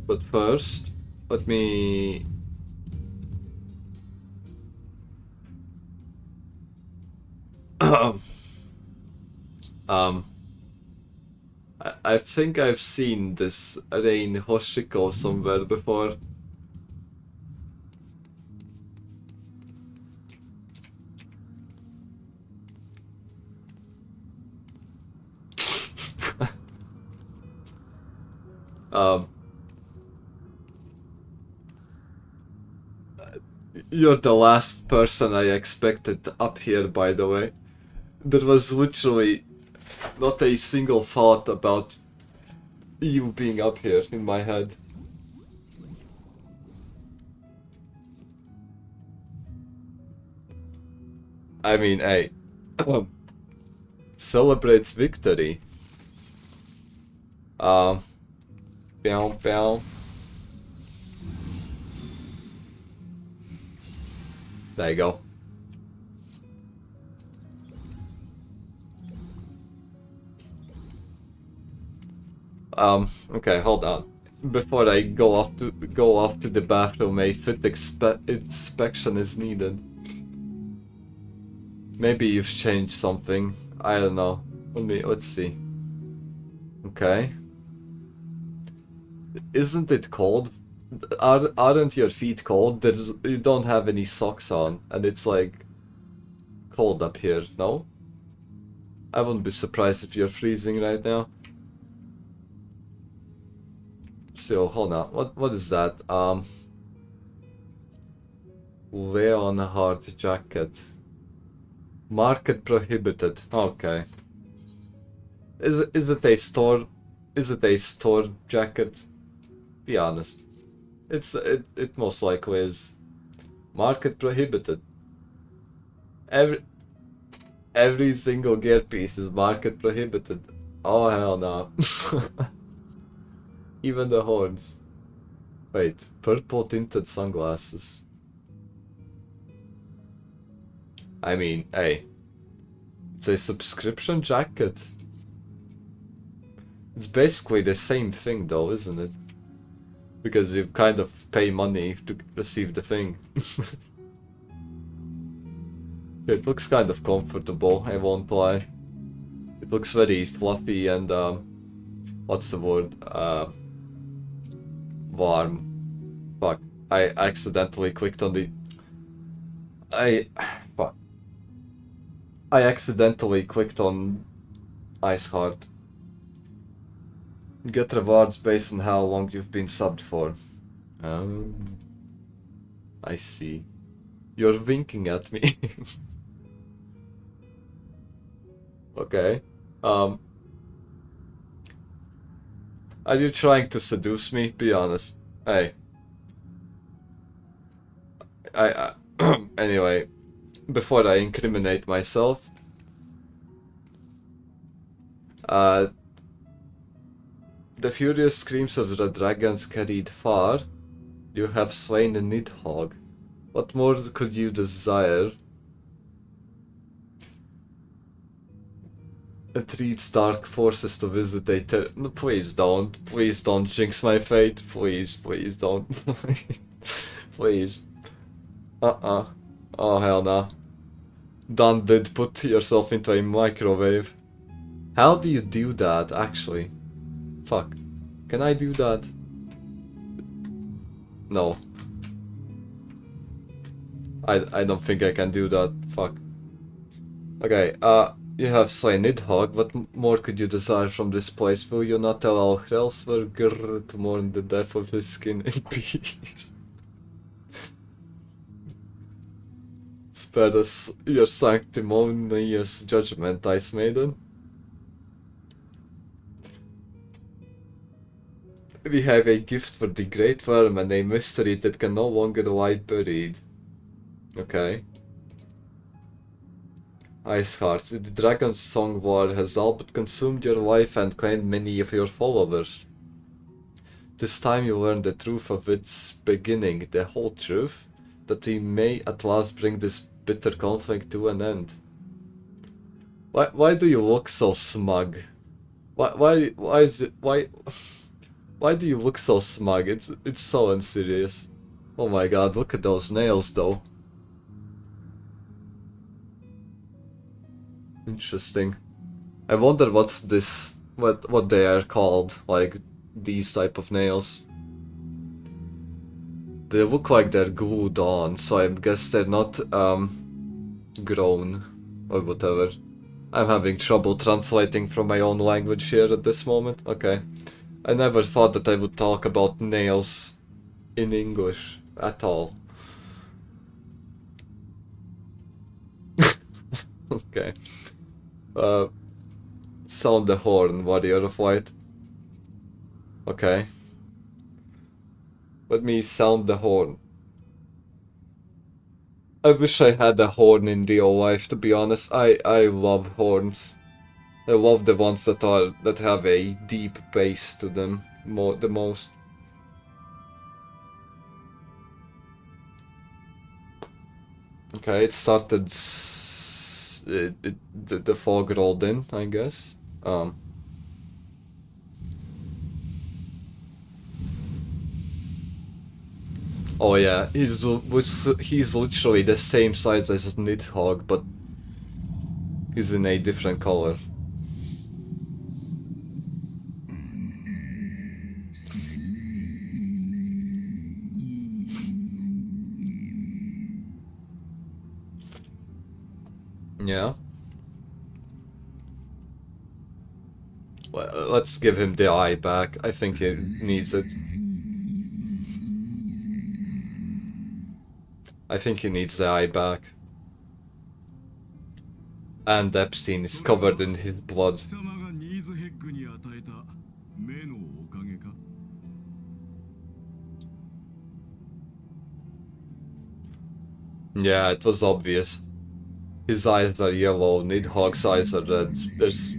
But first, let me... I think I've seen this Rain Hoshiko somewhere before. You're the last person I expected up here, by the way. There was literally not a single thought about you being up here in my head. I mean, hey. Celebrates victory. Bow, bow. There you go. Okay, hold on. Before I go off to the bathroom, a fit inspection is needed. Maybe you've changed something. I don't know. Let's see. Okay. Isn't it cold? Aren't your feet cold? You don't have any socks on, and it's like cold up here, no? I wouldn't be surprised if you're freezing right now. So hold on, what is that? Leonhard jacket. Market prohibited. Okay. Is it a store? Is it a store jacket? Be honest. It most likely is. Market prohibited. Every single gear piece is market prohibited. Oh hell no. Even the horns. Wait, purple tinted sunglasses. I mean, hey. It's a subscription jacket. It's basically the same thing though, isn't it? Because you kind of pay money to receive the thing. It looks kind of comfortable, I won't lie. It looks very fluffy and what's the word? Warm. Fuck. I accidentally clicked on the... Fuck. I accidentally clicked on Ice Heart. Get rewards based on how long you've been subbed for. I see. You're winking at me. Okay. Are you trying to seduce me? Be honest. Hey. Anyway, before I incriminate myself, the furious screams of the dragons carried far. You have slain the Nidhogg. What more could you desire? Entreats dark forces to visit a no, please don't jinx my fate. Please don't. Please. Oh hell no. Done did put yourself into a microwave. How do you do that actually? Fuck. Can I do that? No. I don't think I can do that. Fuck. Okay, you have slain Nidhogg. What more could you desire from this place? Will you not tell Al Hrelsberger to mourn the death of his skin in peace? Spare us your sanctimonious judgment, Ice Maiden. We have a gift for the Great Worm and a mystery that can no longer lie buried. Okay. Iceheart, the Dragon's Song War has all but consumed your life and claimed many of your followers. This time you learn the truth of its beginning, the whole truth, that we may at last bring this bitter conflict to an end. Why do you look so smug? Why do you look so smug? It's so unserious. Oh my god, look at those nails though. Interesting. I wonder what's this, what they are called, like these type of nails. They look like they're glued on, so I guess they're not grown or whatever. I'm having trouble translating from my own language here at this moment. Okay. I never thought that I would talk about nails in English at all. Okay. Sound the horn, warrior of white. Okay. Let me sound the horn. I wish I had a horn in real life, to be honest. I love horns. I love the ones that have a deep bass to them the most. Okay, it started. The fog rolled in, I guess. Oh yeah, he's literally the same size as Nidhogg, but he's in a different color. Yeah. Well, let's give him the eye back. I think he needs it. I think he needs the eye back. And Epstein is covered in his blood. Yeah, it was obvious. His eyes are yellow, Nidhogg's eyes are red. There's...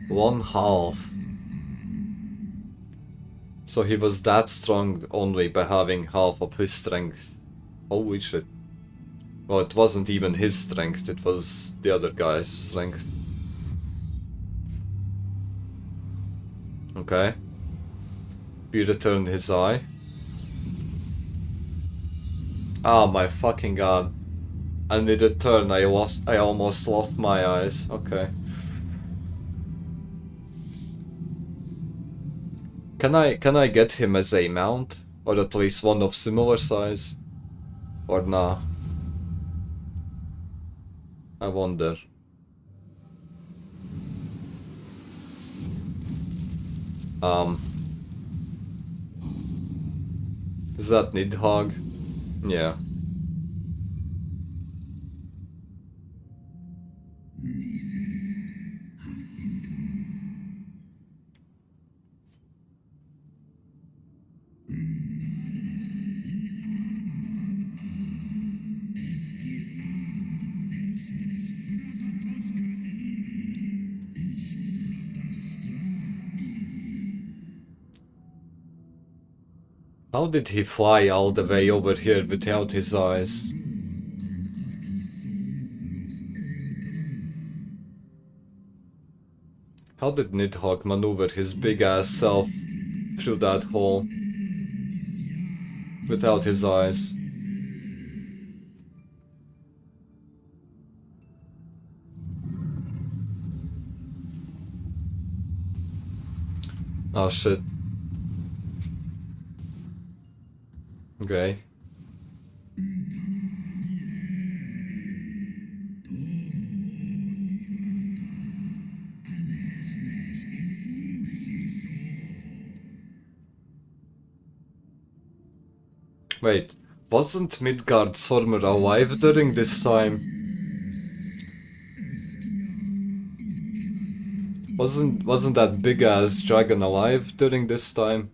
One half. So he was that strong only by having half of his strength. Holy shit. Well, it wasn't even his strength, it was the other guy's strength. Okay. We returned his eye. Oh my fucking god. And in return I almost lost my eyes. Okay. Can I get him as a mount? Or at least one of similar size? Or nah? I wonder. Is that Nidhogg? Yeah. How did he fly all the way over here without his eyes? How did Nidhogg maneuver his big ass self through that hole without his eyes? Oh shit. Okay. Wait, wasn't Midgardsormr alive during this time? Wasn't that big ass dragon alive during this time?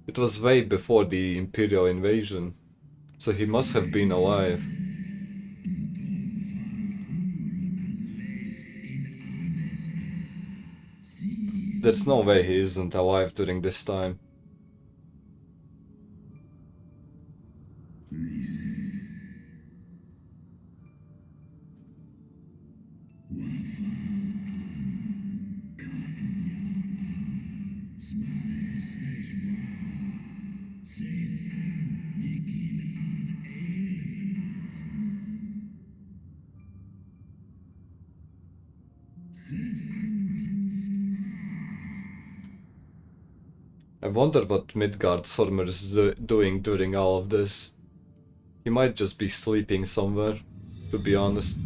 It was way before the Imperial invasion, so he must have been alive. There's no way he isn't alive during this time. I wonder what Midgardsormr is doing during all of this. He might just be sleeping somewhere, to be honest.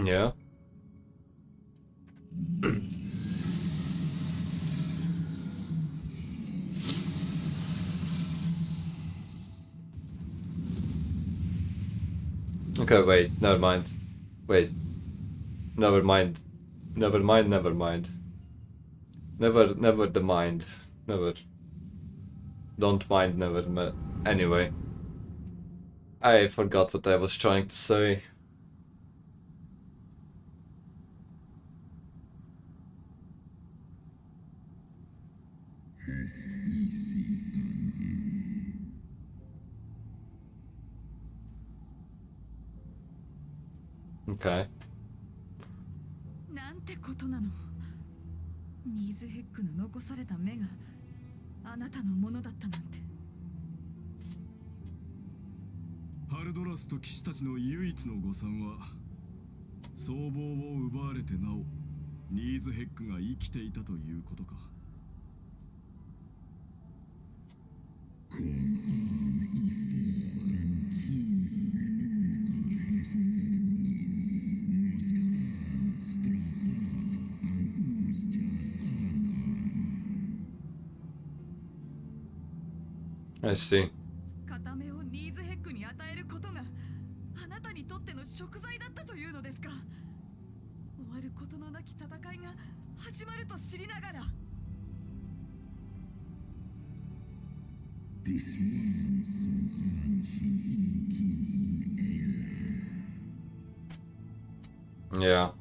Yeah. Okay, wait, never mind. Wait. Never mind. Never mind, never mind. Never the mind. Never. Don't mind, never. Anyway. I forgot what I was trying to say. Okay. なんてことなの。ニーズヘックの残された目があなたのものだったなんて。ハルドラスと騎士たちの唯一の誤算は、僧帽を奪われてなおニーズヘックが生きていたということか。I see. 片目をニーズヘックに与えることがあなたにとっての贖罪だったというのですか。終わることのなき戦いが始まると知りながら。Yeah.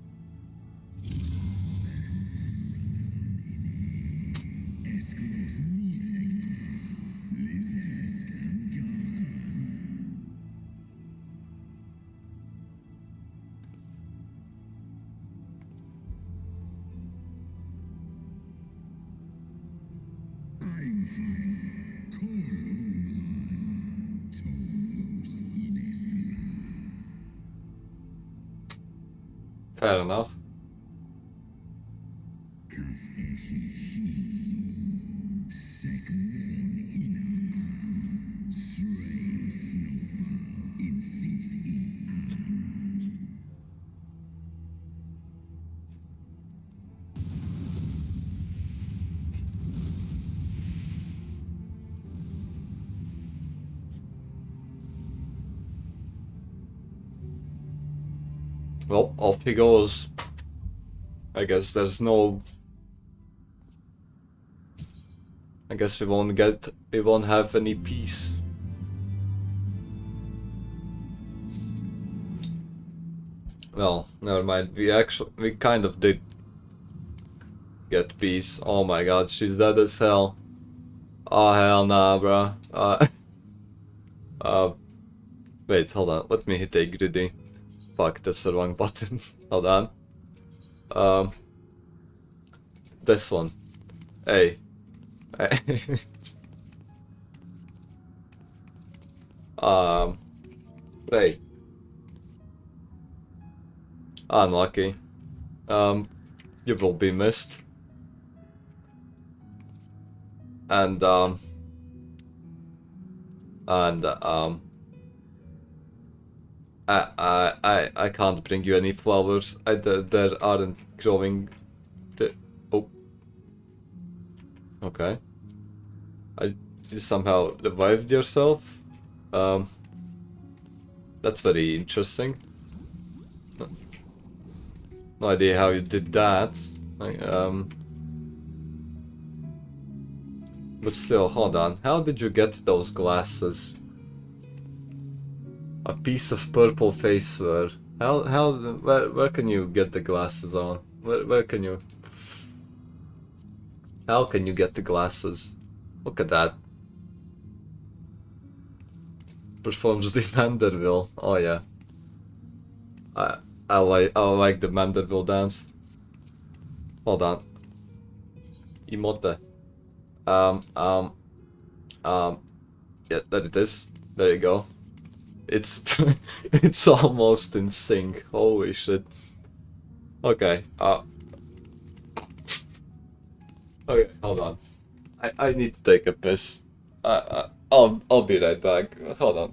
Fair enough. Well, off he goes. I guess there's no... I guess we won't have any peace. Well, never mind. We kind of did get peace. Oh my god, she's dead as hell. Oh hell nah, bruh. Wait, hold on. Let me hit a greedy. Fuck, that's the wrong button. Hold on. This one. Hey. Hey. Unlucky. You will be missed. And I can't bring you any flowers. There aren't growing. Oh. Okay. You somehow revived yourself. That's very interesting. No idea how you did that. But still, hold on. How did you get those glasses? A piece of purple face wear. Where can you get the glasses on? Where can you? How can you get the glasses? Look at that. Performs the Manderville. Oh yeah. I like the Manderville dance. Hold on. Emote. Yeah, there it is. There you go. It's it's almost in sync. Holy shit. Okay. Okay, hold on. I need to take a piss. I'll be right back. Hold on.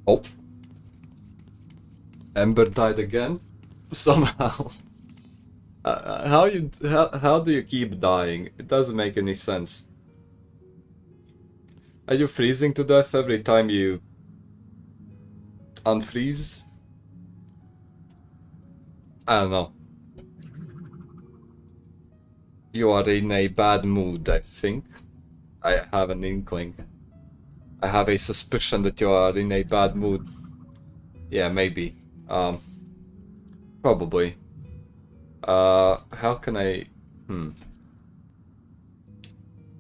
Oh. Ember died again? Somehow. How do you keep dying? It doesn't make any sense. Are you freezing to death every time you unfreeze? I don't know. You are in a bad mood, I think. I have an inkling. I have a suspicion that you are in a bad mood. Yeah, maybe. Probably. How can I...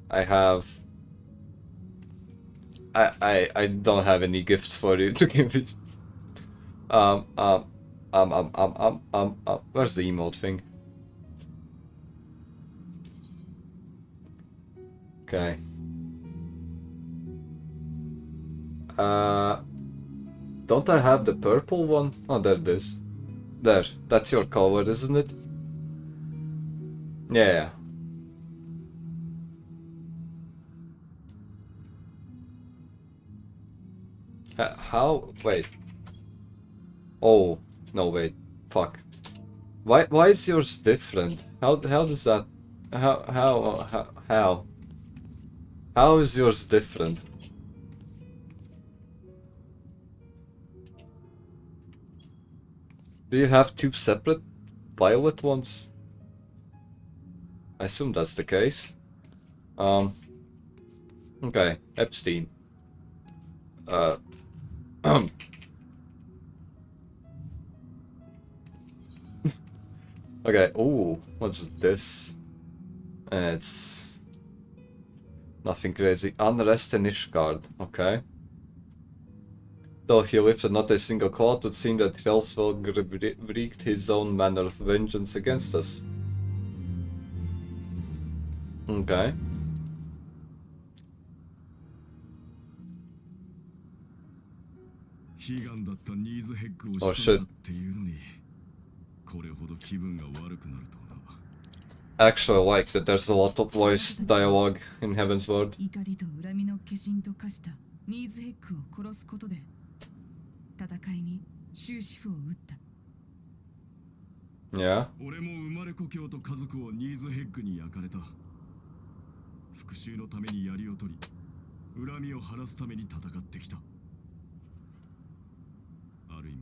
I have... I don't have any gifts for you to give you. Where's the emote thing? Okay. Don't I have the purple one? Oh, there it is. There, that's your color, isn't it? Yeah. How? Wait. Oh, no, wait. Fuck. Why is yours different? How does that... How is yours different? Do you have two separate violet ones? I assume that's the case. Okay, Epstein. Okay, ooh, what's this? It's... nothing crazy. Unrest and Ishgard, okay. Though he lifted not a single claw, it would seem that Helsveld wreaked his own manner of vengeance against us. Okay. Oh shit. I actually like that there's a lot of voice dialogue in Heavensward. Yeah. 俺も生まれ故郷と家族をニーズヘッグに焼かれた。復讐のために槍を取り、恨みを晴らすために戦ってきた。ある意味、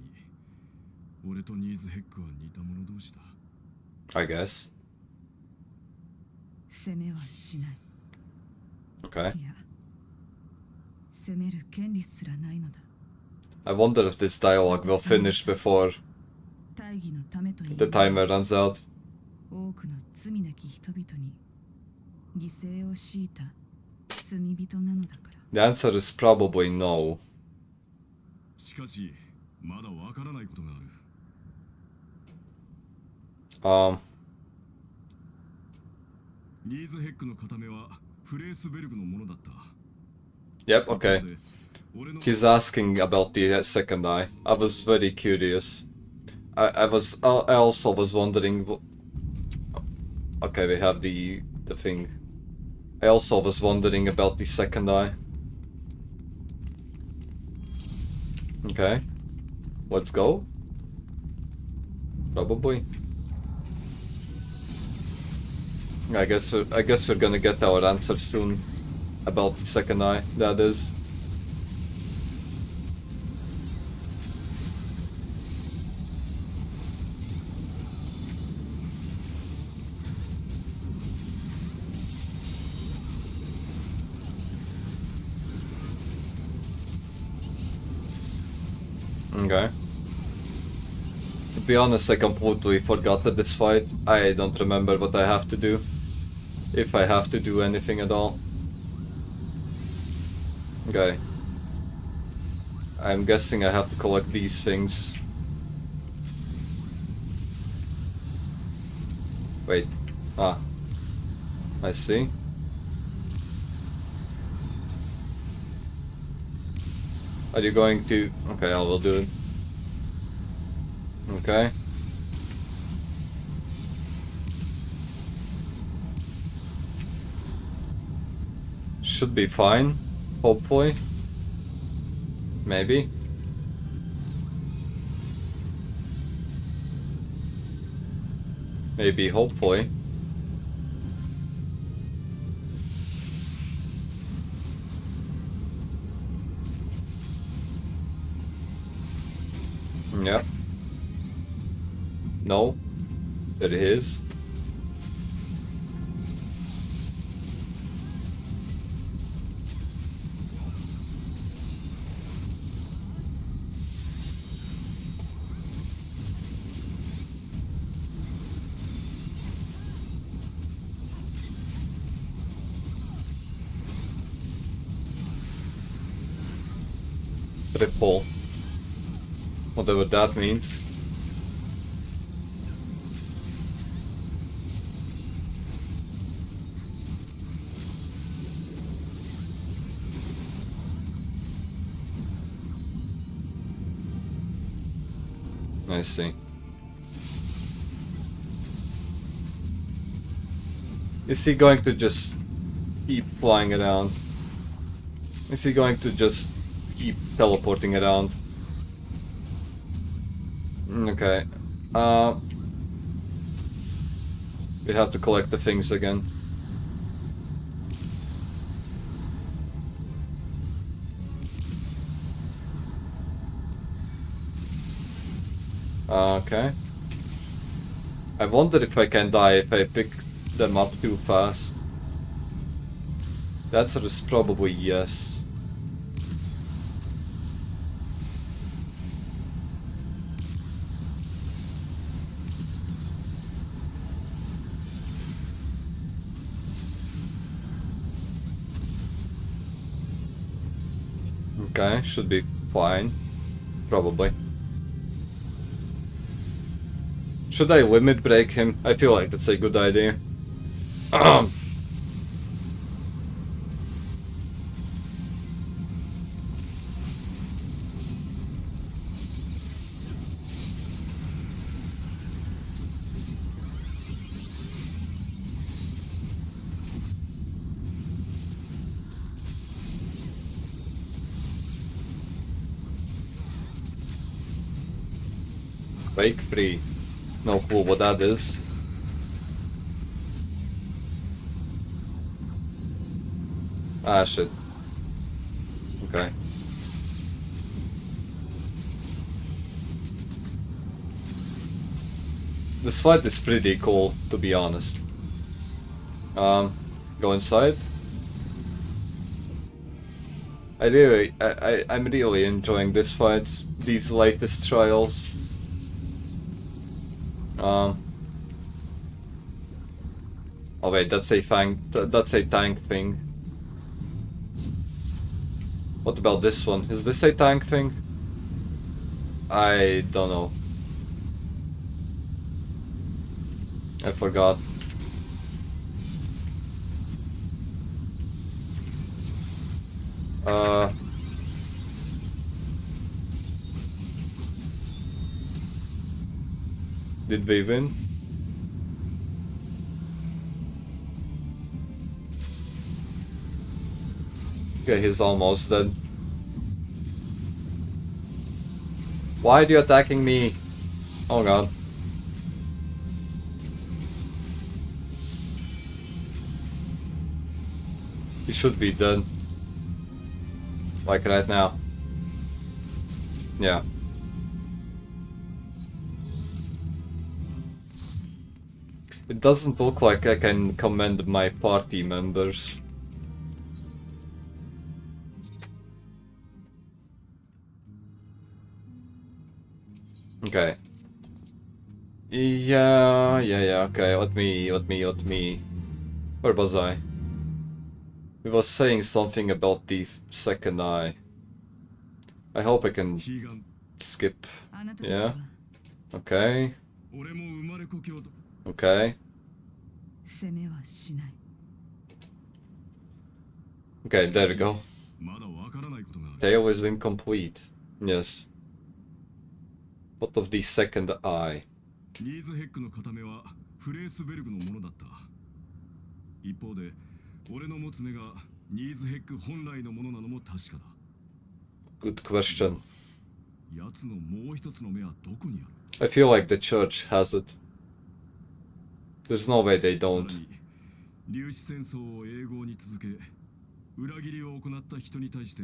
俺とニーズヘッグは似た者同士だ。I guess. 攻めはしない。Okay. いや、攻める権利すらないのだ。I wonder if this dialogue will finish before the timer runs out. 多くの罪なき人々に犠牲を強いた罪人なのだから。The answer is probably no. しかし、まだわからないことがある。ニーズヘッグの片目はフレースベルグのものだった。Yep, okay. He's asking about the second eye. I was very curious. I also was wondering. Okay, we have the thing. I also was wondering about the second eye. Okay, let's go. Probably. I guess we're gonna get our answer soon about the second eye. That is. Okay. To be honest, I completely forgot that this fight. I don't remember what I have to do. If I have to do anything at all. Okay. I'm guessing I have to collect these things. Wait. Ah. I see. Are you going to... Okay, I will do it. Okay. Should be fine. Hopefully. Maybe. Maybe, hopefully. Yeah. No. There it is. Triple. Whatever that means. I see. Is he going to just keep flying around? Is he going to just keep teleporting around? Okay. We have to collect the things again. Okay. I wonder if I can die if I pick them up too fast. The answer is probably yes. Okay, should be fine. Probably. Should I limit break him? I feel like that's a good idea. Break free. No clue what that is. Ah, shit. Okay. This fight is pretty cool, to be honest. Go inside. I'm really enjoying this fight, these latest trials. Oh wait, that's a tank thing. What about this one? Is this a tank thing? I don't know. I forgot. Did we win? Okay, he's almost dead. Why are you attacking me? Oh god. He should be dead. Like right now. Yeah. It doesn't look like I can commend my party members. Okay. Yeah, okay, let me. Where was I? We was saying something about the second eye. I hope I can skip. Yeah. Okay. Okay. Okay, there we go. Tail is incomplete. Yes. What of the second eye? ニーズヘックの片目はフレースベルグのものだった。一方で、俺の持つ目がニーズヘック本来のものなのも確かだ。Good question. 奴のもう一つの目はどこにある？ I feel like the church has it. There's no way they さら don't. に粒子戦争を永劫に続け裏切りを行った人に対して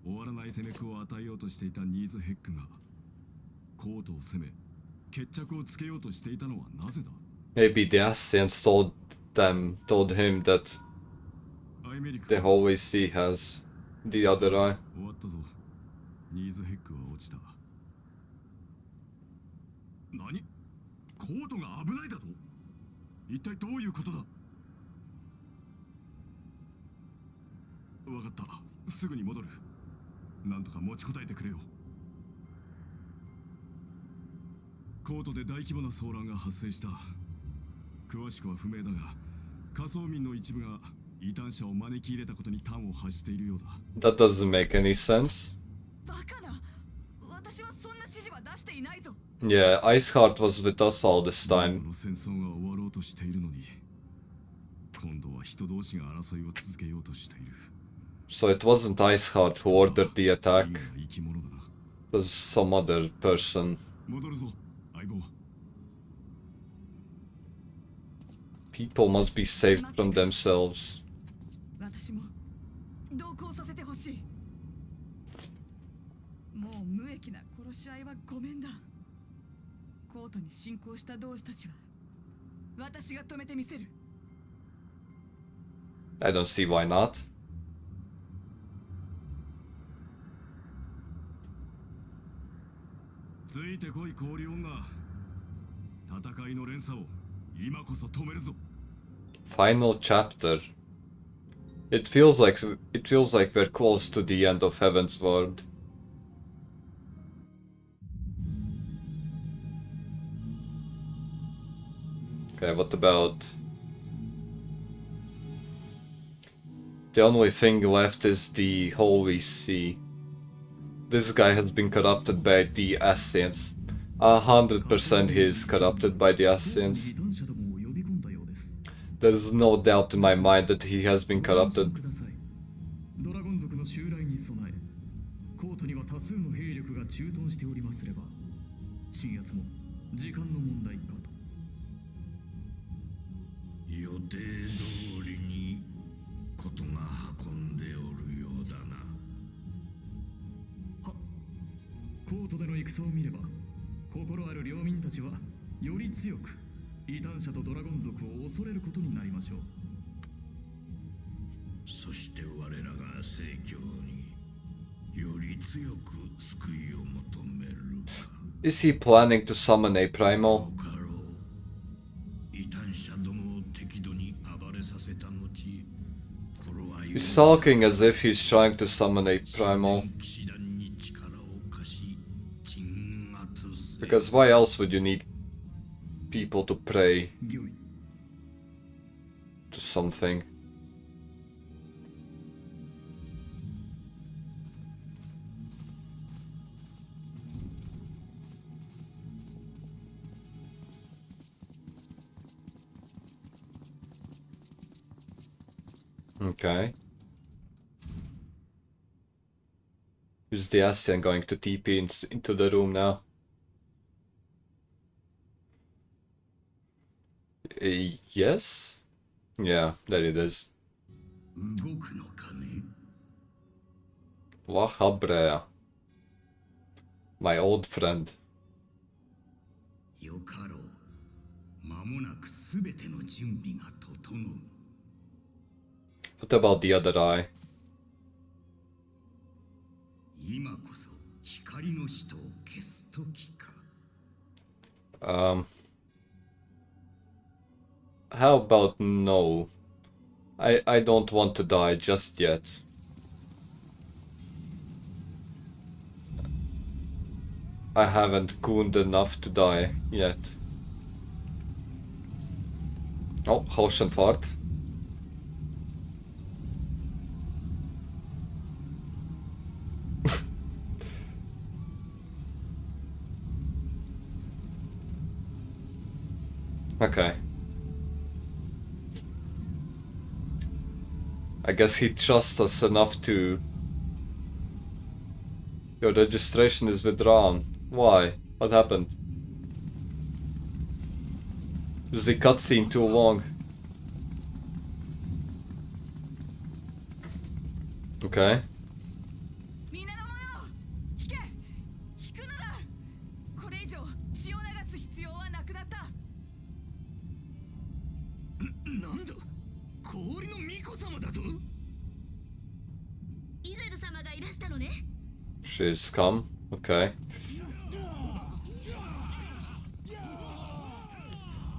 終わらない攻めくを与えようとしていたニーズヘックがコートを攻め決着をつけようとしていたのはなぜだ。 Maybe the Ascians told him that アイメリック the hallway sea has the other eye. 終わったぞ。ニーズヘックは落ちた。何？コートが危ないだと？一体どういうことだ？わかった。すぐに戻る。なんとか持ちこたえてくれよ。コートで大規模な騒乱が発生した。詳しくは不明だが、仮想民の一部が異端者を招き入れたことに端を発しているようだ。That doesn't make any sense. バカな。私はそんな指示は出していないぞ。Yeah, Iceheart was with us all this こ time. の戦争が終わろうとしているのに、今度は人同士が争いを続けようとしている。 So it wasn't Iceheart who ordered the attack. 因果な生き物だな。 It was some other person. 戻るぞ、相棒。 People must be saved from themselves. 私も同行させてほしい。もう無益な殺し合いはごめんだ。コートに侵攻した同志たちは私が止めてみせる。 I don't see why not. ついてこい氷女。戦いの連鎖を今こそ止めるぞ。 Final chapter. It feels like we're close to the end of Heavensward. Okay, what about... The only thing left is the Holy See. This guy has been corrupted by the Ascians. 100% he is corrupted by the Ascians. 異端者どもを呼び込んだようです。 There's no doubt in my mind that he has been ご安心 corrupted. ください。ドラゴン族の襲来に備え、コートには多数の兵力が駐屯しておりますれば、鎮圧も時間の問題かと。予定通りにことが運んでおるようだな。は、コートでの戦を見れば、心ある領民たちはより強く異端者とドラゴン族を恐れることになりましょう。そして我らが聖教により強く救いを求めるか。 Is he planning to summon a primal? よかろう。異端者どもを適度に暴れさせた後、頃合いを He's talking as if he's trying to summon a primal. 騎士団に力を貸し鎮圧せ。 Because why else would you need people to pray 御意。 to something? Okay. Is the Ascian going to TP into the room now? Yes? Yeah, there it is. 動くのかね。 Wahabrea. My old friend. よかろう。間もなくすべての準備が整う。 What about the other eye? 今こそ光の使徒を消す時か。How about no? I don't want to die just yet. I haven't gooned enough to die yet. Oh, Hauschenfahrt. Okay. I guess he trusts us enough to... Your registration is withdrawn. Why? What happened? Is the cutscene too long? Okay. 皆の者、引け、引くのだ。これ以上血を流す必要はなくなった。なんだ、氷の巫女様だと。イゼル様がいらしたのね。 She's come. Okay.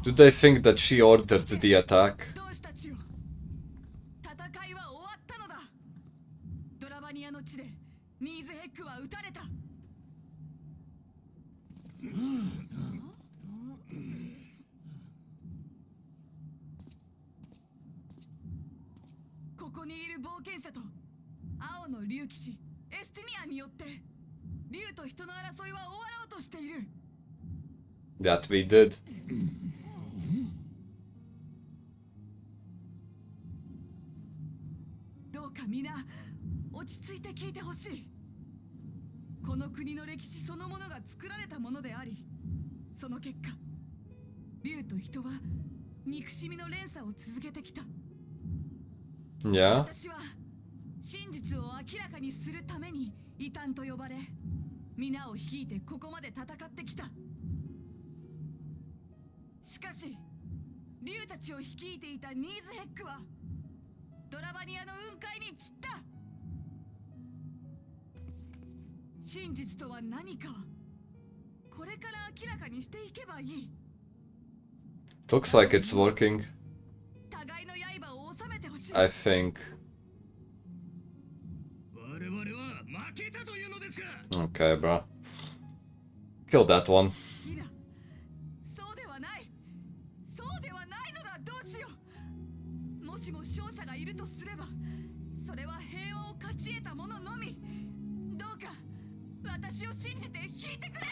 Do they think that she ordered the attack? 同志たちよ、戦いは終わったのだ。ドラバニアの地でニーズヘックは撃たれた。ここにいる冒険者と青の竜騎士エスティニアによって竜と人の争いは終わろうとしている。 That we did. どうか皆落ち着いて聞いてほしい。この国の歴史そのものが作られたものであり、その結果竜と人は憎しみの連鎖を続けてきた。 Yeah. 私は真実を明らかにするために異端と呼ばれ、皆を率いてここまで戦ってきた。しかし竜たちを率いていたニーズヘックはドラバニアの雲海に散った。真実とは何かはこれから明らかにしていけばいい。 Looks like it's working. 互いの刃を収めてほしい。 I think. 我々は負けたというのですか。 Okay, bro. Kill that one. いや、そうではない。そうではないのだ。どうしよう。もしも勝者がいるとすれば、それは平和を勝ち得た者のみ。どうか私を信じて引いてくれ。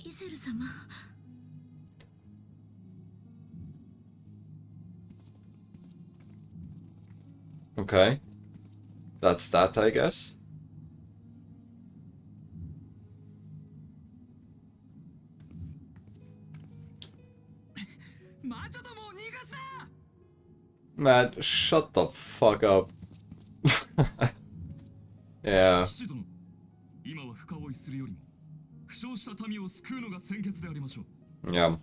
イゼル様。 Okay. That's that, I guess. 魔女どもを逃がすな。 Man, shut the fuck up. Yeah. 騎士殿、今は深追いするよりも負傷した民を救うのが先決でありましょう。 Yeah.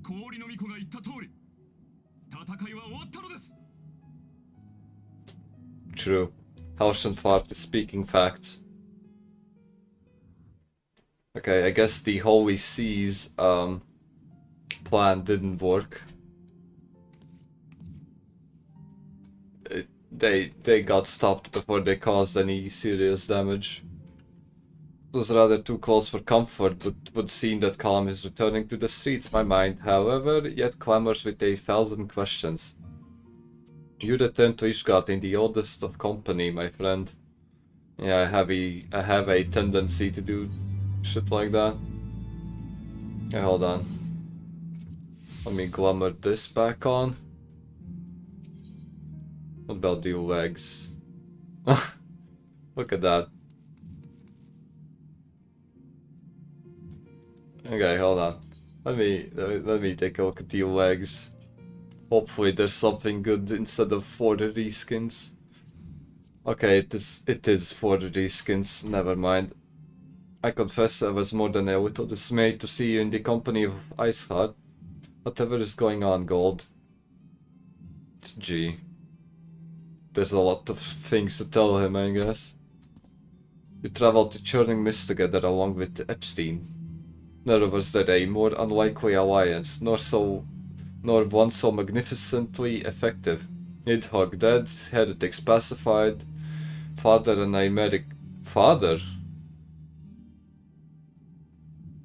氷の巫女が言った通り、戦いは終わったのです。 True. Heavensward is speaking facts. Okay, I guess the Holy Seas plan didn't work. They got stopped before they caused any serious damage. It was rather too close for comfort, but would seem that calm is returning to the streets. My mind, however, yet clamors with 1,000 questions. You return to Ishgard in the oldest of company, my friend. Yeah, I have a tendency to do shit like that. Yeah, hold on. Let me glamour this back on. What about the legs? Look at that. Okay, hold on. Let me take a look at the legs. Hopefully there's something good instead of 4 reskins. Okay, it is 4 reskins, never mind. I confess I was more than a little dismayed to see you in the company of Iceheart. Whatever is going on, Gold. Gee. There's a lot of things to tell him, I guess. You traveled to Churning Mist together along with Epstein. Never was there a more unlikely alliance, nor one so magnificently effective. Nidhogg dead, heretics pacified, father and Imeric... Father?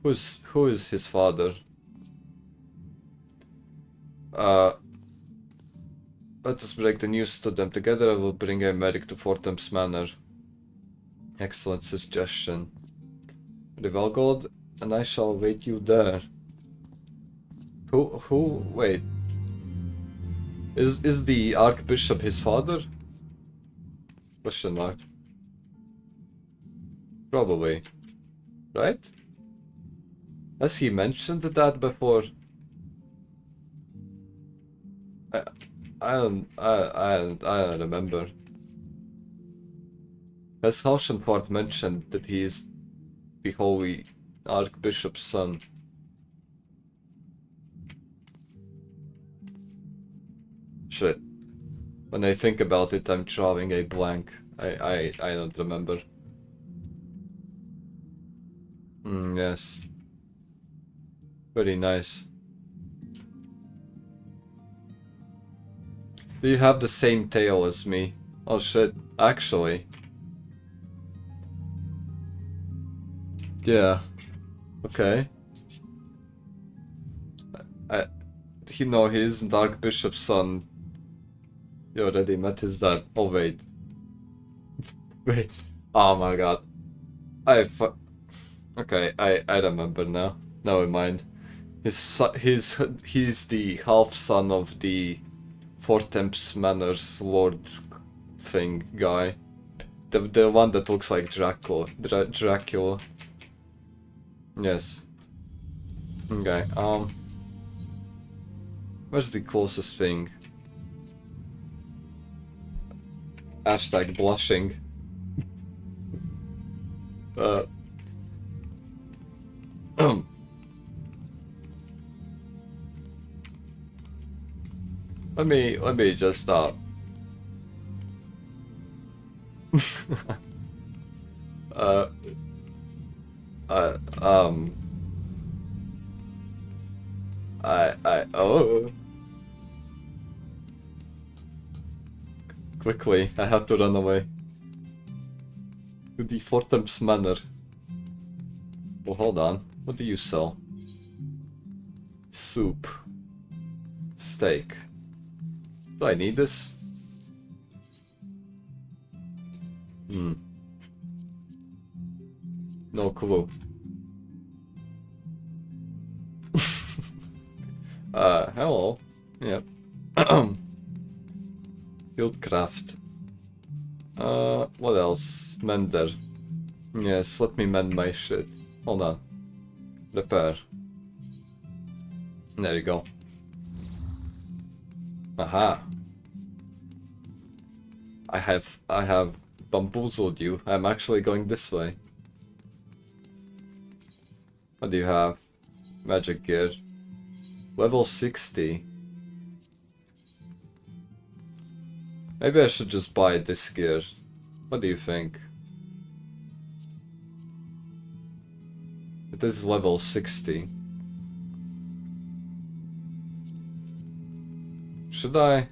Who is his father? Let us break the news to them together. I will bring Imeric to Fortem's Manor. Excellent suggestion. Very well, Gold, and I shall await you there. Wait. Is the Archbishop his father? Question mark. Probably. Right? Has he mentioned that before? I don't remember. Has Haushenfort mentioned that he is the Holy Archbishop's son? Shit. When I think about it, I'm drawing a blank. I don't remember. Yes. Very nice. Do you have the same tail as me? Oh shit, actually. Yeah. Okay. You know, he isn't Archbishop's son. You already met his dad. Oh wait. Wait. Oh my god. Okay, I remember now. Never mind. He's the half son of the Fortemps Manor's Lord thing guy. The one that looks like Dracula. Yes. Okay, where's the closest thing? Hashtag blushing. Let me just stop. Oh. Quickly, I have to run away. To the Fortemps Manor. Oh, hold on. What do you sell? Soup. Steak. Do I need this? No clue. Hello. Yep. Fieldcraft. What else? Mender. Yes, let me mend my shit. Hold on. Repair. There you go. Aha. I have bamboozled you. I'm actually going this way. What do you have? Magic gear. Level 60. Maybe I should just buy this gear. What do you think? It is level 60. Should I?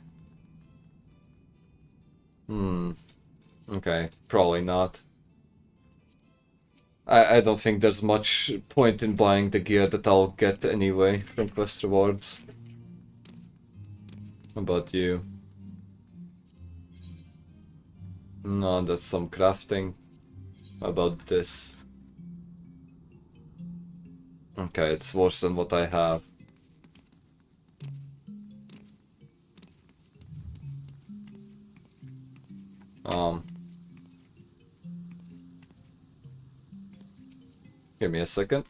Okay, probably not. I don't think there's much point in buying the gear that I'll get anyway from quest rewards. How about you? No, that's some crafting. How about this? Okay, it's worse than what I have. Give me a second.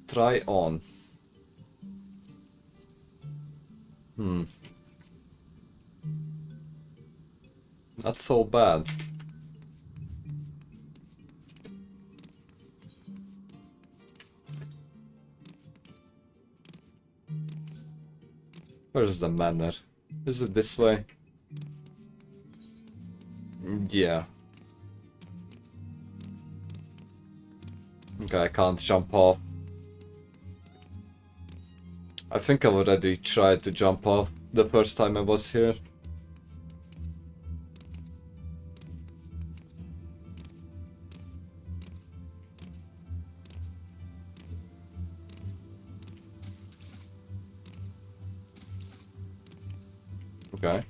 Try on. Not so bad. Where's the manor? Is it this way? Yeah. Okay, I can't jump off. I think I already tried to jump off the first time I was here. Okay.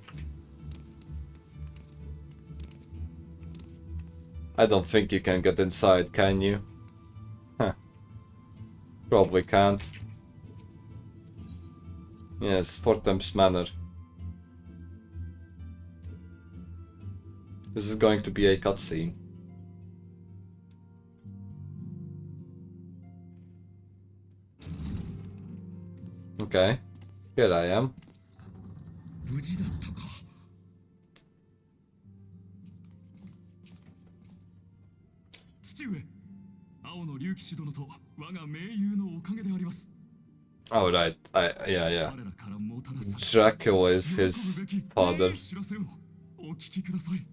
I don't think you can get inside, can you? Huh. Probably can't. Yes, Fortemps Manor. This is going to be a cutscene. Okay, here I am. 無事だったか。父上、青の竜騎士殿と我が盟友のおかげであります。 Oh right, yeah. 彼らからもたらされ Dracula is his father. 知らせをお聞きください。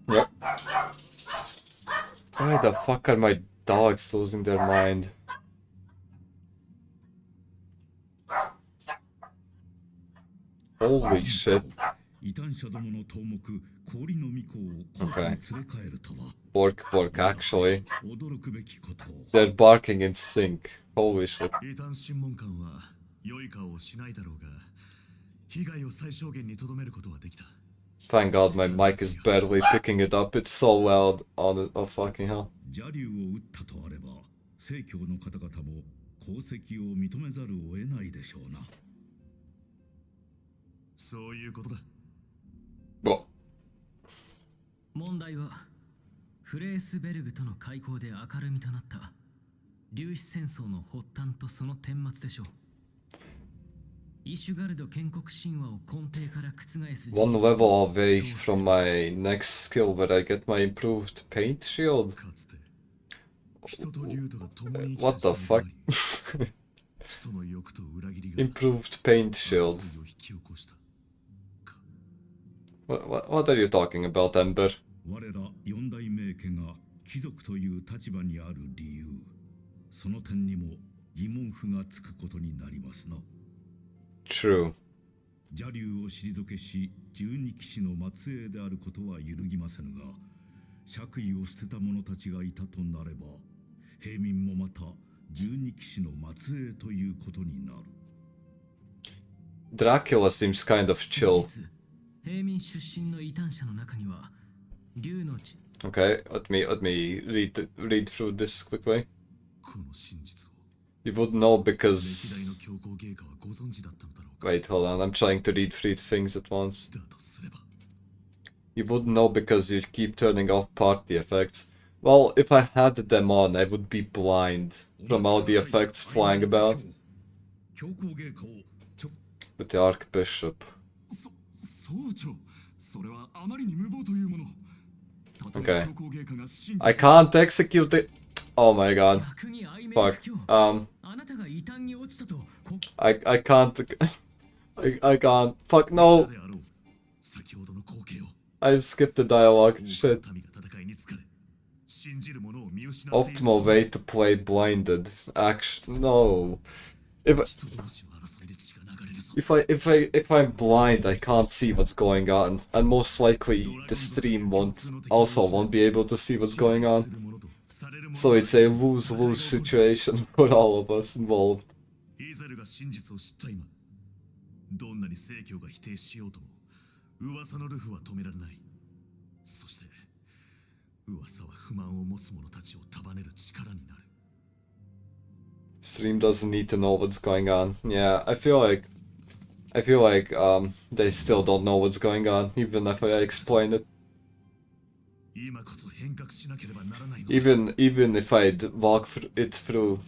Yep. Why the fuck are my dogs losing their mind? Holy shit. 異端者どもの頭目、氷の巫女をここに連れ帰るとは。 Bork, actually. 驚くべきことを。 They're barking in sync. Holy shit. 異端審問官は良い顔をしないだろうが、被害を最小限に留めることはできた。 Thank God my mic is barely picking it up. It's so loud. Oh fucking hell. 邪竜を撃ったとあれば、正教の方々も功績を認めざるを得ないでしょうな。そういうことだ。But 問題はフレースベルグとの開口で明るみとなった粒子戦争の発端とその顛末でしょう。イシュガルド建国神話を根底から覆す one level away from my next skill where I get my improved paint shield. かつて人と竜とが共に生きた What the fuck? 人の欲と裏切りが Improved paint shield. 争いを引き起こした。 What are you talking about, Ember? 我ら四大名家が貴族という立場にある理由、その点にも疑問符がつくことになりますな。 True. 邪竜を退けし、十二騎士の末裔であることは揺るぎませぬが、爵位を捨てた者たちがいたとなれば、平民もまた十二騎士の末裔ということになる。 Dracula seems kind of chill. 平民出身の異端者の中には竜の血 Okay, let me read through this quickly. この真実を You would know 歴 because 代の教皇陛下はご存知だったのだろうか。 wait, hold on, I'm trying to read 3 things at once. だとすれば You would know because you keep turning off party effects. Well, if I had them on, I would be blind from all the effects flying about. 教皇陛下をちょ With the Archbishop. 総長、それはあまりに無謀というもの。 Okay. 教皇陛下が真実 I can't execute it. Oh my god. 逆に愛名 Fuck. 不況 Um, あなたが異端に落ちたとこ I can't. I can't. Fuck no. であろう。先ほどの光景を I've skipped the dialogue. 多 Shit. くの民が戦いに疲れ、信じる者を見失っている。 Optimal way to play blinded. Action. No. If 人同士の争いで血が流れるぞ。 if I'm blind, I can't see what's going on, and most likely the stream won't be able to see what's going on. So it's a lose-lose situation for all of us involved. イゼルが真実を知った今、どんなに正教が否定しようとも、噂のルフは止められない。そして、噂は不満を持つ者たちを束ねる力になる。 Stream doesn't need to know what's going on. Yeah, I feel like they still don't know what's going on, even if I explain it. 今こそ変革しなければならないのだ。 Even if I'd walk it through.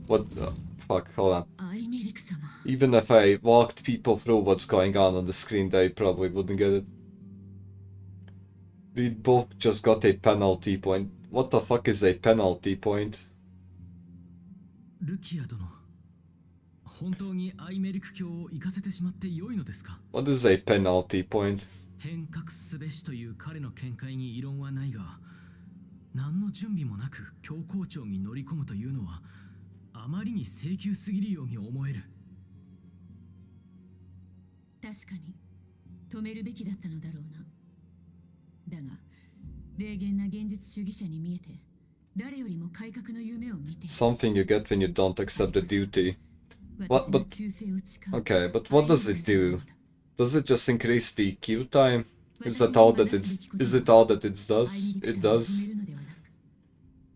What the fuck? Hold on. アイメリク様 Even if I walked people through what's going on the screen, they probably wouldn't get it. We both just got a penalty point. What the fuck is a penalty point? ルキア殿、本当にアイメリク教を行かせてしまって良いのですか？ What is a penalty point? 変革すべしという彼の見解に異論はないが、何の準備もなく教皇庁に乗り込むというのはあまりに請求すぎるように思える。確かに止めるべきだったのだろうな。だが冷厳な現実主義者に見えて誰よりも改革の夢を見ている。 Something you get when you don't accept the duty. What? 私の But 忠誠を誓う okay, but what does it do? Does it just increase the queue time? Is it all that it does? It does.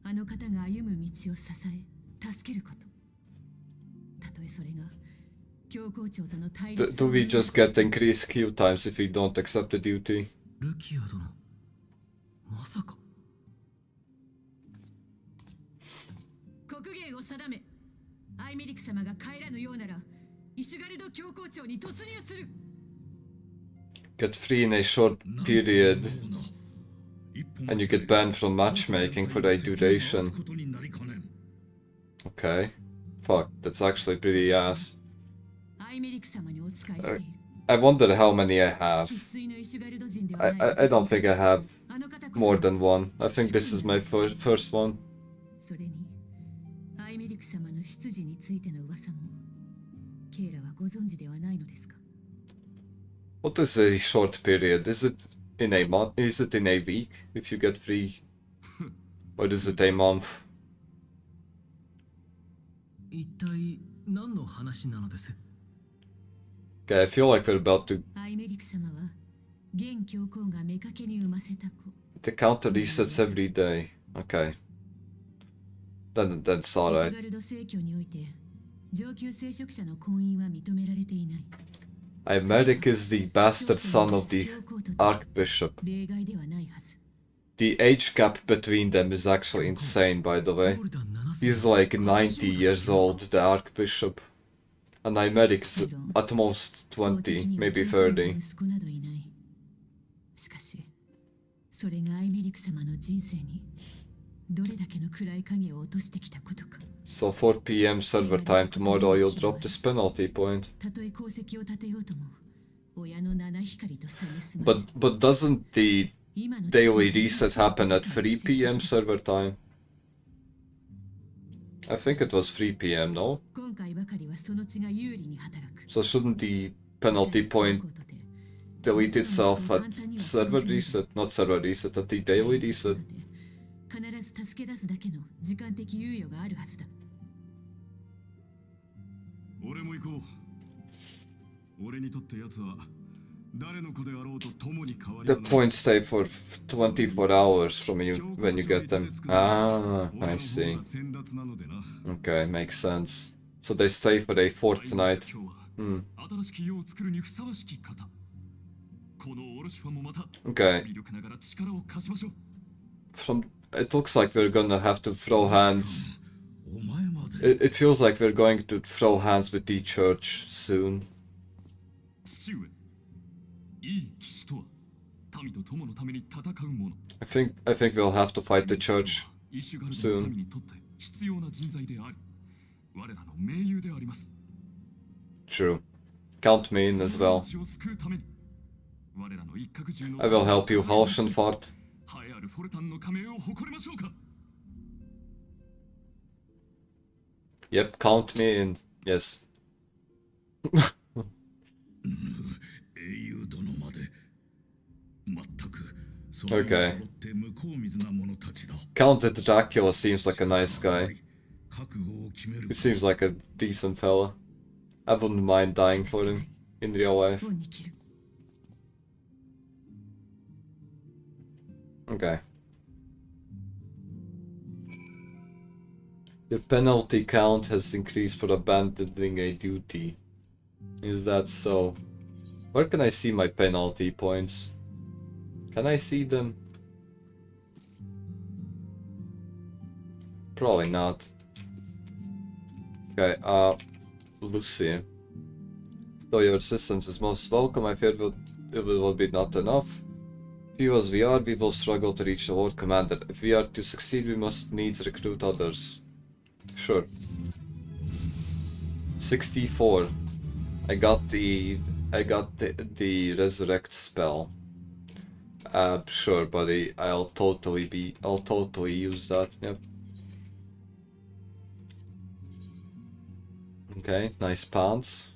あの方が歩む道を支え助けること。たとえそれが教皇庁との対立 Do we just get increased queue times if we don't accept the duty? ルキア殿、まさか。国芸を定め、アイメリク様が帰らぬようなら、イシュガルド教皇庁に突入する。Get free in a short period, and you get banned from matchmaking for a duration. Okay. Fuck, that's actually pretty ass. I wonder how many I have. I don't think I have more than one. I think this is my first one. What is a short period? Is it in a month? Is it in a week if you get free? Or is it a month? 一体何の話なのです？ Okay, I feel like we're about to... The counter resets every day. Okay. That's alright. Imeric is the bastard son of the Archbishop. The age gap between them is actually insane, by the way. He's like 90 years old, the Archbishop. And Imeric is at most 20, maybe 30. So 4 PM server time tomorrow, you'll drop this penalty point. But doesn't the daily reset happen at 3 PM server time? I think it was 3 PM, no? So shouldn't the penalty point delete itself at server reset? Not server reset, at the daily reset? The points stay for 24 hours from you when you get them. Ah, I see. Okay, makes sense. So they stay for a fortnight. Okay. It looks like we're gonna have to throw hands. It feels like we're going to throw hands with the church soon. I think we'll have to fight the church soon. True. Count me in as well. I will help you, Halshenfart. Yep, count me in. Yes. Okay. Count Dracula seems like a nice guy. He seems like a decent fella. I wouldn't mind dying for him in real life. Okay. Your penalty count has increased for abandoning a duty. Is that so? Where can I see my penalty points? Can I see them? Probably not. Okay, Lucy. Though your assistance is most welcome, I fear it will be not enough. Few as we are, we will struggle to reach the Lord Commander. If we are to succeed, we must needs recruit others. Sure. 64. I got the resurrect spell. Sure, buddy. I'll totally use that. Yep. Okay, nice pants.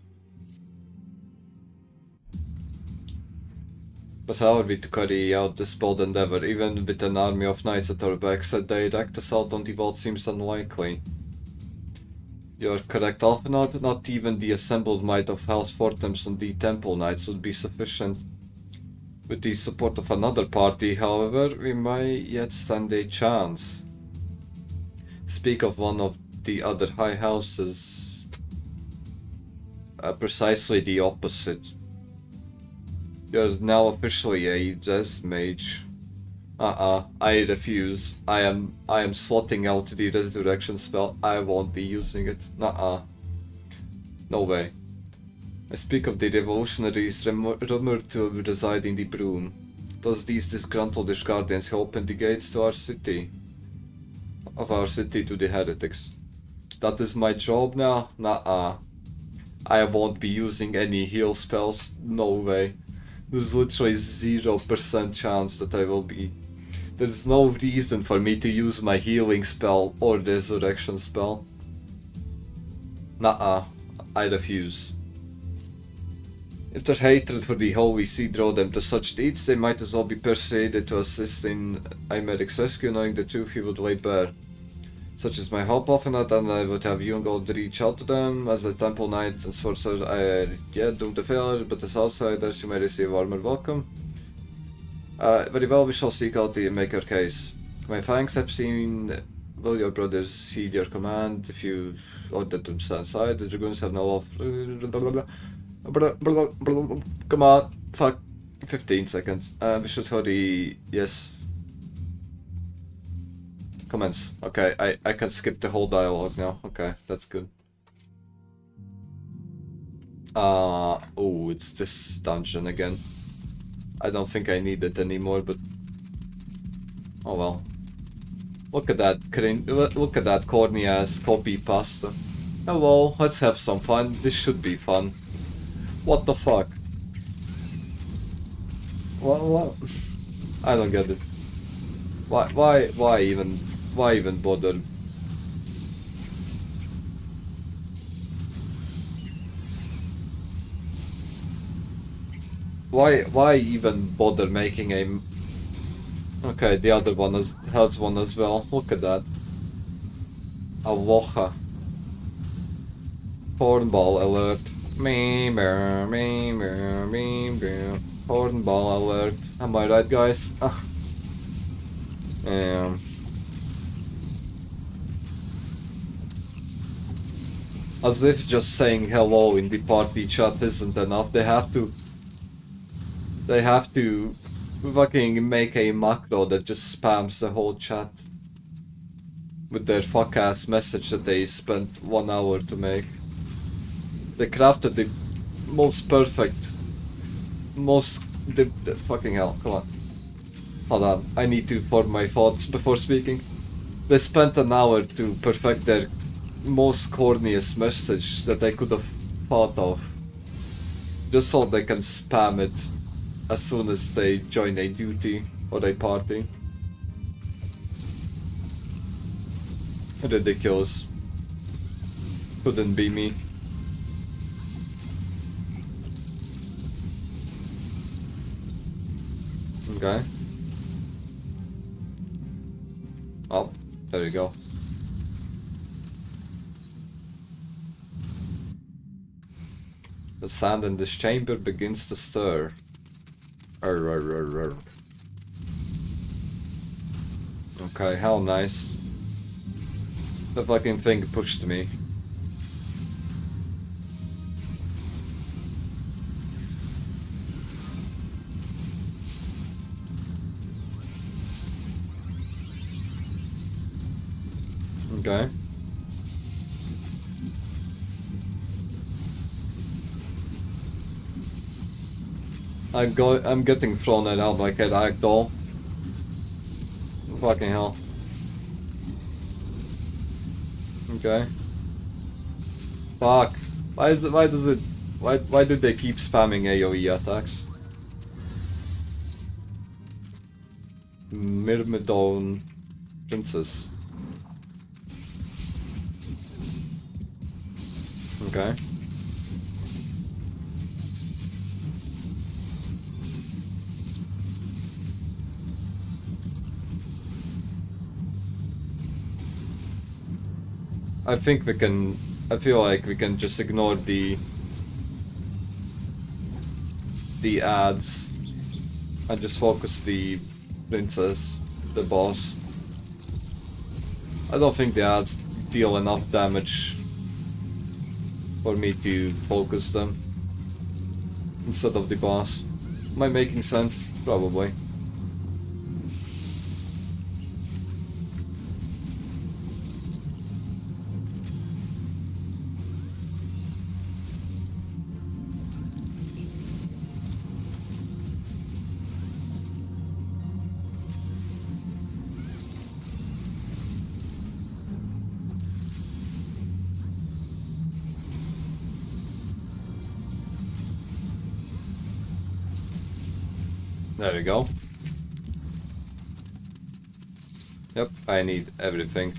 But how are we to carry out this bold endeavor? Even with an army of knights at our backs, a direct assault on the vault seems unlikely. You're correct, Alphanod. Not even the assembled might of Hell's Fortums and the Temple Knights would be sufficient. With the support of another party, however, we might yet stand a chance. Speak of one of the other high houses. Precisely the opposite. You're now officially a Res Mage. I refuse. I am slotting out the resurrection spell. I won't be using it. No way. I speak of the revolutionaries rumored to reside in the Broom. Thus these disgruntled guardians opened the gates to our city. Of our city to the heretics. That is my job now? I won't be using any heal spells. No way. There's literally 0% chance that I will be. There's no reason for me to use my healing spell or resurrection spell. I refuse. If their hatred for the Holy See drove them to such deeds, they might as well be persuaded to assist in Imeric's rescue, knowing the truth he would lay bare. Such is my hope often, and I would have you and God reach out to them. As a temple knight and sorcerer, I doomed to failure, but as outsiders you may receive warmer welcome. Very well, we shall seek out the make your case. My thanks have seen. Will your brothers heed your command? If you've ordered them to stand aside, the dragoons have no love. Come on, fuck. 15 seconds. We should hurry. Yes. Commence. Okay, I can skip the whole dialogue now. Okay, that's good. Oh, it's this dungeon again. I don't think I need it anymore, but oh well. Look at that corny ass copy pasta. Hello, let's have some fun. This should be fun. What the fuck? What? I don't get it. Why even bother? Why even bother making a... Okay, the other one has one as well. Look at that. Aloha. Hornball alert. Hornball alert. Am I right, guys? As if just saying hello in the party chat isn't enough. They have to fucking make a macro that just spams the whole chat with their fuck ass message that they spent 1 hour to make. They crafted the most perfect, the fucking hell, come on. Hold on, I need to form my thoughts before speaking. They spent an hour to perfect their most corniest message that they could have thought of. Just so they can spam it as soon as they join a duty or a party. Ridiculous. Couldn't be me. Okay. Oh, there you go. The sand in this chamber begins to stir. Okay, how nice. The fucking thing pushed me. Okay. I'm getting thrown around like a ragdoll. Fucking hell. Okay. Fuck. Why do they keep spamming AoE attacks? Myrmidon Princess. Okay. I feel like we can just ignore the ads and just focus the princess, the boss. I don't think the ads deal enough damage for me to focus them instead of the boss. Am I making sense? Probably. There we go. Yep, I need everything.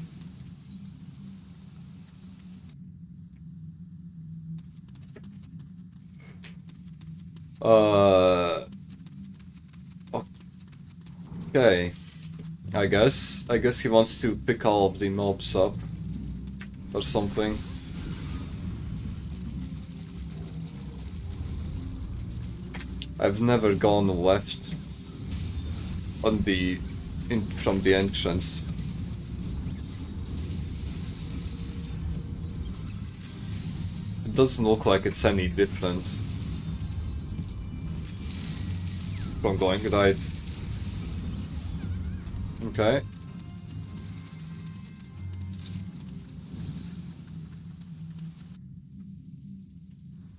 Okay. I guess he wants to pick all of the mobs up or something. I've never gone left on the from the entrance. It doesn't look like it's any different from going right. Okay.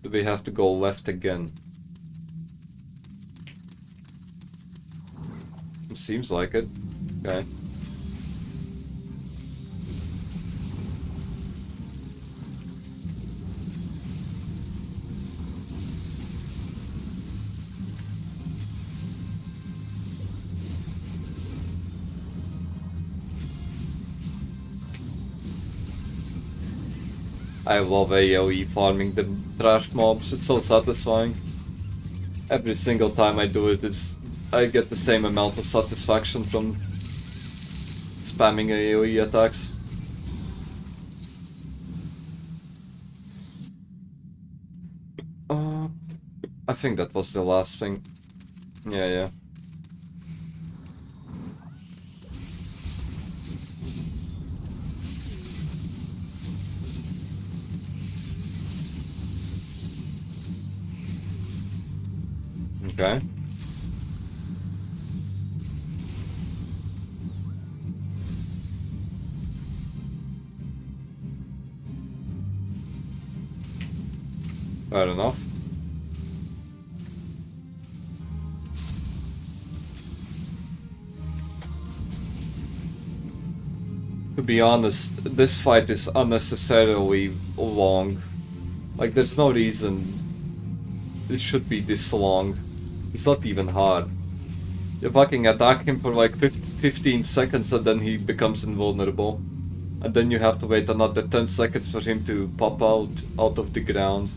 Do we have to go left again? Seems like it. Okay. I love AoE farming the trash mobs, it's so satisfying. Every single time I do it, I get the same amount of satisfaction from spamming AoE attacks. I think that was the last thing. Yeah. Okay. Fair enough. To be honest, this fight is unnecessarily long. Like, there's no reason it should be this long. It's not even hard. You fucking attack him for like 15 seconds and then he becomes invulnerable. And then you have to wait another 10 seconds for him to pop out of the ground.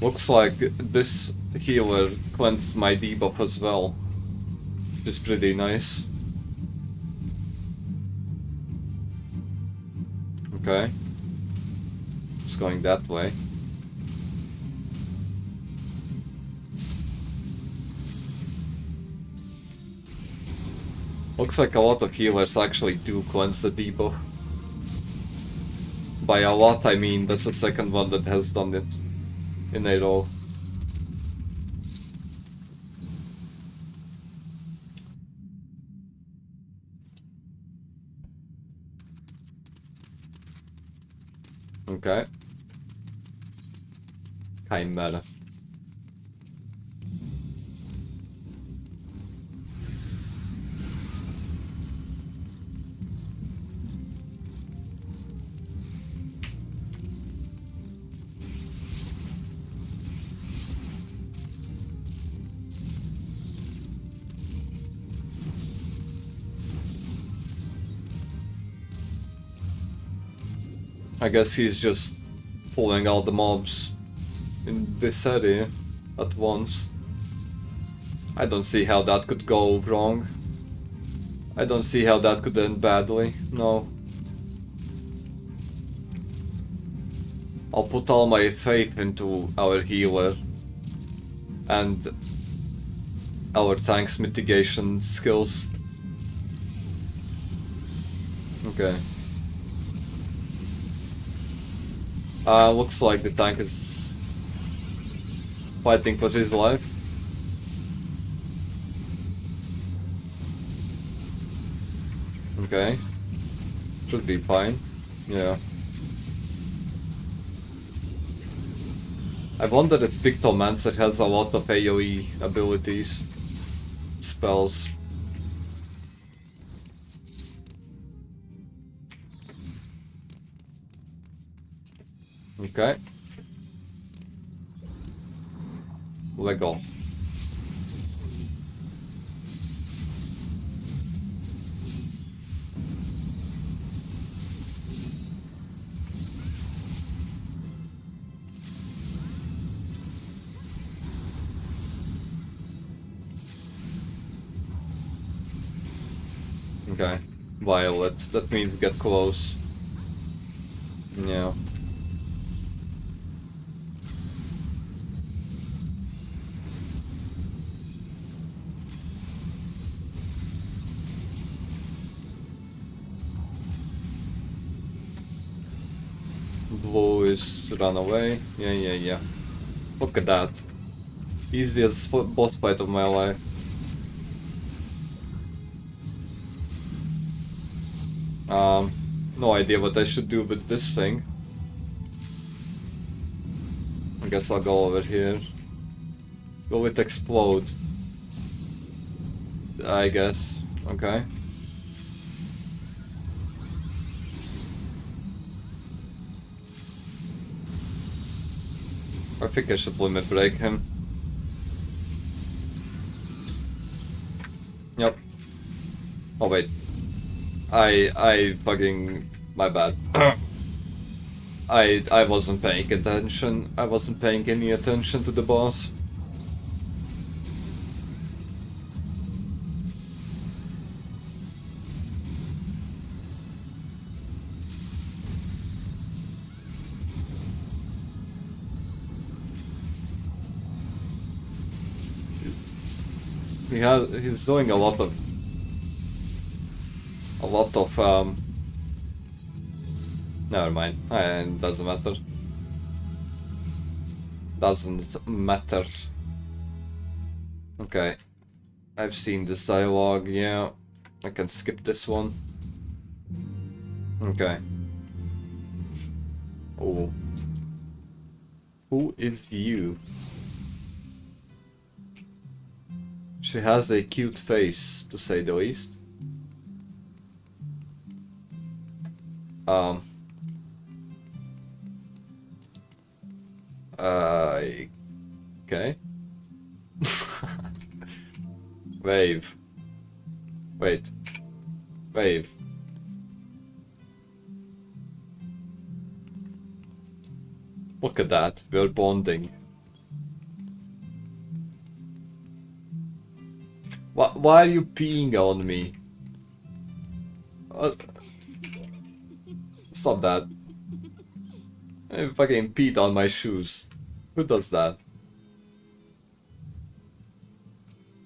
Looks like this healer cleansed my debuff as well, which is pretty nice. Okay. Just going that way. Looks like a lot of healers actually do cleanse the debuff. By a lot I mean that's the second one that has done it in a row. Okay. Chimera. I guess he's just pulling all the mobs in this area at once. I don't see how that could go wrong. I don't see how that could end badly, no. I'll put all my faith into our healer and our tank's mitigation skills. Okay. Looks like the tank is fighting for his life. Okay. Should be fine. Yeah. I wonder if Pictomancer has a lot of AoE abilities, spells. Okay. Leg off. Okay. Violet. That means get close. Yeah. Blue is run away. Yeah. Look at that. Easiest boss fight of my life. No idea what I should do with this thing. I guess I'll go over here. Will it explode? I guess. Okay. I think I should limit break him. Yep. Oh wait. I fucking... my bad. I wasn't paying attention. I wasn't paying any attention to the boss. He's doing a lot of never mind. Doesn't matter. Doesn't matter. Okay. I've seen this dialogue, yeah. I can skip this one. Okay. Oh. Who is you? She has a cute face, to say the least. Okay. Wave. Wait. Wave. Look at that, we're bonding. Why are you peeing on me? Stop that. I fucking peed on my shoes. Who does that?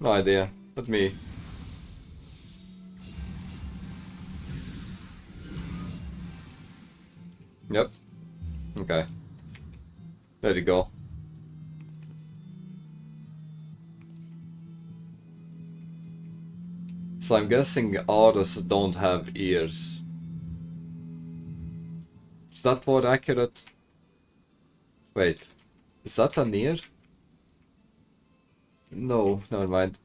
No idea. Not me. Yep. Okay. There you go. So I'm guessing auras don't have ears. Is that more accurate? Wait, is that an ear? No, never mind.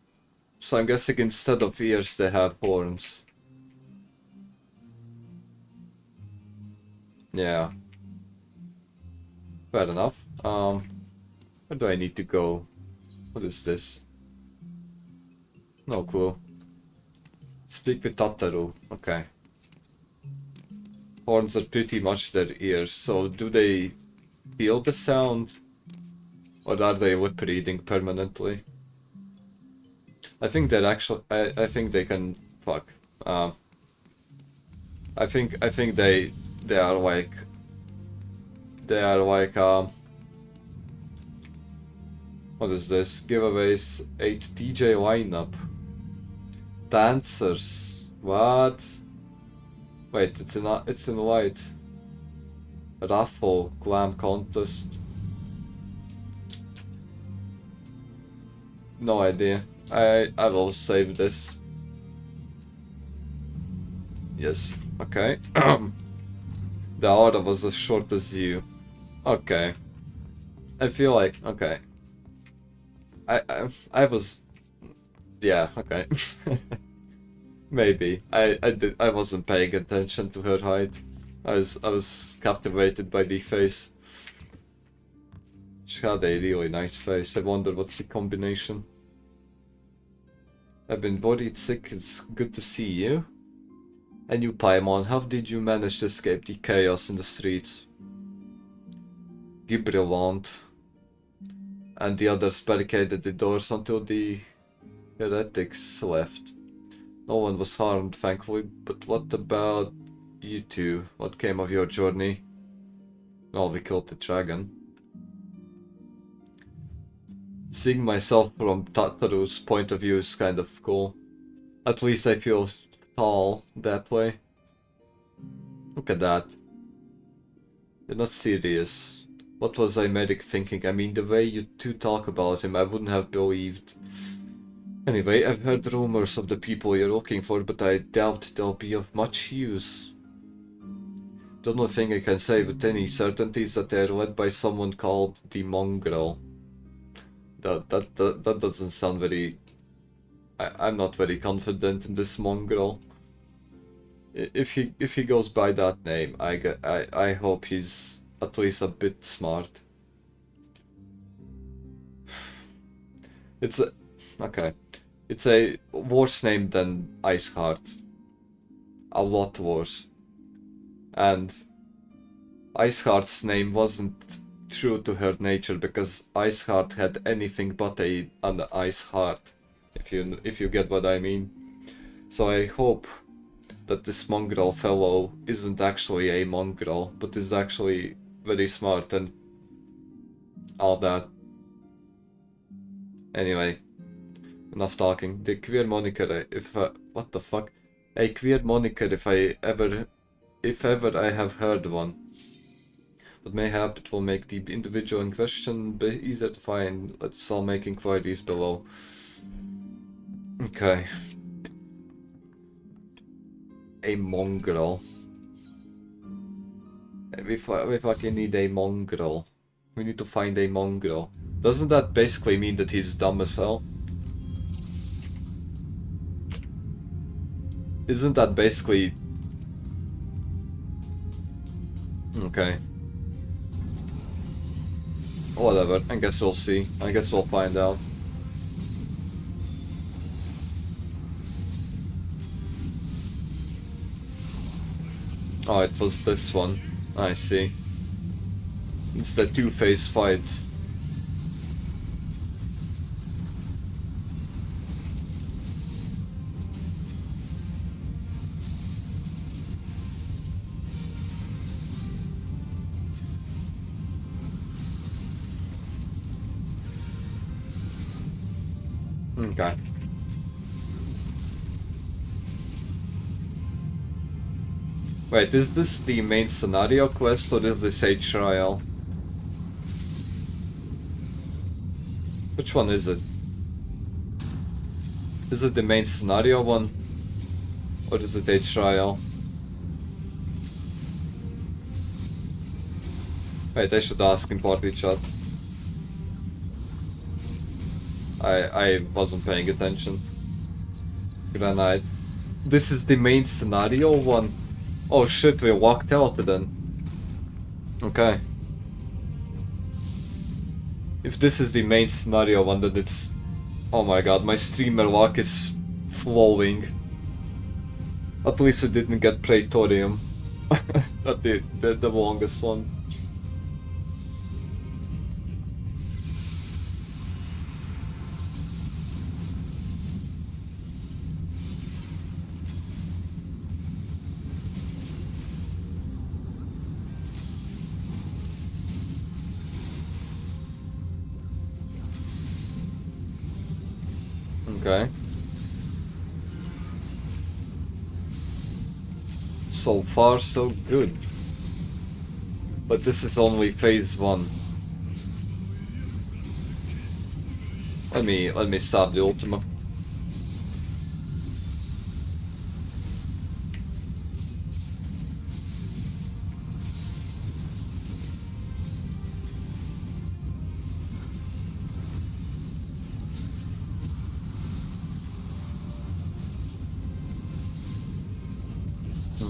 So I'm guessing instead of ears they have horns. Yeah. Fair enough. Where do I need to go? What is this? No clue. Speak with Tataru. Okay. Horns are pretty much their ears, so do they feel the sound? Or are they lip reading permanently? I think they're actually... I think they can... Fuck. I think they are like... They are like what is this? Giveaways 8 DJ lineup. Dancers. What? Wait, it's in white. Raffle, glam contest. No idea. I will save this. Yes. Okay. The order was as short as you. Okay. I feel like okay. I was. Yeah. Okay. Maybe I wasn't paying attention to her height. I was captivated by the face. She had a really nice face. I wonder what's the combination. I've been worried sick. It's good to see you. And you, Paimon, how did you manage to escape the chaos in the streets? Brilliant. And the others barricaded the doors until the heretics left. No one was harmed, thankfully, but what about you two? What came of your journey? Well, we killed the dragon. Seeing myself from Tataru's point of view is kind of cool. At least I feel tall that way. Look at that. You're not serious. What was Imeric thinking? I mean, the way you two talk about him, I wouldn't have believed. Anyway, I've heard rumors of the people you're looking for, but I doubt they'll be of much use. The only thing I can say with any certainty is that they're led by someone called the Mongrel. That doesn't sound very... I'm not very confident in this Mongrel. If he goes by that name, I hope he's at least a bit smart. It's a... okay. It's a worse name than Iceheart. A lot worse. And Iceheart's name wasn't true to her nature because Iceheart had anything but an ice heart. If you get what I mean. So I hope that this mongrel fellow isn't actually a mongrel, but is actually very smart and all that. Anyway, enough talking. The queer moniker, what the fuck? A queer moniker if ever I have heard one. But mayhap it will make the individual in question easier to find. Let's all make inquiries below. Okay. A mongrel. We fucking need a mongrel. We need to find a mongrel. Doesn't that basically mean that he's dumb as hell? Isn't that basically... okay. Whatever, I guess we'll see. I guess we'll find out. Oh, it was this one. I see. It's the two-phase fight. Okay. Wait, is this the main scenario quest or is this a trial? Which one is it? Is it the main scenario one? Or is it a trial? Wait, I should ask in party chat. I wasn't paying attention. Granite. This is the main scenario one? Oh shit, we walked out then. Okay. If this is the main scenario one, then it's... oh my god, my streamer luck is flowing. At least we didn't get Praetorium. the longest one. Okay. So far, so good. But this is only phase 1. Let me stop the Ultima.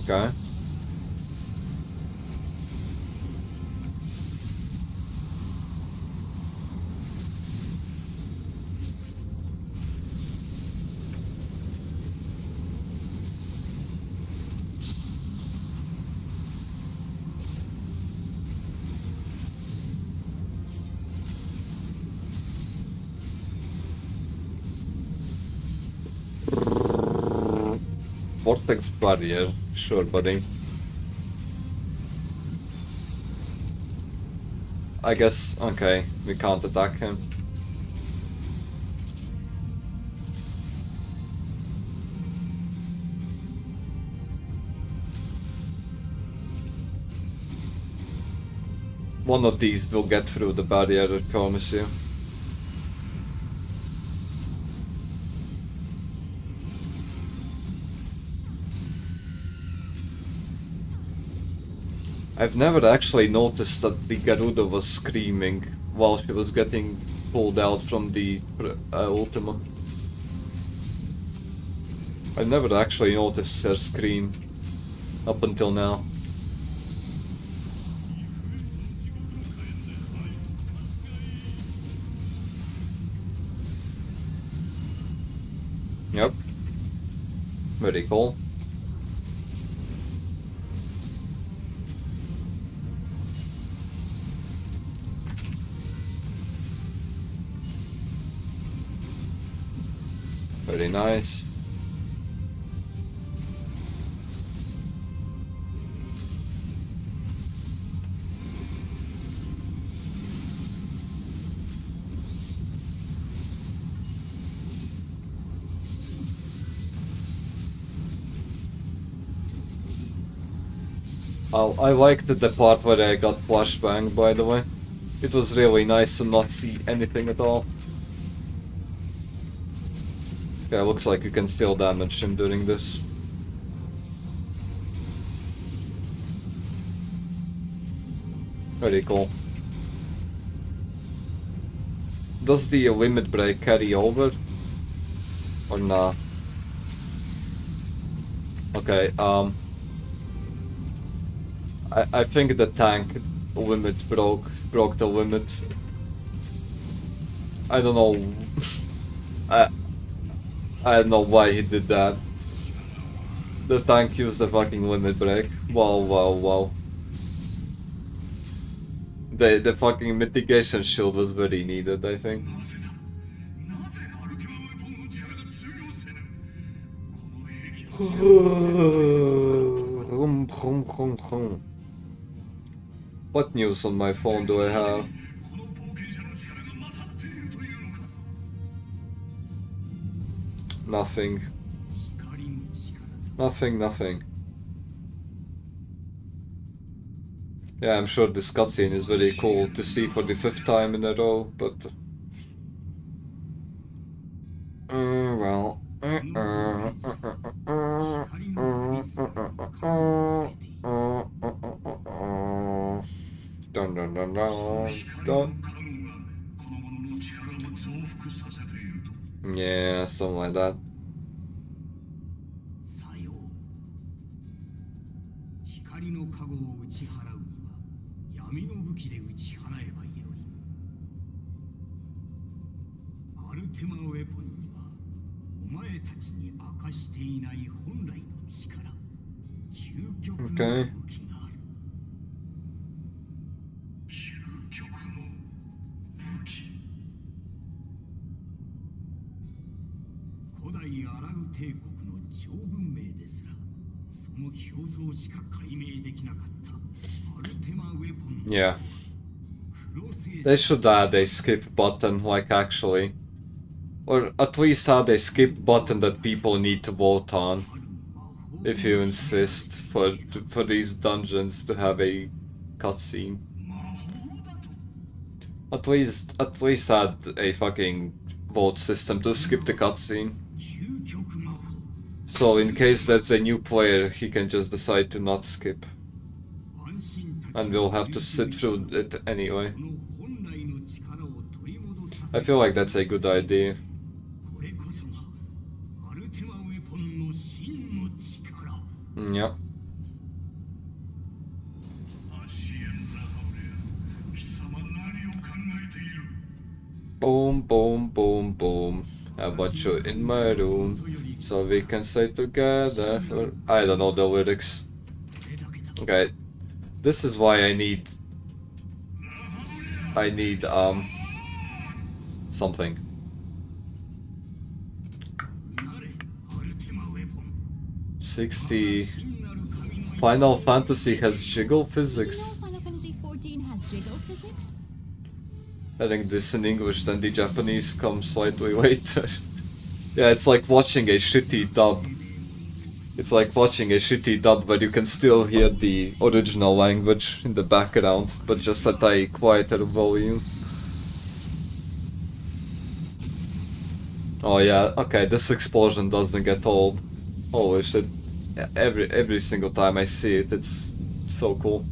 Okay. Vortex barrier, sure, buddy. I guess, okay, we can't attack him. One of these will get through the barrier, I promise you. I've never actually noticed that the Garuda was screaming while she was getting pulled out from the Ultima. I never actually noticed her scream up until now. Yep. Very cool. Very nice. I liked the part where I got flashbanged, by the way. It was really nice to not see anything at all. Okay, looks like you can still damage him during this. Very cool. Does the limit break carry over? Or nah? Okay, I think the tank limit broke the limit. I don't know. I don't know why he did that. The tank used the fucking limit break. Wow, wow, wow. The fucking mitigation shield was very needed, I think. What news on my phone do I have? Nothing. Nothing. Yeah, I'm sure this cutscene is very cool to see for the 5th time in a row, but... well... Dun dun dun dun dun. Yeah, something like that. Okay. Yeah. They should add a skip button, like actually. Or at least add a skip button that people need to vote on. If you insist for these dungeons to have a cutscene. At least add a fucking vote system to skip the cutscene. So in case that's a new player, he can just decide to not skip. And we'll have to sit through it anyway. I feel like that's a good idea. Yeah. Boom, boom, boom, boom. How about you in my room? So we can stay together for... I don't know the lyrics. Okay. This is why I need... something. $60. Final Fantasy has jiggle physics. Final Fantasy 14 has jiggle physics? I think this in English, then the Japanese comes slightly later. Yeah, it's like watching a shitty dub. It's like watching a shitty dub where you can still hear the original language in the background, but just at a quieter volume. Oh yeah, okay, this explosion doesn't get old. Holy shit. Yeah, every single time I see it, it's so cool.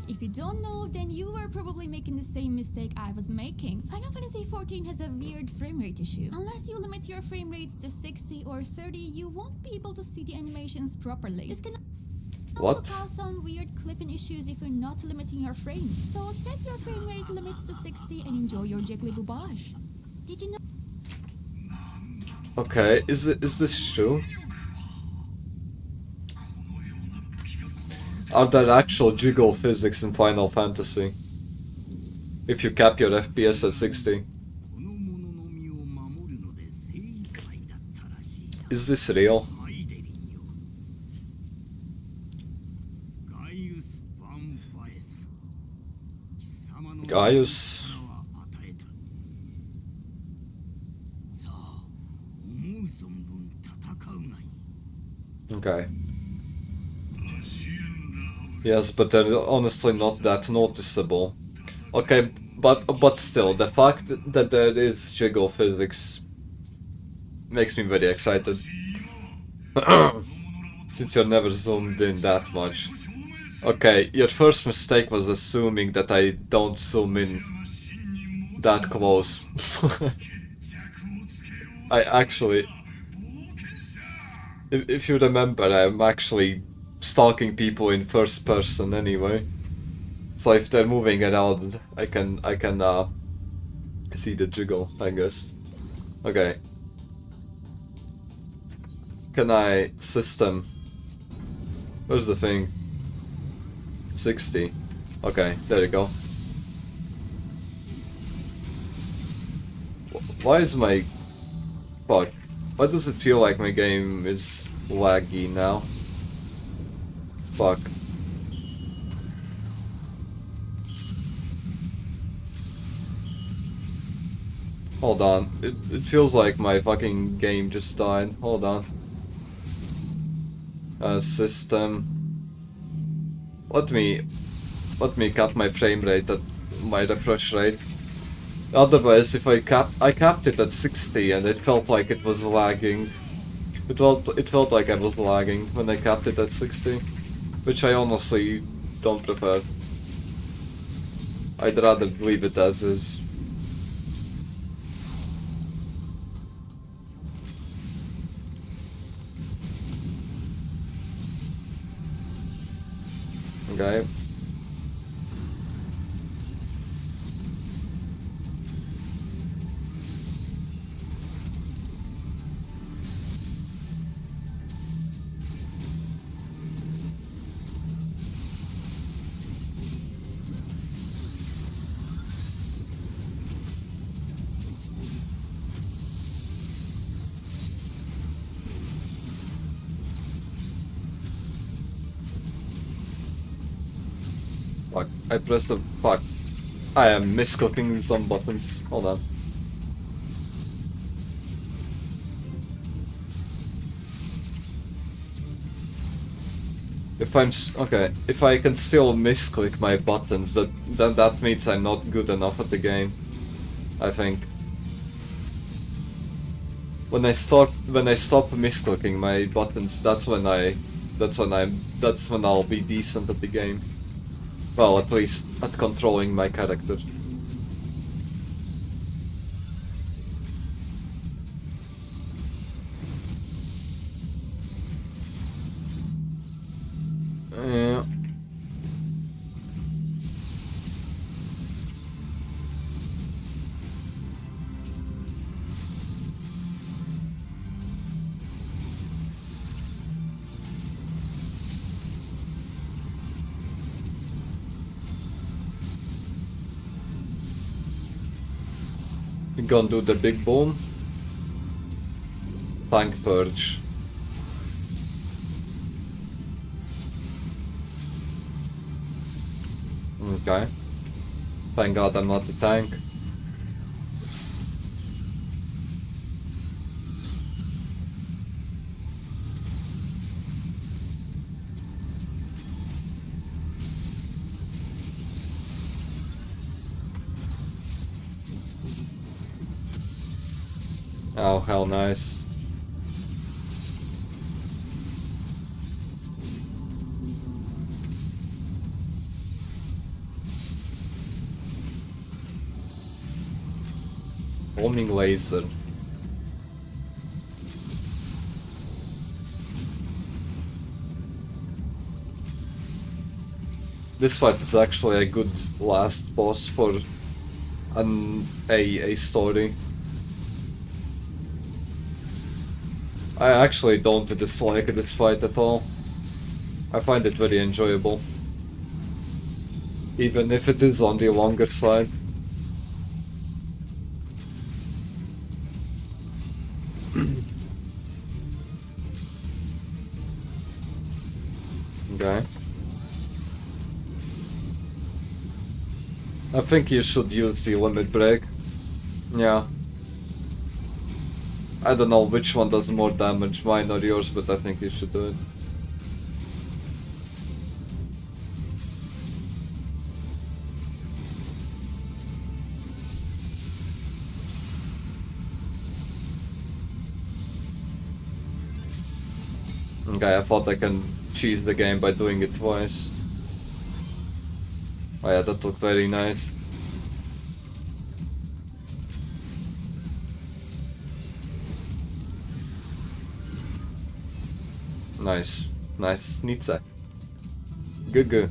If you don't know, then you were probably making the same mistake I was making. Final Fantasy 14 has a weird frame rate issue. Unless you limit your frame rates to 60 or 30, you won't be able to see the animations properly. This can also cause some weird clipping issues if you're not limiting your frames. So set your frame rate limits to 60 and enjoy your jiggly boobage. Did you know? Okay, is this true? Are there actual jiggle physics in Final Fantasy? If you cap your FPS at 60. Is this real? Gaius? Okay. Yes, but they're honestly not that noticeable. Okay, but still, the fact that there is jiggle physics makes me very excited. Since you're never zoomed in that much. Okay, your first mistake was assuming that I don't zoom in that close. I actually... If you remember, I'm actually stalking people in first person anyway. So if they're moving around, I can see the jiggle, I guess. Okay. Can I system? Where's the thing? 60. Okay, there you go. Why is my... Fuck. Why does it feel like my game is laggy now? Fuck. Hold on. It feels like my fucking game just died. Hold on. System. Let me cap my frame rate at my refresh rate. Otherwise, if I capped it at 60 and it felt like it was lagging. It felt like I was lagging when I capped it at 60, which I honestly don't prefer. I'd rather leave it as is. Okay. Fuck, I pressed the... fuck. I am misclicking some buttons. Hold on. If I can still misclick my buttons, then that means I'm not good enough at the game. I think. When I stop misclicking my buttons, that's when I'll be decent at the game. Well, at least at controlling my character. Yeah. You gonna do the big boom? Tank purge. Okay. Thank God I'm not the tank. Oh, hell nice. Homing laser. This fight is actually a good last boss for a story. I actually don't dislike this fight at all. I find it very enjoyable. Even if it is on the longer side. Okay. I think you should use the limit break. Yeah. I don't know which one does more damage, mine or yours, but I think you should do it. Okay, I thought I can cheese the game by doing it twice. Oh yeah, that looked very nice. Nice. Nice schnitzel. Good, good.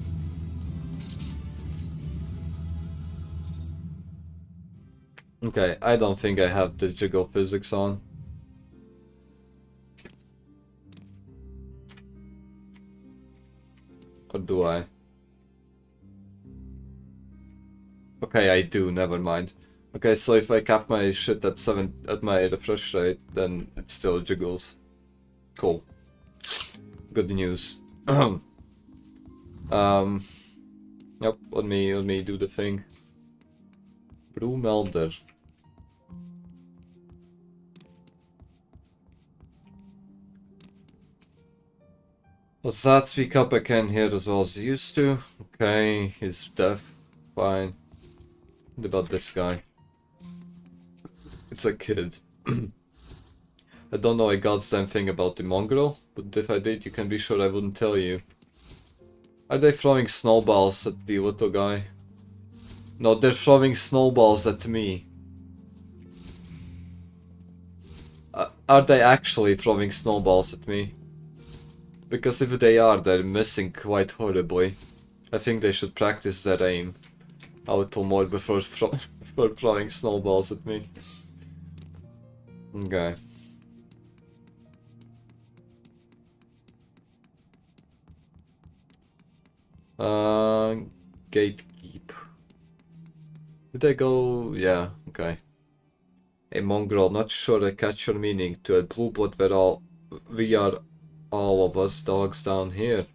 Okay, I don't think I have the jiggle physics on. Or do I? Okay, I do, never mind. Okay, so if I cap my shit at my refresh rate, then it still jiggles. Cool. Good news. Yep, let me do the thing. Brew melder. Let's not speak up, I can't hear as well as he used to. Okay, he's deaf. Fine. What about this guy? It's a kid. I don't know a goddamn thing about the mongrel, but if I did, you can be sure I wouldn't tell you. Are they throwing snowballs at the little guy? No, they're throwing snowballs at me. Are they actually throwing snowballs at me? Because if they are, they're missing quite horribly. I think they should practice their aim a little more before throwing snowballs at me. Okay. Gatekeep. Did I go? Yeah, okay. A mongrel, not sure I catch your meaning. To a blue blood we are all of us dogs down here.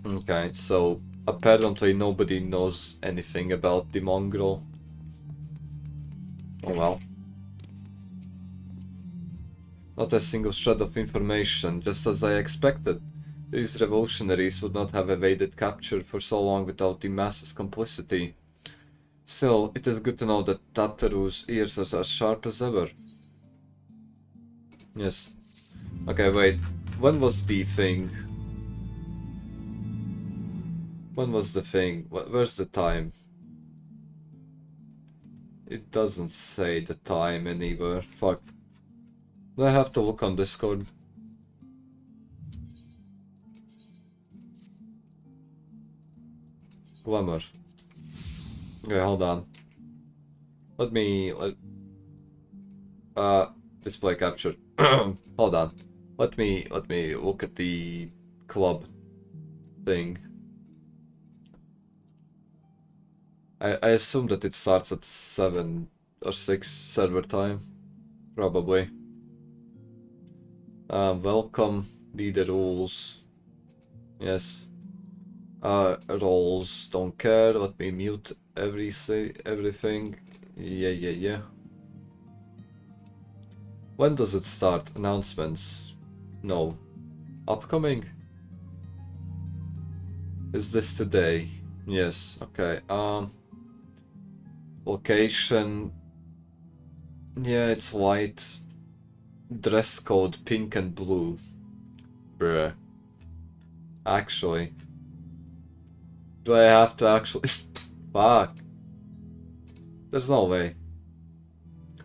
Okay, so apparently nobody knows anything about the mongrel. Oh well. Not a single shred of information, just as I expected. These revolutionaries would not have evaded capture for so long without the masses' complicity. Still, it is good to know that Tataru's ears are as sharp as ever. Yes. Okay, wait. When was the thing? When was the thing? Where's the time? It doesn't say the time anywhere. Fuck. Do I have to look on Discord? Glamour. Okay, hold on. Let me display capture. Hold on. Let me look at the club thing. I assume that it starts at 7 or 6 server time. Probably. Welcome, leader rules. Yes. Roles, don't care. Let me mute everything. Yeah. When does it start? Announcements? No. Upcoming? Is this today? Yes, okay. Location. Yeah, it's white. Dress code pink and blue. Bruh. Actually. Do I have to actually? Fuck. There's no way.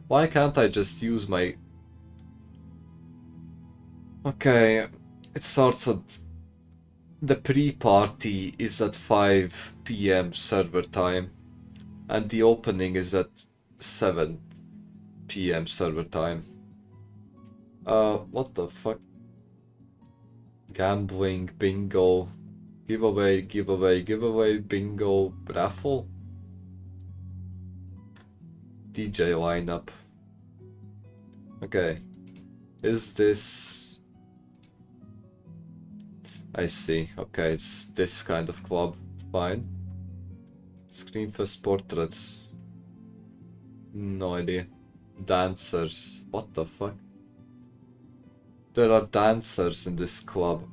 Why can't I just use my... Okay, it starts at... The pre-party is at 5 PM server time. And the opening is at 7 PM server time. What the fuck? Gambling, bingo, giveaway, bingo, raffle? DJ lineup. Okay. Is this... I see. Okay, it's this kind of club. Fine. Screenfest portraits. No idea. Dancers. What the fuck? There are dancers in this club.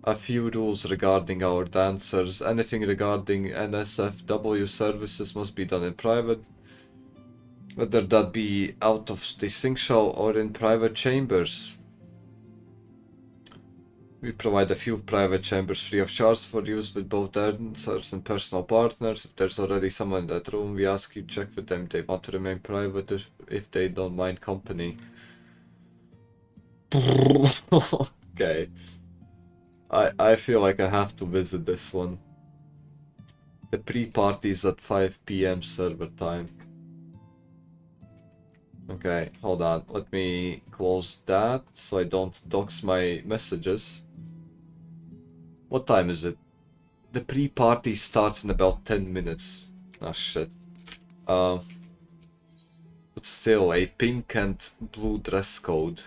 A few rules regarding our dancers. Anything regarding NSFW services must be done in private. Whether that be out of the sync show or in private chambers. We provide a few private chambers free of charge for use with both dancers and personal partners. If there's already someone in that room, we ask you check with them. They want to remain private if they don't mind company. Okay. I feel like I have to visit this one. The pre-party is at 5 PM server time. Okay, hold on. Let me close that so I don't dox my messages. What time is it? The pre-party starts in about 10 minutes. Ah, shit. But still, a pink and blue dress code.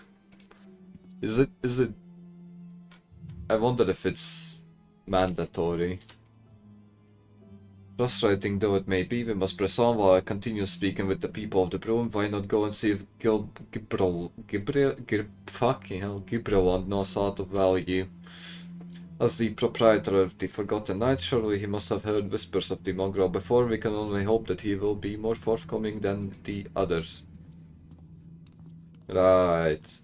Is it... I wonder if it's mandatory. Frustrating though it may be, we must press on while I continue speaking with the people of the room. Why not go and see if Gibril knows how to value. As the proprietor of the Forgotten Knights, surely he must have heard whispers of the mongrel before. We can only hope that he will be more forthcoming than the others. Right.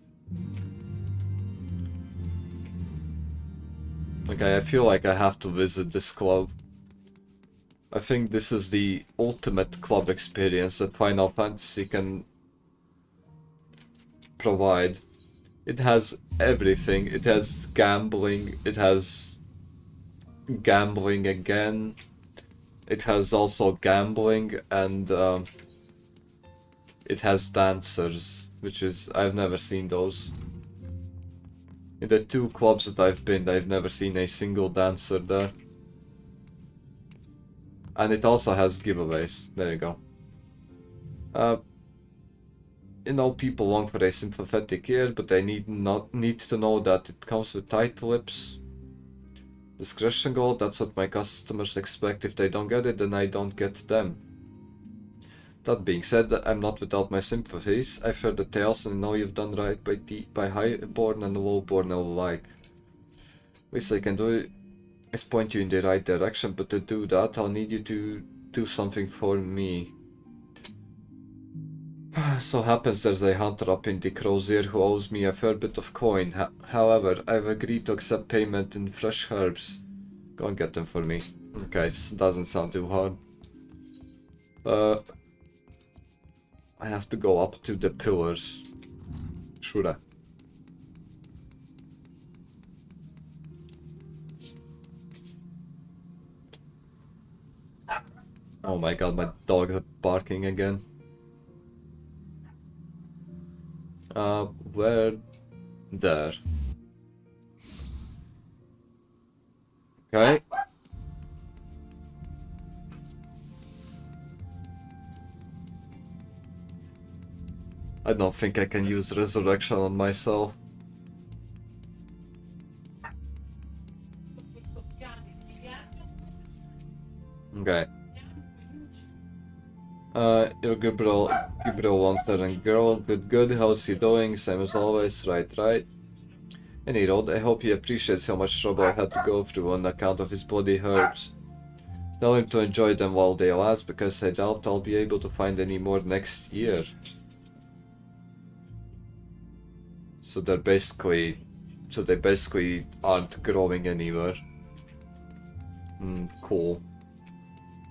Okay, I feel like I have to visit this club. I think this is the ultimate club experience that Final Fantasy can provide. It has everything. It has gambling. It has gambling again. It has also gambling and it has dancers, which is... I've never seen those. In the 2 clubs that I've been, I've never seen a single dancer there. And it also has giveaways. There you go. You know, people long for a sympathetic ear, but they need to know that it comes with tight lips. Discretion gold, that's what my customers expect. If they don't get it, then I don't get them. That being said, I'm not without my sympathies. I've heard the tales and know you've done right by highborn and lowborn alike. Least I can do is point you in the right direction, but to do that, I'll need you to do something for me. So happens there's a hunter up in the Crozier who owes me a fair bit of coin. However, I've agreed to accept payment in fresh herbs. Go and get them for me. Okay, doesn't sound too hard. I have to go up to the pillars. Should I? Oh my god, my dog is barking again. Where? There. Okay. I don't think I can use resurrection on myself. Okay. You're Gabriel Wanted and girl. Good. How's he doing? Same as always. Right. Any road, I hope he appreciates how much trouble I had to go through on account of his bloody herbs. Tell him to enjoy them while they last, because I doubt I'll be able to find any more next year. So they basically aren't growing anywhere. Cool.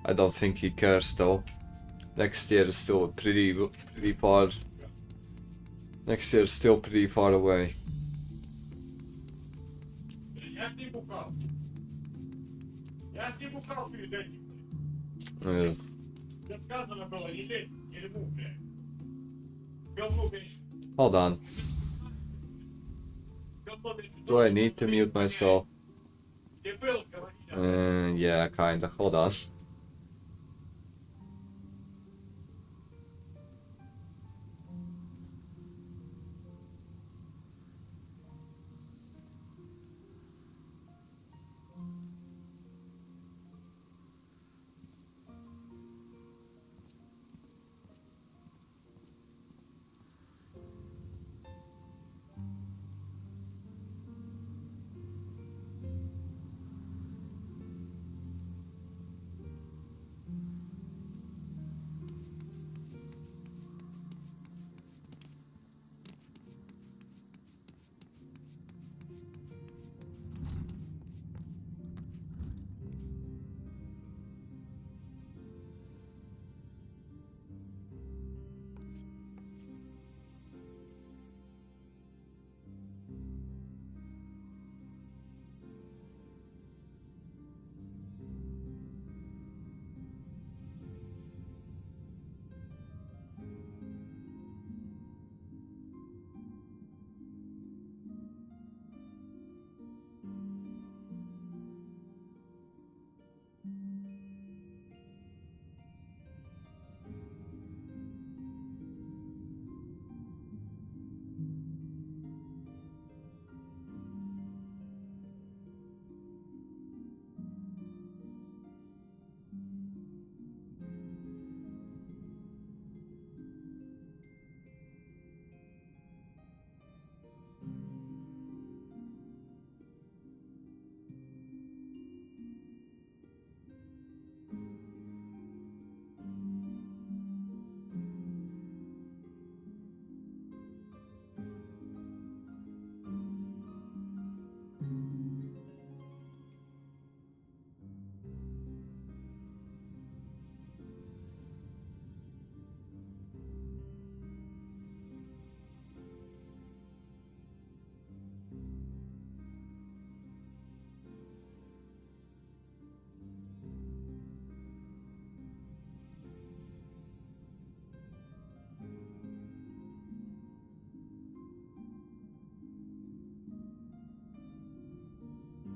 I don't think he cares though. Next year is still pretty far. Next year is still pretty far away. Hold on. Do I need to mute myself? Yeah, kinda. Hold on.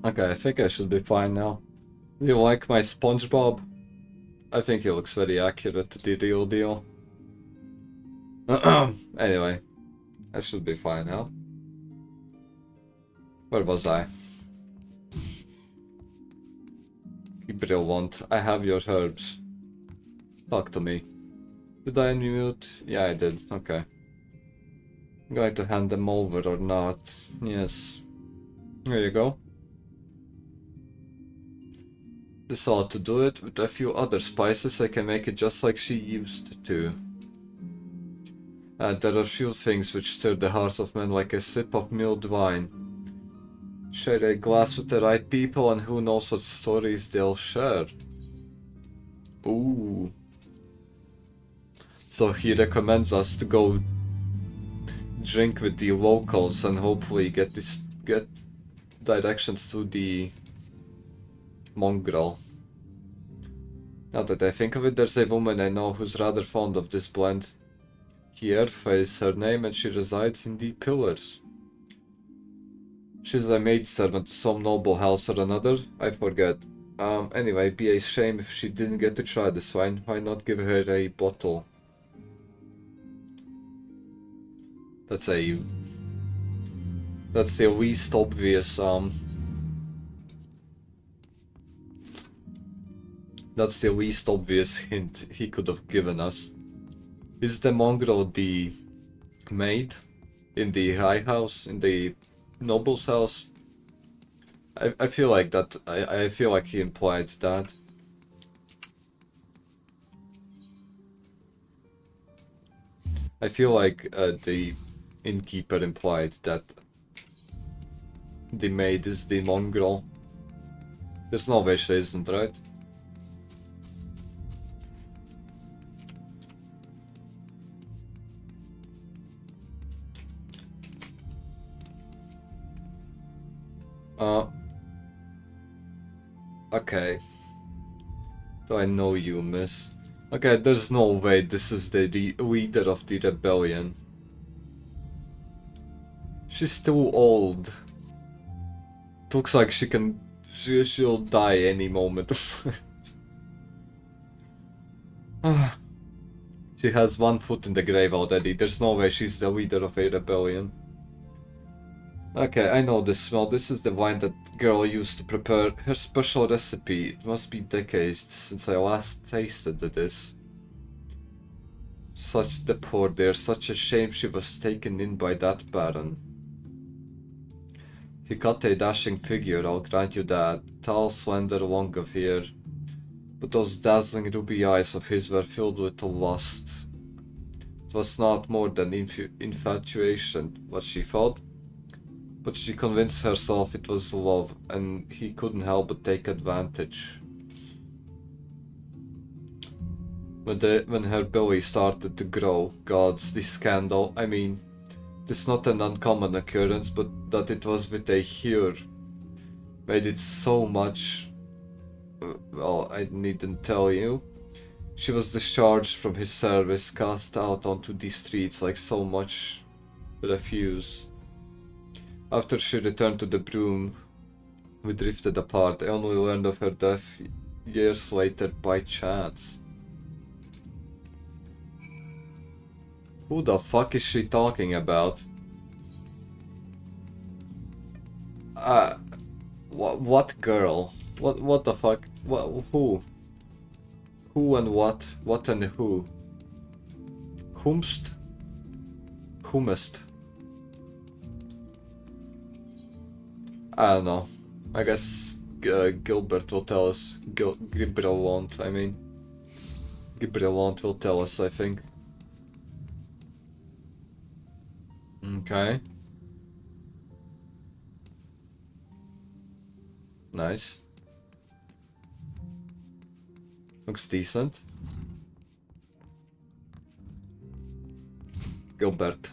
Okay, I think I should be fine now. Do you like my SpongeBob? I think he looks very accurate to the real deal. Anyway, I should be fine now. Where was I? Brilliant. I have your herbs. Talk to me. Did I unmute? Yeah, I did. Okay. I'm going to hand them over or not. Yes. There you go. This ought to do it. With a few other spices I can make it just like she used to. There are few things which stir the hearts of men like a sip of mulled wine. Share a glass with the right people and who knows what stories they'll share. Ooh. So he recommends us to go drink with the locals and hopefully get directions to the mongrel. Now that I think of it, there's a woman I know who's rather fond of this blend. Hierfa is her name and she resides in the Pillars. She's a maidservant to some noble house or another, I forget. Anyway, be a shame if she didn't get to try this wine. Why not give her a bottle? That's the least obvious, that's the least obvious hint he could have given us. Is the mongrel the maid in the high house, in the noble's house? I feel like that. I feel like he implied that. I feel like the innkeeper implied that the maid is the mongrel. There's no way she isn't, right? Okay. Do I know you, miss? Okay, there's no way this is the leader of the rebellion. She's too old. Looks like she'll die any moment. She has one foot in the grave already. There's no way she's the leader of a rebellion. Okay, I know this smell. This is the wine that girl used to prepare her special recipe. It must be decades since I last tasted this. Such the poor dear, such a shame she was taken in by that baron. He got a dashing figure, I'll grant you that. Tall, slender, long of hair. But those dazzling ruby eyes of his were filled with lust. It was not more than infatuation, what she thought. But she convinced herself it was love, and he couldn't help but take advantage. When her belly started to grow, gods, this scandal, I mean, it's not an uncommon occurrence, but that it was with a heir made it so much. Well, I needn't tell you. She was discharged from his service, cast out onto the streets like so much refuse. After she returned to the broom, we drifted apart. I only learned of her death years later by chance. Who the fuck is she talking about? What girl? What the fuck? Who? Who and what? What and who? Whomst? Whomest? I don't know. I guess Gilbert will tell us. Gibrillant, I mean. Gibrillant will tell us, I think. Okay. Nice. Looks decent. Gilbert.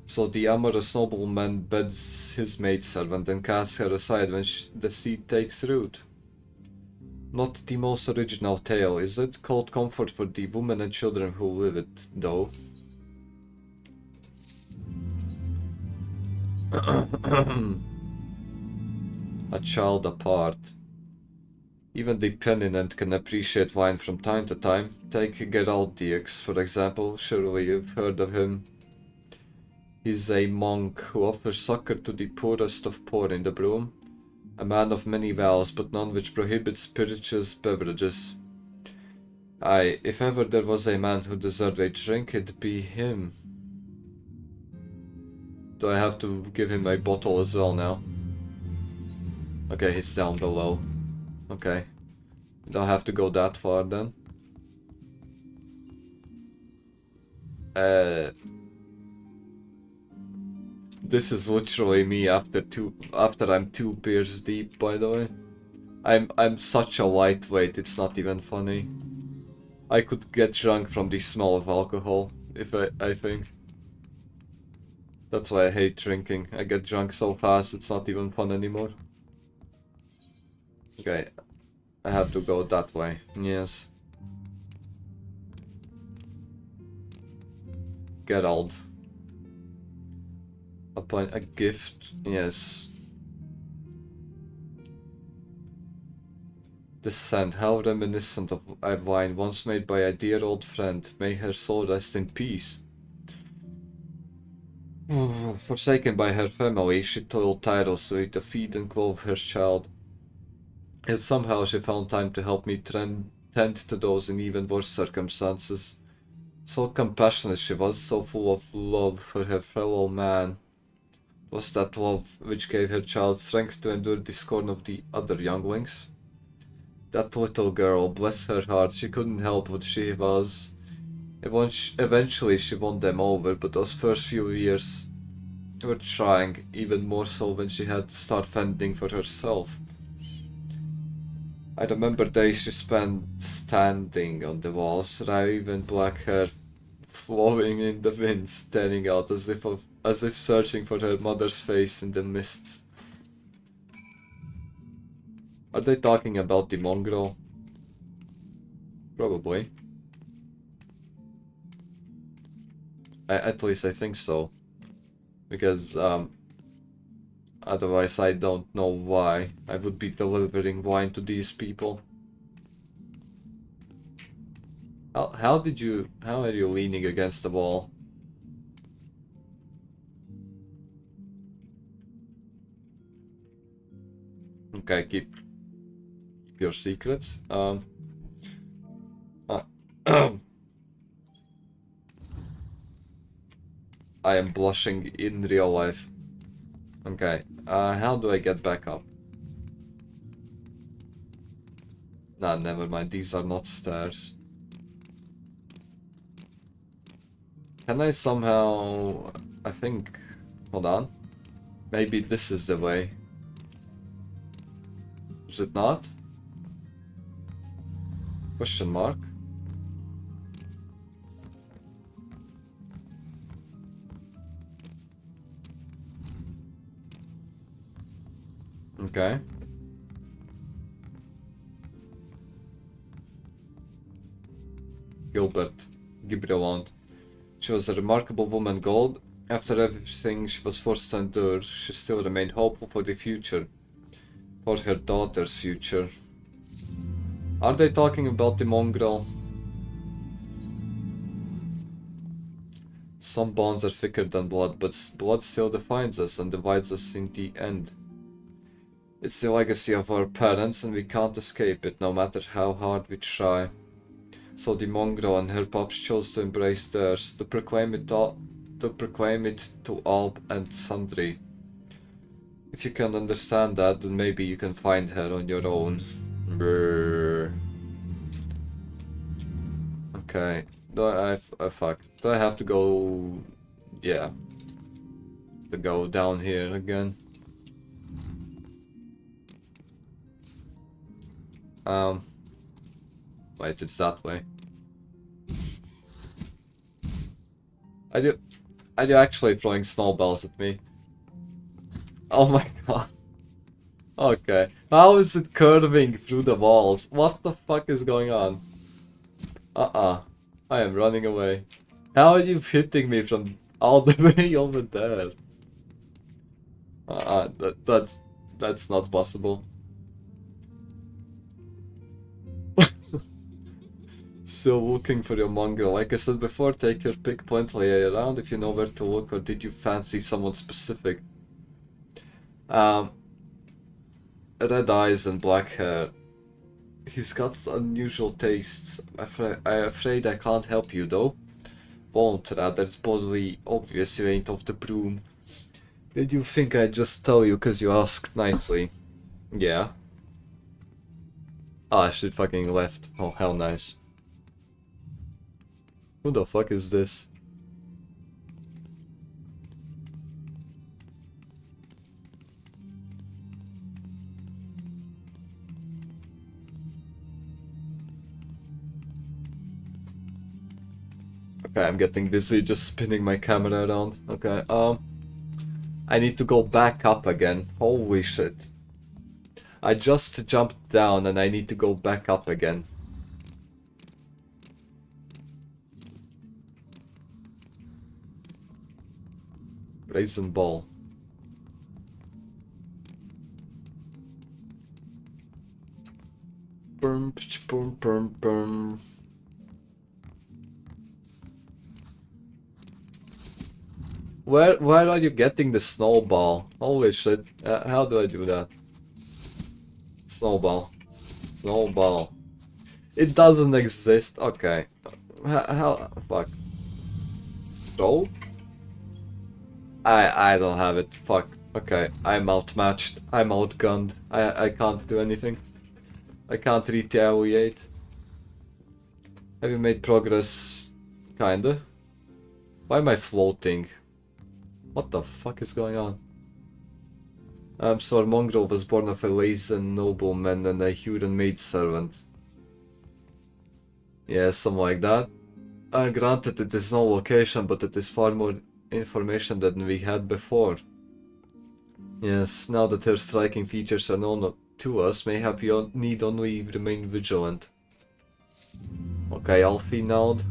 So the amorous nobleman beds his maidservant and casts her aside when the seed takes root. Not the most original tale, is it? Cold comfort for the women and children who live it, though. A child apart. Even the penitent can appreciate wine from time to time. Take Geraldiax, for example. Surely you've heard of him. He's a monk who offers succor to the poorest of poor in the broom. A man of many vows, but none which prohibits spirituous beverages. Aye, if ever there was a man who deserved a drink, it'd be him. Do I have to give him a bottle as well now? Okay, he's down below. Okay. Don't have to go that far then. This is literally me after I'm 2 beers deep, by the way. I'm such a lightweight, it's not even funny. I could get drunk from the smell of alcohol, if I think. That's why I hate drinking. I get drunk so fast, it's not even fun anymore. Okay, I have to go that way. Yes. Geralt. Upon a gift, yes. The scent, how reminiscent of a wine once made by a dear old friend. May her soul rest in peace. Forsaken by her family, she toiled tirelessly to feed and clothe her child. Yet somehow she found time to help me tend to those in even worse circumstances. So compassionate she was, so full of love for her fellow man. It was that love which gave her child strength to endure the scorn of the other younglings. That little girl, bless her heart, she couldn't help what she was. Eventually she won them over, but those first few years were trying, even more so when she had to start fending for herself. I remember days she spent standing on the walls, raven black hair flowing in the wind, staring out as if searching for her mother's face in the mists. Are they talking about the mongrel? Probably. At least I think so. Because, otherwise I don't know why I would be delivering wine to these people. How are you leaning against the wall? Okay, keep your secrets. I am blushing in real life. Okay, how do I get back up? Nah, never mind, these are not stairs. Can I somehow... I think... Hold on. Maybe this is the way. Is it not? Question mark? Okay. Gilberland. She was a remarkable woman, Gold. After everything she was forced to endure, she still remained hopeful for the future. For her daughter's future. Are they talking about the mongrel? Some bonds are thicker than blood, but blood still defines us and divides us in the end. It's the legacy of our parents and we can't escape it, no matter how hard we try. So the mongrel and her pups chose to embrace theirs, to proclaim it to all and sundry. If you can understand that, then maybe you can find her on your own. Brrr. Okay. Fuck. Do I have to go... Yeah. To go down here again. Wait, it's that way. Are you actually throwing snowballs at me? Oh my god. Okay. How is it curving through the walls? What the fuck is going on? I am running away. How are you hitting me from all the way over there? That's not possible. Still looking for your mongrel. Like I said before, take your pick, plenty around if you know where to look, or did you fancy someone specific? red eyes and black hair. He's got unusual tastes. I'm afraid I can't help you though. Won't, rather, it's bodily obvious you ain't off the broom. Did you think I'd just tell you cause you asked nicely? Yeah. Ah, she fucking left. Oh, hell nice. Who the fuck is this? Okay, I'm getting dizzy just spinning my camera around. Okay, I need to go back up again. Holy shit. I just jumped down and I need to go back up again. Brazen ball. Boom, boom, boom, boom. Where are you getting the snowball? Holy shit. How do I do that? Snowball. Snowball. It doesn't exist. Okay. How? Fuck. Throw? I don't have it. Fuck. Okay. I'm outmatched. I'm outgunned. I can't do anything. I can't retaliate. Have you made progress? Kinda. Why am I floating? What the fuck is going on? Sir Mongrel was born of a lazy nobleman and a Huron maidservant. Yeah, something like that. Granted, it is no location, but it is far more information than we had before. Yes, now that her striking features are known to us, mayhap we need only remain vigilant. Okay, Alfie nod.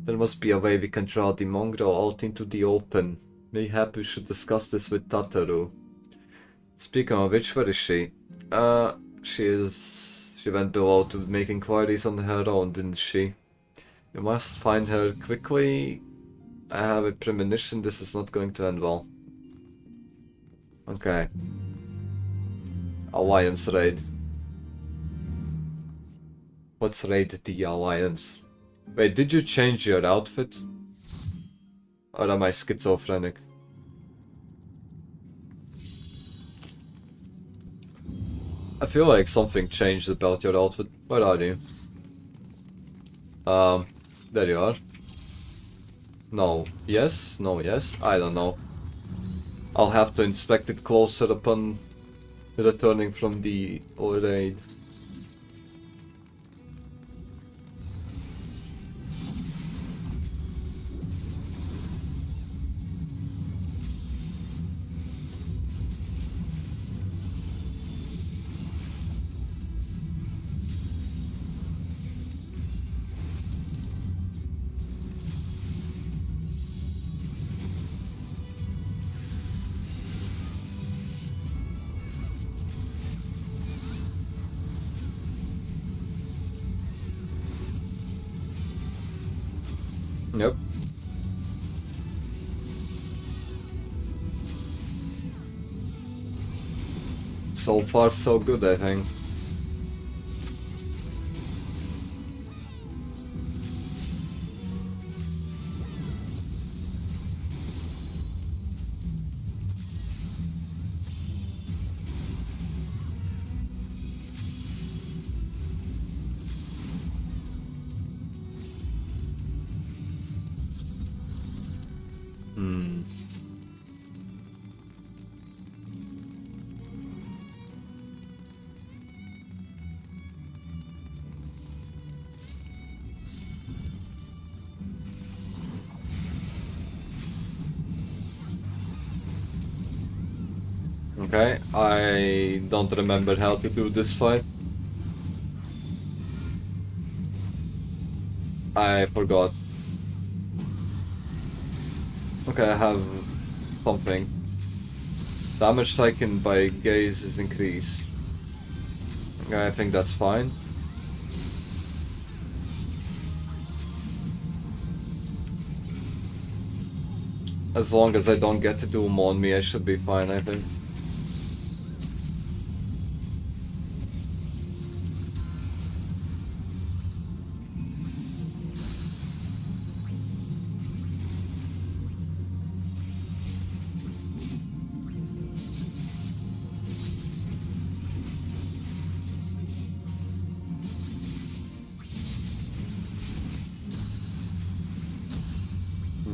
There must be a way we can draw the mongrel out into the open. Mayhap we should discuss this with Tataru. Speaking of which, where is she? She went below to make inquiries on her own, didn't she? You must find her quickly. I have a premonition this is not going to end well. Okay. Alliance raid. Let's raid the Alliance. Wait, did you change your outfit? Or am I schizophrenic? I feel like something changed about your outfit. Where are you? There you are. No. Yes? No, yes? I don't know. I'll have to inspect it closer upon returning from the raid. Yep. So far so good, I think. Okay, I don't remember how to do this fight. I forgot. Okay, I have something. Damage taken by gaze is increased. Okay, I think that's fine. As long as I don't get to Doom on me, I should be fine, I think.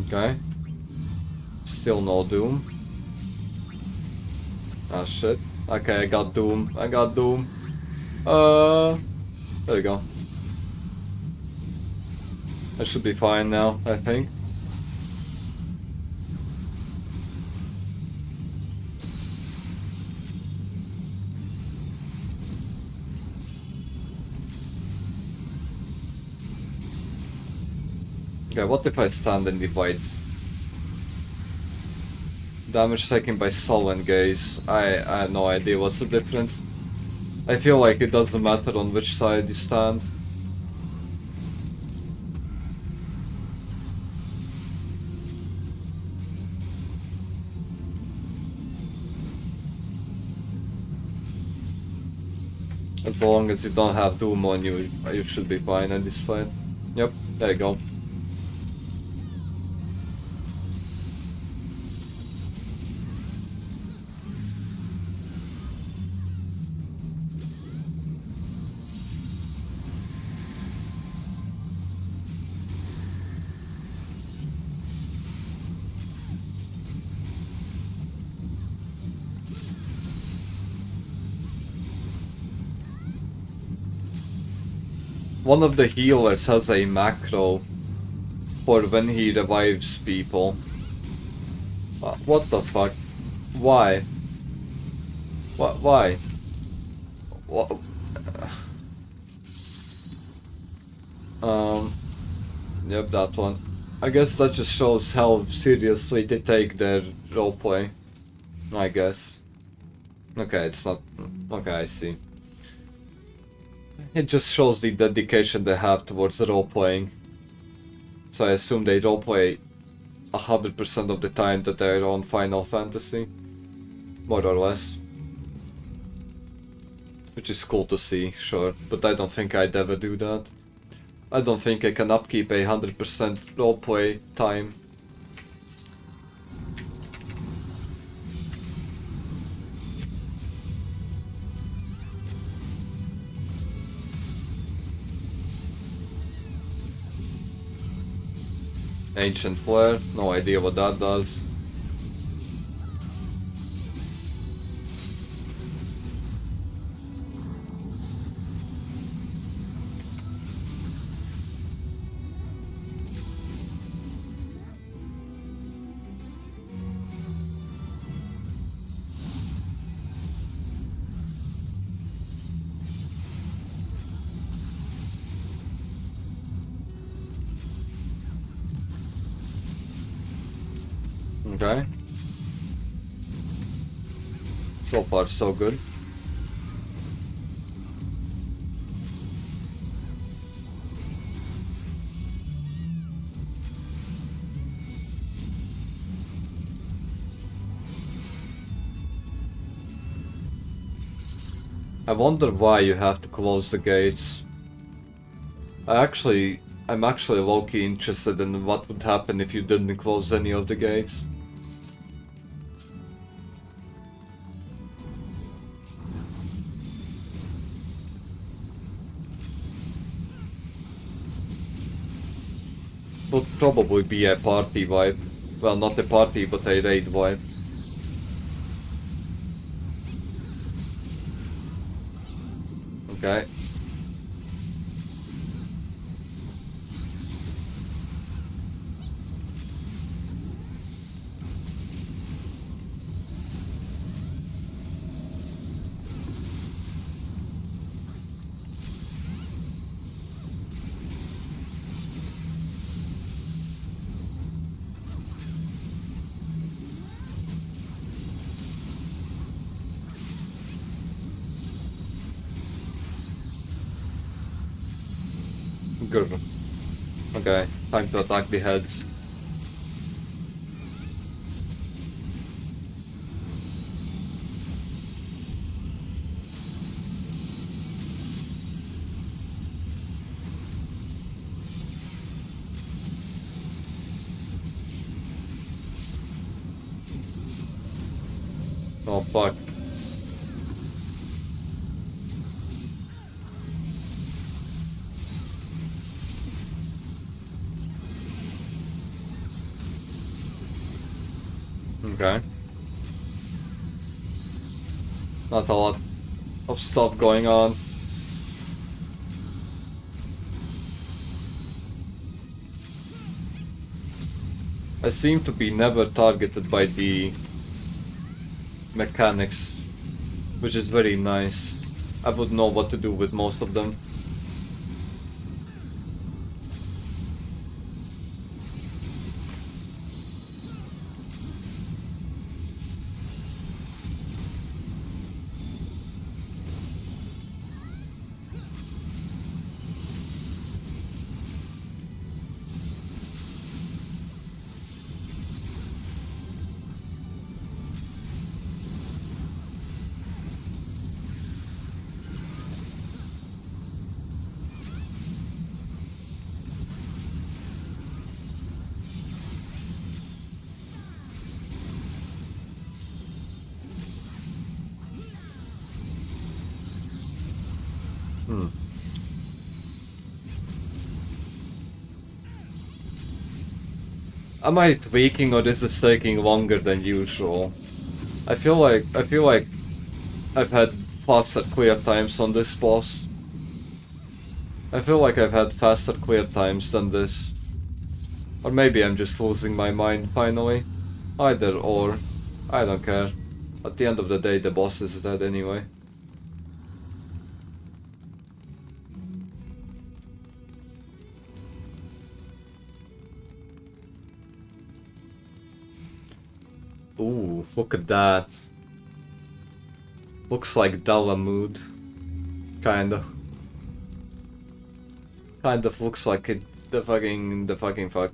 Okay. Still no Doom. Ah shit. Okay, I got Doom. I got Doom. There you go. I should be fine now, I think. Okay, what if I stand in the white? Damage taken by sullen gaze. I have no idea what's the difference. I feel like it doesn't matter on which side you stand. As long as you don't have Doom on you, you should be fine in this fight. Yep, there you go. One of the healers has a macro for when he revives people. What the fuck? Why? What? Why? What? Yep, that one. I guess that just shows how seriously they take their roleplay. I guess. Okay, it's not... Okay, I see. It just shows the dedication they have towards the roleplaying. So I assume they roleplay 100% of the time that they're on Final Fantasy. More or less. Which is cool to see, sure. But I don't think I'd ever do that. I don't think I can upkeep 100% roleplay time. Ancient Flare, no idea what that does. Okay. So far, so good. I wonder why you have to close the gates. I'm actually low-key interested in what would happen if you didn't close any of the gates. Would probably be a party vibe. Well, not a party, but a raid vibe. Okay. Good. Okay, time to attack the heads. Oh fuck. Okay. Not a lot of stuff going on. I seem to be never targeted by the mechanics, which is very nice. I would know what to do with most of them. Am I tweaking, or is this taking longer than usual? I feel like I've had faster clear times on this boss. I feel like I've had faster clear times than this. Or maybe I'm just losing my mind finally. Either or. I don't care. At the end of the day, the boss is dead anyway. Ooh, look at that. Looks like Dalamud. Kinda. Kind of looks like it. The fucking fuck.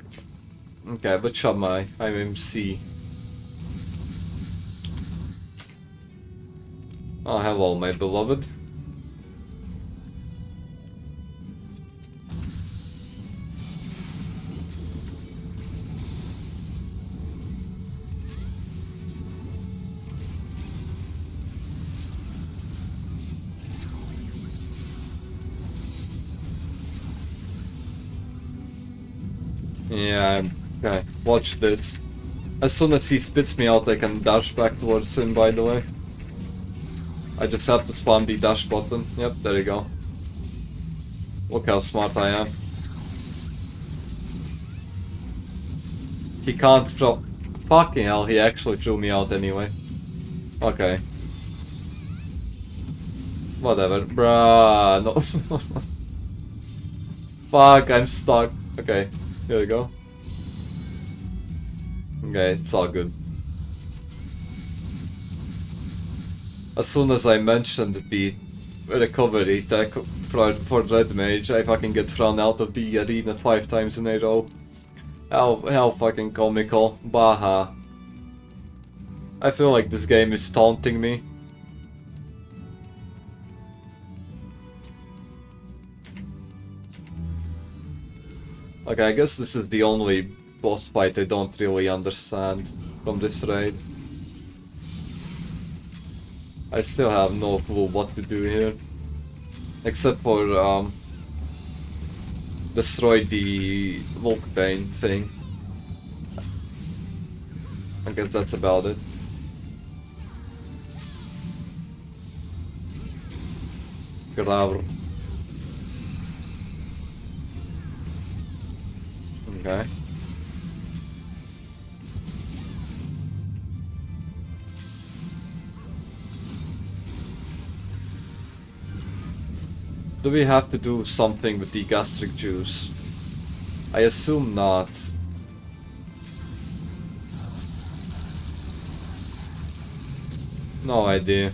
Okay, which am I? I'm MC. Oh, hello, my beloved. Yeah, okay, watch this. As soon as he spits me out, I can dash back towards him, by the way. I just have to spam the dash button. Yep, there you go. Look how smart I am. He can't throw... Fucking hell, he actually threw me out anyway. Okay. Whatever. Bruh, no. Fuck, I'm stuck. Okay. Here we go. Okay, it's all good. As soon as I mentioned the recovery tech for Red Mage, I fucking get thrown out of the arena 5 times in a row. How fucking comical. Baha. I feel like this game is taunting me. Okay, I guess this is the only boss fight I don't really understand from this raid. I still have no clue what to do here. Except for, destroy the Volkbane thing. I guess that's about it. Grabr. Okay. Do we have to do something with the gastric juice? I assume not. No idea.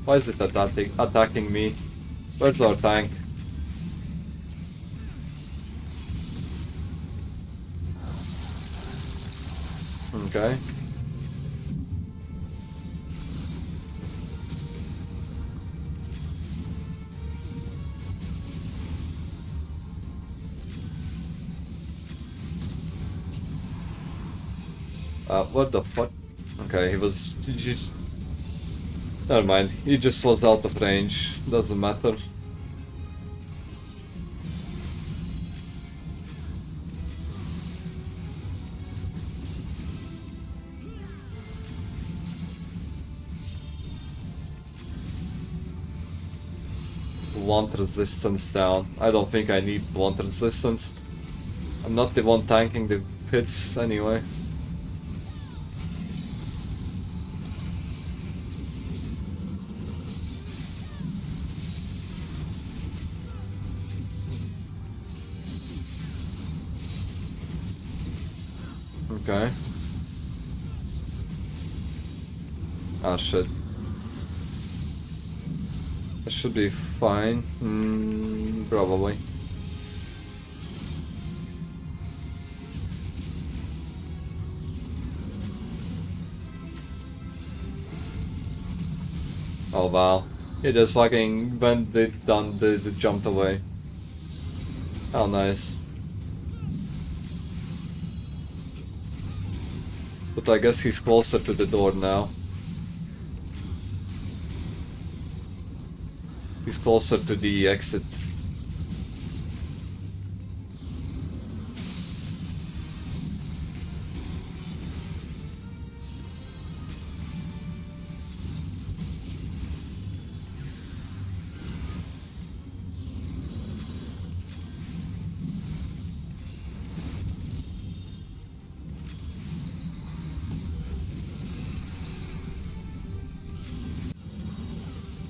Why is it attacking me? Where's our tank? Okay. What the fuck? Okay, he was... Never mind, he just was out of range. Doesn't matter. Blunt resistance down. I don't think I need blunt resistance. I'm not the one tanking the hits anyway. Okay. Ah shit. That should be fine. Probably. Oh wow. He just fucking went done the jumped away. How nice. But I guess he's closer to the door now. He's closer to the exit.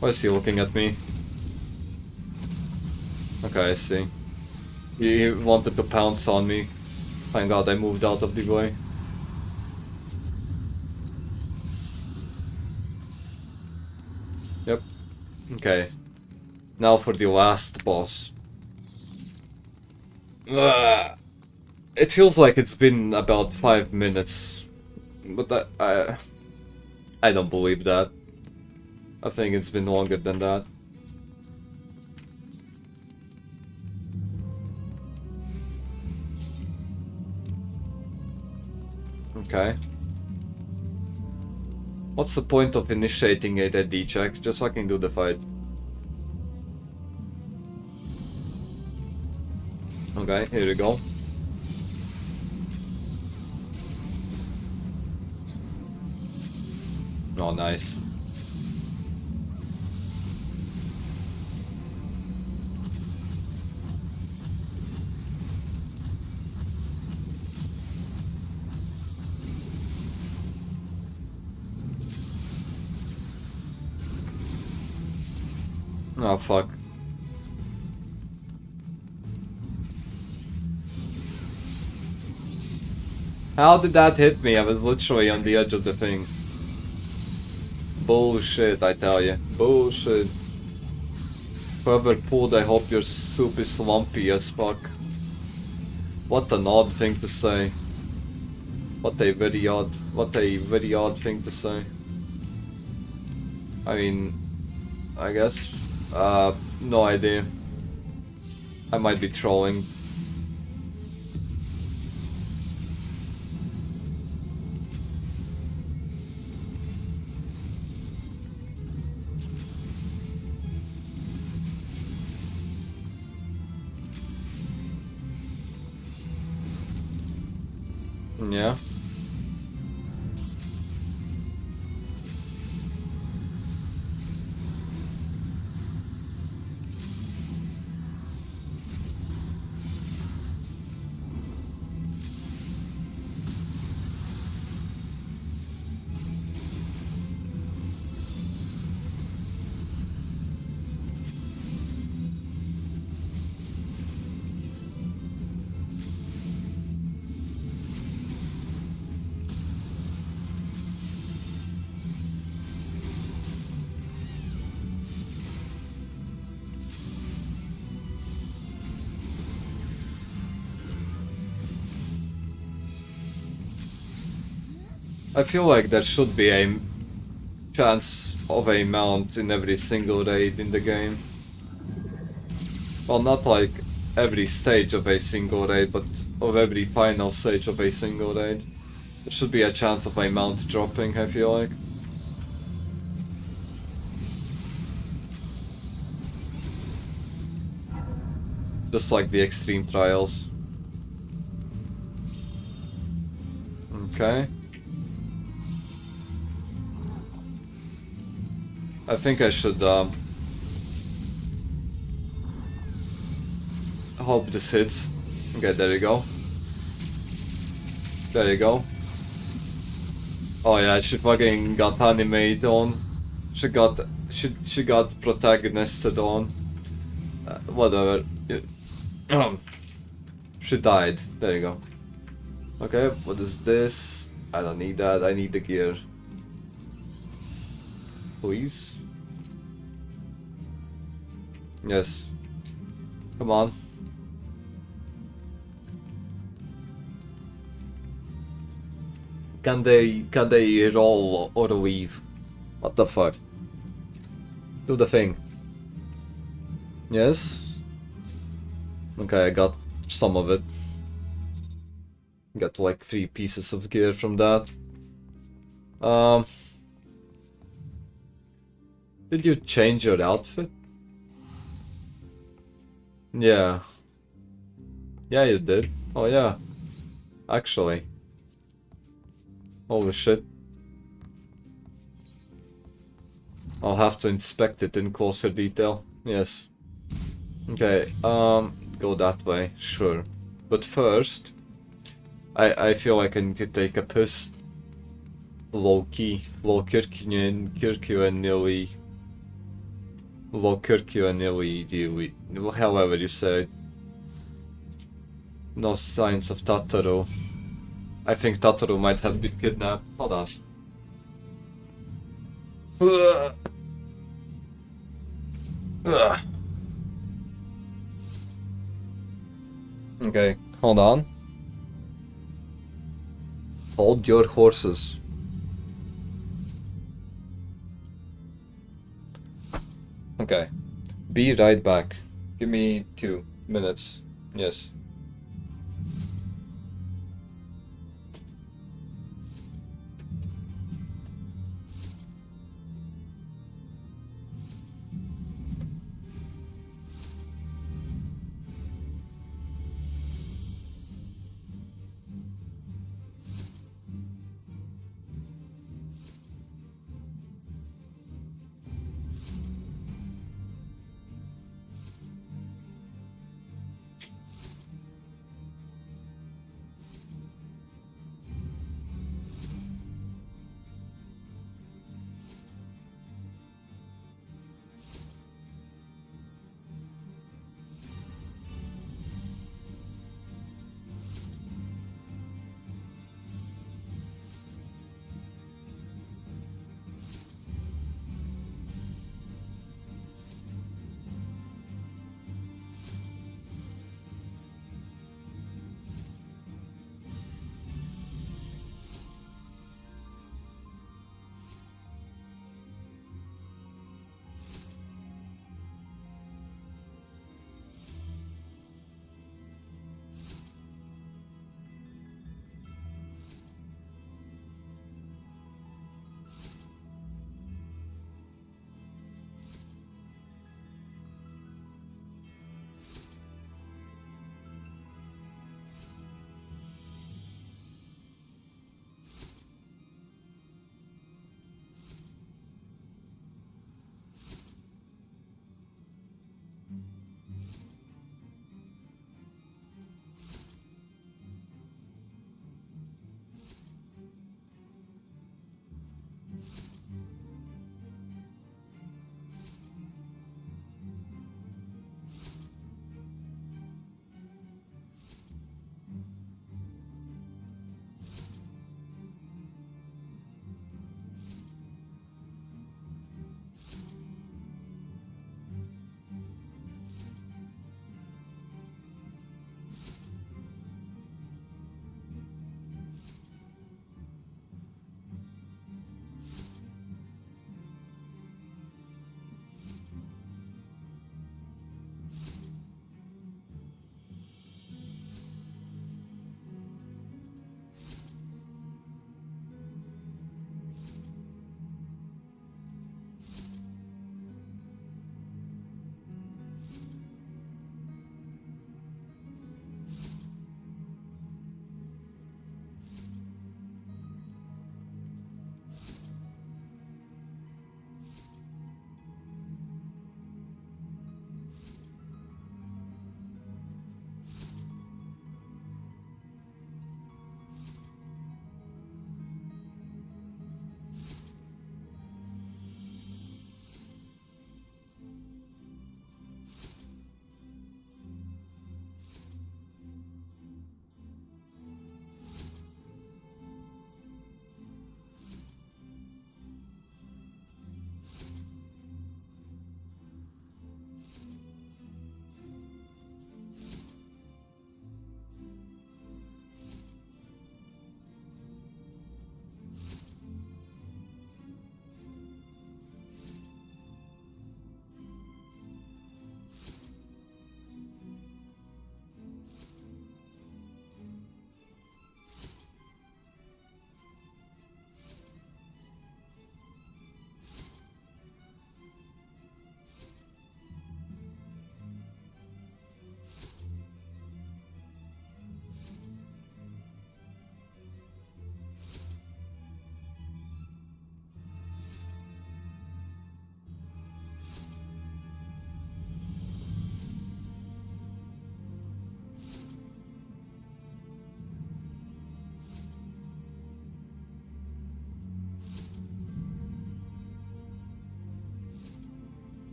Why is he looking at me? Okay, I see. He wanted to pounce on me. Thank God I moved out of the way. Yep. Okay. Now for the last boss. It feels like it's been about 5 minutes. But I don't believe that. I think it's been longer than that. Okay. What's the point of initiating a ready check? Just so I can do the fight. Okay, here we go. Oh, nice. Oh fuck. How did that hit me? I was literally on the edge of the thing. Bullshit, I tell you. Bullshit. Whoever pulled, I hope your soup is lumpy as fuck. What an odd thing to say. What a very odd thing to say. I mean, I guess. No idea. I might be trolling. Yeah. I feel like there should be a chance of a mount in every single raid in the game. Well, not like every stage of a single raid, but of every final stage of a single raid. There should be a chance of a mount dropping, I feel like. Just like the extreme trials. Okay. I think I should hope this hits. Okay, there you go. There you go. Oh yeah, she fucking got animated on. She got protagonisted on. Whatever. She died. There you go. Okay, what is this? I don't need that. I need the gear. Please. Yes. Come on. Can they roll or weave? What the fuck? Do the thing. Yes. Okay, I got some of it. Got like 3 pieces of gear from that. Did you change your outfit? Yeah. Yeah, you did. Oh yeah. Actually. Holy shit. I'll have to inspect it in closer detail. Yes. Okay, go that way, sure. But first, I feel like I need to take a piss. Low-key. Low-kyrkynelly. However you say it. No signs of Tataru. I think Tataru might have been kidnapped. Hold on. Ugh. Ugh. Okay, hold on. Hold your horses. Okay. Be right back. Give me 2 minutes. Yes.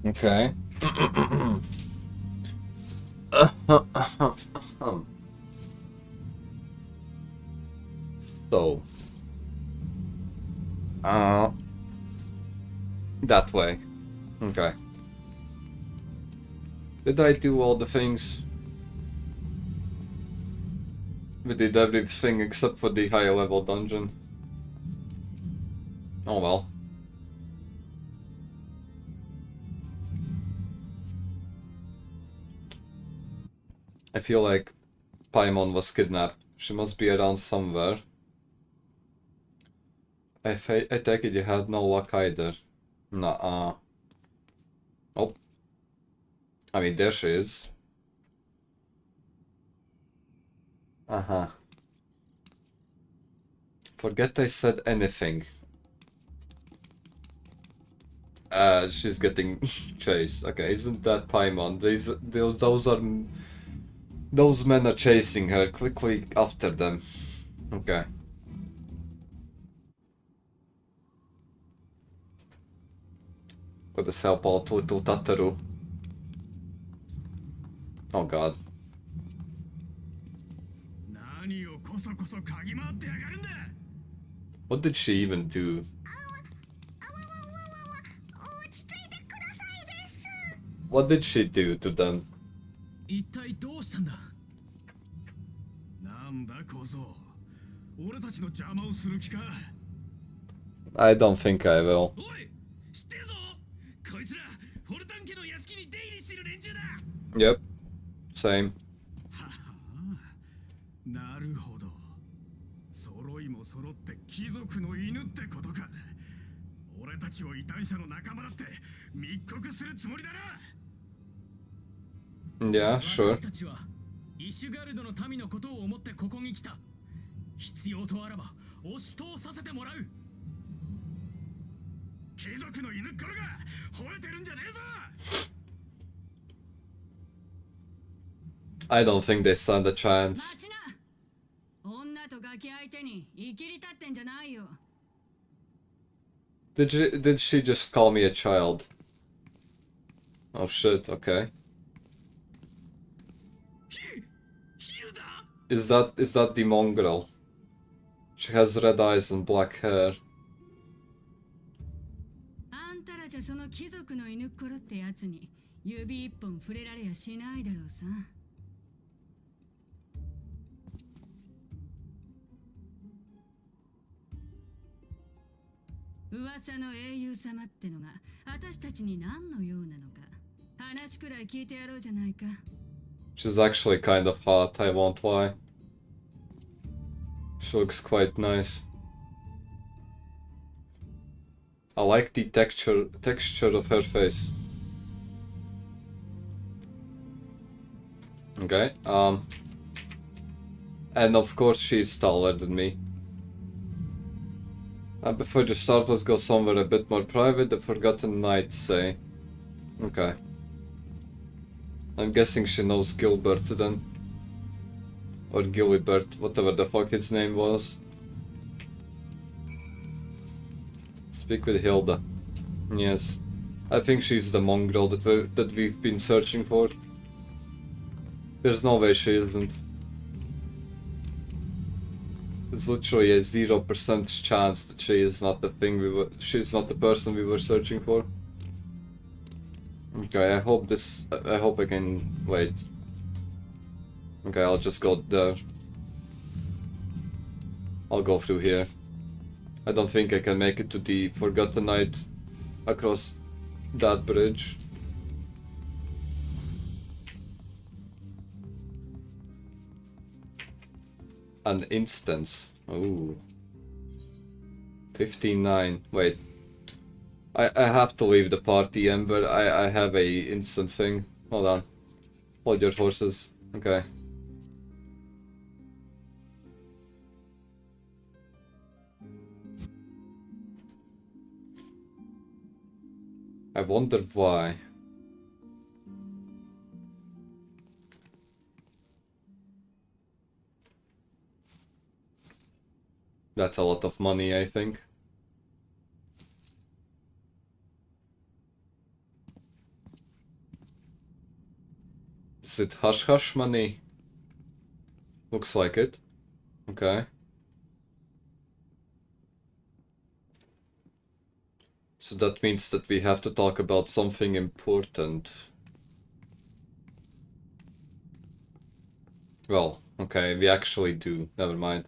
Okay. So. That way. Okay. Did I do all the things? We did everything except for the higher level dungeon. Oh well. I feel like Paimon was kidnapped. She must be around somewhere. I take it you had no luck either. Nuh-uh. Oh. I mean, there she is. Uh-huh. Forget I said anything. She's getting chased. Okay, isn't that Paimon? Those men are chasing her. Quickly after them. Okay. Gotta help out to Tataru. Oh god. What did she even do? What did she do to them? I don't think I will. Yep. Same. なるほど。揃いも揃って貴族の犬ってことか。俺たちを異端者の仲間だって密告するつもりだな。Yeah, sure. 私たちはイシュガルドの民のことを思ってここに来た。必要とあらば押し通させてもらう。貴族の犬っころが吠えてるんじゃねえぞ。I don't think they stand a chance. 女とガキ相手に生きり立ってんじゃないよ。Did she just call me a child? Oh shit, okay. Is that the mongrel? She has red eyes and black hair. あんたらじゃその貴族の犬っころってやつに指一本触れられやしないだろうさ。噂の英雄様ってのが私たちに何の用なのか話くらい聞いてやろうじゃないか。She's actually kind of hot, I won't lie. She looks quite nice. I like the texture of her face. Okay, and of course she's taller than me. Before you start, let's go somewhere a bit more private, the Forgotten Knights say. Okay. I'm guessing she knows Gilbert then. Or Gillibert, whatever the fuck his name was. Speak with Hilda. Yes. I think she's the mongrel that we've been searching for. There's no way she isn't. It's literally a 0% chance that she is not the thing she's not the person we were searching for. Okay, I hope I can wait. Okay, I'll just go there. I'll go through here. I don't think I can make it to the Forgotten Knight across that bridge. An instance. Ooh. 15-9. Wait. I have to leave the party, Ember. I have a instance thing. Hold on. Hold your horses. Okay. I wonder why. That's a lot of money, I think. Is it hush hush money? Looks like it. Okay. So that means that we have to talk about something important. Well, okay, we actually do. Never mind.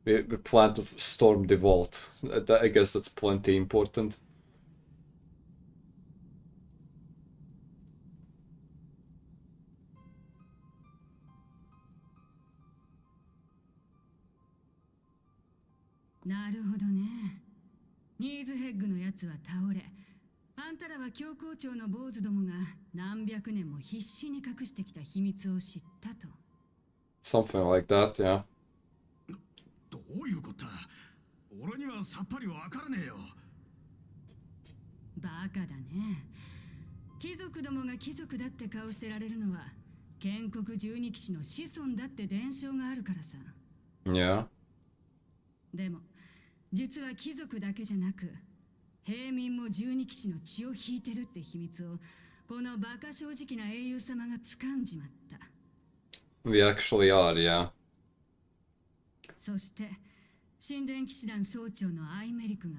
We plan to storm the vault. I guess that's plenty important.なるほどね。ニーズヘッグのやつは倒れ、あんたらは教皇庁の坊主どもが何百年も必死に隠してきた秘密を知ったと。Something like that, yeah. どういうことだ？俺にはさっぱりわからねえよ。バカだね。貴族どもが貴族だって顔してられるのは建国十二騎士の子孫だって伝承があるからさ。Yeah. でも実は貴族だけじゃなく平民も十二騎士の血を引いてるって秘密をこのバカ正直な英雄様が掴んじまった。We actually are, yeah. そして神殿騎士団総長のアイメリクが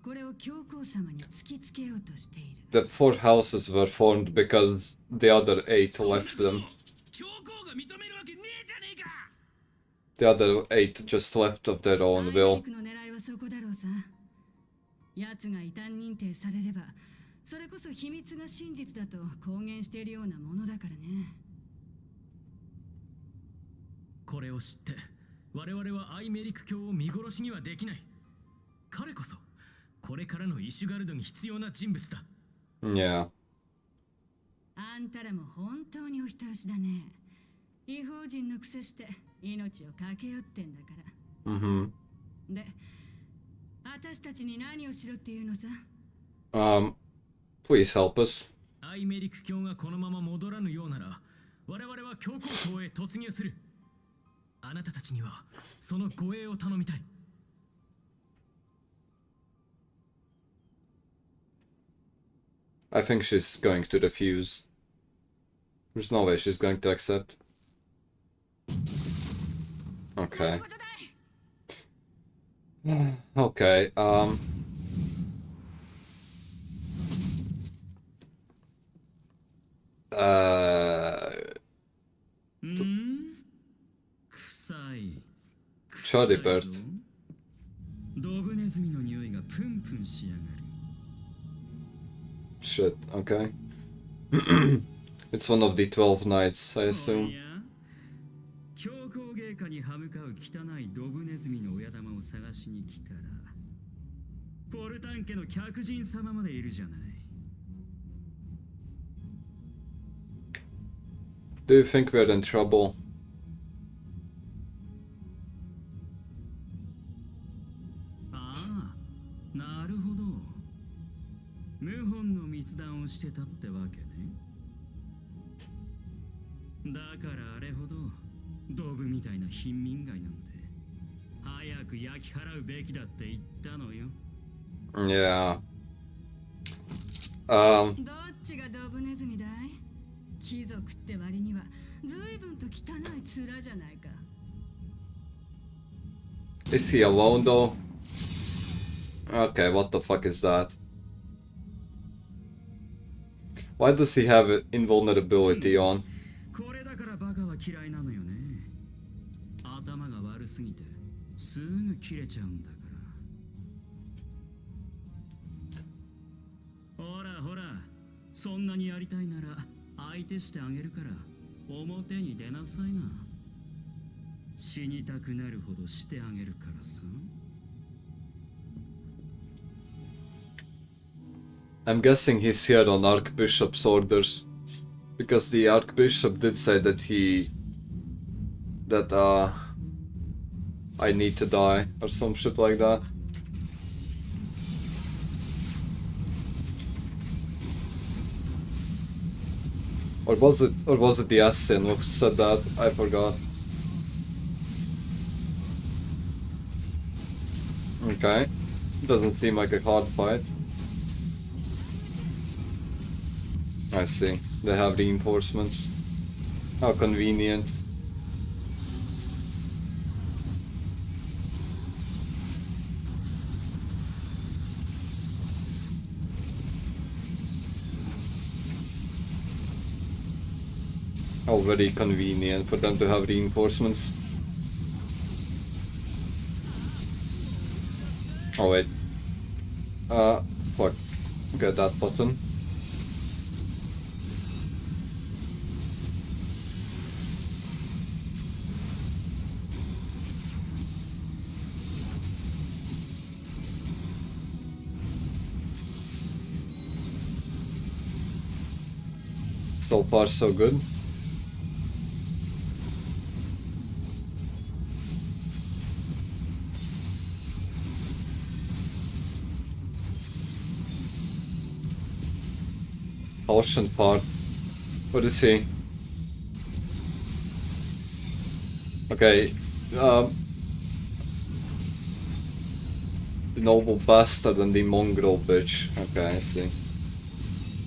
これを教皇様に突きつけようとしている。The 4 houses were formed because the other 8 left them. 教皇が認めるわけねえじゃねえか。The other 8 just left of their own will. の狙いはそこだろうさ。奴が異端認定されれば、それこそ秘密が真実だと公言しているようなものだからね。これを知って、我々はアイメリク教を見殺しにはできない。彼こそ、これからのイシュガルドに必要な人物だ。Yeah. あんたらも本当にお人よしだね。異邦人のくせして命をかけよってんだから。Mm-hmm. で、私たちに何をしろっていうのさ。Please help us. アイメリク教がこのまま戻らぬようなら、我々は教皇島へ突入する。あなたたちにはその護衛を頼みたい。I think she's going to refuse. There's no way she's going to accept. Okay. Okay, Charlie Bird. ドブネズミの匂いがプンプンしやがる。Shit, okay. It's one of the 12 knights, I assume. 教皇陛下に歯向かう汚いドブネズミの親玉を探しに来たら、ポルタン家の客人様までいるじゃない。Do you think we're in trouble? ああ、なるほど。謀反の密談をしてたってわけね。だからあれほどドブみたいな貧民街なんて早く焼き払うべきだって言ったのよ。Yeah. どっちがドブネズミだい？貴族って割には随分と汚い面じゃないか。Is he alone though? Okay, what the fuck is that? Why does he have invulnerability on? これだからバカは嫌いなのよね。頭が悪すぎてすぐ切れちゃうんだから。ほらほら、そんなにやりたいなら相手してあげるから表に出なさいな。死にたくなるほどしてあげるからさ。I'm guessing he's here on Archbishop's orders. Because the Archbishop did say that I need to die or some shit like that. Or was it the Assin who said that? I forgot. Okay. Doesn't seem like a hard fight. I see. They have reinforcements. How convenient. Already convenient for them to have reinforcements. Oh wait. Fuck. Get that button. So far so good. Ocean part. What is he? Okay. The noble bastard and the mongrel bitch. Okay, I see.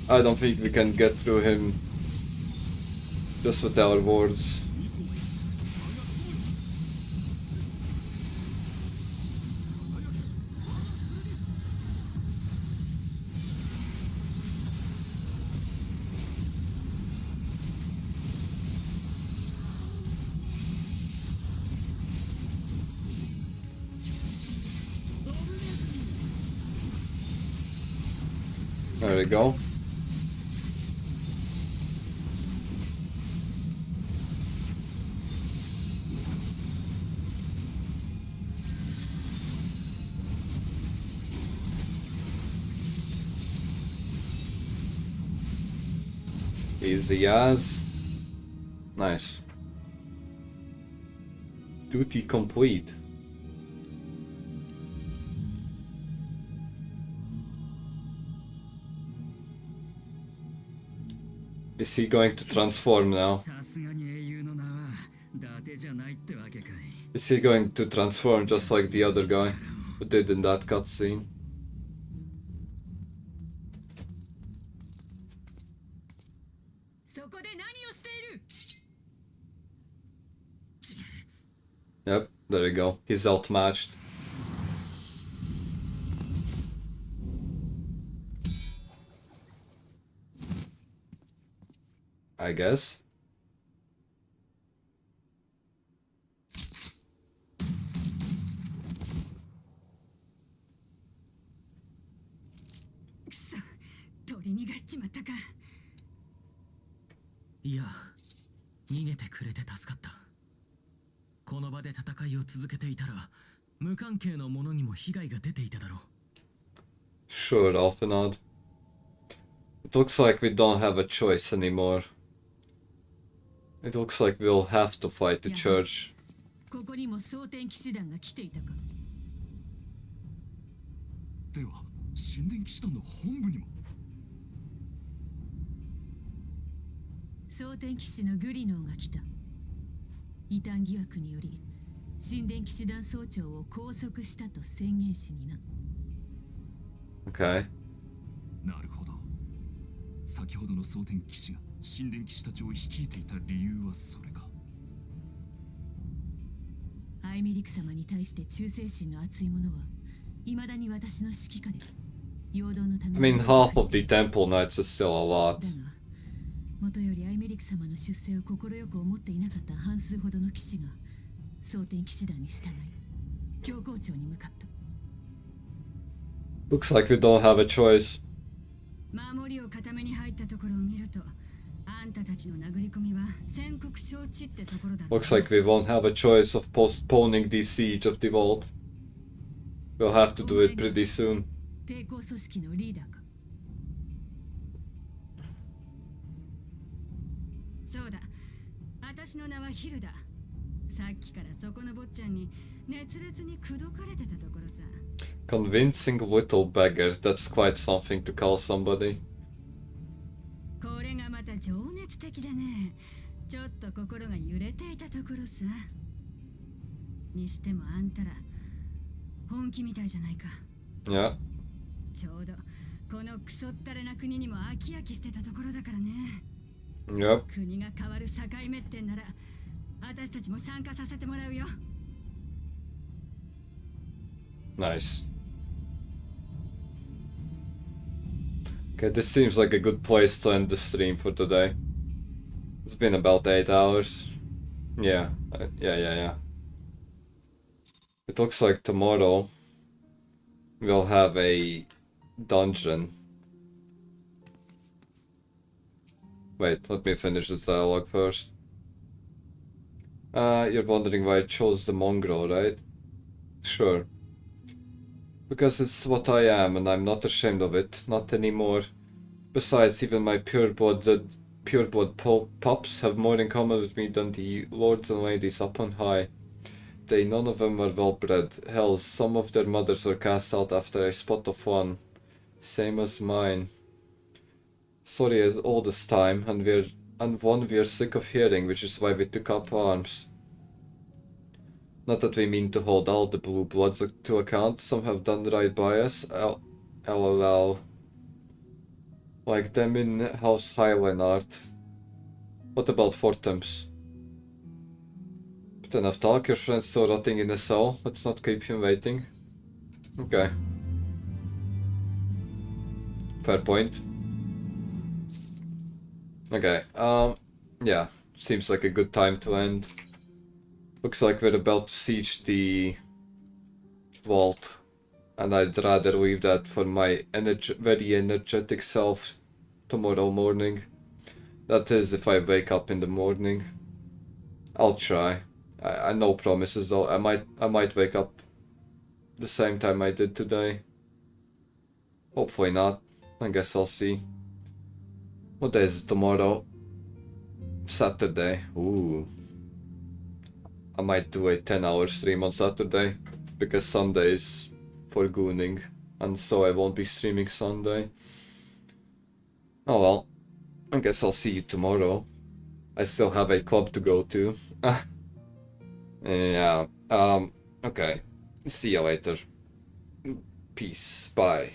I don't think we can get through him just with our words. There we go. Easy as. Nice. Duty complete. Is he going to transform now? Is he going to transform just like the other guy who did in that cutscene? Yep, there you go. He's outmatched. I guess.いや、逃げてくれて助かった。この場で戦いを続けていたら、無関係の者にも被害が出ていただろう。Sure, Alphanod. It looks like we don't have a choice anymore. It looks like we'll have to fight the church. ここにも蒼天騎士団が来ていたか。では、神殿騎士団の本部にも。蒼天騎士のグリノーが来た。異端疑惑により神殿騎士団総長を拘束したと宣言しにな。Okay. なるほど。先ほどの蒼天騎士が神殿騎士たちを率いていた理由はそれか。アイメリク様に対して忠誠心の厚い者は未だに私の指揮下で陽動のため。I mean, half of the temple knights is still a lot. だが、もとよりアイメリク様の出世を快く思っていなかった半数ほどの騎士が蒼天騎士団に従い教皇庁に向かった。Looks like we don't have a choice. 守りを固めに入ったところを見ると、あんたたちの殴り込みは宣告承知ってところだ。Looks like we won't have a choice of postponing the siege of the vault. We'll have to do it pretty soon. 抵抗組織のリーダーか。そうだ、私の名はヒルダ。さっきからそこの坊ちゃんに熱烈に口説かれてたところさ。Convincing little beggar, that's quite something to call somebody. これがまた情熱的でね。ちょっと心が揺れていたところさ。にしてもあんたら本気みたいじゃないか。Yeah. ちょうどこのクソったれな国にも飽き飽きしてたところだからね。Yep. 国が変わる境目ってんなら私たちも参加させてもらうよ。 Nice. Okay, this seems like a good place to end the stream for today. It's been about 8 hours. Yeah, yeah. It looks like tomorrow we'll have a dungeon. Wait, let me finish this dialogue first. You're wondering why I chose the mongrel, right? Sure. Because it's what I am, and I'm not ashamed of it, not anymore. Besides, even my pureblood pups have more in common with me than the lords and ladies up on high. They, none of them are well bred. Hell, some of their mothers were cast out after a spot of one. Same as mine. Sorry as all this time, and one we're sick of hearing, which is why we took up arms. Not that we mean to hold all the blue bloods to account, some have done right by us, LOL. Like them in House Highland art. What about Fortums? But enough talk, your friend's still rotting in a cell, let's not keep him waiting. Okay. Fair point. Okay, yeah, seems like a good time to end. Looks like we're about to siege the vault, and I'd rather leave that for my very energetic self tomorrow morning. That is, if I wake up in the morning. I'll try. I no promises though. I might wake up the same time I did today. Hopefully not. I guess I'll see. What day is it tomorrow? Saturday. Ooh. I might do a 10-hour stream on Saturday, because Sunday is for gooning, and so I won't be streaming Sunday. Oh well, I guess I'll see you tomorrow. I still have a club to go to. Yeah, okay. See you later. Peace, bye.